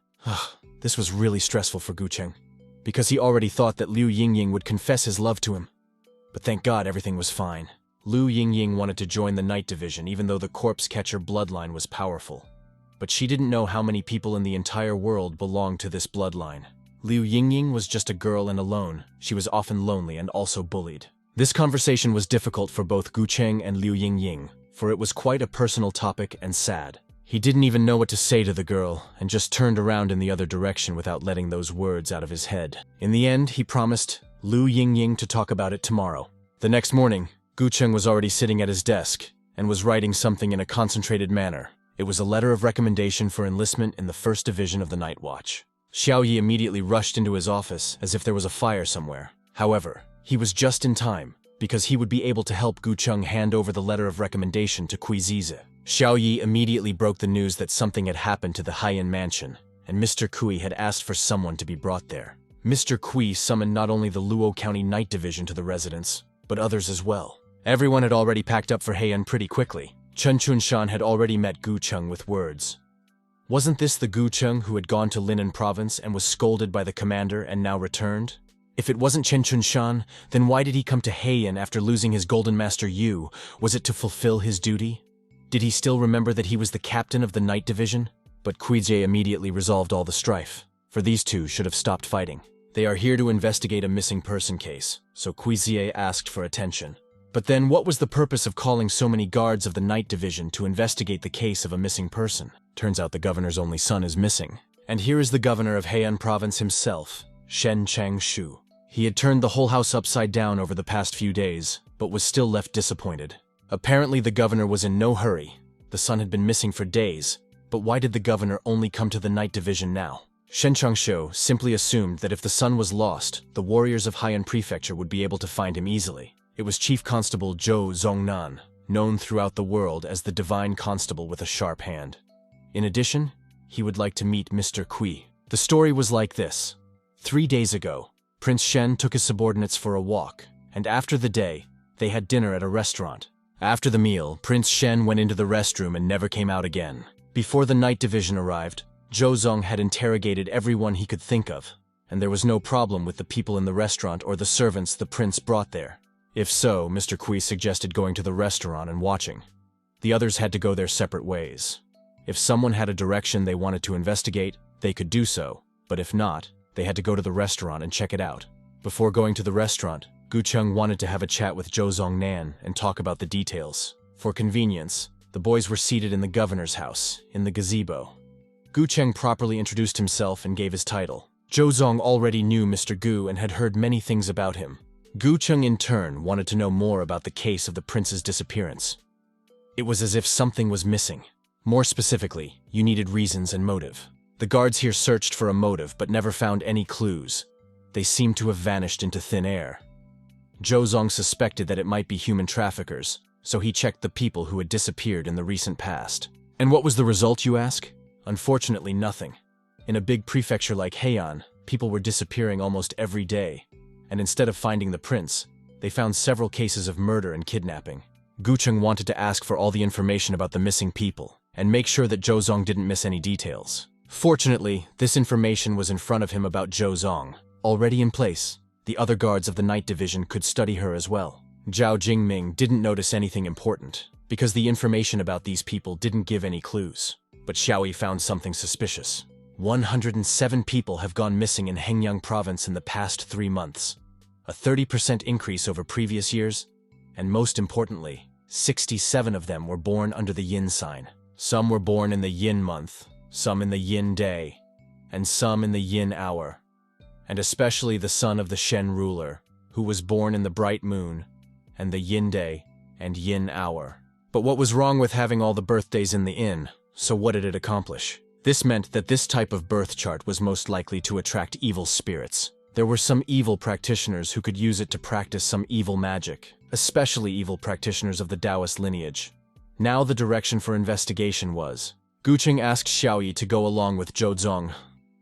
This was really stressful for Gu Cheng, because he already thought that Liu Yingying would confess his love to him. But thank God everything was fine. Liu Yingying wanted to join the Night Division even though the corpse catcher bloodline was powerful. But she didn't know how many people in the entire world belonged to this bloodline. Liu Yingying was just a girl and alone. She was often lonely and also bullied. This conversation was difficult for both Gu Cheng and Liu Yingying, for it was quite a personal topic and sad. He didn't even know what to say to the girl, and just turned around in the other direction without letting those words out of his head. In the end, he promised Liu Yingying to talk about it tomorrow. The next morning, Gu Cheng was already sitting at his desk, and was writing something in a concentrated manner. It was a letter of recommendation for enlistment in the 1st Division of the Night Watch. Xiaoyi immediately rushed into his office as if there was a fire somewhere. However, he was just in time, because he would be able to help Gu Cheng hand over the letter of recommendation to Quizijie. Xiaoyi immediately broke the news that something had happened to the Haiyan mansion, and Mr. Kui had asked for someone to be brought there. Mr. Kui summoned not only the Luo County Night Division to the residence, but others as well. Everyone had already packed up for Heian pretty quickly. Chen Chunshan had already met Gu Cheng with words. Wasn't this the Gu Cheng who had gone to Linen Province and was scolded by the commander and now returned? If it wasn't Chen Chunshan, then why did he come to Heian after losing his Golden Master Yu? Was it to fulfill his duty? Did he still remember that he was the captain of the Night Division? But Kuijie immediately resolved all the strife, for these two should have stopped fighting. They are here to investigate a missing person case, so Kuijie asked for attention. But then what was the purpose of calling so many guards of the Night Division to investigate the case of a missing person? Turns out the governor's only son is missing. And here is the governor of Heian Province himself, Shen Changshu. He had turned the whole house upside down over the past few days, but was still left disappointed. Apparently the governor was in no hurry. The son had been missing for days, but why did the governor only come to the Night Division now? Shen Changshu simply assumed that if the son was lost, the warriors of Heian Prefecture would be able to find him easily. It was Chief Constable Zhou Zongnan, known throughout the world as the Divine Constable with a sharp hand. In addition, he would like to meet Mr. Kui. The story was like this. 3 days ago, Prince Shen took his subordinates for a walk, and after the day, they had dinner at a restaurant. After the meal, Prince Shen went into the restroom and never came out again. Before the Night Division arrived, Zhou Zong had interrogated everyone he could think of, and there was no problem with the people in the restaurant or the servants the prince brought there. If so, Mr. Kui suggested going to the restaurant and watching. The others had to go their separate ways. If someone had a direction they wanted to investigate, they could do so, but if not, they had to go to the restaurant and check it out. Before going to the restaurant, Gu Cheng wanted to have a chat with Zhou Zongnan and talk about the details. For convenience, the boys were seated in the governor's house, in the gazebo. Gu Cheng properly introduced himself and gave his title. Zhou Zong already knew Mr. Gu and had heard many things about him. Gu Cheng in turn wanted to know more about the case of the prince's disappearance. It was as if something was missing. More specifically, you needed reasons and motive. The guards here searched for a motive but never found any clues. They seemed to have vanished into thin air. Zhou Zong suspected that it might be human traffickers, so he checked the people who had disappeared in the recent past. And what was the result, you ask? Unfortunately, nothing. In a big prefecture like Heian, people were disappearing almost every day, and instead of finding the prince, they found several cases of murder and kidnapping. Gu Cheng wanted to ask for all the information about the missing people, and make sure that Zhou Zong didn't miss any details. Fortunately, this information was in front of him about Zhou Zong. Already in place, the other guards of the Night Division could study her as well. Zhao Jingming didn't notice anything important, because the information about these people didn't give any clues. But Xiaoyi found something suspicious. 107 people have gone missing in Hengyang Province in the past 3 months, a 30% increase over previous years, and most importantly, 67 of them were born under the Yin sign. Some were born in the Yin month, some in the Yin day, and some in the Yin hour, and especially the son of the Shen ruler, who was born in the bright moon, and the Yin day and Yin hour. But what was wrong with having all the birthdays in the Yin? So what did it accomplish? This meant that this type of birth chart was most likely to attract evil spirits. There were some evil practitioners who could use it to practice some evil magic, especially evil practitioners of the Taoist lineage. Now the direction for investigation was. Gu Cheng asked Xiaoyi to go along with Zhou Zong.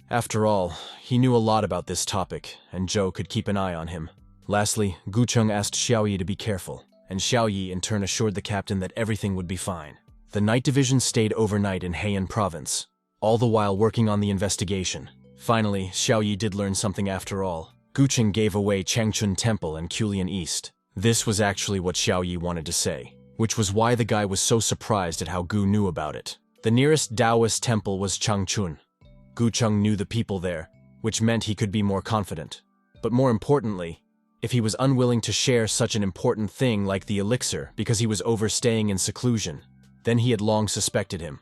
After all, he knew a lot about this topic, and Zhou could keep an eye on him. Lastly, Gu Cheng asked Xiaoyi to be careful, and Xiaoyi in turn assured the captain that everything would be fine. The Night Division stayed overnight in Heian Province, all the while working on the investigation. Finally, Xiaoyi did learn something after all. Gu Cheng gave away Changchun Temple and Kulian East. This was actually what Xiaoyi wanted to say, which was why the guy was so surprised at how Gu knew about it. The nearest Taoist temple was Changchun. Gu Cheng knew the people there, which meant he could be more confident. But more importantly, if he was unwilling to share such an important thing like the elixir because he was overstaying in seclusion, then he had long suspected him.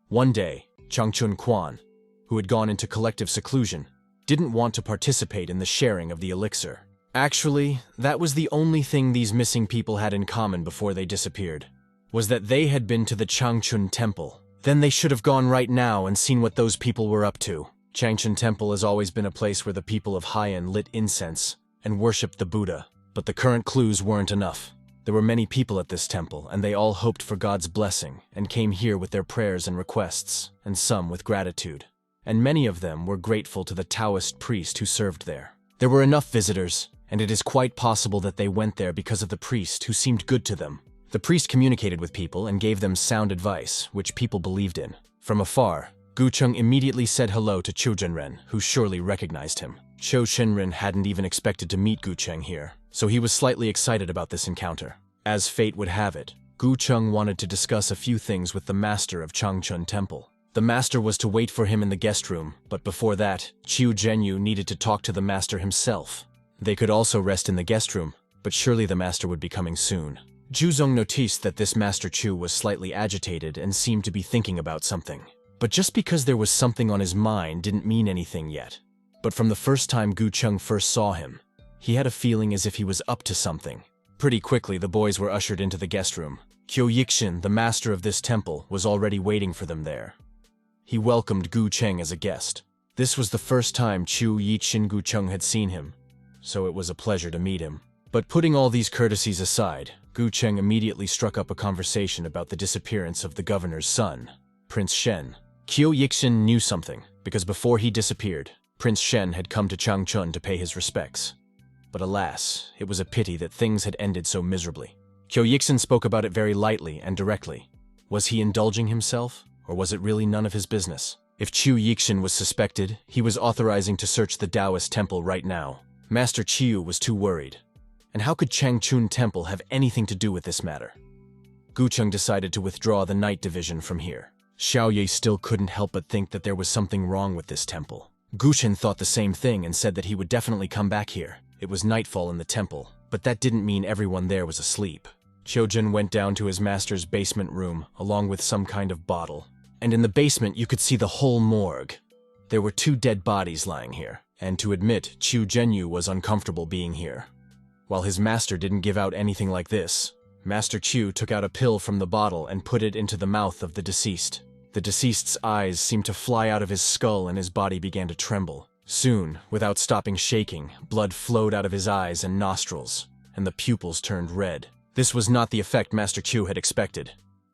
One day, Changchun Quan, who had gone into collective seclusion, didn't want to participate in the sharing of the elixir. Actually, that was the only thing these missing people had in common before they disappeared, was that they had been to the Changchun Temple. Then they should have gone right now and seen what those people were up to. Changchun Temple has always been a place where the people of Heian lit incense and worshipped the Buddha, but the current clues weren't enough. There were many people at this temple, and they all hoped for God's blessing and came here with their prayers and requests, and some with gratitude. and many of them were grateful to the Taoist priest who served there. There were enough visitors, and it is quite possible that they went there because of the priest who seemed good to them. The priest communicated with people and gave them sound advice, which people believed in. From afar, Gucheng immediately said hello to Qiu Zhenren, who surely recognized him. Qiu Zhenren hadn't even expected to meet Gucheng here, so he was slightly excited about this encounter. As fate would have it, Gucheng wanted to discuss a few things with the master of Changchun Temple. The master was to wait for him in the guest room, but before that, Qiu Zhenyu needed to talk to the master himself. They could also rest in the guest room, but surely the master would be coming soon. Zhuzong noticed that this Master Qiu was slightly agitated and seemed to be thinking about something. But just because there was something on his mind didn't mean anything yet. But from the first time Gucheng first saw him, he had a feeling as if he was up to something. Pretty quickly, the boys were ushered into the guest room. Qiu Yixin, the master of this temple, was already waiting for them there. He welcomed Gucheng as a guest. This was the first time Qiu Yixin Gucheng had seen him, so it was a pleasure to meet him. But putting all these courtesies aside, Gucheng immediately struck up a conversation about the disappearance of the governor's son, Prince Shen. Qiu Yixin knew something, because before he disappeared, Prince Shen had come to Changchun to pay his respects. But alas, it was a pity that things had ended so miserably. Qiu Yixin spoke about it very lightly and directly. Was he indulging himself, or was it really none of his business? If Qiu Yixin was suspected, he was authorizing to search the Taoist temple right now. Master Qiu was too worried. And how could Changchun Temple have anything to do with this matter? Gucheng decided to withdraw the night division from here. Xiaoye still couldn't help but think that there was something wrong with this temple. Guchen thought the same thing and said that he would definitely come back here. It was nightfall in the temple, but that didn't mean everyone there was asleep. Qiujin went down to his master's basement room, along with some kind of bottle. And in the basement you could see the whole morgue. There were 2 dead bodies lying here, and to admit, Qiu Zhenyu was uncomfortable being here. While his master didn't give out anything like this, Master Qiu took out a pill from the bottle and put it into the mouth of the deceased. The deceased's eyes seemed to fly out of his skull and his body began to tremble. Soon, without stopping shaking, blood flowed out of his eyes and nostrils, and the pupils turned red. This was not the effect Master Qiu had expected.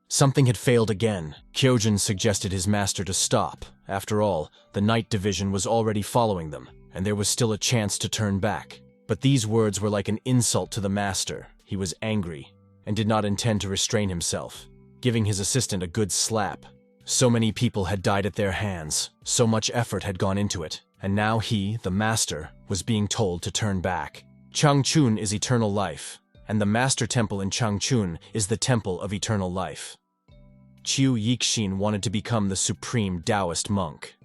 Something had failed again. Kyojin suggested his master to stop. After all, the night division was already following them, and there was still a chance to turn back. But these words were like an insult to the master. He was angry, and did not intend to restrain himself, giving his assistant a good slap. So many people had died at their hands, so much effort had gone into it, and now he, the master, was being told to turn back. Changchun is eternal life, and the master temple in Changchun is the temple of eternal life. Qiu Yixin wanted to become the supreme Taoist monk.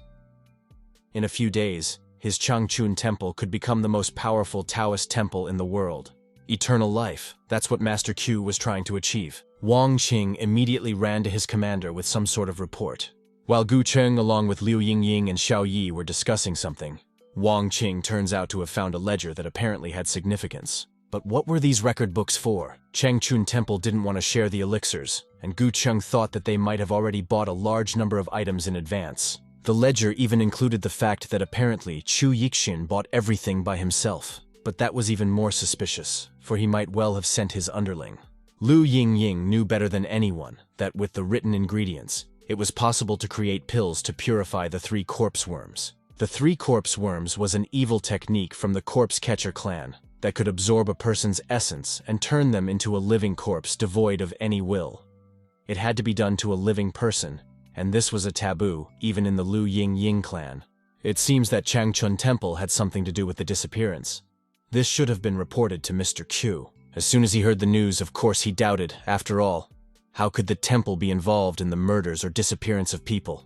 In a few days, his Changchun temple could become the most powerful Taoist temple in the world. Eternal life, that's what Master Qiu was trying to achieve. Wang Qing immediately ran to his commander with some sort of report. While Gu Cheng along with Liu Yingying and Xiao Yi were discussing something, Wang Qing turns out to have found a ledger that apparently had significance. But what were these record books for? Changchun Temple didn't want to share the elixirs, and Gu Cheng thought that they might have already bought a large number of items in advance. The ledger even included the fact that apparently Qiu Yixin bought everything by himself. But that was even more suspicious, for he might well have sent his underling. Liu Yingying knew better than anyone that with the written ingredients, it was possible to create pills to purify the 3 corpse worms. The 3 corpse worms was an evil technique from the corpse catcher clan that could absorb a person's essence and turn them into a living corpse devoid of any will. It had to be done to a living person, and this was a taboo even in the Liu Yingying clan. It seems that Changchun Temple had something to do with the disappearance. This should have been reported to Mr. Qiu. As soon as he heard the news, of course he doubted. After all, how could the temple be involved in the murders or disappearance of people?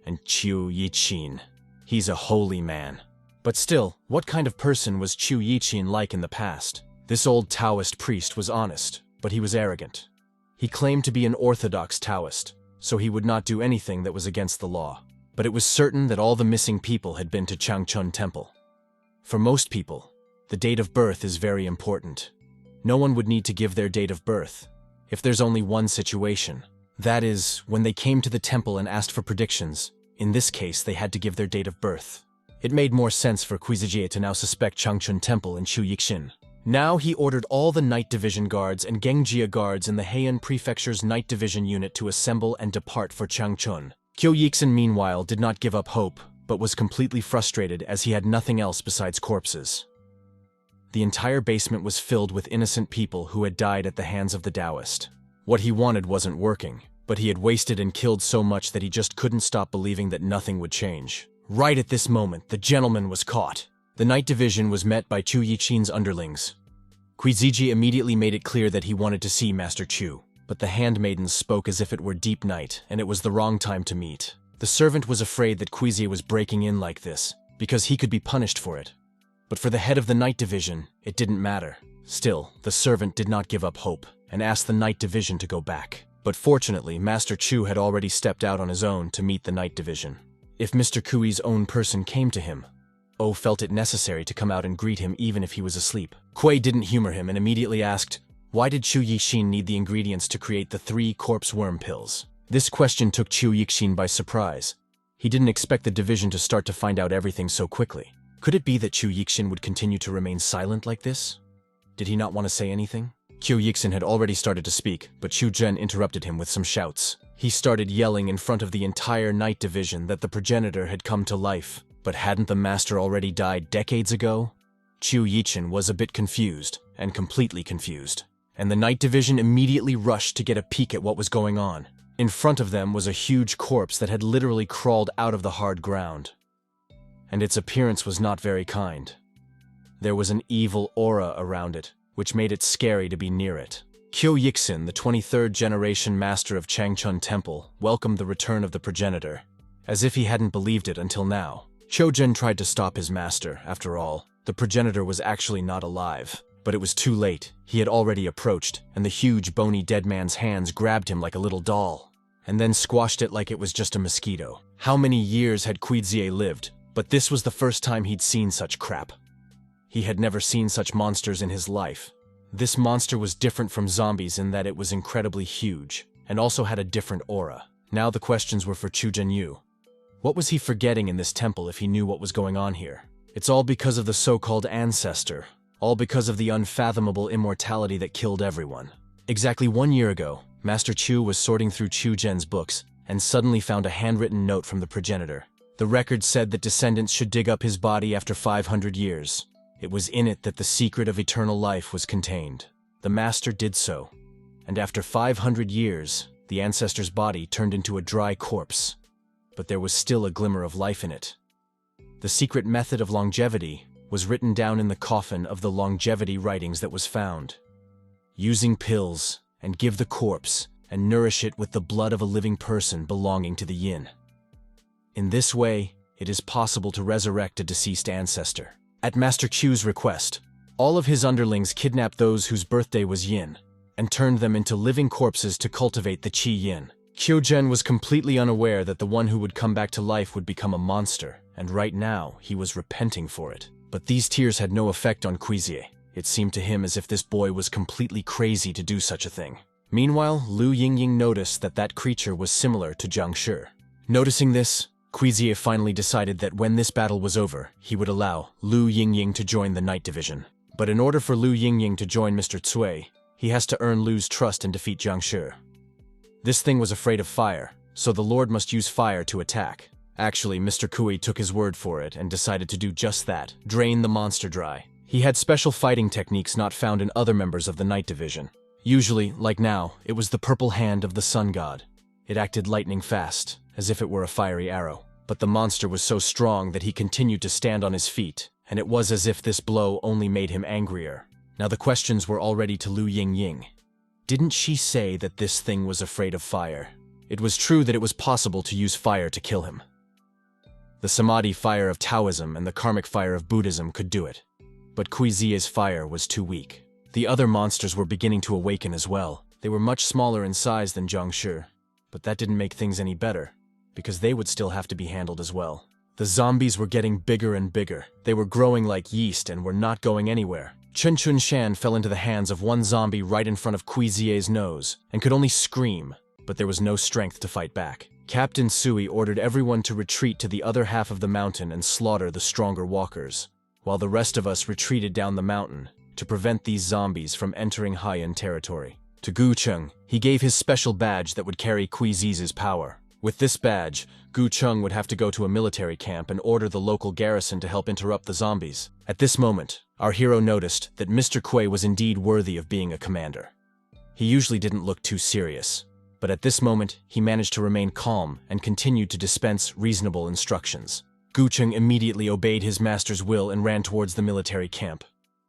And Qiu Yixin, he's a holy man. But still, what kind of person was Qiu Yixin like in the past? This old Taoist priest was honest, but he was arrogant. He claimed to be an orthodox Taoist, so he would not do anything that was against the law. But it was certain that all the missing people had been to Changchun Temple. For most people, the date of birth is very important. No one would need to give their date of birth, if there's only one situation. That is, when they came to the temple and asked for predictions. In this case, they had to give their date of birth. It made more sense for Quizijie to now suspect Changchun Temple and Qiu Yixin. Now he ordered all the Night Division guards and Gengjia guards in the Heian Prefecture's Night Division unit to assemble and depart for Changchun. Kyo Yixin, meanwhile, did not give up hope, but was completely frustrated as he had nothing else besides corpses. The entire basement was filled with innocent people who had died at the hands of the Taoist. What he wanted wasn't working, but he had wasted and killed so much that he just couldn't stop believing that nothing would change. Right at this moment, the gentleman was caught. The night division was met by Chu Yixin's underlings. Kuiziji immediately made it clear that he wanted to see Master Chu, but the handmaidens spoke as if it were deep night and it was the wrong time to meet. The servant was afraid that Kuizie was breaking in like this, because he could be punished for it. But for the head of the night division, it didn't matter. Still, the servant did not give up hope, and asked the night division to go back. But fortunately, Master Chu had already stepped out on his own to meet the night division. If Mr. Kui's own person came to him, O felt it necessary to come out and greet him even if he was asleep. Kuei didn't humor him and immediately asked, why did Chu Yixin need the ingredients to create the 3 corpse worm pills? This question took Chu Yixin by surprise. He didn't expect the division to start to find out everything so quickly. Could it be that Chu Yixin would continue to remain silent like this? Did he not want to say anything? Chu Yixin had already started to speak, but Chu Zhen interrupted him with some shouts. He started yelling in front of the entire night division that the progenitor had come to life. But hadn't the master already died decades ago? Chu Yixin was a bit confused, and completely confused. And the night division immediately rushed to get a peek at what was going on. In front of them was a huge corpse that had literally crawled out of the hard ground. And its appearance was not very kind. There was an evil aura around it, which made it scary to be near it. Kyo Yixin, the 23rd generation master of Changchun Temple, welcomed the return of the progenitor, as if he hadn't believed it until now. Chojun tried to stop his master. After all, the progenitor was actually not alive. But it was too late. He had already approached, and the huge, bony dead man's hands grabbed him like a little doll, and then squashed it like it was just a mosquito. How many years had Kuizie lived? But this was the first time he'd seen such crap. He had never seen such monsters in his life. This monster was different from zombies in that it was incredibly huge, and also had a different aura. Now the questions were for Chu Zhenyu. What was he forgetting in this temple if he knew what was going on here? It's all because of the so-called ancestor. All because of the unfathomable immortality that killed everyone. Exactly 1 year ago, Master Chu was sorting through Chu Zhen's books and suddenly found a handwritten note from the progenitor. The record said that descendants should dig up his body after 500 years. It was in it that the secret of eternal life was contained. The master did so, and after 500 years, the ancestor's body turned into a dry corpse. But there was still a glimmer of life in it. The secret method of longevity was written down in the coffin of the longevity writings that was found. Using pills, and give the corpse, and nourish it with the blood of a living person belonging to the yin. In this way, it is possible to resurrect a deceased ancestor. At Master Chu's request, all of his underlings kidnapped those whose birthday was yin, and turned them into living corpses to cultivate the qi yin. Kyojin was completely unaware that the one who would come back to life would become a monster, and right now, he was repenting for it. But these tears had no effect on Kuizie. It seemed to him as if this boy was completely crazy to do such a thing. Meanwhile, Lu Yingying noticed that that creature was similar to Jiang Shi. Noticing this, Kuizie finally decided that when this battle was over, he would allow Lu Yingying to join the Night Division. But in order for Lu Yingying to join Mr. Cui, he has to earn Lu's trust and defeat Jiang Shi. This thing was afraid of fire, so the Lord must use fire to attack. Actually, Mr. Kui took his word for it and decided to do just that, drain the monster dry. He had special fighting techniques not found in other members of the Night Division. Usually, like now, it was the purple hand of the sun god. It acted lightning fast, as if it were a fiery arrow. But the monster was so strong that he continued to stand on his feet, and it was as if this blow only made him angrier. Now the questions were already to Lu Yingying. Didn't she say that this thing was afraid of fire? It was true that it was possible to use fire to kill him. The Samadhi fire of Taoism and the karmic fire of Buddhism could do it. But Kuizie's fire was too weak. The other monsters were beginning to awaken as well. They were much smaller in size than Jiang Shi, but that didn't make things any better, because they would still have to be handled as well. The zombies were getting bigger and bigger. They were growing like yeast and were not going anywhere. Chen Chunshan fell into the hands of one zombie right in front of Kuizie's nose, and could only scream, but there was no strength to fight back. Captain Sui ordered everyone to retreat to the other half of the mountain and slaughter the stronger walkers, while the rest of us retreated down the mountain to prevent these zombies from entering Haiyan territory. To Gu Cheng, he gave his special badge that would carry Kuizie's power. With this badge, Gu Chung would have to go to a military camp and order the local garrison to help interrupt the zombies. At this moment, our hero noticed that Mr. Quay was indeed worthy of being a commander. He usually didn't look too serious, but at this moment, he managed to remain calm and continued to dispense reasonable instructions. Gu Chung immediately obeyed his master's will and ran towards the military camp.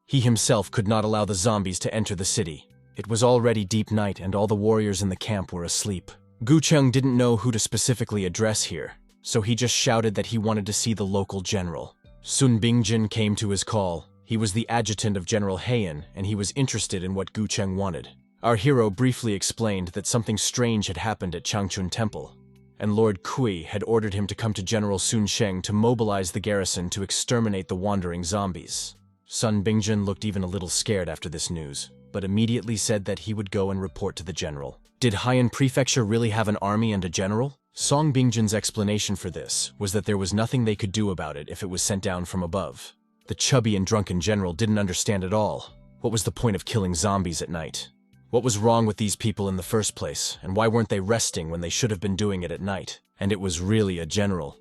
He himself could not allow the zombies to enter the city. It was already deep night and all the warriors in the camp were asleep. Gu Chung didn't know who to specifically address here, so he just shouted that he wanted to see the local general. Sun Bingjin came to his call. He was the adjutant of General Heian, and he was interested in what Gu Chung wanted. Our hero briefly explained that something strange had happened at Changchun Temple, and Lord Kui had ordered him to come to General Sun Sheng to mobilize the garrison to exterminate the wandering zombies. Sun Bingjin looked even a little scared after this news, but immediately said that he would go and report to the general. Did Heian Prefecture really have an army and a general? Song Bingjin's explanation for this was that there was nothing they could do about it if it was sent down from above. The chubby and drunken general didn't understand at all. What was the point of killing zombies at night? What was wrong with these people in the first place, and why weren't they resting when they should have been doing it at night? And it was really a general.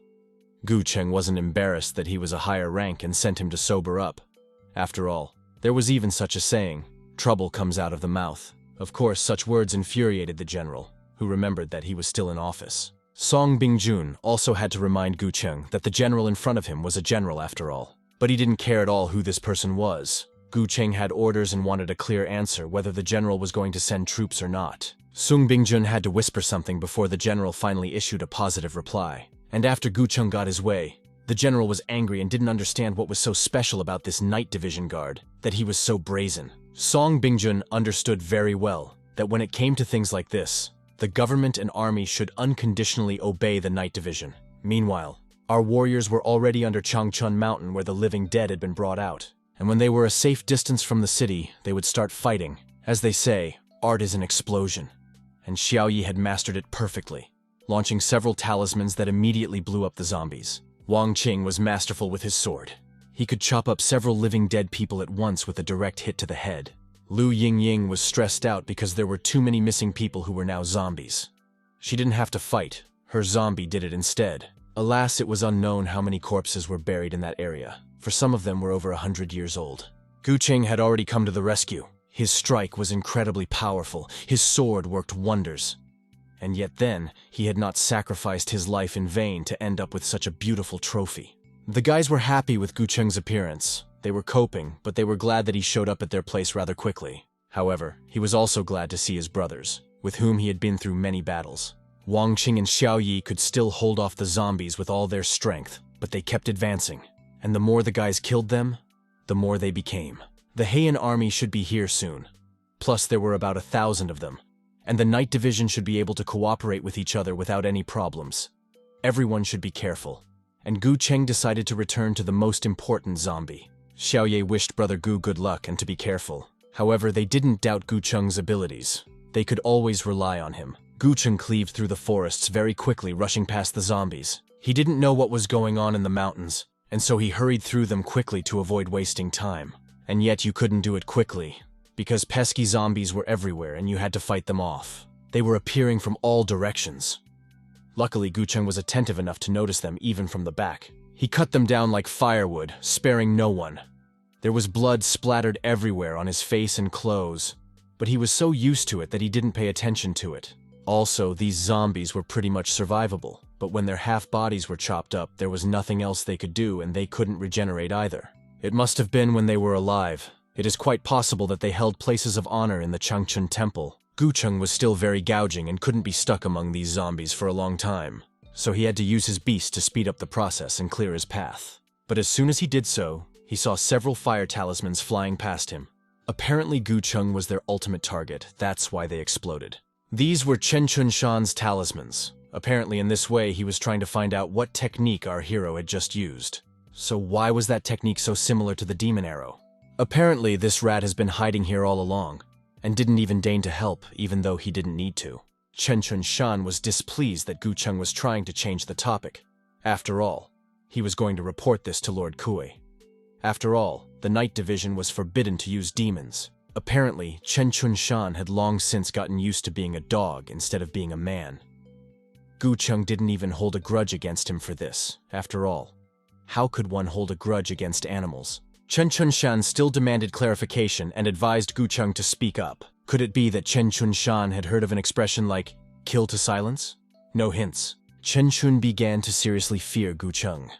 Gu Cheng wasn't embarrassed that he was a higher rank and sent him to sober up. After all, there was even such a saying, trouble comes out of the mouth. Of course, such words infuriated the general, who remembered that he was still in office. Song Bingjun also had to remind Gu Cheng that the general in front of him was a general after all. But he didn't care at all who this person was. Gu Cheng had orders and wanted a clear answer whether the general was going to send troops or not. Sung Bingjun had to whisper something before the general finally issued a positive reply. And after Gu Cheng got his way, the general was angry and didn't understand what was so special about this night division guard, that he was so brazen. Song Bingjun understood very well that when it came to things like this, the government and army should unconditionally obey the night division. Meanwhile, our warriors were already under Changchun Mountain where the living dead had been brought out. And when they were a safe distance from the city, they would start fighting. As they say, art is an explosion. And Xiao Yi had mastered it perfectly, launching several talismans that immediately blew up the zombies. Wang Qing was masterful with his sword. He could chop up several living dead people at once with a direct hit to the head. Lu Yingying was stressed out because there were too many missing people who were now zombies. She didn't have to fight. Her zombie did it instead. Alas, it was unknown how many corpses were buried in that area, for some of them were over 100 years old. Gu Cheng had already come to the rescue. His strike was incredibly powerful. His sword worked wonders. And yet then, he had not sacrificed his life in vain to end up with such a beautiful trophy. The guys were happy with Gu Cheng's appearance. They were coping, but they were glad that he showed up at their place rather quickly. However, he was also glad to see his brothers, with whom he had been through many battles. Wang Qing and Xiao Yi could still hold off the zombies with all their strength, but they kept advancing. And the more the guys killed them, the more they became. The Heian army should be here soon. Plus, there were about 1,000 of them. And the night division should be able to cooperate with each other without any problems. Everyone should be careful. And Gu Cheng decided to return to the most important zombie. Xiao Ye wished Brother Gu good luck and to be careful. However, they didn't doubt Gu Cheng's abilities. They could always rely on him. Gu Cheng cleaved through the forests very quickly, rushing past the zombies. He didn't know what was going on in the mountains, and so he hurried through them quickly to avoid wasting time. And yet you couldn't do it quickly, because pesky zombies were everywhere and you had to fight them off. They were appearing from all directions. Luckily, Gu Cheng was attentive enough to notice them even from the back. He cut them down like firewood, sparing no one. There was blood splattered everywhere on his face and clothes, but he was so used to it that he didn't pay attention to it. Also, these zombies were pretty much survivable, but when their half-bodies were chopped up, there was nothing else they could do and they couldn't regenerate either. It must have been when they were alive. It is quite possible that they held places of honor in the Changchun Temple. Gu Cheng was still very gouging and couldn't be stuck among these zombies for a long time, so he had to use his beast to speed up the process and clear his path. But as soon as he did so, he saw several fire talismans flying past him. Apparently Gu Cheng was their ultimate target, that's why they exploded. These were Chen Chun Shan's talismans. Apparently in this way he was trying to find out what technique our hero had just used. So why was that technique so similar to the demon arrow? Apparently this rat has been hiding here all along, and didn't even deign to help, even though he didn't need to. Chen Chun Shan was displeased that Gu Cheng was trying to change the topic. After all, he was going to report this to Lord Kui. After all, the night division was forbidden to use demons. Apparently, Chen Chun Shan had long since gotten used to being a dog instead of being a man. Gu Chung didn't even hold a grudge against him for this. After all, how could one hold a grudge against animals? Chen Chunshan still demanded clarification and advised Gu Chung to speak up. Could it be that Chen Chunshan had heard of an expression like, kill to silence? No hints. Chen Chun began to seriously fear Gu Chung,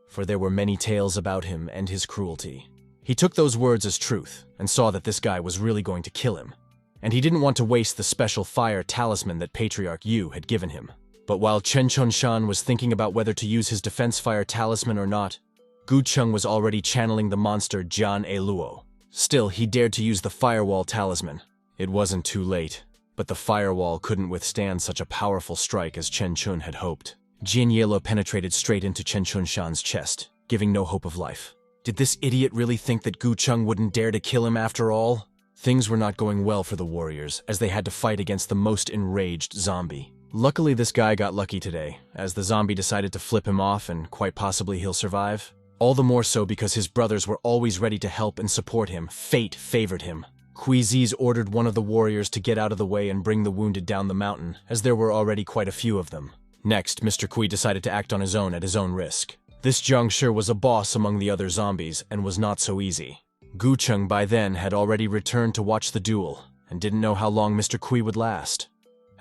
for there were many tales about him and his cruelty. He took those words as truth and saw that this guy was really going to kill him, and he didn't want to waste the special fire talisman that Patriarch Yu had given him. But while Chen Chunshan was thinking about whether to use his defense fire talisman or not, Gu Chung was already channeling the monster Jian E Luo. Still, he dared to use the firewall talisman. It wasn't too late, but the firewall couldn't withstand such a powerful strike as Chen Chun had hoped. Jian Yelo penetrated straight into Chen Chunshan's chest, giving no hope of life. Did this idiot really think that Gu Chung wouldn't dare to kill him after all? Things were not going well for the warriors, as they had to fight against the most enraged zombie. Luckily, this guy got lucky today, as the zombie decided to flip him off and quite possibly he'll survive. All the more so because his brothers were always ready to help and support him. Fate favored him. Quiziz ordered one of the warriors to get out of the way and bring the wounded down the mountain, as there were already quite a few of them. Next, Mr. Kui decided to act on his own at his own risk. This Jiang Shi was a boss among the other zombies and was not so easy. Gu Chung by then had already returned to watch the duel and didn't know how long Mr. Kui would last.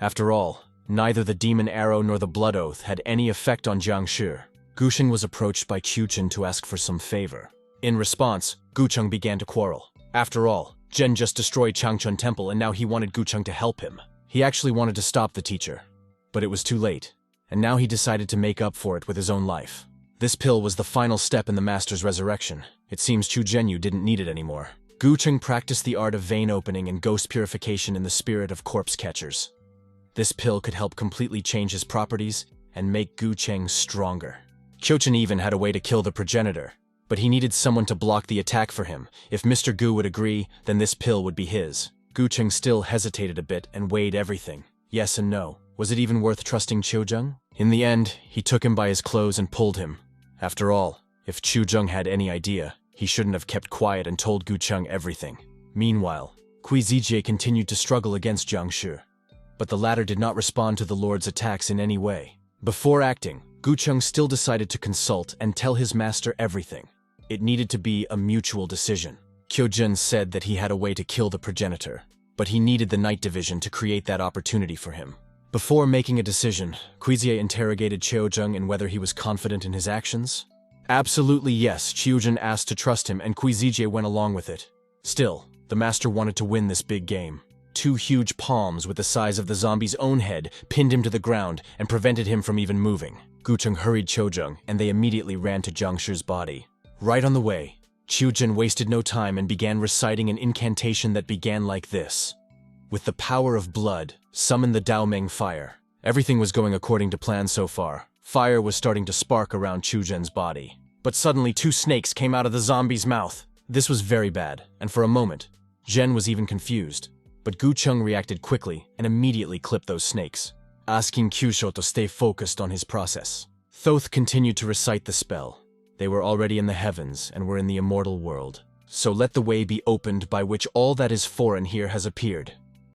After all, neither the demon arrow nor the blood oath had any effect on Jiang Shi. Gu Chung was approached by Qiu Chen to ask for some favor. In response, Gu Chung began to quarrel. After all, Zhen just destroyed Changchun Temple and now he wanted Gu Chung to help him. He actually wanted to stop the teacher, but it was too late, and now he decided to make up for it with his own life. This pill was the final step in the master's resurrection. It seems Chu Zhenyu didn't need it anymore. Gu Chung practiced the art of vein opening and ghost purification in the spirit of corpse catchers. This pill could help completely change his properties and make Gu Cheng stronger. Qiu Chen even had a way to kill the progenitor, but he needed someone to block the attack for him. If Mr. Gu would agree, then this pill would be his. Gu Cheng still hesitated a bit and weighed everything. Yes and no. Was it even worth trusting Qiu Zheng? In the end, he took him by his clothes and pulled him. After all, if Qiu Zheng had any idea, he shouldn't have kept quiet and told Gu Cheng everything. Meanwhile, Kui Zijie continued to struggle against Jiang Shi, but the latter did not respond to the Lord's attacks in any way. Before acting, Gu Cheng still decided to consult and tell his master everything. It needed to be a mutual decision. Qiu Zhen said that he had a way to kill the progenitor, but he needed the night division to create that opportunity for him. Before making a decision, Quizie interrogated Qiu Zheng in whether he was confident in his actions. Absolutely yes, Qiu Zhen asked to trust him and Quizie went along with it. Still, the master wanted to win this big game. 2 huge palms with the size of the zombie's own head pinned him to the ground and prevented him from even moving. Gu Cheng hurried Qiu Zheng and they immediately ran to Jiang Shi's body. Right on the way, Qiu Zhen wasted no time and began reciting an incantation that began like this. With the power of blood, summon the Daomeng fire. Everything was going according to plan so far. Fire was starting to spark around Qiu Zhen's body. But suddenly 2 snakes came out of the zombie's mouth. This was very bad, and for a moment, Zhen was even confused. But Gu Cheng reacted quickly and immediately clipped those snakes, asking Kyusho to stay focused on his process. Thoth continued to recite the spell. They were already in the heavens and were in the immortal world. So let the way be opened by which all that is foreign here has appeared.